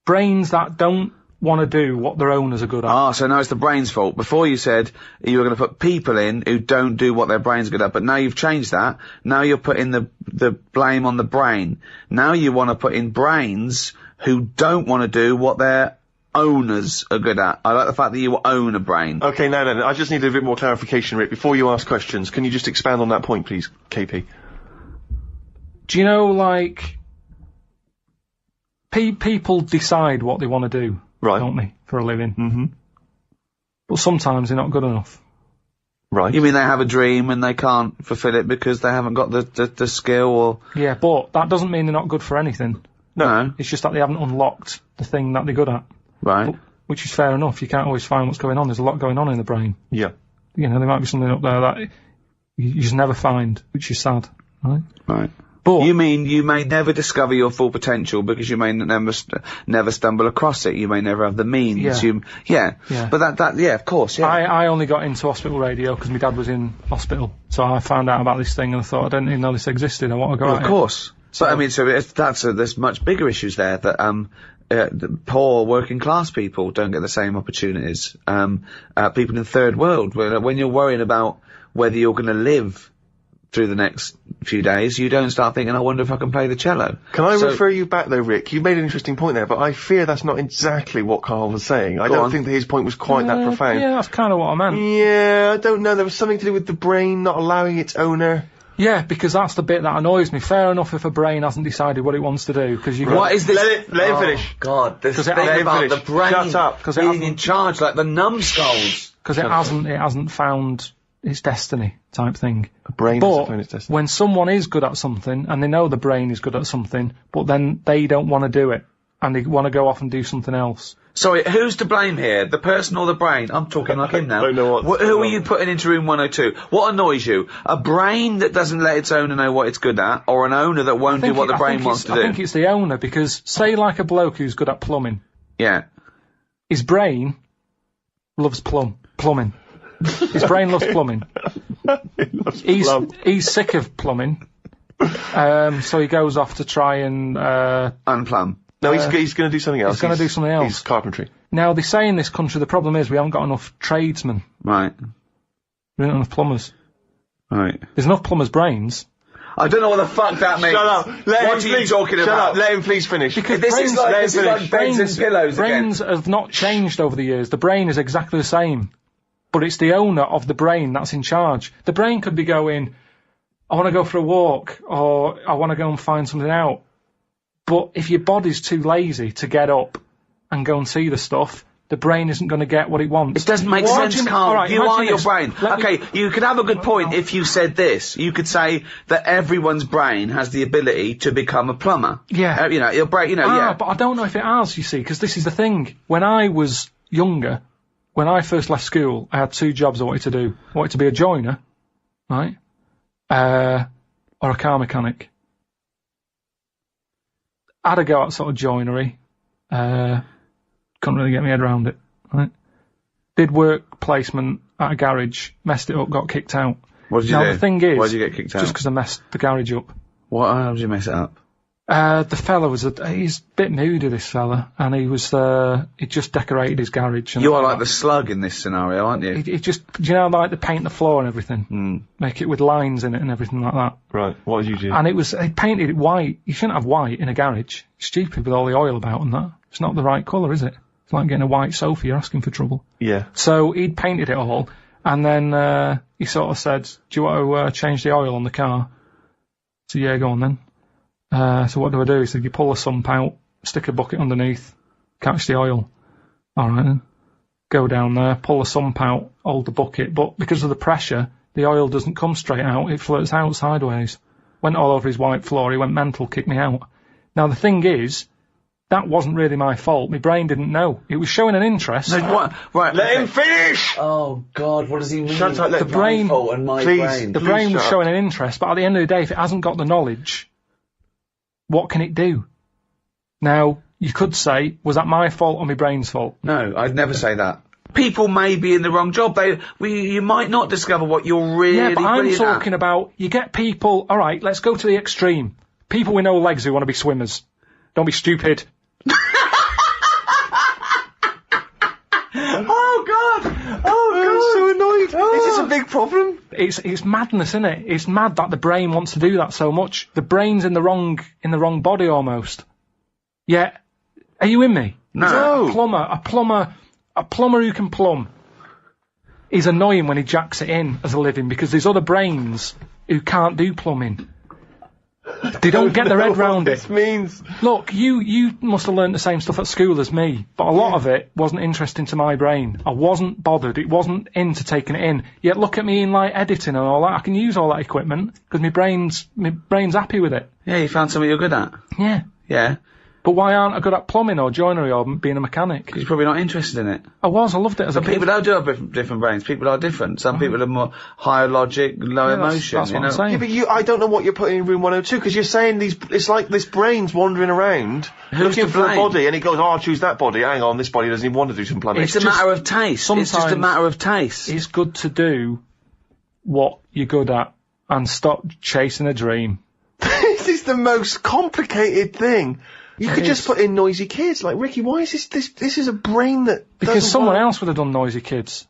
Brains that don't want to do what their owners are good at. Ah, so now it's the brain's fault. Before you said you were going to put people in who don't do what their brain's good at, but now you've changed that. Now you're putting the blame on the brain. Now you want to put in brains who don't want to do what their owners are good at. I like the fact that you own a brain. Okay, no, I just need a bit more clarification, Rick. Before you ask questions, can you just expand on that point, please, KP? Do you know, like, people decide what they want to do, right? Don't they, for a living? Mm-hmm. But sometimes they're not good enough. Right. You mean they have a dream and they can't fulfill it because they haven't got the skill or... Yeah, but that doesn't mean they're not good for anything. No. It's just that they haven't unlocked the thing that they're good at. Right. Which is fair enough. You can't always find what's going on. There's a lot going on in the brain. Yeah. You know, there might be something up there that you just never find, which is sad. Right? Right. But you mean you may never discover your full potential because you may never stumble across it. You may never have the means. Yeah. But that of course, yeah. I only got into hospital radio because my dad was in hospital. So I found out about this thing and I thought, I didn't even know this existed. I want to go at it. Of course. So, I mean, there's much bigger issues there that, the poor working class people don't get the same opportunities. People in third world, when you're worrying about whether you're going to live through the next few days, you don't start thinking, I wonder if I can play the cello. Can I refer you back though, Rick? You made an interesting point there, but I fear that's not exactly what Karl was saying. I don't think that his point was quite that profound. Yeah, that's kind of what I meant. Yeah, I don't know. There was something to do with the brain not allowing its owner. Yeah, because that's the bit that annoys me. Fair enough if a brain hasn't decided what it wants to do, because you. What is this? Let him finish. God, this thing let him about finish. the brain Shut up. being in charge, like the numbskulls. Because it hasn't found its destiny, type thing. A brain hasn't found its destiny. When someone is good at something, and they know the brain is good at something, but then they don't want to do it, and they want to go off and do something else. Sorry, who's to blame here? The person or the brain? I'm talking like him now. I don't know who are you putting into room 102? What annoys you? A brain that doesn't let its owner know what it's good at, or an owner that won't do what the brain wants to do? I think it's the owner, because say like a bloke who's good at plumbing. Yeah. His brain loves plumbing. His brain loves plumbing. He's sick of plumbing. So he goes off to try and unplumb. No, he's going to do something else. He's going to do something else. He's carpentry. Now, they say in this country the problem is we haven't got enough tradesmen. Right. We don't have enough plumbers. Right. There's enough plumbers' brains. I don't know what the fuck that means. Shut up. What are you talking about? Shut up. Let him please finish. Because this is like beds and pillows brains again. have not changed over the years. The brain is exactly the same. But it's the owner of the brain that's in charge. The brain could be going, I want to go for a walk, or I want to go and find something out. But if your body's too lazy to get up and go and see the stuff, the brain isn't going to get what it wants. It doesn't make sense, Karl. Right, you are your this. brain. Okay, you could have a good point if you said this. You could say that everyone's brain has the ability to become a plumber. Yeah. Your brain, yeah. But I don't know if it has, you see, because this is the thing. When I was younger, when I first left school, I had two jobs I wanted to do. I wanted to be a joiner, right? Or a car mechanic. I had a go at sort of joinery. Couldn't really get my head around it, right? Did work placement at a garage, messed it up, got kicked out. What did you do? The thing is, why did you get kicked out? Just because I messed the garage up. How did you mess it up? The fella he's a bit moody, this fella, and he just decorated his garage. And you are like the slug in this scenario, aren't you? He just, you know, like the paint the floor and everything? Make it with lines in it and everything like that. Right, what did you do? And he painted it white. You shouldn't have white in a garage. It's stupid with all the oil about and that. It's not the right colour, is it? It's like getting a white sofa, you're asking for trouble. Yeah. So he'd painted it all, and then he sort of said, do you want to change the oil on the car? So yeah, go on then. So what do I do? He said, you pull the sump out, stick a bucket underneath, catch the oil. Alright then. Go down there, pull the sump out, hold the bucket, but because of the pressure, the oil doesn't come straight out, it floats out sideways. Went all over his white floor, he went mental, kicked me out. Now the thing is, that wasn't really my fault, my brain didn't know. It was showing an interest. No, what? Right. Let him finish! Oh God, what does he mean? Shut up, the brain, the brain was showing an interest, but at the end of the day, if it hasn't got the knowledge, what can it do? Now, you could say, was that my fault or my brain's fault? No, I'd never say that. People may be in the wrong job. You might not discover what you're really Yeah, but I'm brilliant at. talking about, you get people, alright, let's go to the extreme. People with no legs who want to be swimmers. Don't be stupid. Oh God! I'm so annoyed. Is this a big problem? It's madness, isn't it? It's mad that the brain wants to do that so much. The brain's in the wrong body almost. Yeah. Are you in me? No. A plumber who can plumb is annoying when he jacks it in as a living because there's other brains who can't do plumbing. They don't get their head round it. This means. Look, you must have learned the same stuff at school as me, but a lot of it wasn't interesting to my brain. I wasn't bothered. It wasn't into taking it in. Yet look at me in like editing and all that. I can use all that equipment because my brain's happy with it. Yeah, you found something you're good at. Yeah. Yeah. But why aren't I good at plumbing or joinery or being a mechanic? Because you're probably not interested in it. I loved it as a kid. People don't do have different brains. People are different. Some people are more higher logic, low emotion. That's what I'm saying. Yeah, but I don't know what you're putting in room 102 because you're saying it's like this brain's wandering around looking for a body, and he goes, "Oh, I'll choose that body. Hang on, this body doesn't even want to do some plumbing." It's a matter of taste. It's just a matter of taste. It's good to do what you're good at and stop chasing a dream. This is the most complicated thing. You could just put in noisy kids. Like, Ricky, why is this is a brain that because someone else would have done noisy kids.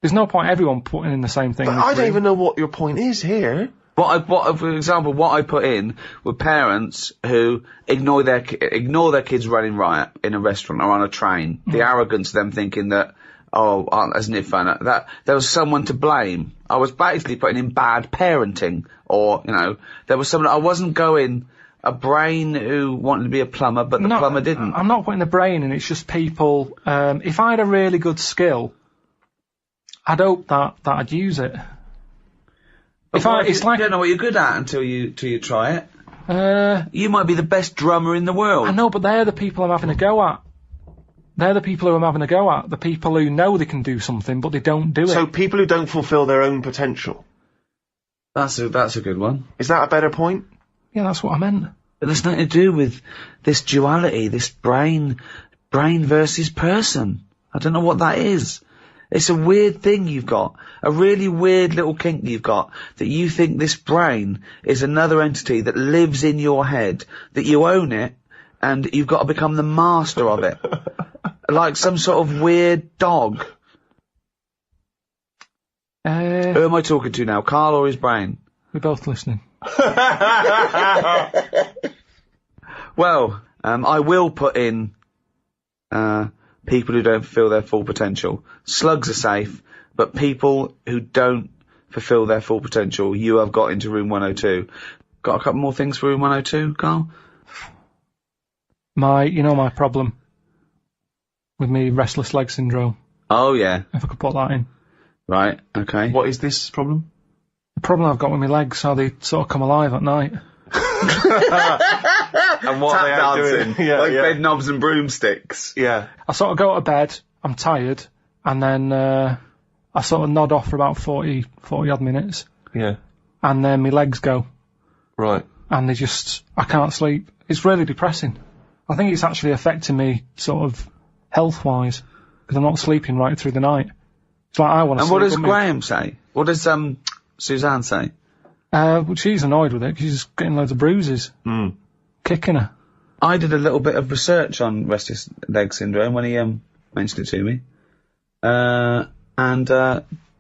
There's no point everyone putting in the same thing. But I don't even know what your point is here. For example, what I put in were parents who ignore their kids running riot in a restaurant or on a train. The arrogance of them thinking that, isn't it fun? That there was someone to blame. I was basically putting in bad parenting, or there was someone. I wasn't going. A brain who wanted to be a plumber, but the plumber didn't. I'm not putting the brain in, it's just people. If I had a really good skill, I'd hope that I'd use it. You don't know what you're good at until you try it. You might be the best drummer in the world. I know, but they're the people I'm having a go at. They're the people who I'm having a go at. The people who know they can do something, but they don't do it. So people who don't fulfil their own potential. That's a good one. Is that a better point? Yeah, that's what I meant. But there's nothing to do with this duality, this brain versus person. I don't know what that is. It's a weird thing you've got. A really weird little kink you've got, that you think this brain is another entity that lives in your head, that you own it, and you've got to become the master of it. Like some sort of weird dog. Who am I talking to now, Karl or his brain? We're both listening. Well, I will put in people who don't fulfill their full potential. Slugs are safe, but people who don't fulfill their full potential, you have got into room 102. Got a couple more things for room 102, Karl? My problem with me restless leg syndrome. Oh, yeah. If I could put that in. Right, okay. What is this problem? The problem I've got with my legs, how they sort of come alive at night. And what they are doing. Bed knobs and broomsticks. Yeah. I sort of go to bed, I'm tired, and then I sort of nod off for about 40 odd minutes. Yeah. And then my legs go. Right. And I can't sleep. It's really depressing. I think it's actually affecting me sort of health-wise, because I'm not sleeping right through the night. It's like I want to sleep. And what does Graham say? What does Suzanne say? Well, she's annoyed with it because she's getting loads of bruises. Kicking her. I did a little bit of research on restless leg syndrome when he mentioned it to me. And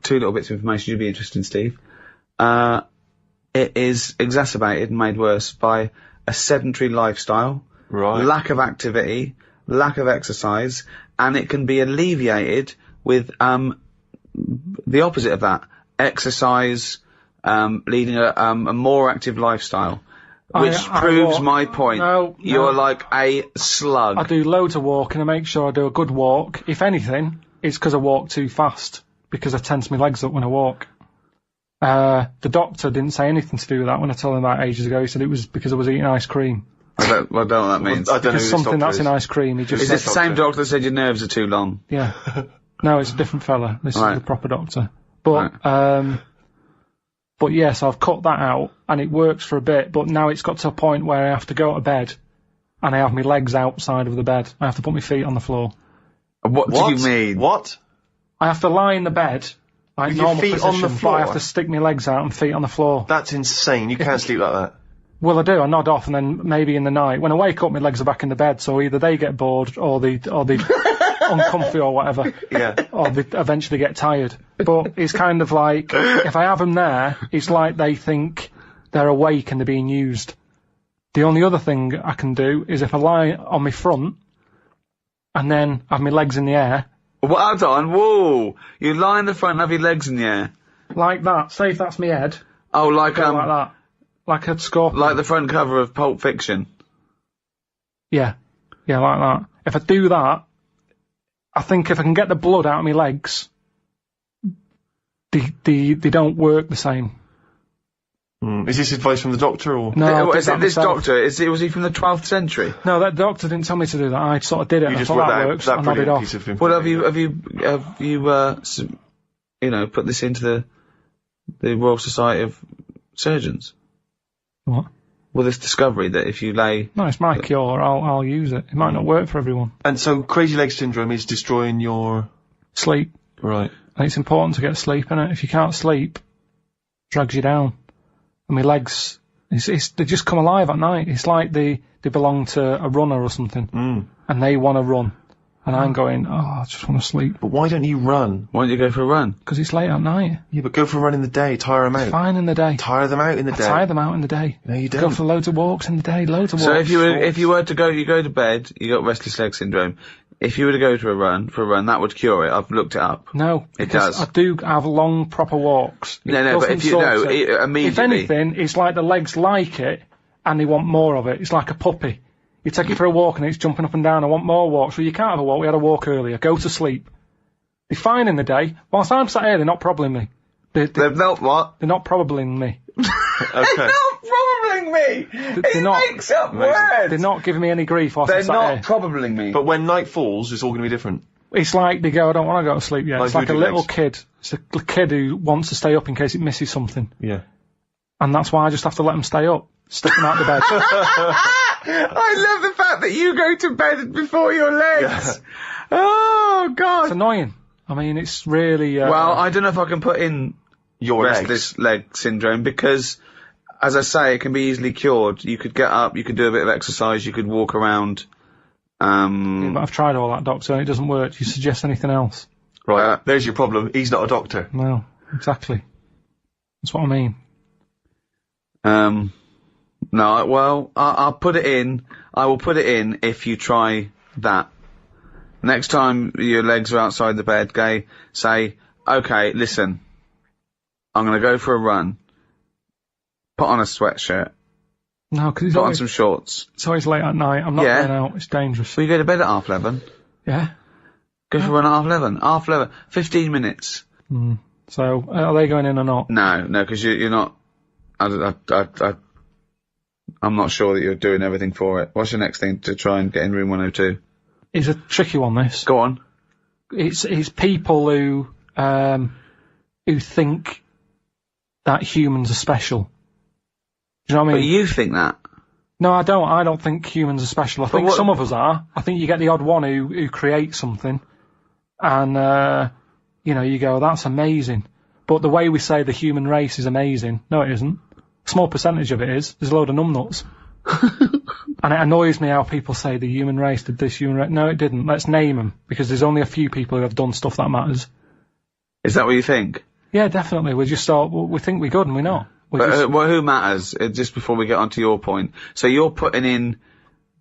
two little bits of information you'd be interested in, Steve. It is exacerbated and made worse by a sedentary lifestyle, lack of activity, lack of exercise, and it can be alleviated with the opposite of that. Exercise, leading a more active lifestyle. Which proves my point. No, You're like a slug. I do loads of walking. I make sure I do a good walk. If anything, it's because I walk too fast, because I tense my legs up when I walk. The doctor didn't say anything to do with that when I told him that ages ago. He said it was because I was eating ice cream. I don't know what that means. I don't know who something that's is. in ice cream. Is this the same doctor that said your nerves are too long? Yeah. No, it's a different fella. This is the proper doctor. But, but yes, I've cut that out, and it works for a bit, but now it's got to a point where I have to go to bed, and I have my legs outside of the bed. I have to put my feet on the floor. What do you mean? What? I have to lie in the bed, like With your normal feet position, on the but I floor? have to stick my legs out and feet on the floor. That's insane. You can't sleep like that. Well, I do. I nod off, and then maybe in the night, when I wake up, my legs are back in the bed. So either they get bored, or they uncomfy, or whatever. Yeah. Or they eventually get tired. But it's kind of like, if I have them there, it's like they think they're awake and they're being used. The only other thing I can do is if I lie on my front, and then have my legs in the air. Well, hold on, whoa! You lie in the front and have your legs in the air. Like that. Say if that's my head. Oh, like that. Like a scorpion. Like the front cover of Pulp Fiction. Yeah. Yeah, like that. If I do that, I think if I can get the blood out of my legs, they don't work the same. Is this advice from the doctor, or...? No, Is it this doctor? Was he from the 12th century? No, that doctor didn't tell me to do that. I sort of did it, and I thought that works, and nodded off. Well, have you put this into the Royal Society of Surgeons? What? Well, this discovery that if you lay... No, it's my cure. I'll use it. It might not work for everyone. And so crazy leg syndrome is destroying your... Sleep. Right. And it's important to get sleep, innit? If you can't sleep, it drags you down. And my legs, they just come alive at night. It's like they belong to a runner or something. And they want to run. And I'm going, I just want to sleep. But why don't you run? Why don't you go for a run? Because it's late at night. Yeah, but go for a run in the day, tire them out. It's fine in the day. Tire them out in the day. Tire them out in the day. No, you don't. Go for loads of walks in the day, loads of walks. So if you were to go, you go to bed, you got restless leg syndrome. If you were to go for a run, that would cure it. I've looked it up. No, it does. I do have long, proper walks. No, but if you immediately. If anything, it's like the legs like it, and they want more of it. It's like a puppy. You take it for a walk and it's jumping up and down. I want more walks. Well, you can't have a walk. We had a walk earlier. Go to sleep. They're fine in the day. Whilst I'm sat here, they're not probabling me. They're not what? They're not probabling me. They're not probabling me. It makes up words. They're not giving me any grief whilst They're I'm sat not here. probabling me. But when night falls, it's all going to be different. It's like they go, I don't want to go to sleep yet. Like It's like a voodoo little legs. kid. It's a kid who wants to stay up in case it misses something. Yeah. And that's why I just have to let them stay up. Stick them out the bed. I love the fact that you go to bed before your legs. Oh, God. It's annoying. I mean, it's really... well, I don't know if I can put in your restless leg syndrome because, as I say, it can be easily cured. You could get up, you could do a bit of exercise, you could walk around. Yeah, but I've tried all that, doctor, and it doesn't work. Do you suggest anything else? Right, there's your problem. He's not a doctor. No, exactly. That's what I mean. No, well, I'll put it in. I will put it in if you try that. Next time your legs are outside the bed, say, okay, listen, I'm going to go for a run. Put on a sweatshirt. No, because Put on some shorts. It's always late at night. I'm not going out. It's dangerous. Well, you go to bed at 11:30. Yeah. Go for a run at 11:30. 11:30. 15 minutes. So, are they going in or not? No, because you're not... I'm not sure that you're doing everything for it. What's your next thing to try and get in room 102? It's a tricky one, this. Go on. It's people who think that humans are special. Do you know what I mean? But you think that? No, I don't. I don't think humans are special. I think some of us are. I think you get the odd one who creates something, and you go, that's amazing. But the way we say the human race is amazing, no, it isn't. A small percentage of it is. There's a load of numbnuts. And it annoys me how people say the human race did this, human race. No, it didn't. Let's name them, because there's only a few people who have done stuff that matters. Is that what you think? Yeah, definitely. We just thought, we think we're good and we're not. But who matters? Just before we get on to your point. So you're putting in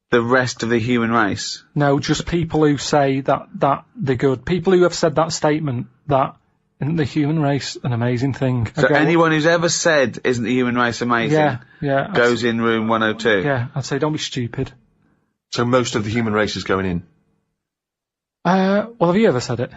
the rest of the human race? No, just people who say that they're good. People who have said that statement that isn't the human race an amazing thing. So anyone who's ever said isn't the human race amazing goes in room 102? Yeah, I'd say don't be stupid. So most of the human race is going in? Well, have you ever said it?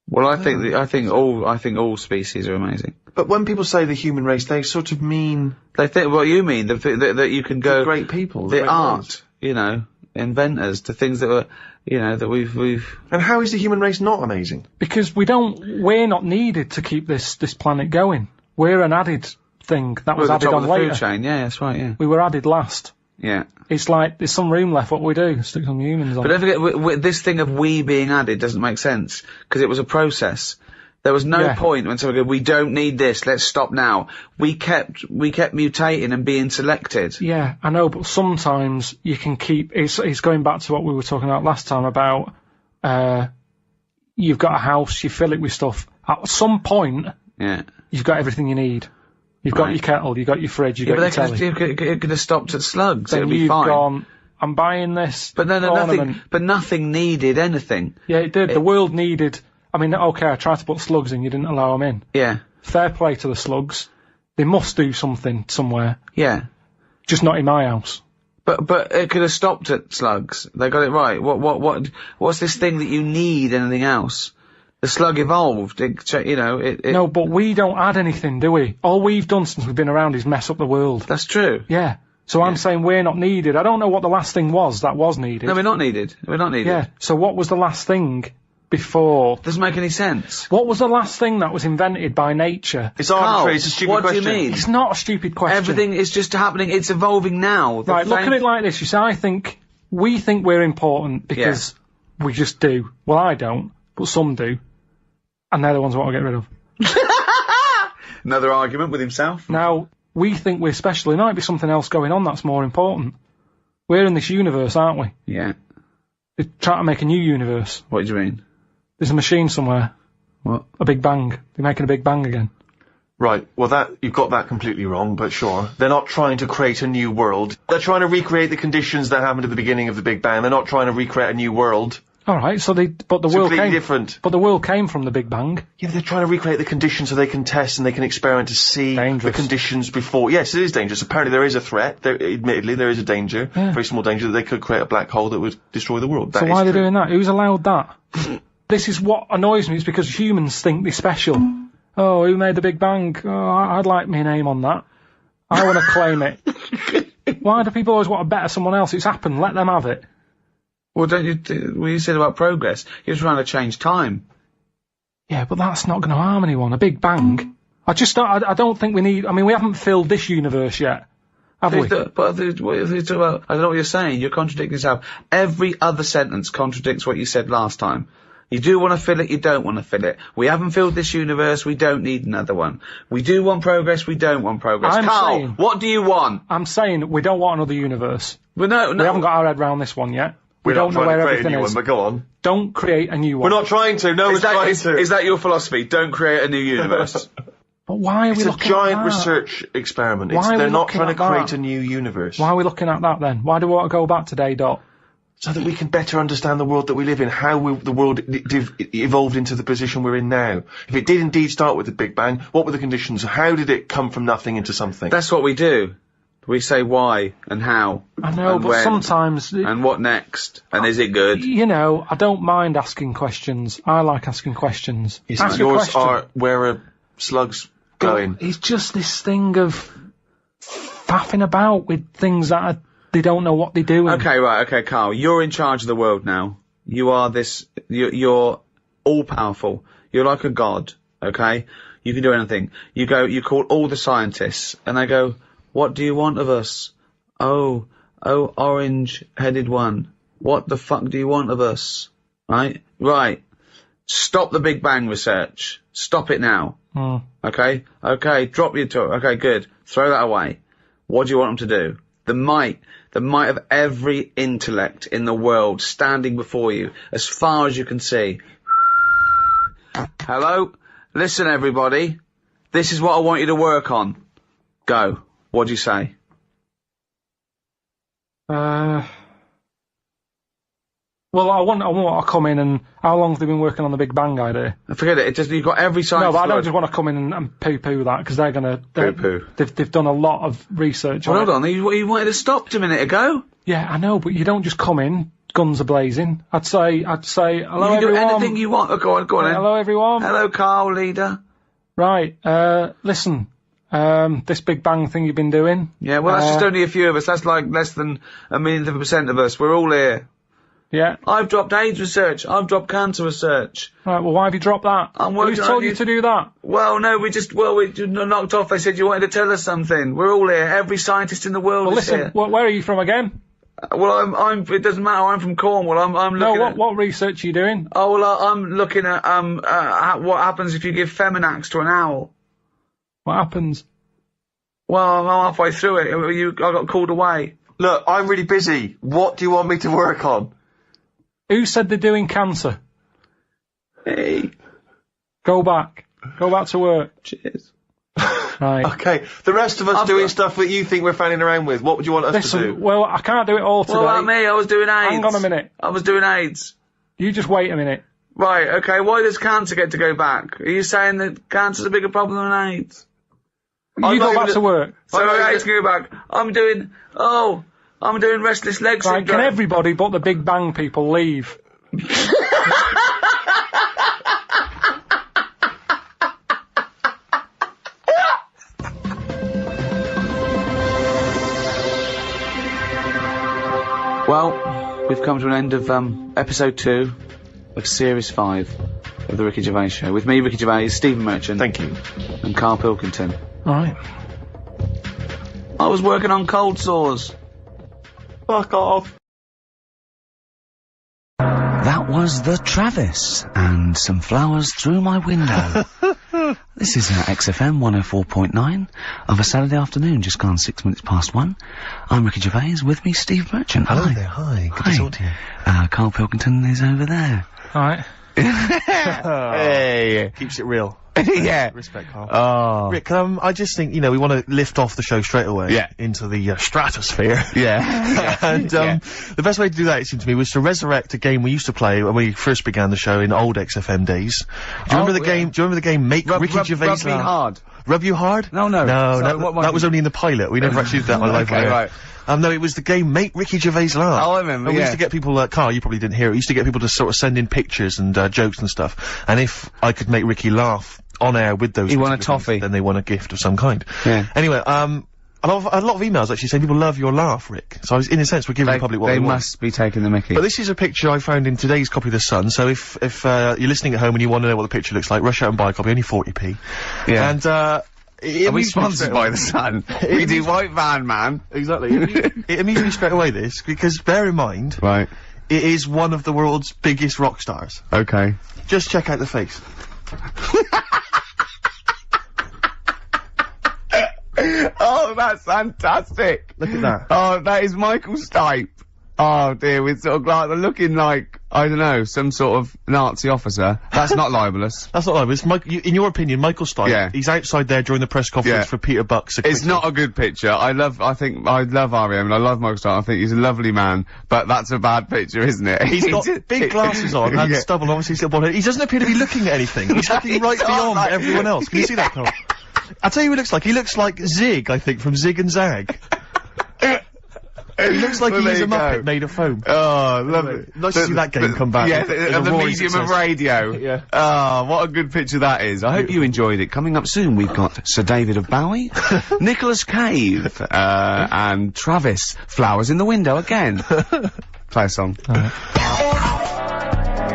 Well, I think all species are amazing. But when people say the human race, they sort of mean... They think what you mean, that you can go... The great people. The art, inventors, the things that were, that we've... And how is the human race not amazing? Because we're not needed to keep this planet going. We're an added thing that was added on later. Food chain. Yeah, that's right, yeah. We were added last. Yeah. It's like, there's some room left, what we do? Stick some humans on. But don't forget, this thing of we being added doesn't make sense, because it was a process. There was no point when someone goes, we don't need this, let's stop now. We kept mutating and being selected. Yeah, I know, but sometimes you can keep, it's going back to what we were talking about last time about, you've got a house, you fill it with stuff. At some point, you've got everything you need. You've got your kettle, you've got your fridge, you've got your telly. It could have stopped at slugs, Then it'll be you've fine. gone, I'm buying this But nothing needed anything. Yeah, it did. The world needed... I mean, okay, I tried to put slugs in, you didn't allow them in. Yeah. Fair play to the slugs. They must do something somewhere. Yeah. Just not in my house. But it could have stopped at slugs. They got it right. What's this thing that you need anything else? The slug evolved. No, but we don't add anything, do we? All we've done since we've been around is mess up the world. That's true. Yeah. So I'm saying we're not needed. I don't know what the last thing was that was needed. No, we're not needed. We're not needed. Yeah. So what was the last thing before? Doesn't make any sense. What was the last thing that was invented by nature? It's arbitrary. It's a stupid question. What do you mean? It's not a stupid question. Everything is just happening. It's evolving now. Right, look at it like this. You see, we think we're important because we just do. Well, I don't, but some do. And they're the ones I want to get rid of. Another argument with himself. Now, we think we're special. There might be something else going on that's more important. We're in this universe, aren't we? Yeah. They're trying to make a new universe. What do you mean? There's a machine somewhere. What? A Big Bang. They're making a Big Bang again. Right, well you've got that completely wrong, but sure. They're not trying to create a new world. They're trying to recreate the conditions that happened at the beginning of the Big Bang. They're not trying to recreate a new world. Alright, but the world completely came... different. But the world came from the Big Bang. Yeah, but they're trying to recreate the conditions so they can test and they can experiment to see the conditions before. Yes, it is dangerous. Apparently there is a threat. Admittedly, there is a danger. Yeah. Very small danger that they could create a black hole that would destroy the world. So why are they doing that? Who's allowed that? This is what annoys me. It's because humans think they're special. Oh, who made the Big Bang? Oh, I'd like my name on that. I want to claim it. Why do people always want to better someone else? It's happened. Let them have it. Well, what you said about progress, you're trying to change time. Yeah, but that's not going to harm anyone. A Big Bang. I don't think we need... I mean, we haven't filled this universe yet, have we? What you talk about, I don't know what you're saying. You're contradicting yourself. Every other sentence contradicts what you said last time. You do want to fill it, you don't want to fill it. We haven't filled this universe, we don't need another one. We do want progress, we don't want progress. Karl, what do you want? I'm saying we don't want another universe. Well, no. We haven't got our head round this one yet. We don't know where everything is. But go on. Don't create a new one. We're not trying to. No one's trying to. Is that your philosophy? Don't create a new universe. But why are we looking at that? It's a giant research experiment. They're not trying to create a new universe. Why are we looking at that then? Why do we want to go back to day dot? So that we can better understand the world that we live in, how the world evolved into the position we're in now. If it did indeed start with the Big Bang, what were the conditions? How did it come from nothing into something? That's what we do. We say why and how. I know, but sometimes... And what next? And is it good? You know, I don't mind asking questions. I like asking questions. Ask yours are, where are slugs going? It's just this thing of faffing about with things that they don't know what they're doing. Okay, Karl, you're in charge of the world now. You are you're all-powerful. You're like a god, okay? You can do anything. You call all the scientists, and they go... What do you want of us? Oh, orange-headed one. What the fuck do you want of us? Right? Stop the Big Bang research. Stop it now. Okay? Okay, drop your talk. Okay, good. Throw that away. What do you want them to do? The might of every intellect in the world standing before you, as far as you can see. Hello? Listen, everybody. This is what I want you to work on. Go. What do you say? Well, I want to come in and... How long have they been working on the Big Bang idea? Forget it. You've got every science... No, but I don't just want to come in and poo-poo that, because they're going to... Poo-poo. They've done a lot of research on Hold on, you wanted to stop a minute ago? Yeah, I know, but you don't just come in, guns are blazing. I'd say, hello everyone. You can do anything you want. Go on then. Hello everyone. Hello, Karl, leader. Right, listen... this Big Bang thing you've been doing. Yeah, well, that's just only a few of us. That's like less than 1 millionth of a % of us. We're all here. Yeah. I've dropped AIDS research. I've dropped cancer research. Right, well, why have you dropped that? I'm working Who on told you- you to do that? Well, no, we just knocked off. They said you wanted to tell us something. We're all here. Every scientist in the world Well, is listen, here. where are you from again? Well, I'm. It doesn't matter. I'm from Cornwall. I'm looking at. What research are you doing? Oh, well, I'm looking at what happens if you give Feminax to an owl. What happens? Well, I'm halfway through it. I got called away. Look, I'm really busy. What do you want me to work on? Who said they're doing cancer? Hey. Go back to work. Cheers. Right. Okay, the rest of us doing stuff that you think we're fanning around with. What would you want us to do? Well, I can't do it all today. What about me? I was doing AIDS. Hang on a minute. I was doing AIDS. You just wait a minute. Right, okay, why does cancer get to go back? Are you saying that cancer's a bigger problem than AIDS? You go back to work. So AIDS can go back. I'm doing restless leg syndrome. Right, can everybody but the Big Bang people leave? Well, we've come to an end of episode 2 of series 5 of the Ricky Gervais Show. With me, Ricky Gervais, Stephen Merchant. Thank you. And Karl Pilkington. Alright. I was working on cold sores. Fuck off. That was the Travis and some flowers through my window. This is XFM 104.9 of a Saturday afternoon, just gone 6 minutes past 1. I'm Ricky Gervais, with me Steve Merchant. Hello Hi. there, hi. Good to talk to you. Carl Pilkington is over there. Alright. Hey. Keeps it real. Yeah. Respect, Carl. Oh. Rick, I just think, we want to lift off the show straight away into the stratosphere. Yeah. And the best way to do that, it seemed to me, was to resurrect a game we used to play when we first began the show in old XFM days. Do you remember the game? Do you remember the game Make Ricky Gervais Rub me hard. Rub you hard? No. No, Sorry, that was only in the pilot. We never actually did that on live. Okay, right. No, it was the game Make Ricky Gervais Laugh. Oh, I remember, And we used to get people, Carl, you probably didn't hear it, we used to get people to sort of send in pictures and jokes and stuff. And if I could make Ricky laugh on air with those, he won a toffee. Then they won a gift of some kind. Yeah. Anyway, a lot of emails actually saying people love your laugh, Rick. So in a sense, we're giving the public what they want. They must be taking the mickey. But this is a picture I found in today's copy of The Sun, so if you're listening at home and you want to know what the picture looks like, rush out and buy a copy, only 40p. Yeah. And, Are we sponsored by The Sun? We do White Van Man. Exactly. It amused me straight away, this, because bear in mind, Right. it is one of the world's biggest rock stars. Okay. Just check out the face. Oh, that's fantastic. Look at that. Oh, that is Michael Stipe. Oh dear, with sort of like looking like, I don't know, some sort of Nazi officer. That's not libelous. That's not libelous. In your opinion, Michael Stipe, Yeah. he's outside there during the press conference for Peter Buck's. It's not a good picture. I love R.E.M. and I love Michael Stipe. I think he's a lovely man, but that's a bad picture, isn't it? He's got big glasses on and stubble, obviously, still bald head. He doesn't appear to be looking at anything. He's looking right beyond everyone else. Can you see that, Carl? I'll tell you who he looks like. He looks like Zig, I think, from Zig and Zag. He looks like he's a Muppet made of foam. Oh, lovely. Nice to see that game come back. Yeah, with and the roaring medium success. of radio. Yeah. Oh, what a good picture that is. I hope you enjoyed it. Coming up soon, we've got Sir David of Bowie, Nicholas Cave, and Travis. Flowers in the window again. Play a song.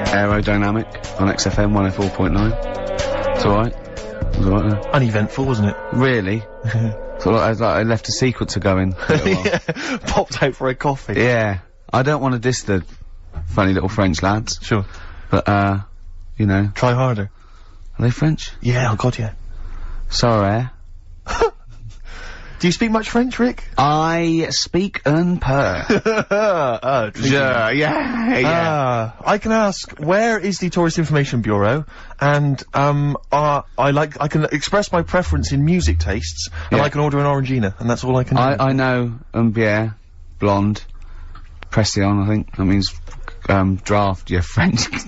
Aerodynamic on XFM 104.9. It's alright. It was alright. Uneventful, wasn't it? Really? So I left a sequencer going. Yeah. Popped out for a coffee. Yeah. I don't want to diss the funny little French lads. Sure. But, you know. Try harder. Are they French? Yeah, oh god, yeah. Sorry. Do you speak much French, Rick? I speak un peu. Yeah. I can ask, where is the Tourist Information Bureau? And, I can express my preference in music tastes, and I can order an Orangina, and that's all I can do. I know bière, blonde, pression, I think. That means, draft, yeah, French. Tu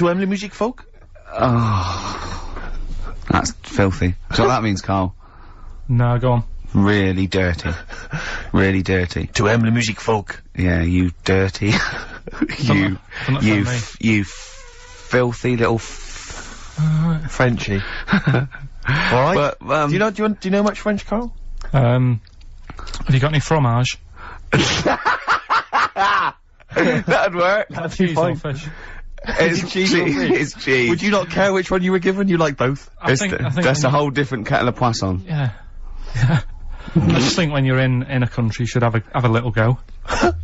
aimes la musique folk? Oh. That's filthy. So what that means, Carl? No, go on. Really dirty. Really dirty. Tu aimes la musique folk? Yeah, you dirty. you filthy little Frenchy. Alright. But, do you know much French, Carl? Have you got any fromage? That'd work. That'd be fine. Fish. It's cheese. It's cheese. Would you not care which one you were given? You like both? I think That's a whole different kettle of poisson. Yeah. I just think when you're in a country, you should have a little go.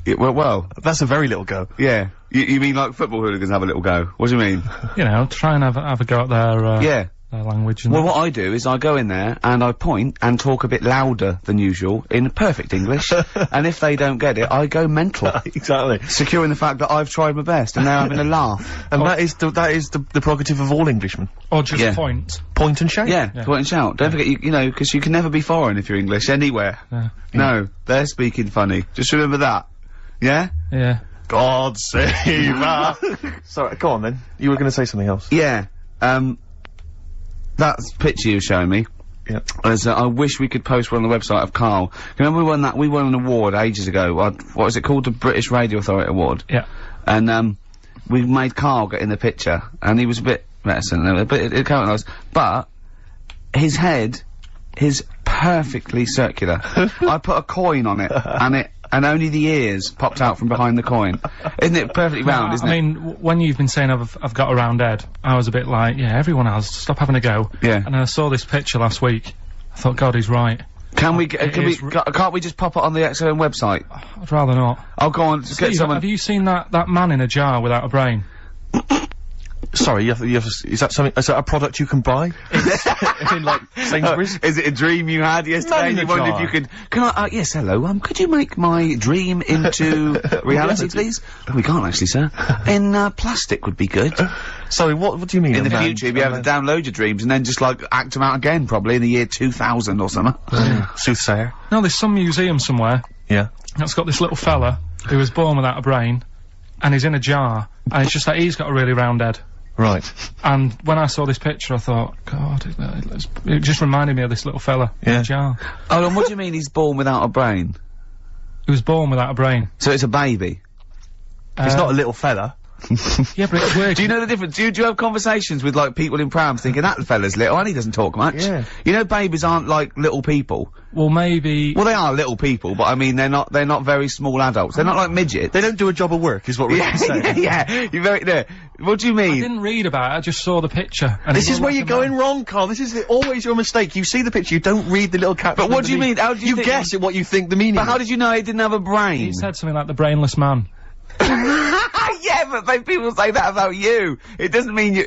Yeah, well, that's a very little go. Yeah. You mean like football hooligans have a little go? What do you mean? You know, try and have a go at their yeah. Their language. And well, what I do is I go in there and I point and talk a bit louder than usual in perfect English, and if they don't get it, I go mental. Exactly. Securing the fact that I've tried my best and they're having a laugh. And that is the prerogative of all Englishmen. Or just point. Point and shout? Yeah, point and shout. Don't forget, you know, because you can never be foreign if you're English anywhere. No, they're speaking funny. Just remember that. Yeah? Yeah. God save us. Sorry, go on then. You were going to say something else. Yeah. That picture you were showing me. Yeah. I wish we could post one on the website of Karl. Remember we won an award ages ago. What was it called? The British Radio Authority Award. Yeah. And, we made Karl get in the picture, and he was a bit reticent, but it came out nice. But, his head is perfectly circular. I put a coin on it, and only the ears popped out from behind the coin. Isn't it perfectly round, isn't it? I mean, when you've been saying I've got a round head, I was a bit like, yeah, everyone has, stop having a go. Yeah. And I saw this picture last week, I thought, God, he's right. Can't we just pop it on the XFM website? I'd rather not. I'll go on, just get someone— have you seen that man in a jar without a brain? Sorry, is that something, is that a product you can buy? in like, Sainsbury's? Is it a dream you had yesterday and you wondered if you could— yes, hello, could you make my dream into reality, please? Oh, we can't actually, sir. In, plastic would be good. Sorry, what do you mean? In the future, you'll be able to download your dreams and then just, like, act them out again, probably, in the year 2000 or something. Soothsayer. No, there's some museum somewhere. Yeah. That's got this little fella who was born without a brain, and he's in a jar, and it's just that he's got a really round head. Right. And when I saw this picture, I thought, God, it just reminded me of this little fella in a jar. Oh, and what do you mean he's born without a brain? He was born without a brain. So it's a baby? He's not a little fella. Yeah, but it's weird. Do you know the difference? Do you have conversations with, like, people in prams thinking, that fella's little, and he doesn't talk much? Yeah. You know babies aren't, like, little people. Well, maybe— Well, they are little people, but I mean, they're not very small adults. They're not like midgets. They don't do a job of work, is what we're saying. Yeah, you're very— no. What do you mean? I didn't read about it, I just saw the picture. And this is where you're going wrong, Karl. This is always your mistake. You see the picture, you don't read the little caption. But what do you mean? How do you guess at what you think the meaning is. But how did you know he didn't have a brain? He said something like the brainless man. Yeah, but people say that about you. It doesn't mean you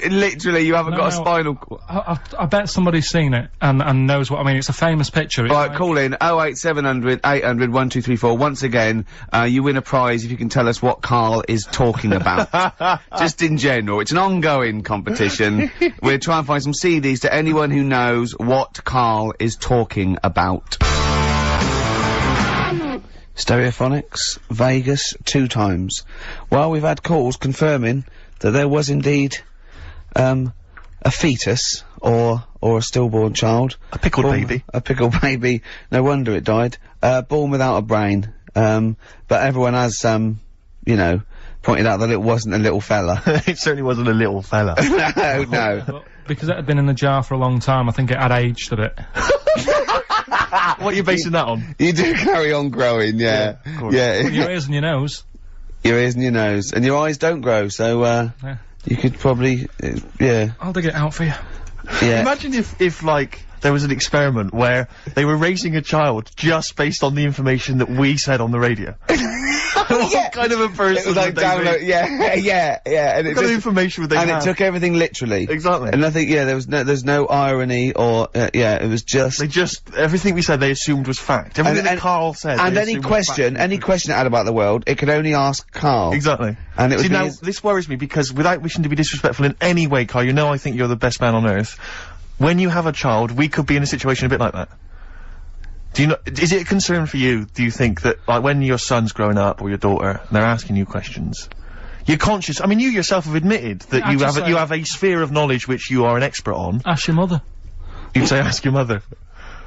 haven't got a spinal cord. I bet somebody's seen it and knows what I mean. It's a famous picture. Right, call in 08700 800 1234. Once again, you win a prize if you can tell us what Karl is talking about. Just in general. It's an ongoing competition. We're trying to find some CDs to anyone who knows what Karl is talking about. Stereophonics, Vegas, 2 times. Well, we've had calls confirming that there was indeed, a fetus, or a stillborn child. A pickled baby. A pickled baby. No wonder it died. Born without a brain. But everyone has, you know, pointed out that it wasn't a little fella. It certainly wasn't a little fella. No. But because it had been in the jar for a long time, I think it had aged a bit. What are you basing that on? You do carry on growing, yeah. Yeah. Well, your ears and your nose. Your ears and your nose. And your eyes don't grow, so, yeah. You could probably, yeah. I'll dig it out for you. Yeah. Imagine if, like, there was an experiment where they were raising a child just based on the information that we said on the radio. What kind of a person it was like would they be? yeah. And what kind of information would they have? And it took everything literally. Exactly. And I think, yeah, there's no irony or, yeah, it was just— everything we said they assumed was fact. Everything that Karl said. And any question it had about the world, it could only ask Karl. Exactly. And it See, now, this worries me because without wishing to be disrespectful in any way, Karl, you know I think you're the best man on earth. When you have a child, we could be in a situation a bit like that. Do you know, is it a concern for you, do you think, that, like, when your son's growing up, or your daughter, and they're asking you questions, you're conscious— I mean, you yourself have admitted that you have a sphere of knowledge which you are an expert on. Ask your mother. You'd say ask your mother.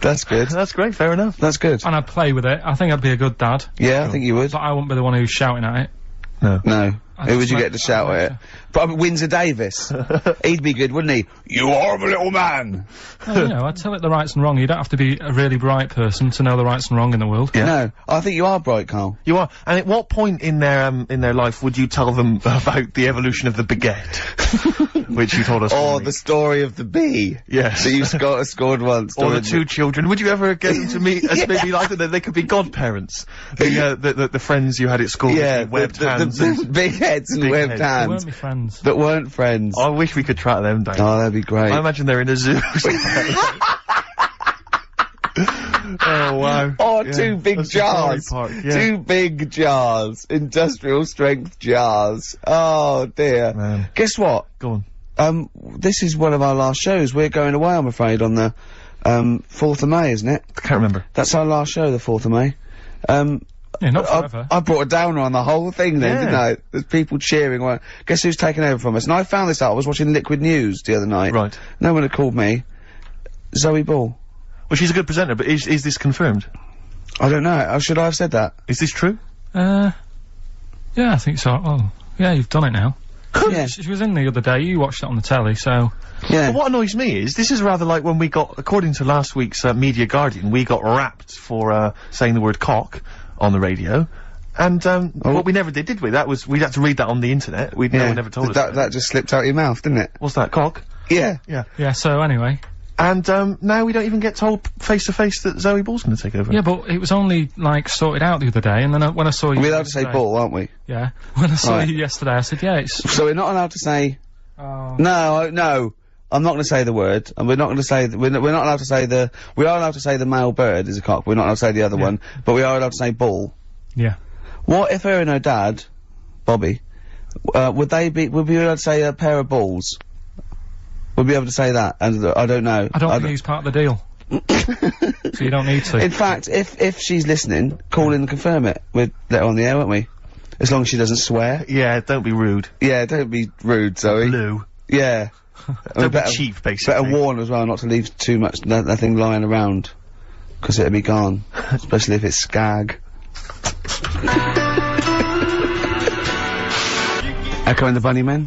That's good. That's great, fair enough. That's good. And I'd play with it. I think I'd be a good dad. Yeah, I think you would. But I wouldn't be the one who's shouting at it. No. No. Who would you get to shout at it? Windsor Davis. He'd be good, wouldn't he? You horrible little man! Well, you know, I'd tell it the rights and wrong. You don't have to be a really bright person to know the rights and wrong in the world. Yeah. No, I think you are bright, Karl. You are. And at what point in their life would you tell them about the evolution of the baguette? Which you told us. Or the story of the bee. Yes. That you scored once. Or the two children. Would you ever get them to meet as maybe like that? They could be godparents. The friends you had at school. Yeah. Webbed hands. The big heads and webbed hands. They weren't my friends. That weren't friends. I wish we could track them down. Oh, that'd be great. I imagine they're in a zoo. Oh, wow. Oh, Yeah. two big jars. Park, yeah. Two big jars. Industrial strength jars. Oh, dear. Man. Guess what? Go on. This is one of our last shows. We're going away, I'm afraid, on the 4th of May, isn't it? I can't remember. That's our last show, the 4th of May. Yeah, not forever. I brought a downer on the whole thing then, Yeah. didn't I? There's people cheering. Well, guess who's taken over from us? And I found this out. I was watching Liquid News the other night. Right. No one had called me. Zoe Ball. Well, she's a good presenter, but is this confirmed? I don't know. Should I have said that? Is this true? Yeah, I think so. Oh, yeah, you've done it now. Yeah. She was in the other day. You watched it on the telly, so. Yeah. But what annoys me is, this is rather like when we got, according to last week's Media Guardian, we got rapped for saying the word cock on the radio. And, what we never did we? We'd had to read that on the internet. No one ever told us that just slipped out your mouth, didn't it? What's that, cock? Yeah. Yeah. Yeah, so anyway. And, now we don't even get told face to face that Zoe Ball's gonna take over. Yeah, but it was only, like, sorted out the other day, and then when I saw you. We're allowed to say ball, aren't we? Yeah. When I saw you yesterday, I said, yeah, it's. So we're not allowed to say. Oh. No. I'm not going to say the word, and we're not going to say. We're not allowed to say the. We are allowed to say the male bird is a cock. We're not allowed to say the other one, but we are allowed to say ball. Yeah. What if her and her dad, Bobby, would we be able to say a pair of balls? We'll be able to say that, and I don't know. I don't think he's part of the deal. So you don't need to. In fact, if she's listening, call in and confirm it. We'd let her on the air, won't we? As long as she doesn't swear. Yeah, don't be rude. Yeah, don't be rude, Zoe. Lou. Yeah. Don't be cheap, basically. Better warn as well not to leave too much nothing lying around, because it'll be gone. Especially if it's skag. Echo and the Bunnymen.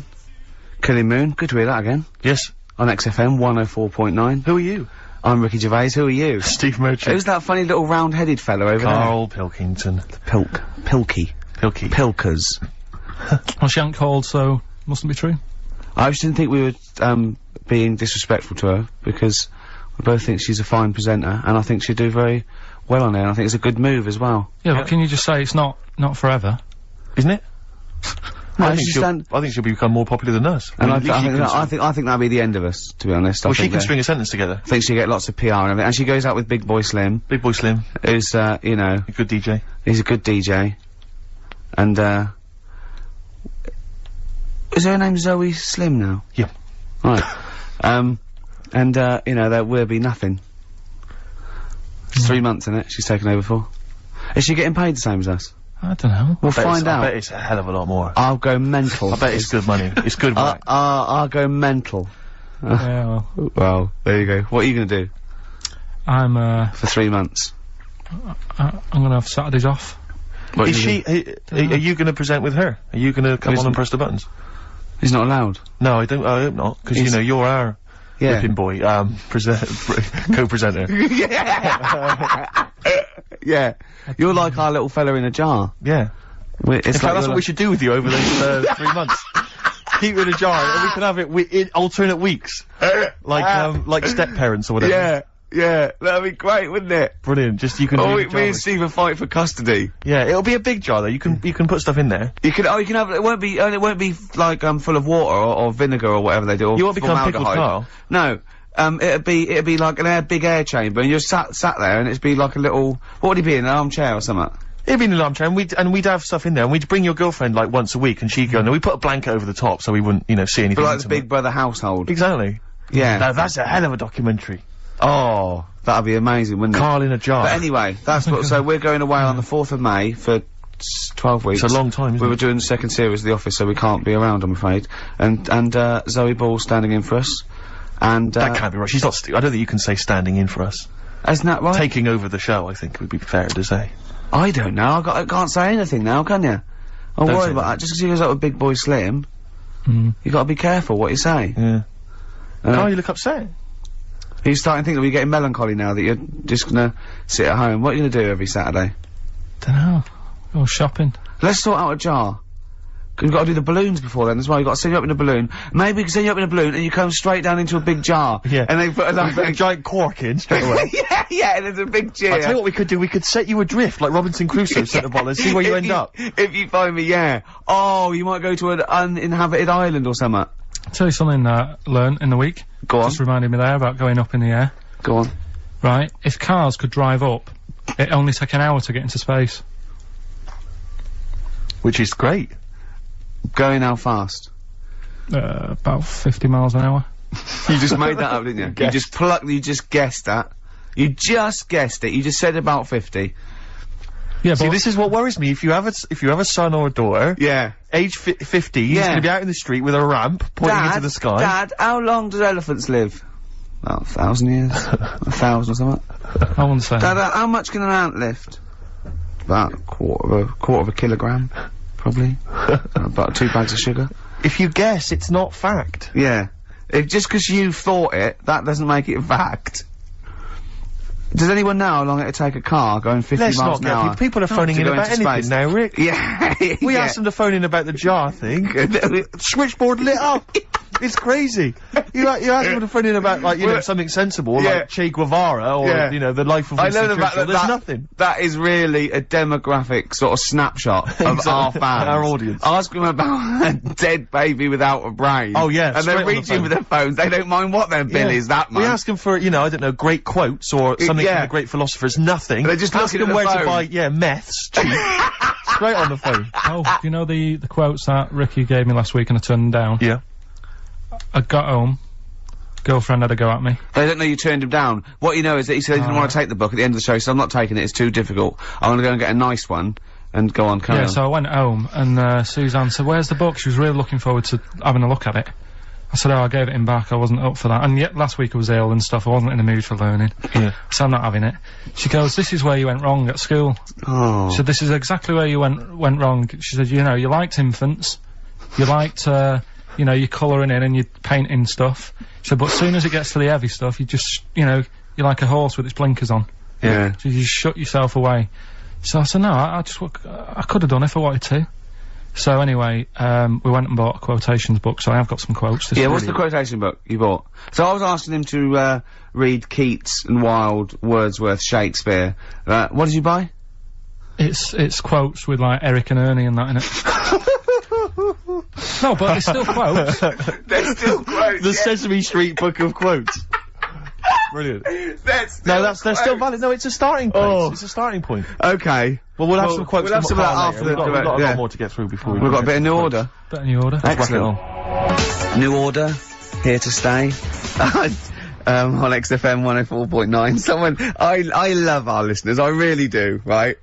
Killing Moon. Good to hear that again. Yes. On XFM 104.9. Who are you? I'm Ricky Gervais. Who are you? Steve Merchant. Who's that funny little round-headed fellow over Karl Pilkington. there? Pilky. Pilkers. Well, she ain't called, so mustn't be true. I just didn't think we were, being disrespectful to her, because we both think she's a fine presenter, and I think she'd do very well on there, and I think it's a good move as well. Yeah, but can you just say it's not forever? Isn't it? No, I think she'll become more popular than us. And I think that'll be the end of us, to be honest. Well, she can string a sentence together. I think she'll get lots of PR and everything, and she goes out with Big Boy Slim. Big Boy Slim. Who's, you know... A good DJ. He's a good DJ. And, is her name Zoe Slim now? Yeah. Right. And, you know, there will be nothing. It's 3 months, innit, she's taken over for. Is she getting paid the same as us? I don't know. We'll find out. I bet it's a hell of a lot more. I'll go mental. I bet it's good money. It's good money. I'll go mental. Yeah, Well, there you go. What are you gonna do? I'm, for 3 months. I'm gonna have Saturdays off. What Is she, are you gonna present with her? Are you gonna come on and press the buttons? He's not allowed. No, I hope not, because, you know, you're our whipping boy, co-presenter. Yeah. You're like our little fella in a jar. Yeah. In fact, that's what we should do with you over those 3 months. Keep it in a jar, and we can have it in alternate weeks. Like step-parents or whatever. Yeah, that'd be great, wouldn't it? Brilliant, just you can me and Steve will fight for custody. Yeah, it'll be a big jar though, you can put stuff in there. You can have, it won't be like, full of water or vinegar or whatever they do, or you won't become Pickled Karl. No. It'd be like an big air chamber, and you're sat there, and it'd be like a little, what would he be, in an armchair or something? It'd be in an armchair, and we'd have stuff in there, and we'd bring your girlfriend, like, once a week, and she'd go, no, we put a blanket over the top, so we wouldn't, you know, see anything. But like the Big Brother household. Exactly. Yeah. Now, that's a hell of a documentary. Oh, that'd be amazing, wouldn't it? Karl in a jar. But anyway, that's what, so we're going away on the 4th of May for 12 weeks. It's a long time, isn't We were doing the second series of The Office, so we can't be around, I'm afraid. And Zoe Ball's standing in for us. And, that can't be right. She's not I don't think you can say standing in for us. Isn't that right? Taking over the show, I think, would be fair to say. I don't know. I can't say anything now, can you? I'm Don't worried say about that. Just because he goes out with Big Boy Slim. You got to be careful what you say. Yeah. Carl, you look upset. Are you starting to think that we're getting melancholy now that you're just gonna sit at home? What are you gonna do every Saturday? Dunno. Go shopping. Let's sort out a jar. 'Cause we've got to do the balloons before then as well. You've got to send you up in a balloon. Maybe we can send you up in a balloon and you come straight down into a big jar. Yeah. And they put a giant cork in straight away. yeah, and there's a big cheer. I'll tell you what we could do. We could set you adrift like Robinson Crusoe set the bottle and see where you end up. If you find me, yeah. Oh, you might go to an uninhabited island or something. I'll tell you something I learned in the week. Go on. Just reminded me there about going up in the air. Go on. Right, if cars could drive up, it only take an hour to get into space. Which is great. Going how fast? About 50 miles an hour. You just made that up, didn't you? You just guessed that. You just guessed it. You just said about 50. Yeah, see, this is what worries me. If you have a son or a daughter, age 50, he's going to be out in the street with a ramp pointing into the sky. Dad, how long do elephants live? About 1,000 years, 1,000 or something. I wouldn't say. Dad, how much can an ant lift? About a quarter of a kilogram, probably. About 2 bags of sugar. If you guess, it's not fact. Yeah. Just because you thought it, that doesn't make it fact. Does anyone know how long it'd take a car going 50 miles an hour? People are phoning in about anything now, Rick. Yeah. We asked them to phone in about the jar thing. Switchboard lit up. It's crazy. You asked them to phone in about, like, you know, something sensible, like Che Guevara, or, you know, the life of Winston Churchill. There's nothing. That is really a demographic sort of snapshot of our fans. Our audience. Ask them about a dead baby without a brain. Oh, yeah. And they're reaching for their phones. They don't mind what their bill is that much. We ask them for, you know, I don't know, great quotes or something from the great philosophers. Nothing. They're just asking looking them at where the to phone. buy, meths cheap. Straight on the phone. Oh, do you know the quotes that Ricky gave me last week and I turned them down? Yeah. I got home, girlfriend had a go at me. They don't know you turned him down. What you know is that he said he didn't want to take the book at the end of the show, so I'm not taking it, it's too difficult. I'm gonna go and get a nice one, and go on, carry on. So I went home, and Suzanne said, where's the book? She was really looking forward to having a look at it. I said, I gave it him back, I wasn't up for that. And yet, last week I was ill and stuff, I wasn't in the mood for learning. Yeah. So I'm not having it. She goes, this is where you went wrong at school. Oh. She said, this is exactly where you went wrong. She said, you know, you liked infants, you liked, you know, you're colouring in and you're painting stuff. She said, but as soon as it gets to the heavy stuff, you just, you know, you're like a horse with its blinkers on. Yeah. So you just shut yourself away. So I said, no, I could have done it if I wanted to. So anyway, we went and bought a quotations book, so I have got some quotes. Yeah, what's the quotation book you bought? So I was asking him to, read Keats and Wilde, Wordsworth, Shakespeare. What did you buy? It's quotes with, like, Eric and Ernie and that in it. No, but they're still quotes. They're still quotes. The Sesame Street book of quotes. Brilliant. They're still valid. No, it's a starting place. Oh. It's a starting point. Okay. Well, we'll have some quotes. We'll have some of that after We've got a lot more to get through before we've got a bit of new order. Bit of new order. Excellent. New order, here to stay. On XFM 104.9. Someone, I love our listeners, I really do, right?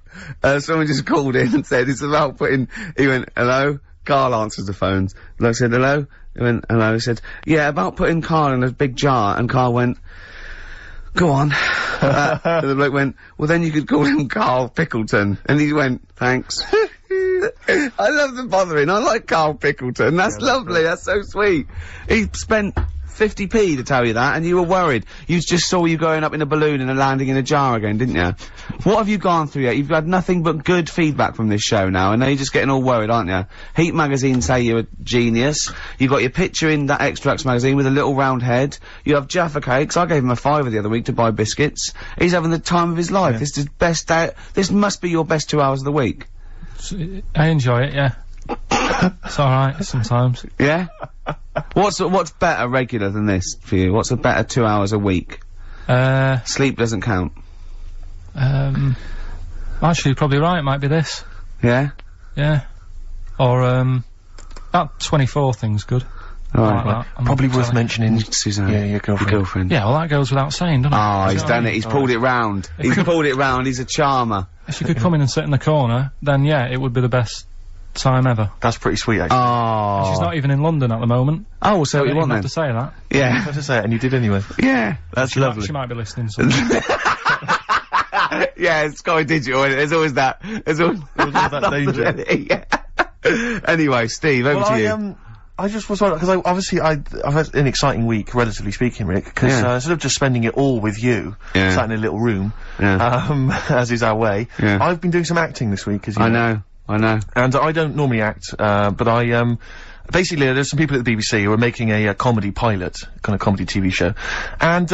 Someone just called in and said it's about he went, hello? Karl answers the phones. Bloke said, hello? He went, hello? He said, yeah, about putting Karl in a big jar, and Karl went, go on. And the bloke went, well then you could call him Karl Pilkington. And he went, thanks. I love the bothering, I like Karl Pilkington, that's lovely, that's so sweet. He spent 50p to tell you that, and you were worried. You just saw you going up in a balloon and landing in a jar again, didn't you? What have you gone through yet? You've had nothing but good feedback from this show now, and now you're just getting all worried, aren't you? Heat magazine say you're a genius. You got your picture in that Extracts magazine with a little round head. You have Jaffa cakes. I gave him a £5 the other week to buy biscuits. He's having the time of his life. This is best day. This must be your best 2 hours of the week. I enjoy it, yeah. It's alright sometimes. Yeah? What's better regular than this for you? What's a better 2 hours a week? Sleep doesn't count. Actually, you're probably right, it might be this. Yeah? Yeah. Or, that 24 thing's good. Alright. Like that. Probably worth mentioning Suzanne. Yeah, your girlfriend. Yeah, well that goes without saying, doesn't it? Oh, he's done it, he's pulled it round. He's pulled it round, he's a charmer. If she could come in and sit in the corner, then yeah, it would be the best time ever. That's pretty sweet, actually. Oh. She's not even in London at the moment. Oh, so you want have then? to say that. Yeah. You have to say it, and you did anyway. Yeah. That's lovely. She might be listening somewhere. Yeah, it's Sky Digital, isn't it? There's always that. There's always that danger. Yeah. Anyway, Steve, over to you. I just was wondering, because I've had an exciting week, relatively speaking, Rick, because instead of just spending it all with you, sat in a little room, as is our way, I've been doing some acting this week, as you know. I know. And I don't normally act, but I, basically, there's some people at the BBC who are making a comedy pilot, kind of comedy TV show, and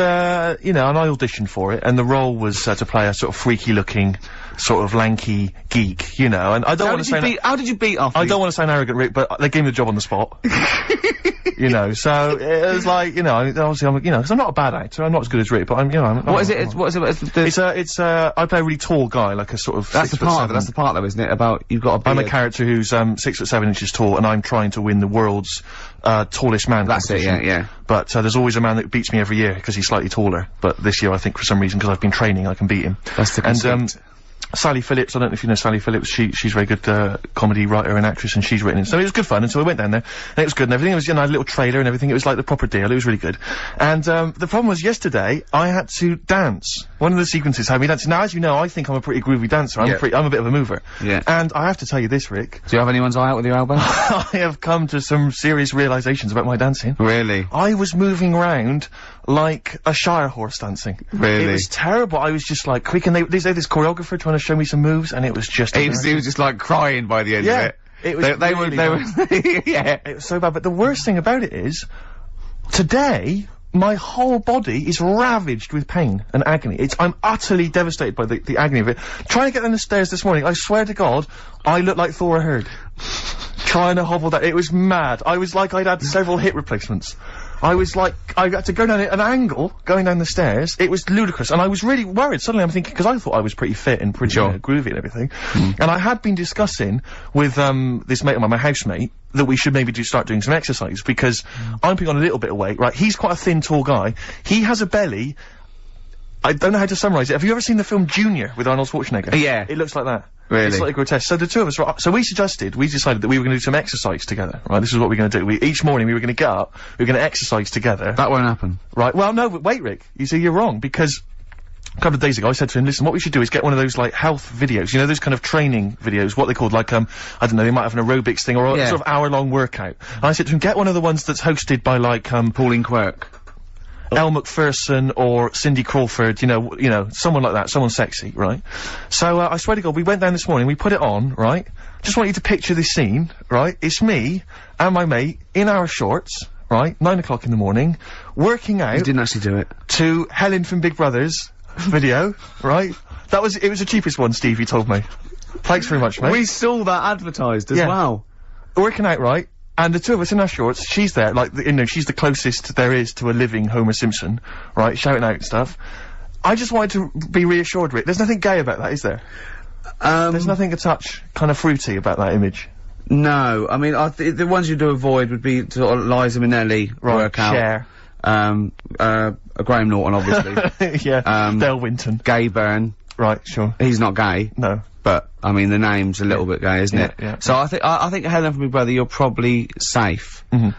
you know, and I auditioned for it, and the role was to play a sort of freaky-looking, sort of lanky geek, you know. And I don't want to say how did you beat off? I don't want to sound arrogant, Rick, but they gave me the job on the spot. You know, so it was like, you know, obviously I'm, you know, because I'm not a bad actor, I'm not as good as Rick, but I'm, you know, what is it? I play a really tall guy, like a sort of. That's the part. That's the part, though, isn't it? About you've got a beard. I'm a character who's 6'7" tall, and I'm trying to win the world's tallest man. That's it. Yeah. But there's always a man that beats me every year because he's slightly taller. But this year, I think for some reason, because I've been training, I can beat him. That's the conceit. And Sally Phillips, I don't know if you know Sally Phillips, she's a very good comedy writer and actress, and she's written it. So it was good fun, and so we went down there, and it was good and everything. It was, you know, a little trailer and everything. It was like the proper deal. It was really good. And the problem was yesterday, I had to dance. One of the sequences had me dancing. Now, as you know, I think I'm a pretty groovy dancer. I'm a bit of a mover. Yeah. And I have to tell you this, Rick. Do you have anyone's eye out with your elbow? I have come to some serious realizations about my dancing. Really? I was moving around like a shire horse dancing. Really? It was terrible. I was just like quick, and they had this choreographer trying to show me some moves, and it was just. He was just like crying by the end of it. It was. They were. Yeah. It was so bad. But the worst thing about it is, today my whole body is ravaged with pain and agony. I'm utterly devastated by the agony of it. Trying to get down the stairs this morning, I swear to God, I looked like Thor Hurd. Trying to hobble that. It was mad. I was like I'd had several hip replacements. I was like, I had to go down at an angle, going down the stairs. It was ludicrous, and I was really worried. Suddenly I'm thinking, because I thought I was pretty fit and pretty groovy and everything, and I had been discussing with, this mate of mine, my housemate, that we should maybe start doing some exercise, because I'm putting on a little bit of weight, right? He's quite a thin, tall guy. He has a belly. I don't know how to summarise it. Have you ever seen the film Junior with Arnold Schwarzenegger? Yeah. It looks like that. Really? It's slightly grotesque. So the two of us, so we decided that we were going to do some exercise together, right? This is what we're going to do. Each morning we were going to get up, we were going to exercise together. That won't happen. Right, well no, but wait Rick, you see you're wrong, because a couple of days ago I said to him, listen, what we should do is get one of those like health videos, you know, those kind of training videos, what they called, like I don't know, they might have an aerobics thing or a sort of hour-long workout. And I said to him, get one of the ones that's hosted by like Pauline Quirk. Elle Macpherson or Cindy Crawford, you know, someone like that, someone sexy, right? So, I swear to God, we went down this morning, we put it on, right? Just want you to picture this scene, right? It's me and my mate in our shorts, right? 9 o'clock in the morning, working out. You didn't actually do it. To Helen from Big Brother's video, right? It was the cheapest one, Steve, you told me. Thanks very much, mate. We saw that advertised as well. Working out, right? And the two of us in our shorts, she's there, like, you know, she's the closest there is to a living Homer Simpson, right, shouting out stuff. I just wanted to be reassured, Rick. There's nothing gay about that, is there? There's nothing a touch kind of fruity about that image. No, I mean, the ones you'd avoid would be sort of Liza Minnelli workout. Cher. Graham Norton, obviously. Yeah. Dale Winton. Gay Byrne. Right, sure. He's not gay. No. But, I mean, the name's a little bit gay, isn't it? Yeah. So I think Helen from Big Brother, you're probably safe. Who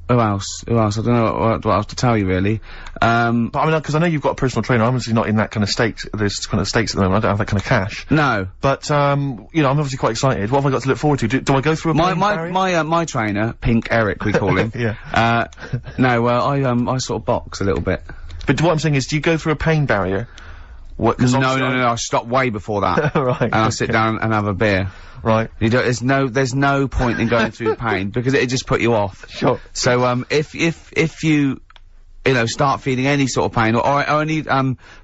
else? I don't know what else to tell you, really. But I mean, because I know you've got a personal trainer, I'm obviously not in that kind of stakes, there's kind of stakes at the moment, I don't have that kind of cash. No. But, you know, I'm obviously quite excited. What have I got to look forward to? Do I go through a my trainer, Pink Eric, we call him. Yeah. I sort of box a little bit. But what I'm saying is, do you go through a pain barrier? No, I stop way before that. Right. And I sit down and have a beer. Right. There's no point in going through pain, because it'd just put you off. Sure. So, if you start feeling any sort of pain, or any,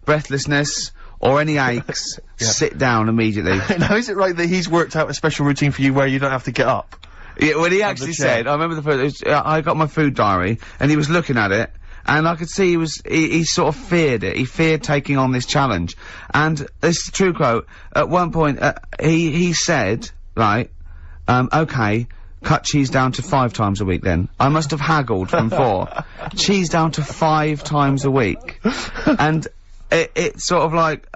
breathlessness, or any aches, sit down immediately. Now, is it right that he's worked out a special routine for you where you don't have to get up? Yeah, well, he actually said, I remember the first, I got my food diary, and he was looking at it, and I could see he sort of feared it. He feared taking on this challenge. And this is a true quote. At one point, he said, right, okay, cut cheese down to 5 times a week then. I must have haggled from 4. Cheese down to 5 times a week. And it sort of like,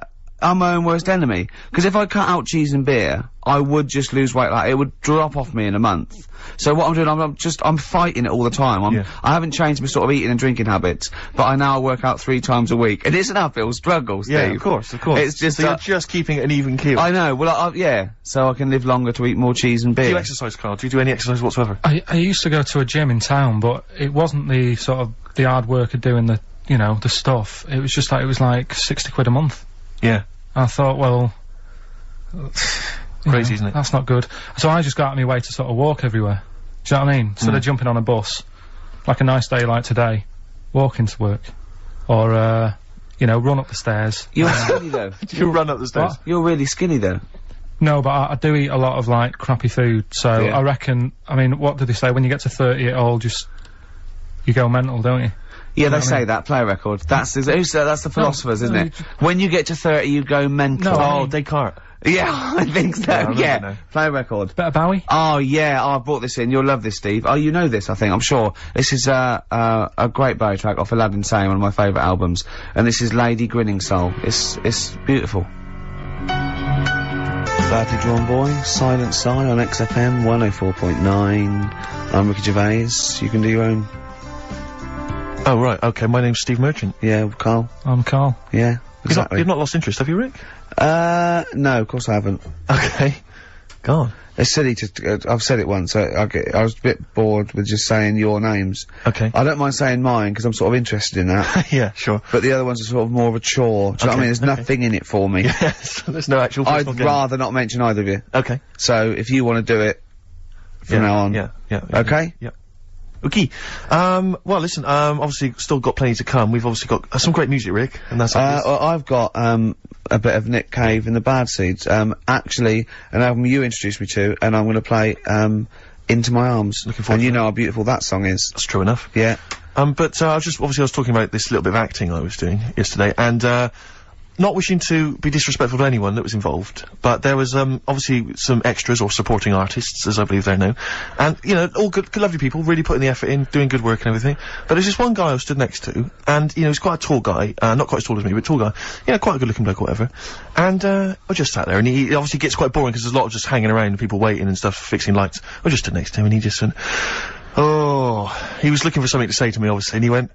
I'm my own worst enemy. Because if I cut out cheese and beer, I would just lose weight. Like, it would drop off me in a month. So what I'm doing, I'm fighting it all the time. I haven't changed my sort of eating and drinking habits, but I now work out 3 times a week. And it's an uphill struggle, Steve. Yeah, of course. It's just, so you're just keeping an even keel. I know, well, yeah. So I can live longer to eat more cheese and beer. Do you exercise, Karl? Do you do any exercise whatsoever? I used to go to a gym in town, but it wasn't the sort of, the hard work of doing the, you know, the stuff. It was just like, it was like 60 quid a month. Yeah. I thought, well, crazy, isn't it? That's not good. So I just got out of my way to sort of walk everywhere. Do you know what I mean? Instead of jumping on a bus, like a nice day like today, walk into work. Or, you know, run up the stairs. You're skinny though. You run up the stairs? What? You're really skinny though. No, but I do eat a lot of, like, crappy food, so I reckon, I mean, what do they say, when you get to 30 it all just, you go mental, don't you? Yeah, they say that, play a record. That's the philosophers, isn't it? When you get to 30 you go mental. No, Descartes. Yeah, I think so, yeah. Play a record. Better Bowie? Oh, yeah, I brought this in. You'll love this, Steve. Oh, you know this, I think, I'm sure. This is, a great Bowie track off Aladdin Sane, one of my favourite albums. And this is Lady Grinning Soul. It's beautiful. Badly Drawn Boy, Silent Sigh on XFM 104.9. I'm Ricky Gervais. You can do your own. Oh, right, okay, my name's Steve Merchant. Yeah, Karl. I'm Karl. Yeah, exactly. You've not lost interest, have you, Rick? No, of course I haven't. Okay. Go on. It's silly to, I was a bit bored with just saying your names. Okay. I don't mind saying mine, because I'm sort of interested in that. Yeah, sure. But the other ones are sort of more of a chore. Do you know what I mean? There's nothing in it for me. Yes, there's no actual I'd rather not mention either of you. Okay. So, if you want to do it from now on. Yeah. Okay? Yeah. Okay. Well, listen, obviously still got plenty to come. We've obviously got some great music, Rick, and that's well, I've got, a bit of Nick Cave and the Bad Seeds. Actually, an album you introduced me to, and I'm gonna play, Into My Arms. Looking forward and to you it. know how beautiful that song is. That's true enough. Yeah. But, I was talking about this little bit of acting I was doing yesterday, and, not wishing to be disrespectful to anyone that was involved, but there was, obviously some extras or supporting artists, as I believe they're known, and, you know, all good lovely people, really putting the effort in, doing good work and everything, but there's this one guy I stood next to, and, you know, he's quite a tall guy, not quite as tall as me, but tall guy, you know, quite a good looking bloke or whatever, and, I just sat there, and he obviously gets quite boring because there's a lot of just hanging around and people waiting and stuff, fixing lights. I just stood next to him and he just went, oh, he was looking for something to say to me, obviously, and he went,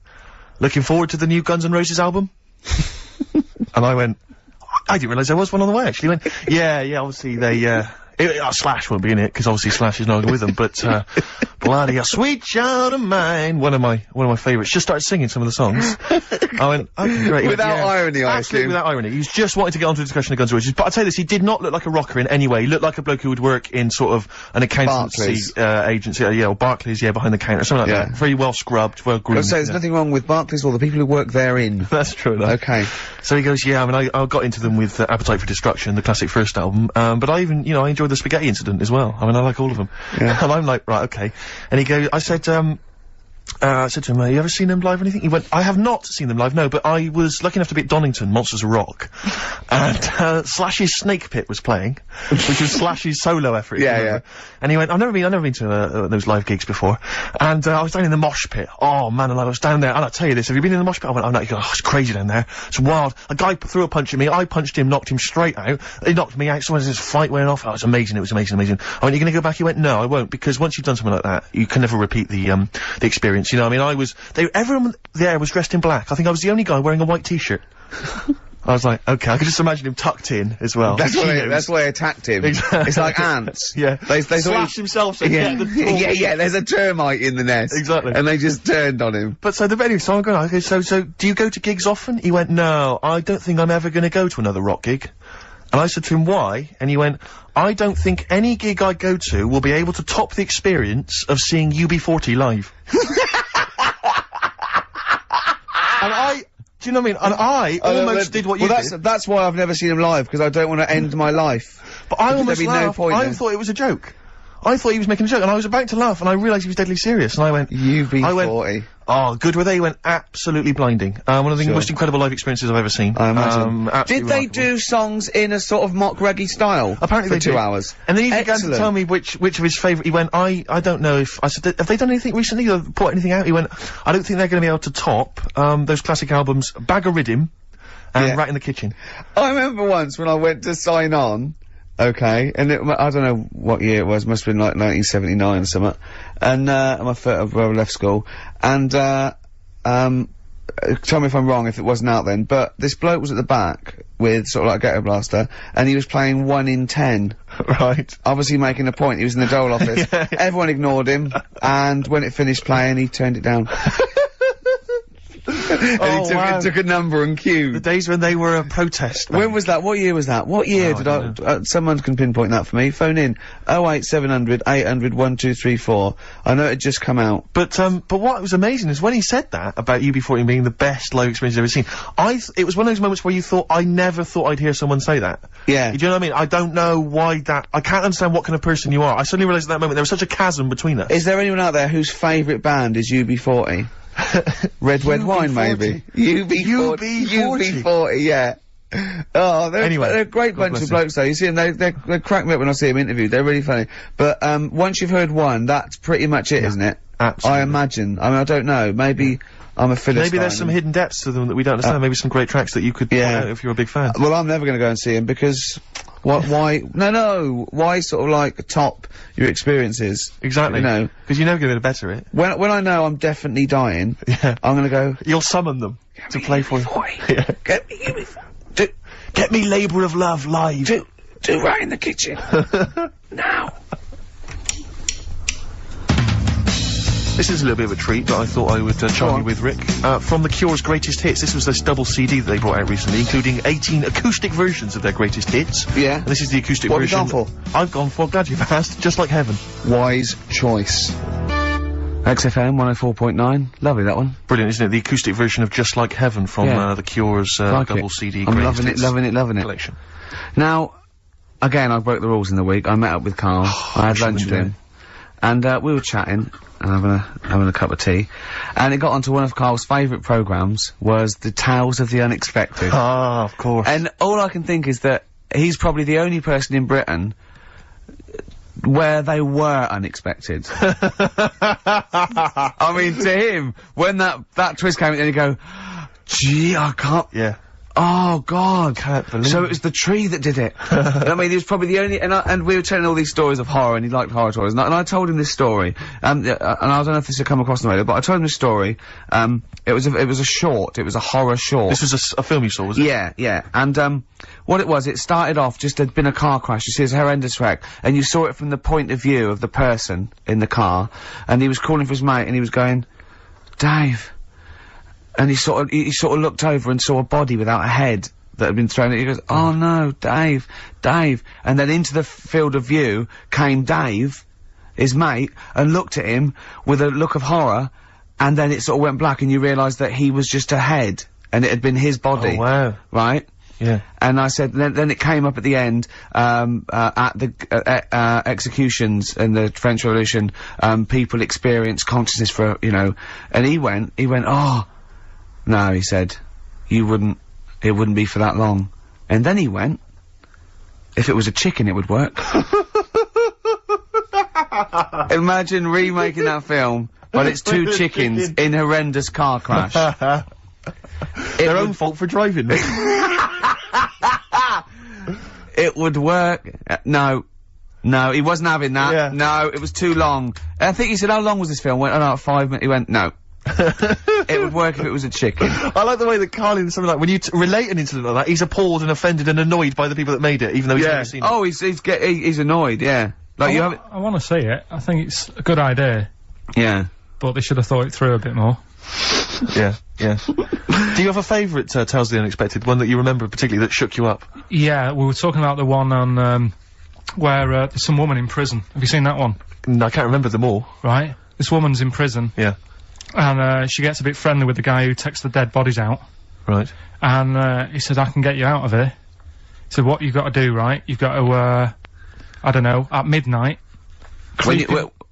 looking forward to the new Guns N' Roses album? And I went, I didn't realise there was one on the way, actually. He went, yeah, obviously they, Slash won't be in it, because obviously Slash is no longer with them, but, bloody a sweet child of mine, one of my favourites, just started singing some of the songs. I went, okay, great. Without irony, I absolutely assume. without irony. He was just wanting to get onto a discussion of Guns N' Roses, but I'll tell you this, he did not look like a rocker in any way. He looked like a bloke who would work in sort of an accountancy, agency, or Barclays, behind the counter, something like that. Very well scrubbed, well groomed. I say there's nothing wrong with Barclays or the people who work therein. That's true enough. Okay. So he goes, yeah, I mean, I got into them with Appetite for Destruction, the classic first album, but I even, you know, I enjoyed the Spaghetti Incident as well. I mean, I like all of them. Yeah. And I'm like, right, okay. And he goes, I said to him, you ever seen them live or anything? He went, I have not seen them live, no, but I was lucky enough to be at Donington, Monsters of Rock, and, Slash's Snake Pit was playing, which was Slash's solo effort. Yeah. And he went, I've never been to, those live gigs before, and, I was down in the mosh pit. Oh, man, and I was down there, and I'll tell you this, have you been in the mosh pit? I went, I'm not, oh, it's crazy down there. It's wild. A guy threw a punch at me, I punched him, knocked him straight out, he knocked me out, so as this fight went off, oh, it was amazing, I went, you're gonna go back? He went, no, I won't, because once you've done something like that, you can never repeat the experience, you know what I mean? Everyone there was dressed in black. I think I was the only guy wearing a white t-shirt. I was like, okay, I could just imagine him tucked in as well. That's why I attacked him. Exactly. It's like ants. Yeah. They Slash himself, so yeah, there's a termite in the nest. Exactly. And they just turned on him. But so I'm going, okay, so do you go to gigs often? He went, no, I don't think I'm ever gonna go to another rock gig. And I said to him, why? And he went, I don't think any gig I go to will be able to top the experience of seeing UB40 live. And do you know what I mean? And I almost did what you did. That's why I've never seen him live, because I don't want to end my life. But I almost laughed. I thought it was a joke. I thought he was making a joke, and I was about to laugh, and I realised he was deadly serious, and I went, UB40. Oh, good were they? He went, absolutely blinding. One of the most incredible live experiences I've ever seen. I imagine. Did they remarkable. Do songs in a sort of mock reggae style? Apparently for 2 hours. And then he began to tell me which of his favourite, he went, I don't know if, I said, have they done anything recently or put anything out? He went, I don't think they're gonna be able to top, those classic albums, Bag o' Riddim, and Rat in the Kitchen. I remember once when I went to sign on, okay, and I don't know what year it was, must have been like 1979 or something, and, I left school, and, tell me if I'm wrong if it wasn't out then, but this bloke was at the back with sort of like a ghetto blaster, and he was playing 1 in 10. Right. Obviously making a point, he was in the dole office. Yeah. Everyone ignored him, and when it finished playing, he turned it down. And he took a number and queued. The days when they were a protest. When was that? What year was that? What year did someone can pinpoint that for me. Phone in 08700 800 1234. I know it had just come out. But what was amazing is when he said that about UB40 being the best live experience I've ever seen, it was one of those moments where you thought, I never thought I'd hear someone say that. Yeah. Do you know what I mean? I don't know why I can't understand what kind of person you are. I suddenly realised at that moment there was such a chasm between us. Is there anyone out there whose favourite band is UB40? Red Wine, maybe. UB40, yeah. Oh, they're a great bunch of blokes though. You see them, they crack me up when I see them interviewed. They're really funny. But, once you've heard one, that's pretty much it, isn't it? Absolutely. I imagine. I mean, I don't know. Maybe I'm a Philistine. Maybe there's some hidden depths to them that we don't understand. Maybe some great tracks that you could point out if you're a big fan. Well, I'm never gonna go and see him because why sort of like top your experiences? Exactly. You know, because you're never gonna better it. When I know I'm definitely dying, I'm gonna go. You'll summon them to play for you. Yeah. Get me Labour of Love live. Do Rat in the Kitchen. Now. This is a little bit of a treat, but I thought I would charm you with, Rick. From The Cure's greatest hits, this was this double CD that they brought out recently, including 18 acoustic versions of their greatest hits. Yeah. And this is the acoustic version. What have you gone for? I've gone for, glad you've asked, Just Like Heaven. Wise choice. XFM 104.9. Lovely, that one. Brilliant, isn't it? The acoustic version of Just Like Heaven from The Cure's double CD I'm greatest hits loving it. collection. Now, again, I broke the rules in the week. I met up with Karl. I had lunch with him. And, we were chatting, and having a cup of tea, and it got onto one of Karl's favourite programmes, was the Tales of the Unexpected. Ah, of course. And all I can think is that he's probably the only person in Britain where they were unexpected. I mean, to him, when that twist came in, and you go, gee, I can't... Yeah. Oh, God. Can't believe So it was the tree that did it. I mean, he was probably the only... And we were telling all these stories of horror, and he liked horror stories. And I told him this story. And I don't know if this had come across the radio, but I told him this story. It was a short. It was a horror short. This was a film you saw, was it? Yeah, yeah. And, what it was, it started off, just there'd been a car crash. You see, it's a horrendous wreck. And you saw it from the point of view of the person in the car. And he was calling for his mate, and he was going, Dave... And he sort of looked over and saw a body without a head that had been thrown at. He goes, oh no, Dave. And then into the field of view came Dave, his mate, and looked at him with a look of horror, and then it sort of went black and you realised that he was just a head, and it had been his body. Oh wow. Right? Yeah. And I said, then it came up at the end, at the, executions in the French Revolution, people experience consciousness for, you know, and he went, oh, no, he said, it wouldn't be for that long. And then he went, if it was a chicken, it would work. Imagine remaking that film, but it's two chickens in horrendous car crash. Their own fault for driving. It would work. No, he wasn't having that. Yeah. No, it was too long. I think he said, how long was this film? Went, oh no, 5 minutes. He went, no. It would work if it was a chicken. I like the way that Karl in something like, when you relate an incident like that, he's appalled and offended and annoyed by the people that made it, even though he's never seen it. Oh, he's annoyed, yeah. Like I want to see it. I think it's a good idea. Yeah. But they should have thought it through a bit more. Yeah. Do you have a favourite, Tales of the Unexpected, one that you remember particularly that shook you up? Yeah, we were talking about the one on, where, there's some woman in prison. Have you seen that one? No, I can't remember them all. Right. This woman's in prison. Yeah. And, she gets a bit friendly with the guy who takes the dead bodies out. Right. And, he said, I can get you out of here. He said, what you've got to do, right? You've got to, I don't know, at midnight.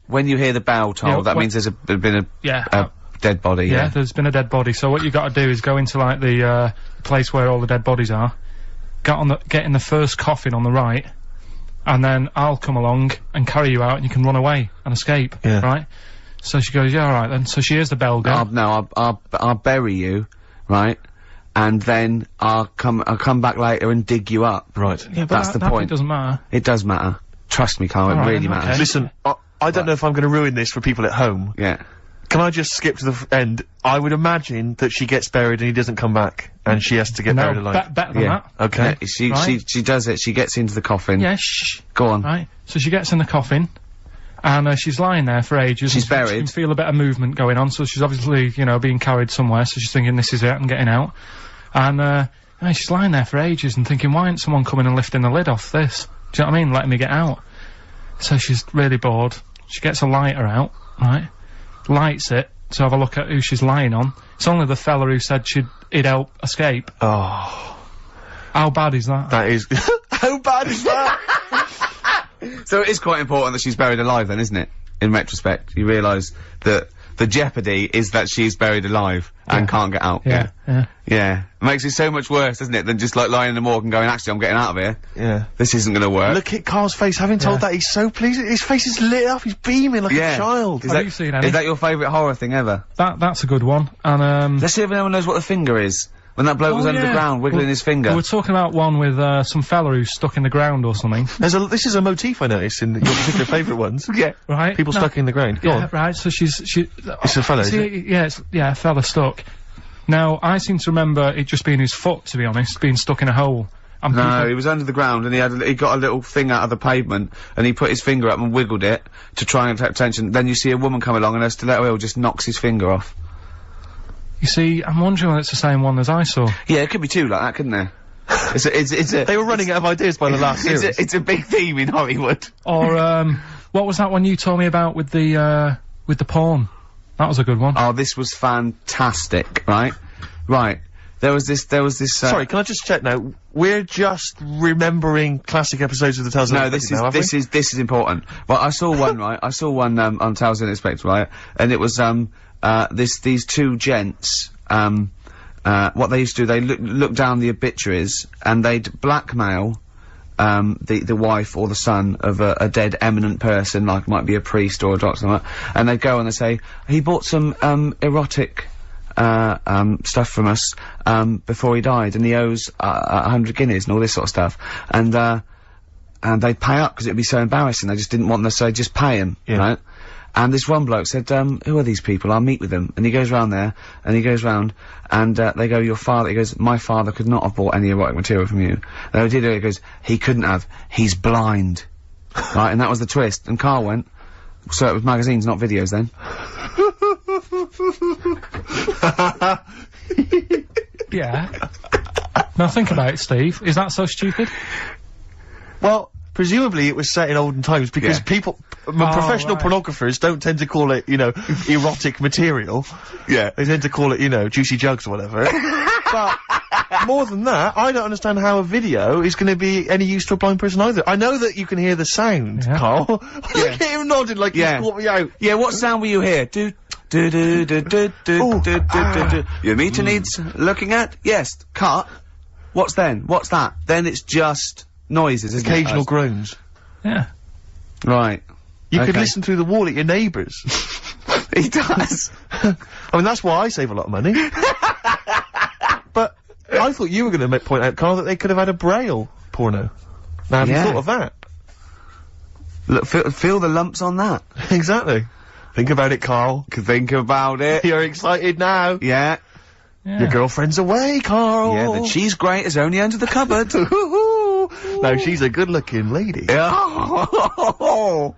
When you hear the bell toll, that means there's been a dead body. Yeah, there's been a dead body. So what you got to do is go into like the place where all the dead bodies are, get in the first coffin on the right, and then I'll come along and carry you out, and you can run away and escape. Yeah. Right. So she goes, yeah, all right then. So she hears the bell go. I'll bury you, right? and then I'll come back later and dig you up. Right. Yeah, but That's the that point. bit doesn't matter. It does matter. Trust me, Karl, it Alright, really okay. matters. Listen, I don't know if I'm going to ruin this for people at home. Yeah. Can I just skip to the end? I would imagine that she gets buried and he doesn't come back, and she has to get buried alive. Better than that. Okay. Yeah, she does it. She gets into the coffin. Yeah, shh. Go on. Right. So she gets in the coffin, and she's lying there for ages. She's and buried. She can feel a bit of movement going on, so she's obviously, you know, being carried somewhere, so she's thinking this is it, I'm getting out. And she's lying there for ages and thinking, why isn't someone coming and lifting the lid off this? Do you know what I mean? Letting me get out. So she's really bored. She gets a lighter out, right? Lights it to have a look at who she's lying on. It's only the fella who said he'd help escape. Oh. Ah. How bad is that? That is... How bad is that? So it is quite important that she's buried alive then, isn't it? In retrospect, you realise that the jeopardy is that she's buried alive and can't get out. Yeah. Yeah. It makes it so much worse, doesn't it, than just like lying in the morgue and going, actually, I'm getting out of here. Yeah. This isn't gonna work. Look at Karl's face. Having told that, he's so pleased. His face is lit up. He's beaming like a child. Have you seen any? Is that your favourite horror thing ever? That's a good one. And Let's see if anyone knows what the finger is. When that bloke was under the ground, wiggling his finger. We're talking about one with some fella who's stuck in the ground or something. This is a motif I noticed in your particular favourite ones. Yeah. Right. People stuck in the ground. Go on. Right. So It's a fella, is it? Yeah, a fella stuck. Now, I seem to remember it just being his foot, to be honest, being stuck in a hole. And No, he was under the ground and he got a little thing out of the pavement and he put his finger up and wiggled it to try and attract attention. Then you see a woman come along and her stiletto heel just knocks his finger off. You see, I'm wondering whether it's the same one as I saw. Yeah, it could be two like that, couldn't there? It's a... They were running out of ideas by the last series. It's a big theme in Hollywood. Or, what was that one you told me about with the porn? That was a good one. Oh, this was fantastic, right? Right. There was this, Sorry, can I just check now? We're just remembering classic episodes of the Tales of the Unexpected this is important. Well, I saw one, right? I saw one, on Tales of the Unexpected, right? And it was, these two gents, what they used to do, they look down the obituaries and they'd blackmail, the wife or the son of a dead eminent person, like might be a priest or a doctor, or something, and they'd go and they'd say, he bought some, erotic, stuff from us, before he died, and he owes, 100 guineas and all this sort of stuff. And they'd pay up because it'd be so embarrassing. They just didn't want them, so they'd just pay him, right? And this one bloke said, who are these people? I'll meet with them. And he goes round there, and he goes round, and, they go, your father, he goes, my father could not have bought any erotic material from you. And they did it, he goes, he couldn't have, he's blind. Right, and that was the twist. And Karl went, so it was magazines, not videos then. Yeah. Now think about it, Steve. Is that so stupid? Well, presumably it was set in olden times because people, professional pornographers don't tend to call it, you know, erotic material. Yeah. They tend to call it, you know, juicy jugs or whatever. But more than that, I don't understand how a video is going to be any use to a blind person either. I know that you can hear the sound, Karl. Look at him nodding like he's caught me out. Yeah, what sound were you hear? Your meter needs looking at? Yes. Cut. What's then? What's that? Then it's just noises, isn't it? Occasional groans. Yeah. Right. You could listen through the wall at your neighbours. He does. I mean, that's why I save a lot of money. But I thought you were going to point out, Karl, that they could have had a Braille porno. Now, have you thought of that? Look, feel the lumps on that. Exactly. Think about it, Karl. Think about it. You're excited now. Yeah. Your girlfriend's away, Karl. Yeah, the cheese grate is only under the cupboard. No, she's a good-looking lady. Oh.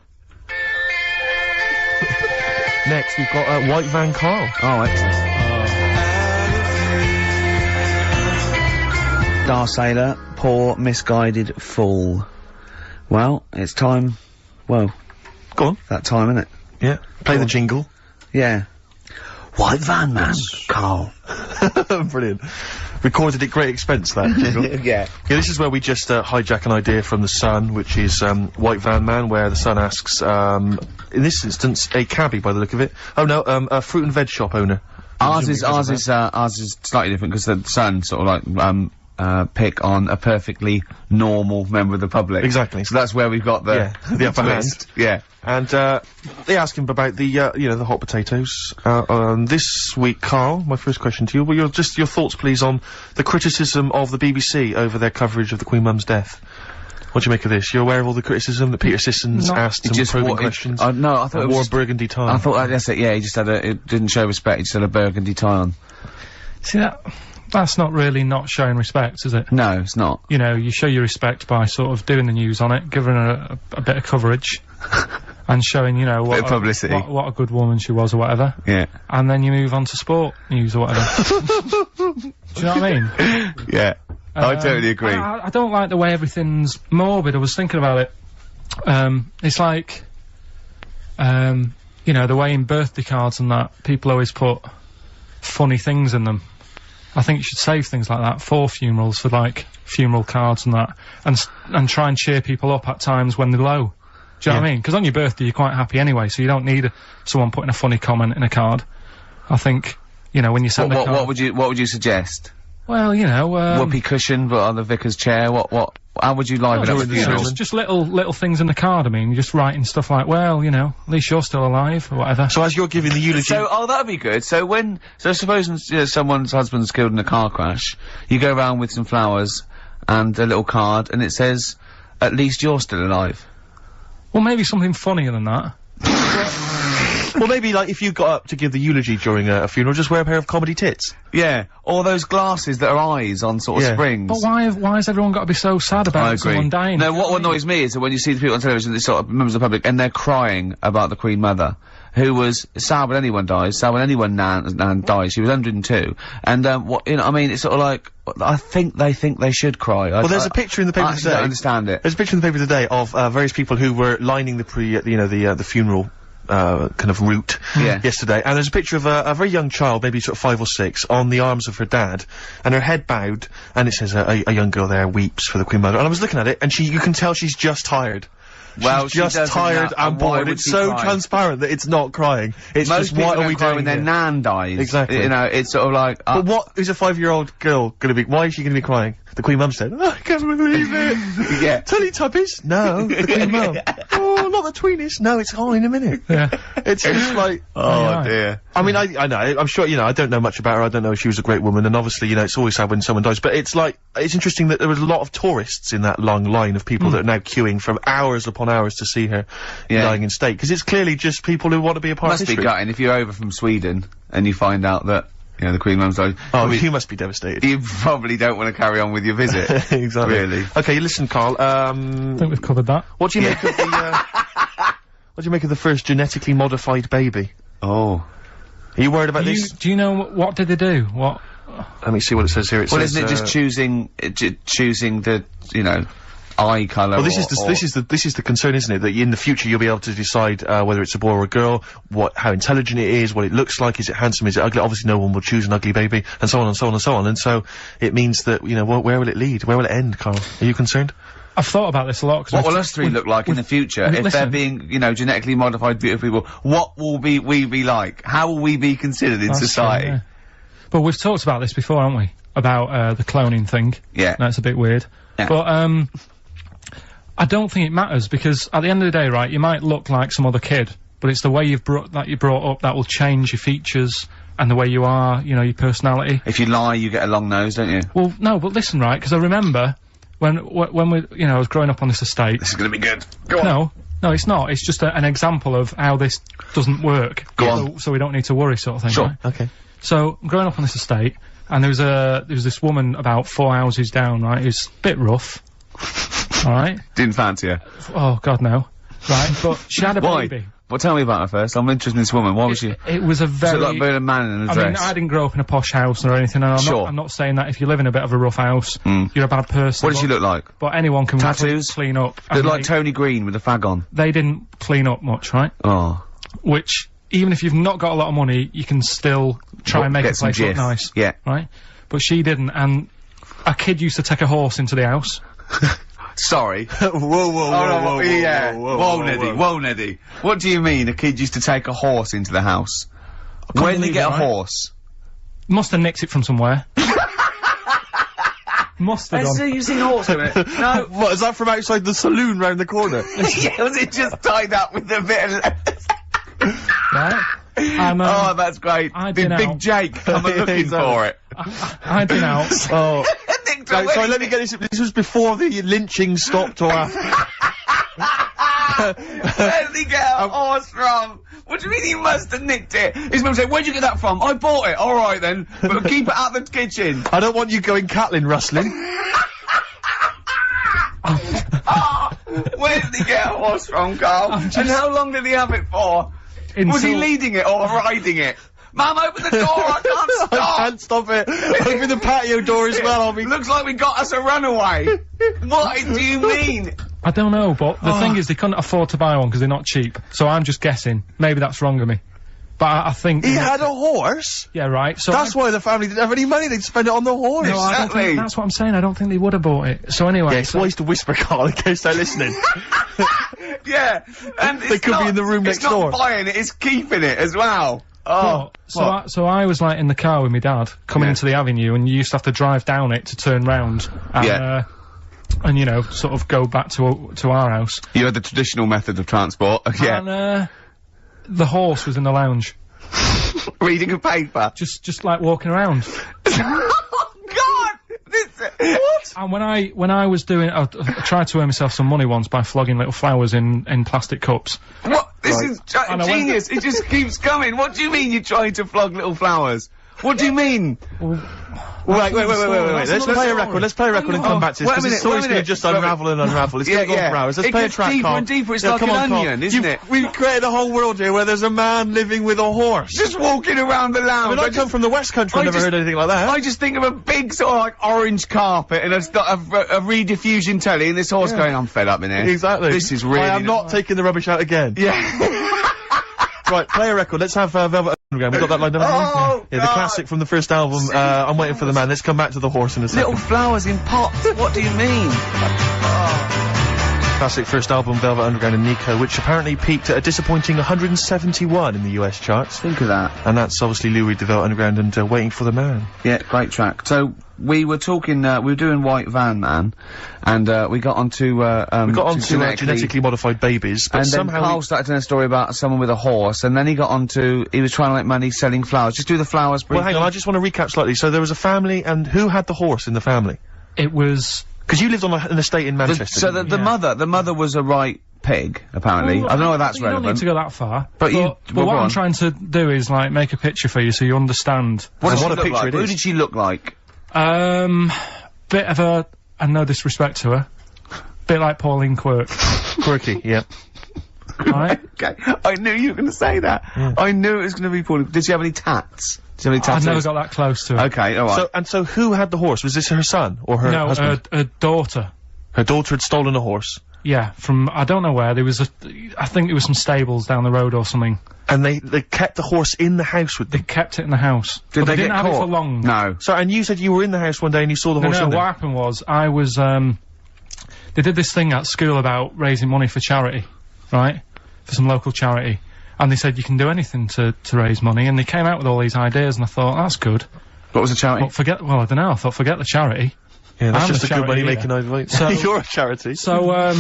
Next, we've got White Van Karl. Oh, excellent. Star Sailor, poor, misguided fool. Well, it's time. Well, go on. That time, isn't it? Yeah. Play the jingle. Yeah. White Van Man, Karl. Brilliant. Recorded at great expense, that jingle. Yeah. Yeah, this is where we just hijack an idea from The Sun, which is White Van Man, where The Sun asks, in this instance, a cabbie by the look of it. Oh no, a fruit and veg shop owner. Ours is slightly different because the Sun sort of like pick on a perfectly normal member of the public. Exactly. So that's where we've got the the upper twist. hand. Yeah. And they ask him about the the hot potatoes. This week, Karl, my first question to you, well, your thoughts, please, on the criticism of the BBC over their coverage of the Queen Mum's death. What do you make of this? You're aware of all the criticism that Peter Sissons asked some probing questions? No, I thought it was wore a burgundy tie. I thought that's it. Yeah, he just had it didn't show respect. He just had a burgundy tie on. See, that's not really not showing respect, is it? No, it's not. You know, you show your respect by sort of doing the news on it, giving her a bit of coverage, and showing, you know, bit of publicity. What a good woman she was or whatever. Yeah. And then you move on to sport news or whatever. Do you know what I mean? Yeah. I totally agree. I don't like the way everything's morbid. I was thinking about it. It's like, you know, the way in birthday cards and that, people always put funny things in them. I think you should save things like that for funerals, for like funeral cards and that, and try and cheer people up at times when they're low. Do you know what I mean? Because on your birthday you're quite happy anyway, so you don't need someone putting a funny comment in a card. I think, you know, when you send a card. What would you suggest? Well, you know, whoopee cushion, but on the vicar's chair. How would you liven up the funeral? Just little things in the card. I mean, you're just writing stuff like, well, you know, at least you're still alive or whatever. So as you're giving the eulogy, that'd be good. So suppose someone's husband's killed in a car crash, you go around with some flowers and a little card, and it says, "At least you're still alive." Well, maybe something funnier than that. Well, maybe, like, if you got up to give the eulogy during a funeral, just wear a pair of comedy tits. Yeah, or those glasses that are eyes on sort of springs. But why has everyone got to be so sad about someone dying? No, what annoys me is that when you see the people on television, these sort of members of the public, and they're crying about the Queen Mother, who was sad when anyone dies, sad when anyone nan dies. She was 102, and what, you know, I mean, it's sort of like, I think they should cry. Well, there's a picture in the paper today. I don't understand it. There's a picture in the paper today of various people who were lining the the funeral kind of route yesterday, and there's a picture of a very young child, maybe sort of 5 or 6, on the arms of her dad, and her head bowed, and it says a young girl there weeps for the Queen Mother. And I was looking at it, and you can tell she's just tired. Well, she's just tired and bored. It's so transparent that it's not crying. It's most just, what are we doing when their nan dies? Exactly. You know, it's sort of like. But what is a 5-year-old girl gonna be? Why is she gonna be crying? The Queen Mum said, "Oh, I can't believe it." Yeah. Teletubbies? No, the Queen Mum. Oh, not the tweenies. No, it's all in a minute. Yeah. It's just like. Oh dear. I mean, I know. I'm sure, you know, I don't know much about her. I don't know if she was a great woman, and obviously, you know, it's always sad when someone dies. But it's like, it's interesting that there was a lot of tourists in that long line of people that are now queuing for hours upon hours to see her dying in state. Because it's clearly just people who want to be a part of history. Must be gutting if you're over from Sweden and you find out that, you know, the Queen Mum's died. Oh, you must be devastated. You probably don't want to carry on with your visit. Exactly. Really. Okay, listen, Karl, I think we've covered that. what do you make of the, what do you make of the first genetically modified baby? Oh. Are you worried about this? Do you know what did they do? What? Let me see what it says here. It says, Isn't it just choosing the, you know, eye colour? Well, this is the concern, isn't it? That in the future you'll be able to decide whether it's a boy or a girl, how intelligent it is, what it looks like, is it handsome, is it ugly? Obviously, no one will choose an ugly baby, and so on and so on and so on. And so it means that, you know, where will it lead? Where will it end, Karl? Are you concerned? I've thought about this a lot. What will us three look like in the future if they're being, you know, genetically modified beautiful people? What will we be like? How will we be considered in society? True, yeah. But we've talked about this before, haven't we? About the cloning thing. Yeah. That's a bit weird. Yeah. But I don't think it matters, because at the end of the day, right, you might look like some other kid, but it's the way you're brought up that will change your features and the way you are, you know, your personality. If you lie, you get a long nose, don't you? Well, no, but listen, right, because I remember when we, you know, I was growing up on this estate. This is gonna be good. Go on. No, it's not. It's just an example of how this doesn't work. Go on. So we don't need to worry, sort of thing. Sure. Right? Okay. So, I'm growing up on this estate, and there was this woman about 4 houses down, right, who's a bit rough. Alright? Didn't fancy her. Oh, God, no. Right, but she had a baby. Well, tell me about her first. I'm interested in this woman. Why was she? It was a very... Was it like a man in a dress? I mean, I didn't grow up in a posh house or anything, and I'm not saying that if you live in a bit of a rough house, you're a bad person. What did she look like? But anyone can Tattoos? clean up. Looked like Tony Green with a fag on. They didn't clean up much, right? Oh. Which, even if you've not got a lot of money, you can still try and make a place look nice. Yeah. Right? But she didn't, and a kid used to take a horse into the house. Sorry. Whoa, Neddy. What do you mean a kid used to take a horse into the house? When did he get a horse? Must have nicked it from somewhere. Mustard on. You've seen a horse do it? No. What, is that from outside the saloon round the corner? Yeah, was it just tied up with a bit of lettuce? Right? Oh, that's great. Big Jake coming looking for it. I'd been out. Oh. Right, sorry, let me get this. This was before the lynching stopped or after. Where did he get a horse from? What do you mean he must have nicked it? His mum said, where'd you get that from? I bought it. All right then, but keep it out the kitchen. I don't want you going Catlin rustling. Where did he get a horse from, Carl? And how long did he have it for? Was he leading it or riding it? Mum, open the door, I can't stop! I can't stop it. Open the patio door as well, I'll be... Looks like we got us a runaway. What do you mean? I don't know, but the thing is they couldn't afford to buy one because they're not cheap. So I'm just guessing. Maybe that's wrong of me. But I think... He had a horse? Yeah, right. So that's why the family didn't have any money, they'd spend it on the horse. No, I don't think, that's what I'm saying, I don't think they would have bought it. So anyway... Yeah, it's wise to whisper, Carl, in case they're listening. Yeah, and they could be in the room next door. It's not buying it, it's keeping it as well. Oh, so I was like in the car with my dad coming into the avenue, and you used to have to drive down it to turn round. And, and you know, sort of go back to our house. You had the traditional method of transport. Yeah. And the horse was in the lounge, reading a paper. Just like walking around. What? And when I was doing, I tried to earn myself some money once by flogging little flowers in plastic cups. What? This is genius. It just keeps coming. What do you mean you're trying to flog little flowers? What do you mean? Wait. Let's play a record. Let's play a record and come back to this. This story's going to just unravel and unravel. It's going to go for hours. Let's play a track, deeper Carl. and deeper. It's like an onion, isn't it? We've created a whole world here where there's a man living with a horse. Just walking around the lounge. I come from the West Country. I've never heard anything like that. I just think of a big sort of like orange carpet and a rediffusion telly and this horse going, I'm fed up in here. Exactly. This is really... I am not taking the rubbish out again. Yeah. Right, play a record. Let's have Velvet Underground. We got that lined up. Oh, yeah, the classic from the first album. I'm Waiting for the Man. Let's come back to the horse in a second. Little flowers in pots. What do you mean? Classic first album, Velvet Underground and Nico, which apparently peaked at a disappointing 171 in the US charts. Think of that. And that's obviously Lou Reed, the Velvet Underground, and Waiting for the Man. Yeah, great track. So we were talking, we were doing White Van Man, and we got onto genetically modified babies, but and somehow then Carl started telling a story about someone with a horse, and then he got onto, he was trying to make money selling flowers. Just do the flowers briefly. Well, hang on, I just want to recap slightly. So there was a family, and who had the horse in the family? It was... Because you lived on an estate in Manchester. So the mother was a right pig, apparently. Well, I don't know if that's You relevant. don't need to go that far. But what I'm trying to do is, like, make a picture for you so you understand. What a picture it is. Who did she look like? Bit of a, and no disrespect to her, bit like Pauline Quirk. Quirky, yeah. Right? Okay. I knew you were going to say that. Yeah. I knew it was going to be Pauline. Did she have any tats? I've never got that close to her. Okay, alright. So who had the horse? Was this her son or her husband? No, her daughter. Her daughter had stolen a horse? Yeah, from, I don't know where, there was I think it was some stables down the road or something. And they kept the horse in the house with them? They kept it in the house. Did they didn't get have caught? it for long. No. So, and you said you were in the house one day and you saw the horse in there? What happened was, I was, they did this thing at school about raising money for charity, right? For some local charity. And they said you can do anything to raise money, and they came out with all these ideas, and I thought, that's good. What was the charity? Well, I don't know, I thought, forget the charity. Yeah, that's just a good money-making idea. So, you're a charity. So,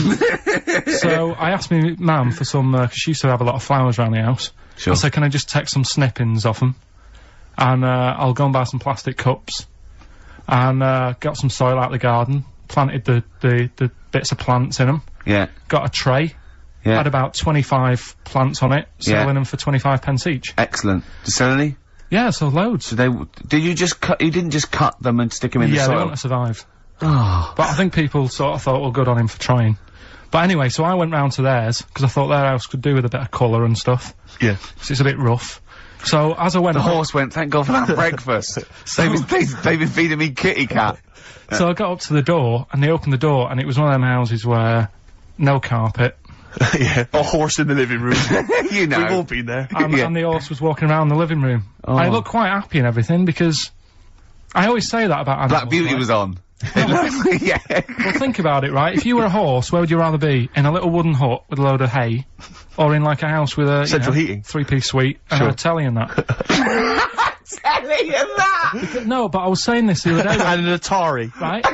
so I asked me mum for some, cause she used to have a lot of flowers around the house. Sure. I said, can I just take some snippings off them? And, I'll go and buy some plastic cups. And, got some soil out of the garden, planted the bits of plants in them. Yeah. Got a tray. Yeah. Had about 25 plants on it, selling them for 25 pence each. Excellent. Did you sell any? Yeah, so loads. So did you just cut, you didn't just cut them and stick them in the soil? Yeah, they wouldn't have survived. Oh. But I think people sort of thought, well, good on him for trying. But anyway, so I went round to theirs, because I thought their house could do with a bit of colour and stuff. Yeah. So it's a bit rough. So as I went The horse went, thank God for that breakfast. They've been feeding me kitty cat. So I got up to the door, and they opened the door, and it was one of them houses where no carpet. Yeah, a horse in the living room. You know. We've all been there. And the horse was walking around the living room. Oh. I looked quite happy and everything, because I always say that about animals. Black Beauty was on. Yeah. Well, think about it, right? If you were a horse, where would you rather be? In a little wooden hut with a load of hay? Or in, like, a house with a, central heating? 3-piece suite and a telly and that? telly and that. No, but I was saying this the other day. And an Atari. Right?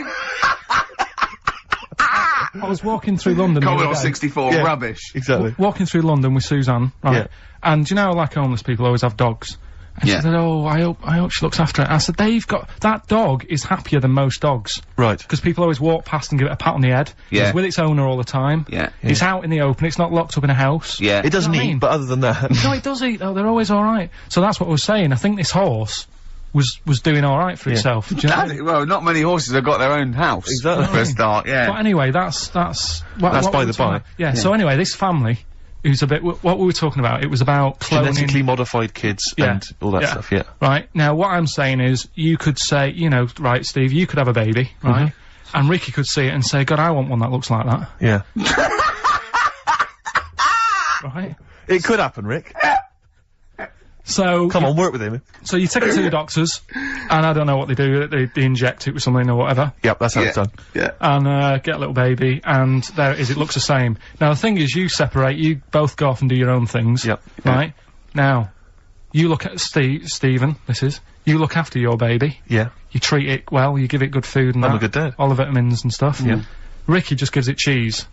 I was walking through London the Commodore other day. 64, rubbish. Exactly. Walking through London with Suzanne, right? Yeah. And you know, like homeless people always have dogs. And she said, "Oh, I hope she looks after it." I said, that dog is happier than most dogs. Right. Because people always walk past and give it a pat on the head. Yeah. It's with its owner all the time. Yeah. It's out in the open, it's not locked up in a house. Yeah. It doesn't You know what I eat, mean? but other than that. No, it does eat though, they're always alright. So that's what I was saying, I think this horse was doing alright for itself. Do you know what I mean? Well, not many horses have got their own house. Exactly. For a start, yeah. But anyway, that's That's what by we the were talking by. about. Yeah, so anyway, this family, who's a bit, what we were talking about, it was about cloning. Genetically modified kids and all that stuff, yeah. Right, now what I'm saying is, you could say, you know, right, Steve, you could have a baby, right? And Ricky could see it and say, God, I want one that looks like that. Yeah. Right? It could happen, Rick. So come on, work with him. So you take it to the doctors, and I don't know what they do. They inject it with something or whatever. Yep, that's how it's done. Yeah. And get a little baby, and there it is. It looks the same. Now the thing is, you separate. You both go off and do your own things. Yep. Right. Now, you look at Stephen. You look after your baby. Yeah. You treat it well. You give it good food and I'm that, a good dad. all the vitamins and stuff. Yeah. Ricky just gives it cheese.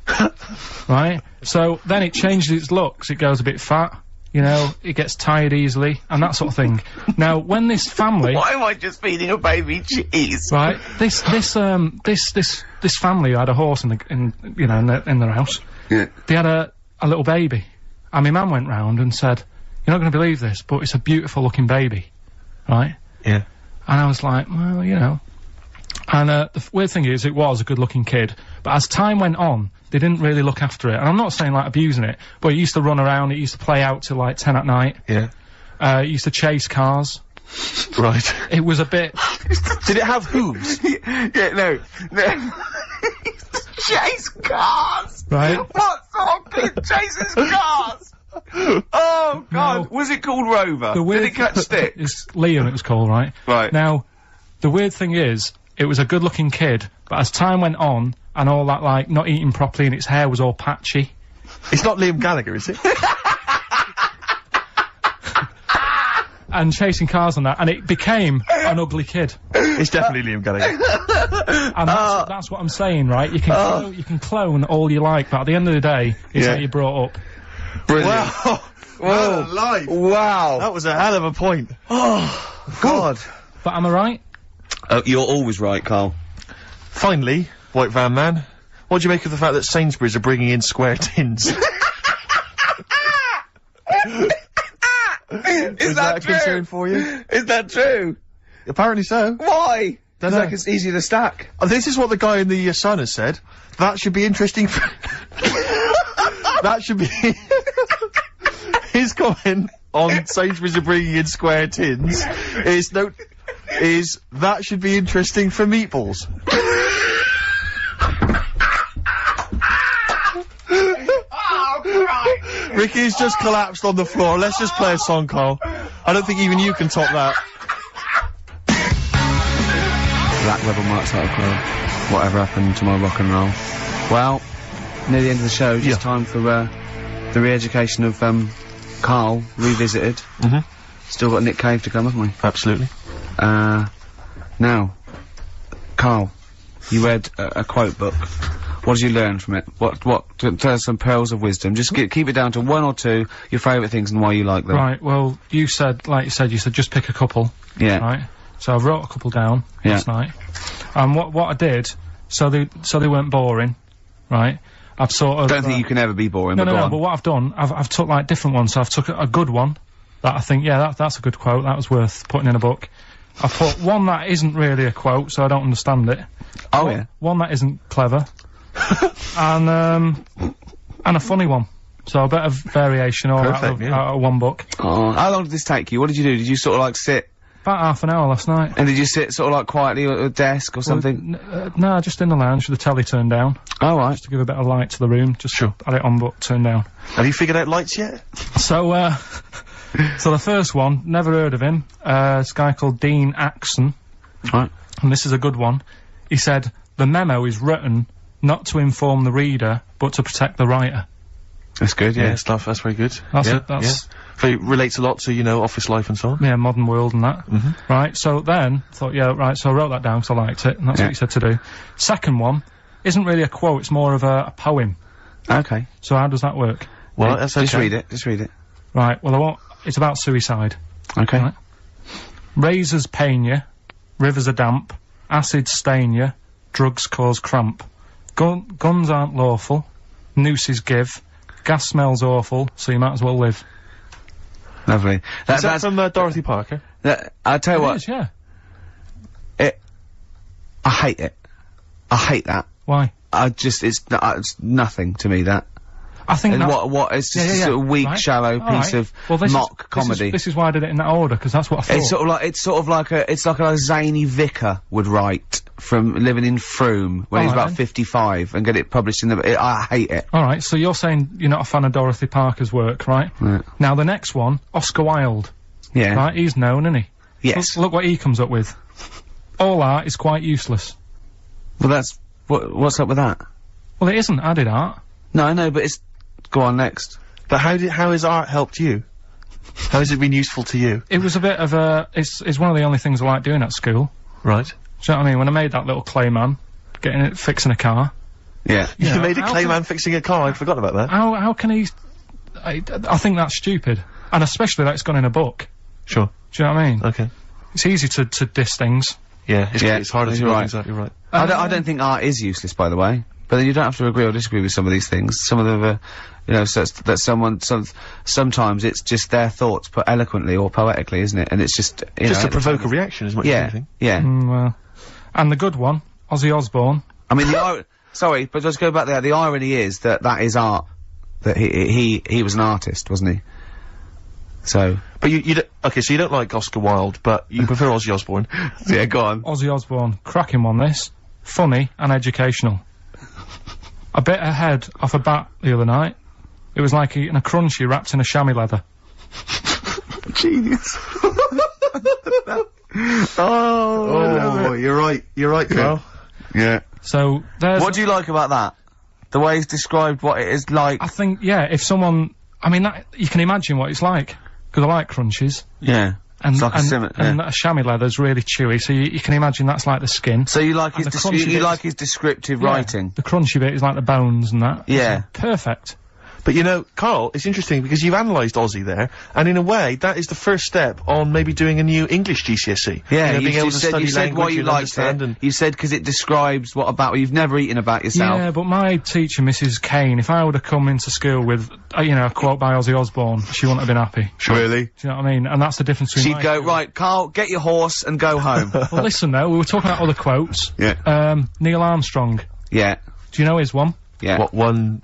Right. So then it changes its looks. It goes a bit fat. You know, it gets tired easily, and that sort of thing. Now, when this family... Why am I just feeding a baby cheese? Right, this family had a horse in their house. Yeah. They had a little baby. And my man went round and said, "You're not going to believe this, but it's a beautiful looking baby." Right? Yeah. And I was like, well, you know. And the weird thing is, it was a good looking kid, but as time went on, they didn't really look after it. And I'm not saying like abusing it, but it used to run around, it used to play out till like 10 at night. Yeah. It used to chase cars. Right. It was a bit... Did it have hooves? Yeah, no. Chase cars! Right. What sort of kid chases cars? Oh, God. No. Was it called Rover? Did it catch sticks? It's Liam, it was called, right? Right. Now, the weird thing is, it was a good looking kid, but as time went on, and all that, like, not eating properly and its hair was all patchy. It's not Liam Gallagher, is it? And chasing cars and that, and it became an ugly kid. It's definitely Liam Gallagher. And that's what I'm saying, right? You can clone all you like, but at the end of the day, it's how you brought up. Brilliant. Wow. Wow. Life. Wow. That was a hell of a point. Oh, God. But am I right? You're always right, Carl. Finally, White Van Man, what do you make of the fact that Sainsbury's are bringing in square tins? Is that a true? concern for you? Is that true? Apparently so. Why? Don't It's know. like it's easier to stack. This is what the guy in the Sun has said. That should be interesting for... That should be... His comment on Sainsbury's are bringing in square tins is that should be interesting for meatballs. Ricky's just collapsed on the floor. Let's just play a song, Karl. I don't think even you can top that. Black Rebel marks out of club. Whatever happened to my rock and roll? Well, near the end of the show, just time for the re-education of Karl revisited. Still got Nick Cave to come, haven't we? Absolutely. Now, Karl, you read a quote book. What did you learn from it? Tell us some pearls of wisdom. Just keep it down to one or two, your favourite things and why you like them. Right, well, you said just pick a couple. Yeah. Right? So I wrote a couple down last night. And what I did, so they weren't boring, right? I've sort of... Don't think you can ever be boring, No, but go on. but what I've done, I've took like different ones. So I've took a good one that I think, that's a good quote. That was worth putting in a book. I put one that isn't really a quote, so I don't understand it. Oh, yeah. One that isn't clever. and a funny one. So a bit of variation all out of one book. Oh, how long did this take you? What did you do? Did you sort of like sit? About half an hour last night. And did you sit sort of like quietly at a desk or something? No, just in the lounge with the telly turned down. Oh, right. Just to give a bit of light to the room. Just had it on but turned down. Have you figured out lights yet? So, so the first one, never heard of him. This guy called Dean Axon. Right. And this is a good one. He said, the memo is written not to inform the reader, but to protect the writer. That's good, yeah. stuff. That's very good. That's yeah, it, that's- Very relates a lot to, you know, office life and so on. Yeah, modern world and that. Mm-hmm. Right, so then, thought, yeah, right, so I wrote that down because I liked it, and that's what you said to do. Second one isn't really a quote, it's more of a poem. Okay. So how does that work? Well, that's okay. Just read it, just read it. Right, well, I won't, it's about suicide. Okay. Right. Razors pain you, rivers are damp, acids stain you, drugs cause cramp. Guns aren't lawful, nooses give, gas smells awful, so you might as well live. Lovely. Is that from Dorothy Parker? I'll tell you what. It is, yeah. I hate it. I hate that. Why? It's nothing to me, that. I think And that... it's just a sort of weak, Right. shallow All piece right. of Well, this mock comedy. This is why I did it in that order, because that's what I thought. It's like a zany vicar would write from living in Frome when he's Alright about then. 55 and get it published in the. I hate it. Alright, so you're saying you're not a fan of Dorothy Parker's work, right? Right. Now, the next one, Oscar Wilde. Yeah. Right, he's known, isn't he? Yes. Look what he comes up with. All art is quite useless. Well, that's what's up with that? Well, it isn't added art. No, I know, but it's. Go on next. But how has art helped you? How has it been useful to you? It was a bit of a... It's one of the only things I like doing at school. Right. Do you know what I mean? When I made that little clay man, fixing a car. Yeah. You know, made a how clay can- man fixing a car. I'd forgotten about that. How can he... I think that's stupid. And especially that it's gone in a book. Sure. Do you know what I mean? Okay. It's easy to diss things. Yeah. It's harder to you're work right. things out. You're right. I don't think art is useless, by the way. But then you don't have to agree or disagree with some of these things. Some of them are, you know, sometimes it's just their thoughts put eloquently or poetically, isn't it? And it's just, you Just know, to provoke a reaction as much as yeah, anything. yeah. Well... And the good one, Ozzy Osbourne. I mean, sorry, but let's go back there. The irony is that is art. That he was an artist, wasn't he? So. But okay, so you don't like Oscar Wilde, but you prefer Ozzy Osbourne. Yeah, go on. Ozzy Osbourne, cracking one this. Funny and educational. I bit a head off a bat the other night. It was like eating a crunchy wrapped in a chamois leather. Genius. Oh, you're right, Karl. Yeah. So, there's... What do you like about that? The way he's described what it is like. I think, yeah, if someone... I mean, you can imagine what it's like. Because I like crunchies. Yeah. And, It's like and a chamois leather's really chewy, so you can imagine that's like the skin. So you like And his the crunchy you bits- like his descriptive Yeah, writing. The crunchy bit is like the bones and that. Yeah. It's perfect. But you know, Karl, it's interesting because you've analysed Ozzy there, and in a way, that is the first step on maybe doing a new English GCSE. Yeah, you know, you being able to study said language why you and liked understand it. and... You said because it describes what you've never eaten about yourself. Yeah, but my teacher, Mrs. Kane, if I would have come into school with, you know, a quote by Ozzy Osbourne, she wouldn't have been happy. Really? Do you know what I mean? And that's the difference between She'd go, right, Karl, get your horse and go home. Well, listen though, we were talking about other quotes. Yeah. Neil Armstrong. Yeah. Do you know his one? Yeah. What, one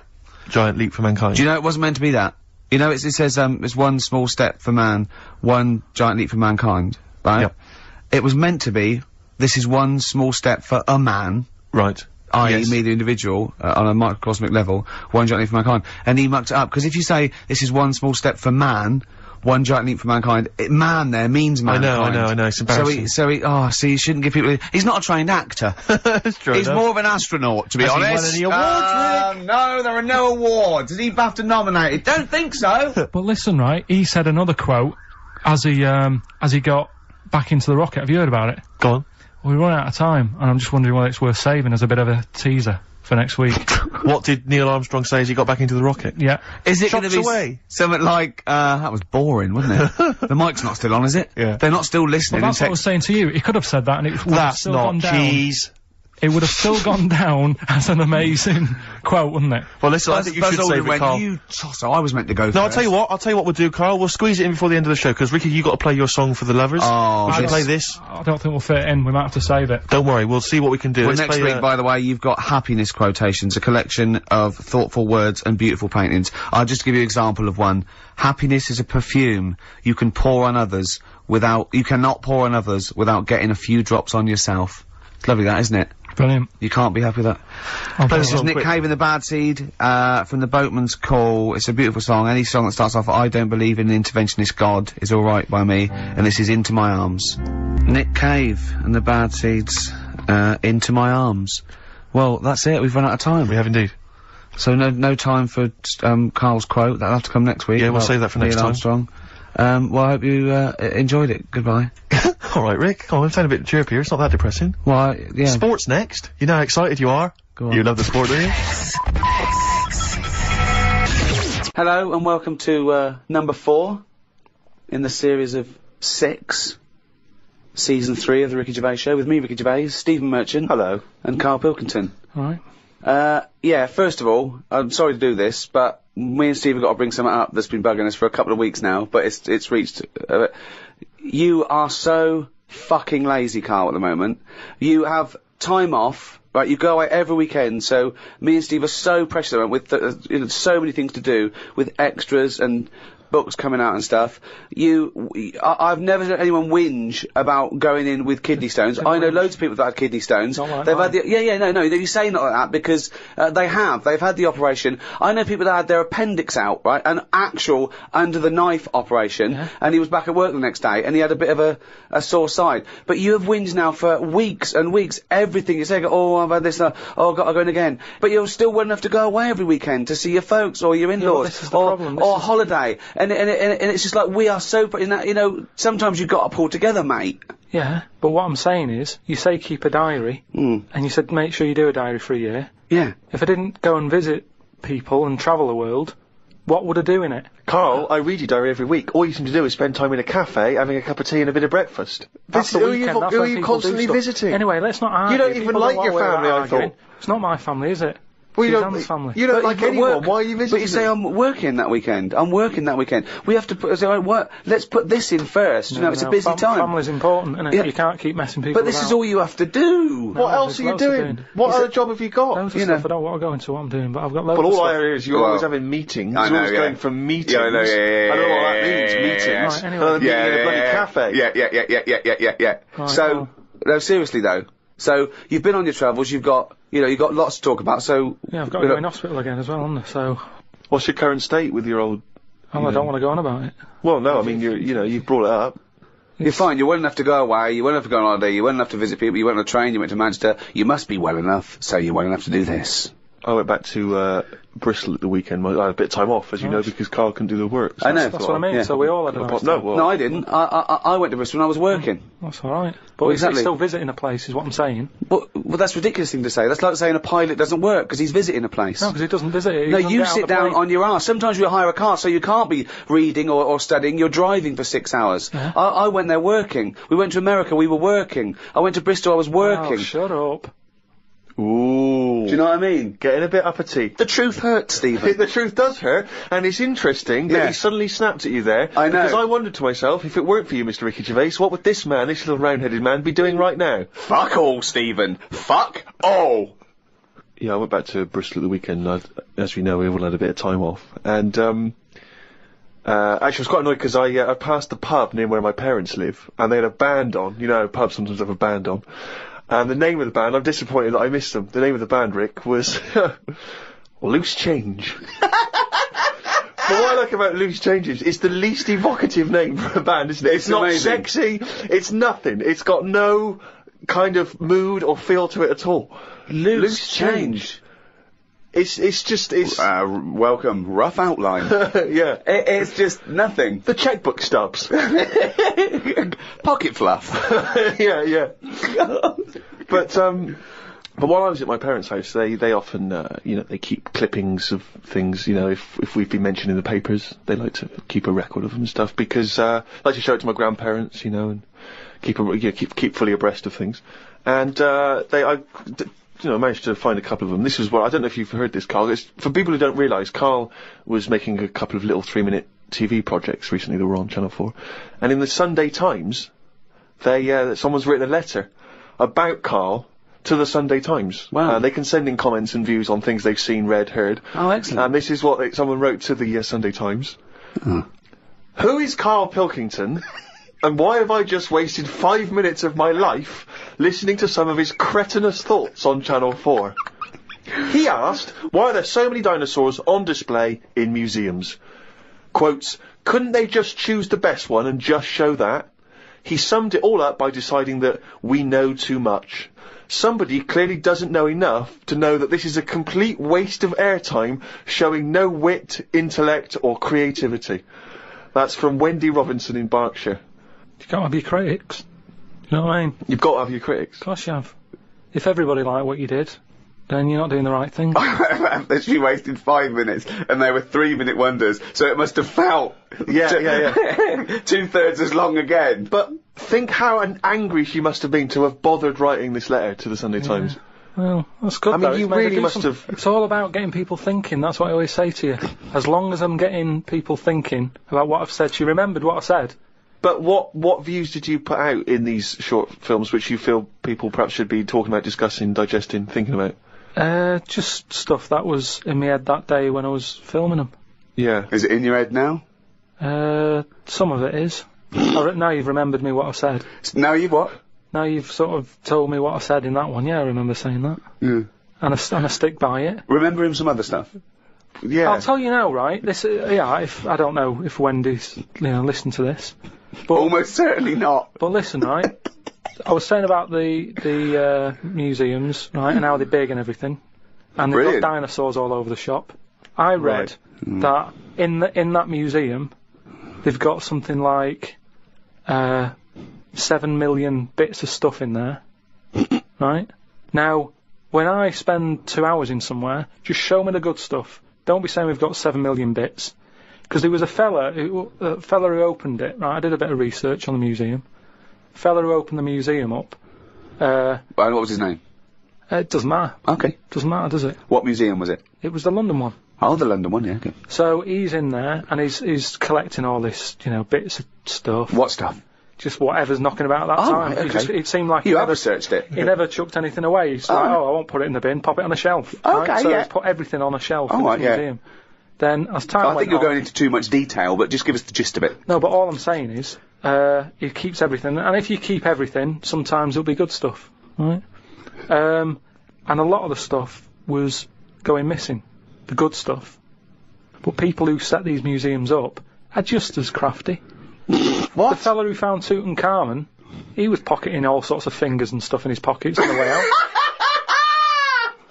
giant leap for mankind? Do you know it wasn't meant to be that? You know, it says, it's one small step for man, one giant leap for mankind, right? Yep. It was meant to be, this is one small step for a man. Right. I.e. Yes. me, the individual, on a microcosmic level, one giant leap for mankind. And he mucked it up, because if you say, this is one small step for man, one giant leap for mankind, man there means mankind. I know, it's embarrassing. So you shouldn't give people, he's not a trained actor. That's true He's enough. more of an astronaut, to be Has he honest. won any awards, Rick? No, there are no awards. Is he BAFTA nominated? Don't think so. But listen, right, he said another quote as he got back into the rocket. Have you heard about it? Go on. Well, we're running out of time, and I'm just wondering whether it's worth saving as a bit of a teaser for next week. What did Neil Armstrong say as he got back into the rocket? Yeah. Is it going to Shots be away. something like, that was boring, wasn't it? The mic's not still on, is it? Yeah. They're not still listening. Well, that's what I was saying to you. He could have said that, and it would have That's still not gone down. cheese. It would have still gone down as an amazing quote, wouldn't it? Well, listen, I think you should save it, Karl. So I was meant to go No, I'll tell you what we'll do, Karl. We'll squeeze it in before the end of the show, because Ricky, you got to play your song for the lovers. Oh, we should this- play this. I don't think we'll fit it in. We might have to save it. Don't worry, we'll see what we can do. Well, Let's next play, week, by the way, you've got happiness quotations, a collection of thoughtful words and beautiful paintings. I'll just give you an example of one. Happiness is a perfume you can pour on others you cannot pour on others without getting a few drops on yourself. It's lovely that, isn't it? Brilliant. You can't be happy with that. I'll This play is it. Nick Cave and the Bad Seed, from the Boatman's Call. It's a beautiful song. Any song that starts off, I don't believe in an interventionist God is alright by me, and this is Into My Arms. Nick Cave and the Bad Seeds, Into My Arms. Well, that's it, we've run out of time. We have indeed. So no time for Karl's quote. That'll have to come next week. Yeah, we'll save that for next Neil time. Armstrong. Well, I hope you enjoyed it. Goodbye. All right, Rick. Come on, I'm sounding a bit chirpier. It's not that depressing. Well, yeah. Sports next. You know how excited you are? Go on. You love the sport, do you? Hello and welcome to number 4 in the series of 6, season 3 of the Ricky Gervais Show with me, Ricky Gervais, Stephen Merchant. Hello. And Karl Pilkington. All right. Yeah, first of all, I'm sorry to do this, but me and Steve have got to bring something up that's been bugging us for a couple of weeks now, but it's reached... you are so fucking lazy, Karl, at the moment. You have time off, right? You go away every weekend, so me and Steve are so precious at the moment with so many things to do, with extras and books coming out and stuff. I've never heard anyone whinge about going in with kidney stones. I know loads of people that had kidney stones. Not like They've mine. had no, you say not like that because they've had the operation. I know people that had their appendix out, right, an actual under the knife operation, and he was back at work the next day and he had a bit of a sore side. But you have whinged now for weeks and weeks, everything you say, oh, I've had this, oh, I've got to go in again. But you're still well enough to go away every weekend to see your folks or your in-laws, this is the problem. or a holiday. And it's just like, we are so, sometimes you've got to pull together, mate. Yeah, but what I'm saying is, you say keep a diary, and you said make sure you do a diary for a year. Yeah. If I didn't go and visit people and travel the world, what would I do in it? Carl, I read your diary every week. All you seem to do is spend time in a cafe, having a cup of tea and a bit of breakfast. That's the weekend, that's who are when you people do constantly stuff. visiting? Anyway, let's not argue. You don't even People like know your why we're family, I arguing. thought. It's not my family, is it? Well, you Suzanne's family. You don't like But anyone. work. Why are you visiting? But you say I'm working that weekend. I'm working that weekend. We have to let's put this in first. It's a busy time. Family's important, isn't it? Yeah. You can't keep messing people But this about. is all you have to do. What else are you loads of doing? doing. What other job have you got? Loads of stuff I don't want to go into what I'm doing, but I've got loads But of all stuff. I hear is you're always having meetings. I know, You're always yeah. going from meetings. Yeah, I know, yeah, I don't know what that yeah, means, yeah, meetings. yeah. Right, anyway. Meeting in a bloody cafe. Yeah. Right, So, no, seriously though. So, you've been on your travels, you've got lots to talk about, so... Yeah, I've got to go in hospital again as well, haven't I? So... What's your current state with your old... Oh, I don't want to go on about it. Well, no, I mean, you've brought it up. You're fine, you're well enough to go away, you're well enough to go on holiday, you're well enough to visit people, you went on a train, you went to Manchester, you must be well enough, so you're well enough to do this. I went back to Bristol at the weekend. I had a bit of time off, as you know, because Karl couldn't do the work. So I know. That's what I mean, yeah. so we all had a nice time. No, I didn't. I went to Bristol when I was working. That's alright. But Well, he's exactly. still visiting a place, is what I'm saying. Well, that's a ridiculous thing to say. That's like saying a pilot doesn't work because he's visiting a place. No, because he doesn't visit it. He No, doesn't you get out sit the down plane. on your arse. Sometimes you hire a car, so you can't be reading or studying. You're driving for 6 hours. Yeah. I went there working. We went to America, we were working. I went to Bristol, I was working. Oh, shut up. Ooh. Do you know what I mean? Getting a bit uppity. The truth hurts, Stephen. The truth does hurt, and it's interesting that Yeah. he suddenly snapped at you there. I know. Because I wondered to myself, if it weren't for you, Mr. Ricky Gervais, what would this man, this little round-headed man, be doing right now? Fuck all, Stephen. Fuck all. Yeah, I went back to Bristol at the weekend. As we know, we all had a bit of time off, and actually, I was quite annoyed because I passed the pub near where my parents live, and they had a band on. You know, pubs sometimes have a band on. And the name of the band, I'm disappointed that I missed them. The name of the band, Rick, was Loose Change. But what I like about Loose Change is it's the least evocative name for a band, isn't it? It's not amazing. sexy, it's nothing. It's got no kind of mood or feel to it at all. Loose change. It's welcome. Rough outline. yeah. It's just nothing. The checkbook stubs. Pocket fluff. yeah. But while I was at my parents' house, they often, they keep clippings of things, if we've been mentioned in the papers, they like to keep a record of them and stuff, because, I like to show it to my grandparents, and keep fully abreast of things. And, I managed to find a couple of them. This was I don't know if you've heard this, Karl. It's, for people who don't realise, Karl was making a couple of little 3-minute TV projects recently that were on Channel 4. And in the Sunday Times, someone's written a letter about Karl to the Sunday Times. Wow. They can send in comments and views on things they've seen, read, heard. Oh, excellent. And this is what someone wrote to the Sunday Times. Who is Karl Pilkington? And why have I just wasted 5 minutes of my life listening to some of his cretinous thoughts on Channel 4? He asked, why are there so many dinosaurs on display in museums? Quotes, couldn't they just choose the best one and just show that? He summed it all up by deciding that we know too much. Somebody clearly doesn't know enough to know that this is a complete waste of airtime, showing no wit, intellect or creativity. That's from Wendy Robinson in Berkshire. You can't have your critics. You know what I mean? You've got to have your critics. Of course you have. If everybody liked what you did, then you're not doing the right thing. I've literally wasted 5 minutes, and they were 3-minute wonders, so it must have felt... Yeah. 2/3 as long again. But think how angry she must have been to have bothered writing this letter to the Sunday Times. Well, that's good. I mean, though. you It's made her really do must something. have... It's all about getting people thinking. That's what I always say to you. As long as I'm getting people thinking about what I've said, she remembered what I said. But what views did you put out in these short films which you feel people perhaps should be talking about, discussing, digesting, thinking about? Just stuff that was in my head that day when I was filming them. Yeah. Is it in your head now? Some of it is. Now you've remembered me what I said. Now you've what? Now you've sort of told me what I said in that one. Yeah, I remember saying that. Yeah. And I stick by it. Remembering some other stuff? Yeah. I'll tell you now, right? This, if I don't know if Wendy's, listen to this. But, almost certainly not. But listen, right? I was saying about the museums, right, and how they're big and everything, and they've got dinosaurs all over the shop. I read that in that museum, they've got something like 7 million bits of stuff in there, right? Now, when I spend 2 hours in somewhere, just show me the good stuff. Don't be saying we've got 7 million bits. Because there was a fella who opened it, right? I did a bit of research on the museum. Fella who opened the museum up. What was his name? It doesn't matter. Okay. Doesn't matter, does it? What museum was it? It was the London one. Oh, the London one, yeah, okay. So he's in there, and he's collecting all this, bits of stuff. What stuff? Just whatever's knocking about at that time. Right, okay. It seemed like you have researched it. He never chucked anything away. He's like, I won't put it in the bin, pop it on a shelf. Okay, right? So yeah. he's put everything on a shelf in the right, museum. Then, as time went I think you're on, going into too much detail, but just give us the gist of it. No, but all I'm saying is, he keeps everything, and if you keep everything, sometimes it'll be good stuff, right? And a lot of the stuff was going missing, the good stuff. But people who set these museums up are just as crafty. What? The fella who found Tutankhamun, he was pocketing all sorts of fingers and stuff in his pockets on the way out.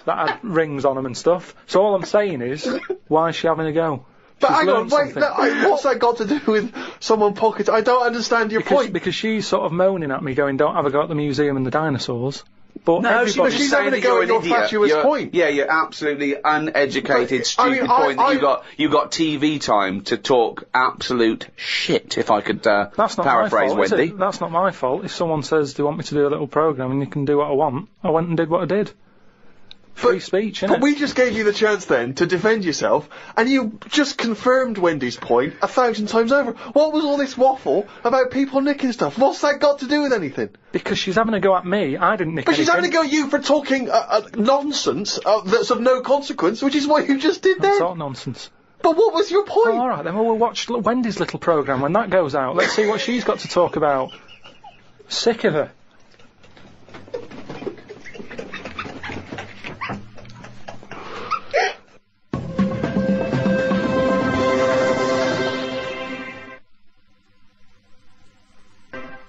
That had rings on them and stuff. So all I'm saying is, why is she having a go? But She's hang on, learned wait, something. what's that got to do with someone pocket? I don't understand your point. Because she's sort of moaning at me, going, "Don't have a go at the museum and the dinosaurs." But No, everybody, she's having a go at your fatuous point. Yeah, you're absolutely uneducated, stupid point that you got TV time to talk absolute shit, if I could that's not paraphrase my fault, Wendy. is it? That's not my fault. If someone says they want me to do a little programme and you can do what I want, I went and did what I did. Free speech, innit? But we just gave you the chance then to defend yourself, and you just confirmed Wendy's point 1,000 times over. What was all this waffle about people nicking stuff? What's that got to do with anything? Because she's having a go at me. I didn't nick But anything. she's having a go at you for talking nonsense that's of no consequence, which is what you just did then. That's all nonsense. But what was your point? All right, then we'll watch Wendy's little programme when that goes out. Let's see what she's got to talk about. Sick of her.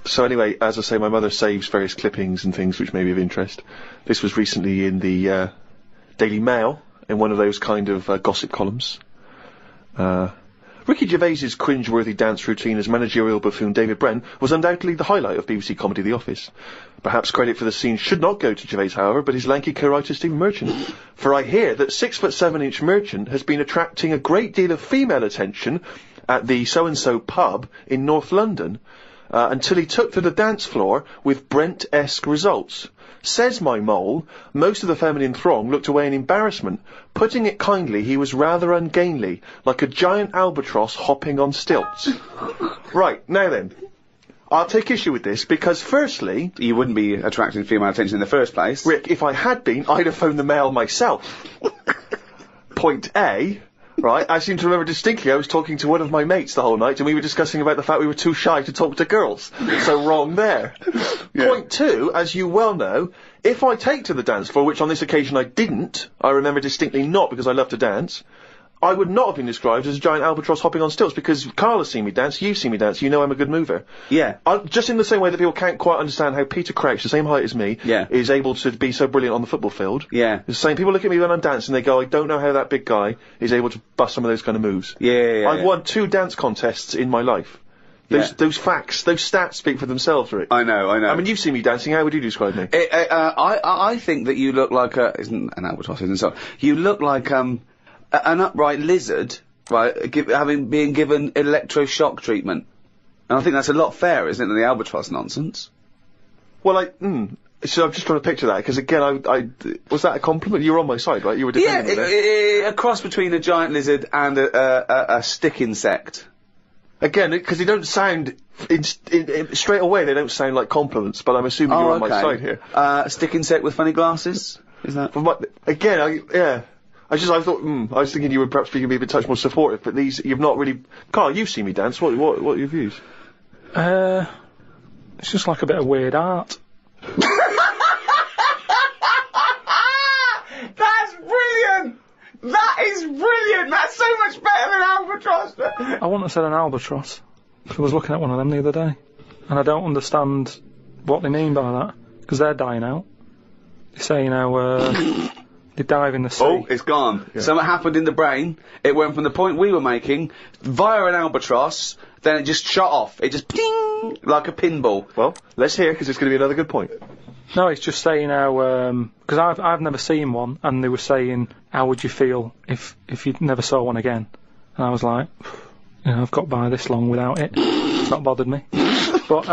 So anyway, as I say, my mother saves various clippings and things which may be of interest. This was recently in the Daily Mail, in one of those kind of gossip columns. Ricky Gervais's cringe-worthy dance routine as managerial buffoon David Brent was undoubtedly the highlight of BBC comedy The Office. Perhaps credit for the scene should not go to Gervais, however, but his lanky co-writer Stephen Merchant. For I hear that 6'7" Merchant has been attracting a great deal of female attention at the so-and-so pub in North London, until he took to the dance floor with Brent-esque results. Says my mole, most of the feminine throng looked away in embarrassment. Putting it kindly, he was rather ungainly, like a giant albatross hopping on stilts. Right, now then, I'll take issue with this, because firstly... You wouldn't be attracting female attention in the first place. Rick, if I had been, I'd have phoned the Mail myself. Point A... Right, I seem to remember distinctly I was talking to one of my mates the whole night and we were discussing about the fact we were too shy to talk to girls. So wrong there. Yeah. Point 2, as you well know, if I take to the dance floor, which on this occasion I didn't, I remember distinctly not because I love to dance, I would not have been described as a giant albatross hopping on stilts, because Karl has seen me dance, you've seen me dance, you know I'm a good mover. Yeah. Just in the same way that people can't quite understand how Peter Crouch, the same height as me, is able to be so brilliant on the football field. Yeah. The same, people look at me when I'm dancing, they go, I don't know how that big guy is able to bust some of those kind of moves. Yeah. I've won 2 dance contests in my life. Those facts, those stats speak for themselves, Rick. I know. I mean, you've seen me dancing, how would you describe me? I think that you look like isn't an albatross, isn't it? So, you look like, an upright lizard, right, being given electroshock treatment. And I think that's a lot fairer, isn't it, than the albatross nonsense? Well, so I'm just trying to picture that, because again, was that a compliment? You were on my side, right? You were defending me. A cross between a giant lizard and a stick insect. Again, because they don't sound, straight away they don't sound like compliments, but I'm assuming you're on my side here. Stick insect with funny glasses? Is that? Again, I was thinking you were perhaps being a bit touch more supportive, but you've not really... Karl, you've seen me dance, what are your views? It's just like a bit of weird art. That's brilliant! That is brilliant! That's so much better than albatross! I wouldn't have said an albatross. I was looking at one of them the other day, and I don't understand what they mean by that, because they're dying out. They say, they dive in the sea. Oh, it's gone. Yeah. Something happened in the brain. It went from the point we were making, via an albatross, then it just shut off. It just ping like a pinball. Well, let's hear, because it's going to be another good point. No, it's just saying how, because I've never seen one, and they were saying, how would you feel if you never saw one again? And I was like, I've got by this long without it. It's not bothered me. But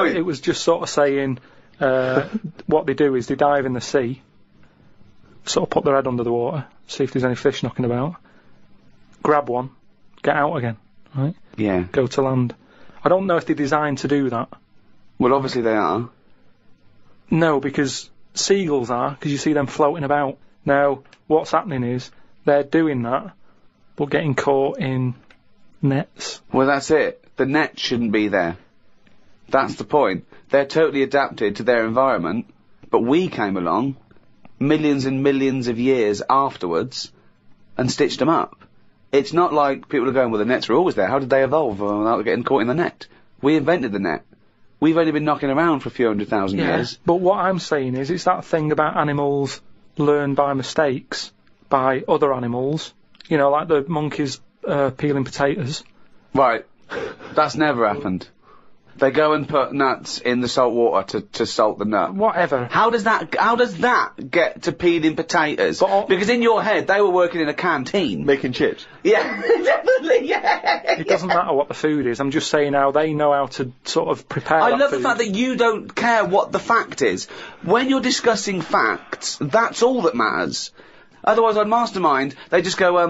it was just sort of saying, what they do is they dive in the sea, sort of put their head under the water, see if there's any fish knocking about, grab one, get out again, right? Yeah. Go to land. I don't know if they're designed to do that. Well, obviously they are. No, because seagulls are, because you see them floating about. Now, what's happening is, they're doing that, but getting caught in nets. Well, that's it. The net shouldn't be there. That's the point. They're totally adapted to their environment, but we came along, millions and millions of years afterwards, and stitched them up. It's not like people are going, well, the nets were always there. How did they evolve without getting caught in the net? We invented the net. We've only been knocking around for a few 100,000 years. But what I'm saying is, it's that thing about animals learn by mistakes by other animals. You know, like the monkeys peeling potatoes. Right. That's never happened. They go and put nuts in the salt water to salt the nut. Whatever. How does that get to peeling potatoes? Because in your head, they were working in a canteen. Making chips. Yeah, definitely, yeah. It doesn't matter what the food is, I'm just saying how they know how to sort of prepare I that love food. the fact that you don't care what the fact is. When you're discussing facts, that's all that matters. Otherwise, on Mastermind, they just go,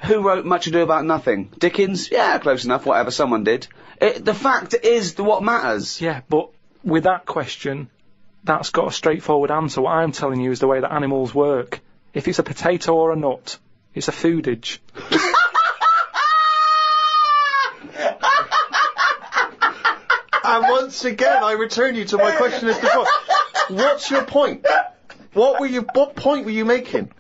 who wrote Much Ado About Nothing? Dickens? Yeah, close enough, whatever, someone did. The fact is what matters. Yeah, but with that question, that's got a straightforward answer. What I'm telling you is the way that animals work. If it's a potato or a nut, it's a foodage. And once again, I return you to my question as before. What's your point? What point were you making?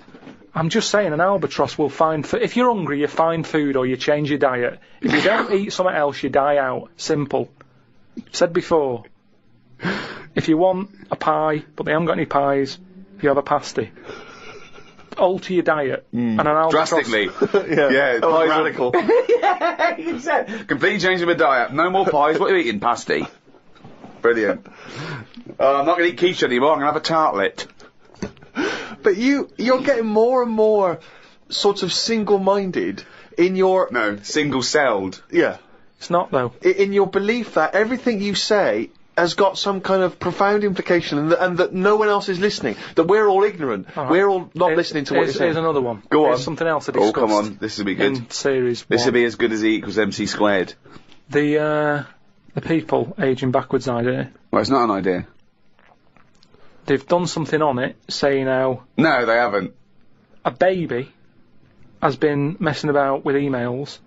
I'm just saying an albatross will find if you're hungry, you find food or you change your diet. If you don't eat something else, you die out. Simple. Said before. If you want a pie, but they haven't got any pies, you have a pasty. Alter your diet. And an albatross... Drastically. yeah, pies radical. Yeah, you said. Completely changing my diet. No more pies. What are you eating? Pasty. Brilliant. I'm not going to eat quiche anymore. I'm going to have a tartlet. But you're getting more and more sort of single-minded in your... No, single-celled. Yeah. It's not, though. In your belief that everything you say has got some kind of profound implication and that no one else is listening. That we're all ignorant. Right. We're all not listening to what you're saying. Here's another one. Go on. Here's something else to discuss. Oh, come on. This will be good. In series This 1. will be as good as E equals MC squared. The people ageing backwards idea. Well, it's not an idea. They've done something on it, saying how... No, they haven't. A baby has been messing about with emails.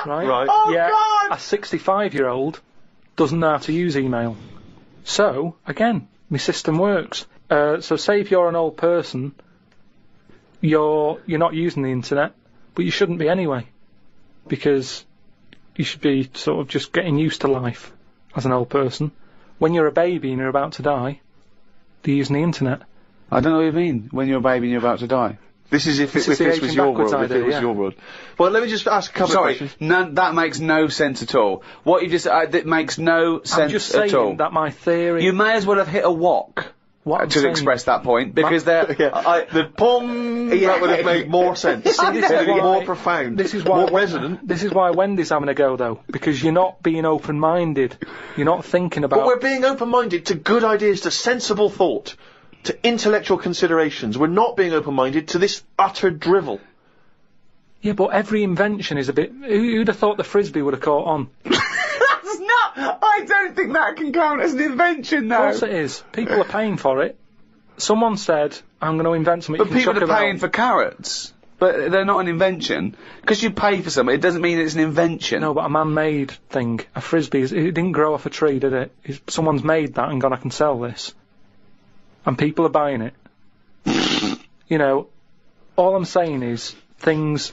Right? Oh, yeah, God! A 65-year-old doesn't know how to use email. So, again, my system works. So say if you're an old person you're not using the internet, but you shouldn't be anyway, because you should be sort of just getting used to life as an old person. When you're a baby and you're about to die, they're using the internet. I don't know what you mean, when you're a baby and you're about to die. This is if this was your world, if it was your world. Well, let me just ask a couple of questions. That makes no sense at all. What you just, that makes no sense at all. I'm just saying that my theory... You may as well have hit a wok. To express that point, because the pong that would have made more sense. This is more profound. This is why more resonant. This is why Wendy's having a go, though, because you're not being open-minded. You're not thinking about. But we're being open-minded to good ideas, to sensible thought, to intellectual considerations. We're not being open-minded to this utter drivel. Yeah, but every invention is a bit. Who'd have thought the frisbee would have caught on? That's not. I don't think that can count as an invention, though. Of course it is. People are paying for it. Someone said, "I'm going to invent something." But people are paying for carrots. But they're not an invention. Because you pay for something, it doesn't mean it's an invention. No, but a man-made thing. A frisbee, it didn't grow off a tree, did it? Someone's made that and gone, I can sell this. And people are buying it. You know, all I'm saying is, things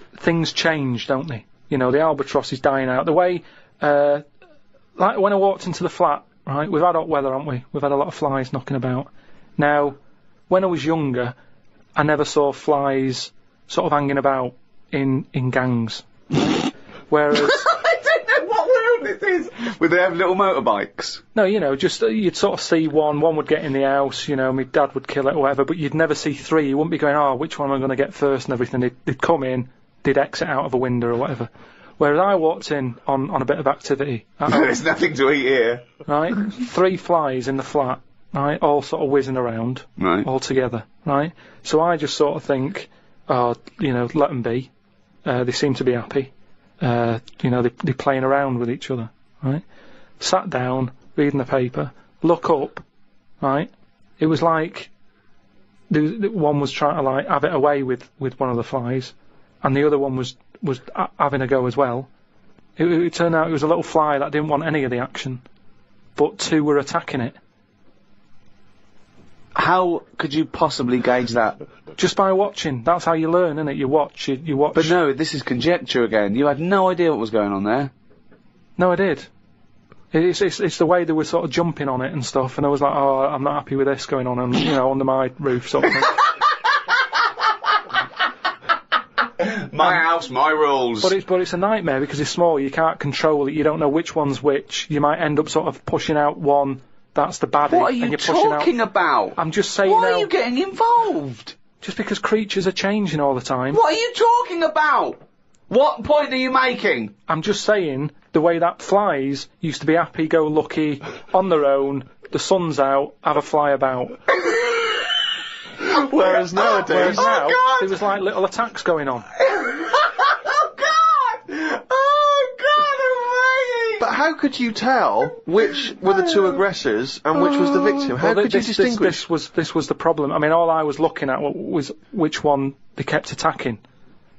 change, don't they? You know, the albatross is dying out. The way, like when I walked into the flat, right, we've had hot weather, haven't we? We've had a lot of flies knocking about. Now, when I was younger, I never saw flies sort of hanging about in gangs. Whereas... I don't know what world this is! Would they have little motorbikes? No, you know, just, you'd sort of see one would get in the house, you know, my dad would kill it or whatever, but you'd never see three. You wouldn't be going, oh, which one am I going to get first and everything. They'd come in, they'd exit out of a window or whatever. Whereas I walked in on a bit of activity. There's nothing to eat here. Right? 3 flies in the flat, right? All sort of whizzing around. Right. All together, right? So I just sort of think, oh, you know, let them be. They seem to be happy. You know, they're playing around with each other, right? Sat down, reading the paper, look up, right? It was like one was trying to like have it away with one of the flies, and the other one was having a go as well. It turned out it was a little fly that didn't want any of the action, but 2 were attacking it. How could you possibly gauge that? Just by watching. That's how you learn, isn't it? You watch. But no, this is conjecture again. You had no idea what was going on there. No, I did. It's the way they were sort of jumping on it and stuff, and I was like, oh, I'm not happy with this going on, and, you know, under my roof sort of thing. My house, my rules. But it's a nightmare because it's small. You can't control it. You don't know which one's which. You might end up sort of pushing out one. That's the baddie. What are you talking about? I'm just saying. Why are you getting involved? Just because creatures are changing all the time. What are you talking about? What point are you making? I'm just saying the way that flies used to be happy-go-lucky, on their own, the sun's out, have a fly about. Whereas nowadays... there was like little attacks going on. But how could you tell which were the 2 aggressors and which was the victim? How could you distinguish? This was the problem. I mean, all I was looking at was which one they kept attacking.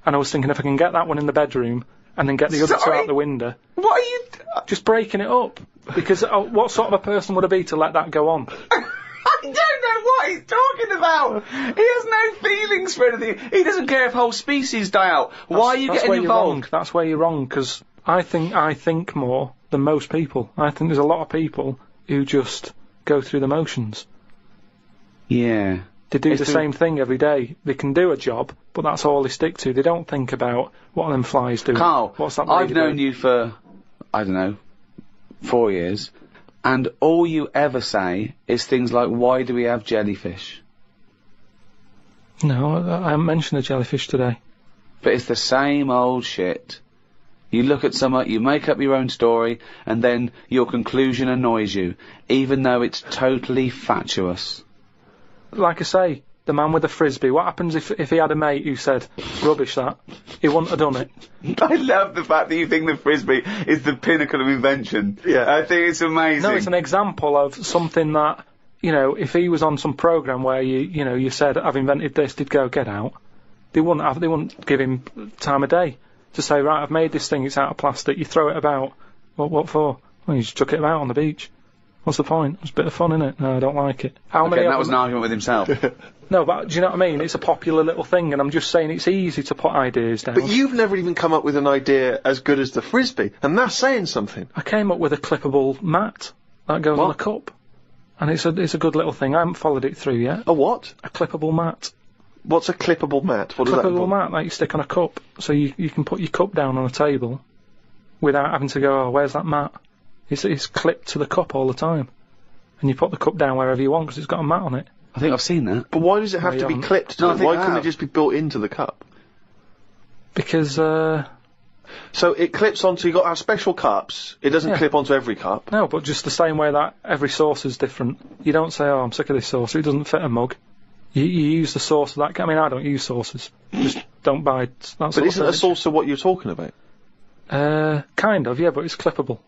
And I was thinking, if I can get that one in the bedroom and then get the other 2 out the window... What are you... Just breaking it up. Because what sort of a person would it be to let that go on? I don't know what he's talking about. He has no feelings for anything. He doesn't care if whole species die out. Why are you getting involved? That's where you're wrong, because I think more than most people. I think there's a lot of people who just go through the motions. Yeah. They do the same thing every day. They can do a job, but that's all they stick to. They don't think about what them flies do. Karl, what's that I've known you for, I don't know, 4 years, and all you ever say is things like, why do we have jellyfish? No, I haven't mentioned the jellyfish today. But it's the same old shit. You look at something, you make up your own story, and then your conclusion annoys you, even though it's totally fatuous. Like I say, the man with the frisbee, what happens if he had a mate who said, rubbish that? He wouldn't have done it. I love the fact that you think the frisbee is the pinnacle of invention. Yeah. I think it's amazing. No, it's an example of something that, you know, if he was on some programme where you said, I've invented this, he'd go, get out. They wouldn't give him time of day to say, right, I've made this thing, it's out of plastic, you throw it about. What for? Well, you just chuck it about on the beach. What's the point? It's a bit of fun, innit? No, I don't like it. How many? That was an argument with himself. No, but do you know what I mean? It's a popular little thing, and I'm just saying it's easy to put ideas down. But you've never even come up with an idea as good as the Frisbee, and that's saying something. I came up with a clippable mat that goes on a cup, and it's a good little thing. I haven't followed it through yet. A what? A clippable mat. What's a clippable mat? What does that Clippable involve? mat that you stick on a cup, so you can put your cup down on a table without having to go, oh, where's that mat? It's clipped to the cup all the time, and you put the cup down wherever you want because it's got a mat on it. I think I've seen that. But why does it have to be clipped to it? Why couldn't it just be built into the cup? Because, So it clips onto, you've got to have special cups, it doesn't clip onto every cup. No, but just the same way that every sauce is different. You don't say, oh, I'm sick of this sauce, it doesn't fit a mug. You use the sauce of that, I mean, I don't use sauces. Just don't buy that sort of But isn't a furniture. saucer what you're talking about? Kind of, yeah, but it's clippable.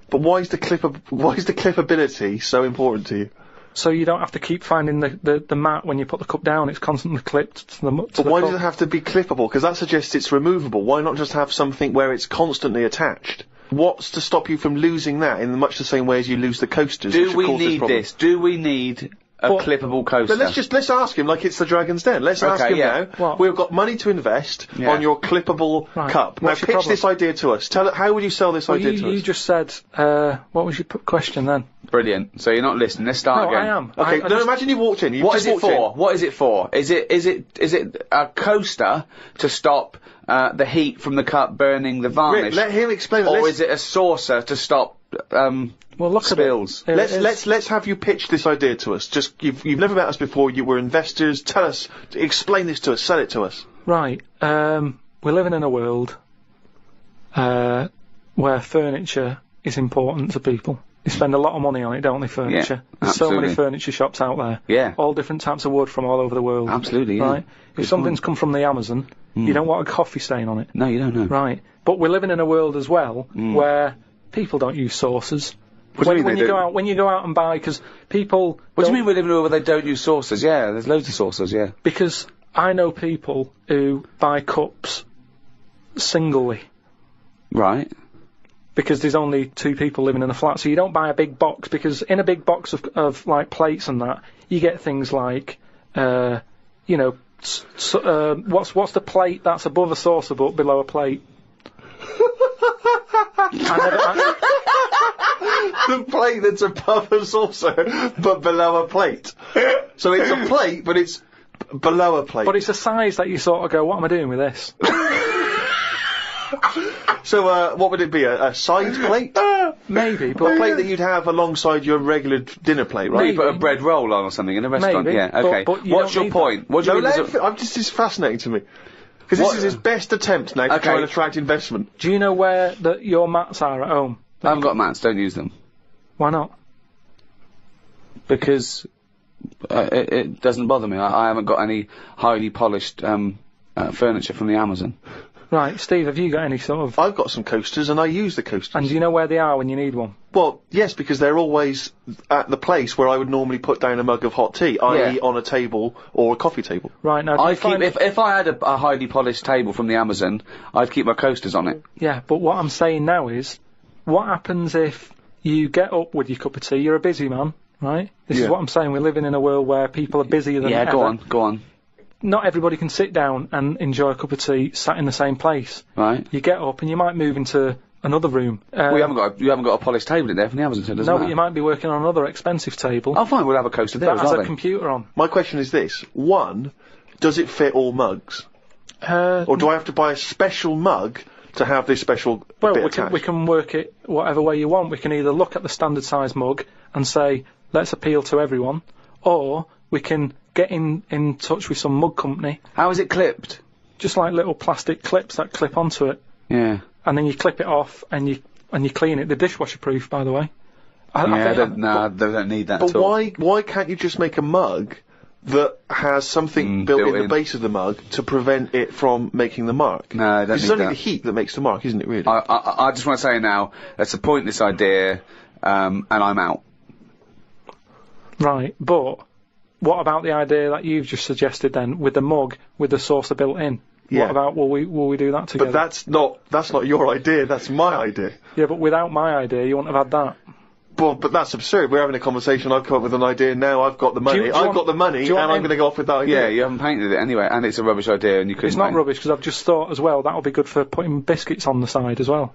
But why is the clippability so important to you? So you don't have to keep finding the mat when you put the cup down, it's constantly clipped to the cup. But why does it have to be clippable? Because that suggests it's removable. Why not just have something where it's constantly attached? What's to stop you from losing that in much the same way as you lose the coasters? Do we need this? Do we need a clippable coaster? But let's ask him like it's the Dragon's Den. Let's ask him now. What? We've got money to invest on your clippable cup. Now What's your pitch problem? this idea to us. Tell it, how would you sell this idea to us? You just said, what was your question then? Brilliant. So you're not listening. Let's start No, again. I am. Okay, I just- imagine you've walked in. What is it for? What is it for? Is it a coaster to stop the heat from the cup burning the varnish? Rick, let him explain it. Or Let's- is it a saucer to stop Well, look spills? at it. Let's have you pitch this idea to us. Just you've never met us before. You were investors. Tell us, explain this to us. Sell it to us. Right. We're living in a world where furniture is important to people. They spend a lot of money on it, don't they, furniture? There's so many absolutely. furniture shops out there. Yeah. All different types of wood from all over the world. Absolutely, yeah. Right? If something's come from the Amazon, you don't want a coffee stain on it. No, you don't know. Right. But we're living in a world as well where people don't use saucers. What do you mean when they you don't? when you go out and buy, because people. What do you mean we live in a world where they don't use saucers? Yeah, there's loads of saucers, yeah. Because I know people who buy cups singly. Right. Because there's only 2 people living in a flat, so you don't buy a big box, because in a big box of like plates and that, you get things like, what's the plate that's above a saucer but below a plate? The plate that's above a saucer, but below a plate. So it's a plate, but it's below a plate. But it's a size that you sort of go, what am I doing with this? So, what would it be? A side plate? Maybe, but A plate that you'd have alongside your regular dinner plate, right? You put a bread roll on or something in a restaurant, Maybe, yeah, okay. but you What's don't your need point? What do you No, mean? there's a- this is fascinating to me. Because this is his best attempt now to try and attract investment. Do you know where your mats are at home? I haven't got mats, don't use them. Why not? Because it doesn't bother me. I haven't got any highly polished furniture from the Amazon. Right, Steve, have you got any sort of... I've got some coasters and I use the coasters. And do you know where they are when you need one? Well, yes, because they're always at the place where I would normally put down a mug of hot tea, i.e. on a table or a coffee table. Right, now, if I had a highly polished table from the Amazon, I'd keep my coasters on it. Yeah, but what I'm saying now is, what happens if you get up with your cup of tea, you're a busy man, right? This is what I'm saying, we're living in a world where people are busier than ever. Yeah, go on. Not everybody can sit down and enjoy a cup of tea sat in the same place. Right. You get up and you might move into another room. You haven't got a polished table in there from the Amazon, so it doesn't No, matter. but you might be working on another expensive table. Oh, fine, we'll have a coaster there that as has well a then. computer on. My question is this. One, does it fit all mugs? Or do I have to buy a special mug to have this special bit attached? we can work it whatever way you want. We can either look at the standard size mug and say, let's appeal to everyone, or we can get in touch with some mug company. How is it clipped? Just like little plastic clips that clip onto it. Yeah. And then you clip it off and you clean it. They're dishwasher proof, by the way. They don't need that But at all. why can't you just make a mug that has something built in the base of the mug to prevent it from making the mark? No, I don't It's need only that. the heat that makes the mark, isn't it, really? I just want to say now, that's a pointless idea, and I'm out. Right, but what about the idea that you've just suggested then, with the mug, with the saucer built in? Yeah. What about, will we do that together? But that's not your idea, that's my idea. Yeah, but without my idea, you wouldn't have had that. Well, but that's absurd. We're having a conversation. I've come up with an idea. Now I've got the money. I've got the money, and I'm going to go off with that idea. Yeah, you haven't painted it anyway, and it's a rubbish idea, and you couldn't. It's not rubbish because I've just thought as well that'll be good for putting biscuits on the side as well.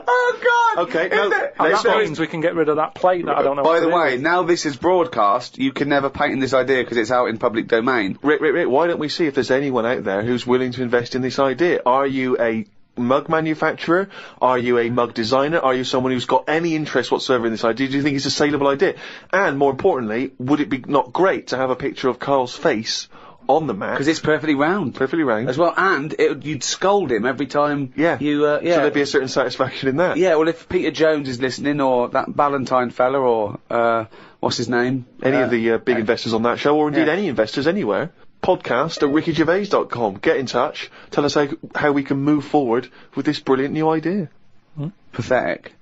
Oh God! Okay, and that means we can get rid of that plate that I don't know. By the way, now this is broadcast, you can never patent this idea because it's out in public domain. Rick, why don't we see if there's anyone out there who's willing to invest in this idea? Are you a mug manufacturer? Are you a mug designer? Are you someone who's got any interest whatsoever in this idea? Do you think it's a saleable idea? And more importantly, would it be not great to have a picture of Karl's face on the mat? Because it's perfectly round. Perfectly round. As well, and you'd scold him every time you, So there'd be a certain satisfaction in that. Yeah, well, if Peter Jones is listening, or that Ballantyne fella, or, what's his name? Any of the big investors on that show, or indeed any investors anywhere, podcast@rickygervais.com. Get in touch. Tell us how we can move forward with this brilliant new idea. Pathetic.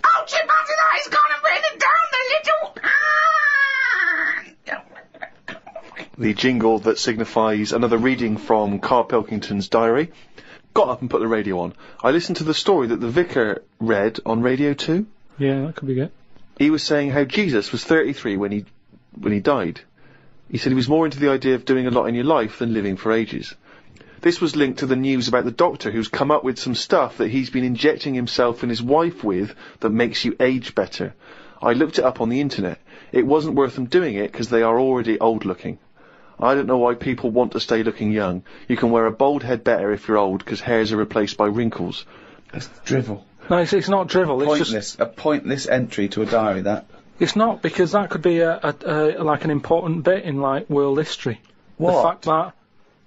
Oh, Chip, after that, he's gone and written down the little... The jingle that signifies another reading from Karl Pilkington's diary. Got up and put the radio on. I listened to the story that the vicar read on Radio 2. Yeah, that could be good. He was saying how Jesus was 33 when he died. He said he was more into the idea of doing a lot in your life than living for ages. This was linked to the news about the doctor who's come up with some stuff that he's been injecting himself and his wife with that makes you age better. I looked it up on the internet. It wasn't worth them doing it because they are already old looking. I don't know why people want to stay looking young. You can wear a bald head better if you're old because hairs are replaced by wrinkles. That's drivel. No, it's not drivel. Pointless. It's just a pointless entry to a diary. That. It's not, because that could be like an important bit in like world history. What? The fact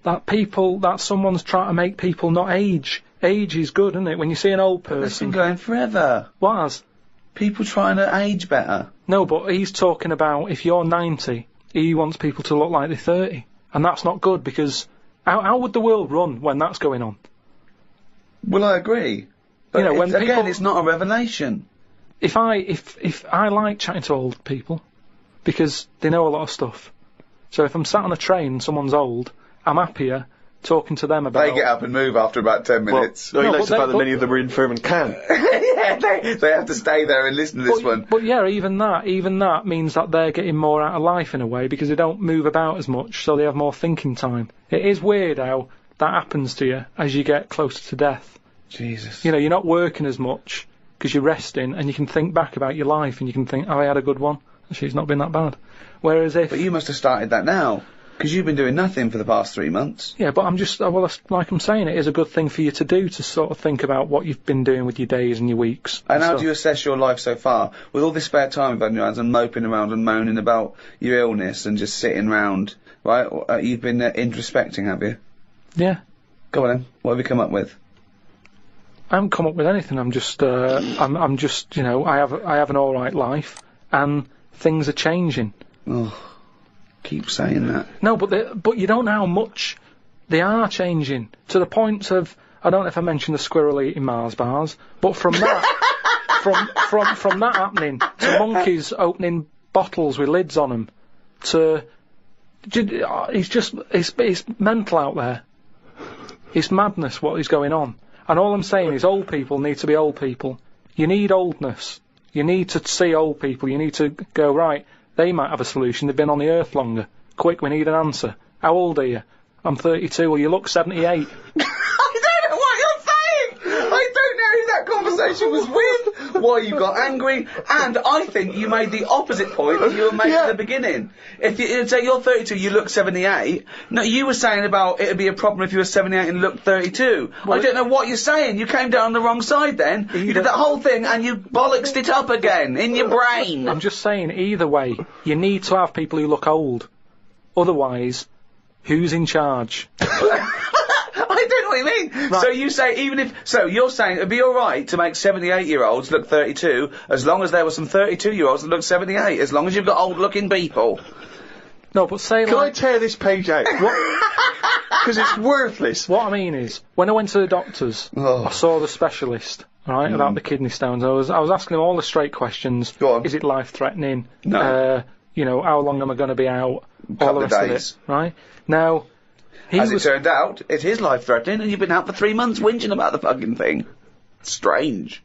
that someone's trying to make people not age. Age is good, isn't it? When you see an old person. That's been going forever. What has? People trying to age better. No, but he's talking about if you're 90, he wants people to look like they're 30. And that's not good, because how would the world run when that's going on? Well, I agree. But you know, when again, it's not a revelation. If I like chatting to old people, because they know a lot of stuff. So if I'm sat on a train and someone's old, I'm happier talking to them about... They get up and move after about 10 minutes. Well, he likes the fact that many of them are infirm and can. Yeah, they have to stay there and listen to this one. But yeah, even that means that they're getting more out of life in a way, because they don't move about as much, so they have more thinking time. It is weird how that happens to you as you get closer to death. Jesus. You know, you're not working as much because you're resting, and you can think back about your life, and you can think, oh, I had a good one. Actually, it's not been that bad. Whereas if... But you must have started that now, because you've been doing nothing for the past 3 months. Yeah, but I'm just... well, like I'm saying, it is a good thing for you to do, to sort of think about what you've been doing with your days and your weeks. And how do you assess your life so far? With all this spare time you've had in your hands and moping around and moaning about your illness and just sitting round, right? You've been introspecting, have you? Yeah. Go on then. What have you come up with? I haven't come up with anything. I'm just, I'm just, you know, I have an all right life, and things are changing. Oh, keep saying that. No, but you don't know how much they are changing, to the point of, I don't know if I mentioned the squirrel eating Mars bars, but from that, from that happening to monkeys opening bottles with lids on them, to, it's mental out there. It's madness what is going on. And all I'm saying is old people need to be old people. You need oldness. You need to see old people. You need to go, right, they might have a solution. They've been on the earth longer. Quick, we need an answer. How old are you? I'm 32. Well, you look 78. I don't know what you're saying! I don't know who that conversation was with, why you got angry, and I think you made the opposite point that you were making at the beginning. If you say you're 32, you look 78. No, you were saying about it'd be a problem if you were 78 and looked 32. Well, I don't know what you're saying. You came down on the wrong side then. You did that whole thing and you bollocksed it up again in your brain. I'm just saying, either way, you need to have people who look old. Otherwise, who's in charge? I don't know what you mean. Right. So you say so you're saying it'd be alright to make 78-year-olds look 32, as long as there were some 32-year-olds that look 78, as long as you've got old-looking people. No, but say Can I tear this page out? Because it's worthless. What I mean is, when I went to the doctors, I saw the specialist, right, about the kidney stones. I was asking him all the straight questions. Go on. Is it life-threatening? No. You know, how long am I going to be out? Couple all the of rest days. of it, right? Now, As it turned out, it's his life threatening, and you've been out for 3 months whinging about the fucking thing. Strange.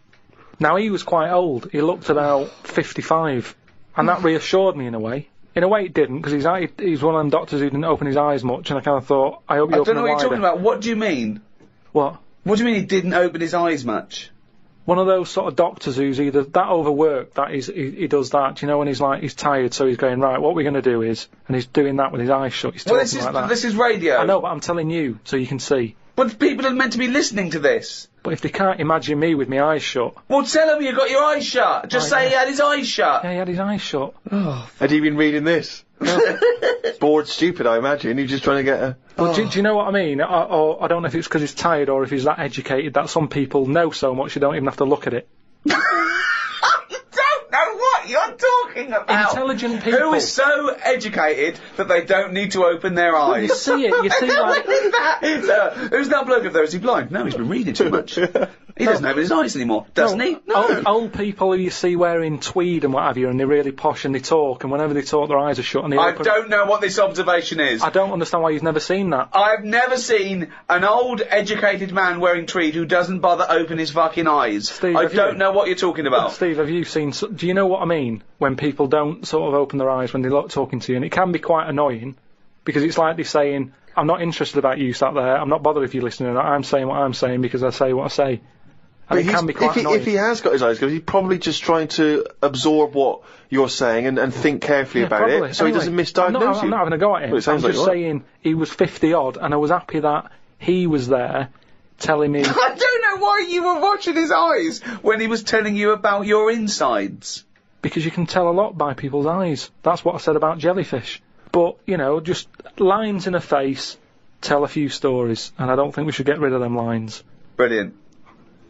Now, he was quite old. He looked about 55. And that reassured me in a way. In a way it didn't, because he's one of them doctors who didn't open his eyes much, and I kind of thought, I hope you open them wider. I don't know what you're talking about. What do you mean? What? What do you mean he didn't open his eyes much? One of those sort of doctors who's either that overworked, that he does that, you know, when he's tired, so he's going, right, what we're going to do is, and he's doing that with his eyes shut, he's talking like that. This is radio. I know, but I'm telling you, so you can see. But people are meant to be listening to this. But if they can't imagine me with my eyes shut... Well, tell him you got your eyes shut. Just say he had his eyes shut. Yeah, he had his eyes shut. Oh. Had he been reading this? Bored stupid, I imagine. He's just trying to get a... Well, do you know what I mean? Or I don't know if it's because he's tired or if he's that educated that some people know so much you don't even have to look at it. Know what you're talking about. Intelligent people. Who is so educated that they don't need to open their eyes. You see it, you see like... Who's that? Who's that bloke up there? Is he blind? No, he's been reading too much. He doesn't open his eyes anymore, doesn't he? No. Old people who you see wearing tweed and what have you, and they're really posh and they talk, and whenever they talk their eyes are shut and they I don't know what this observation is. I don't understand why you've never seen that. I've never seen an old, educated man wearing tweed who doesn't bother open his fucking eyes. Steve, I don't know what you're talking about. Steve, have you seen... Do you know what I mean? When people don't sort of open their eyes when they're talking to you, and it can be quite annoying, because it's like they're saying, I'm not interested about you sat there, I'm not bothered if you're listening or not, I'm saying what I'm saying because I say what I say. And it can be quite annoying. If he has got his eyes closed, he's probably just trying to absorb what you're saying and think carefully about probably. it, so he doesn't misdiagnose you. I'm not having a go at him. I'm just saying he was 50 odd, and I was happy that he was there telling me... I don't know why you were watching his eyes when he was telling you about your insides. Because you can tell a lot by people's eyes. That's what I said about jellyfish. But, you know, just lines in a face tell a few stories, and I don't think we should get rid of them lines. Brilliant.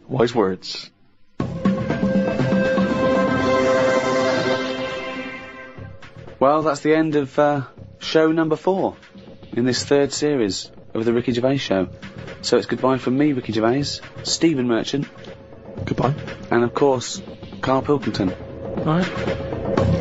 Wise words. Well, that's the end of show number 4 in this 3rd series of the Ricky Gervais Show. So it's goodbye from me, Ricky Gervais, Stephen Merchant. Goodbye. And, of course, Karl Pilkington. Right.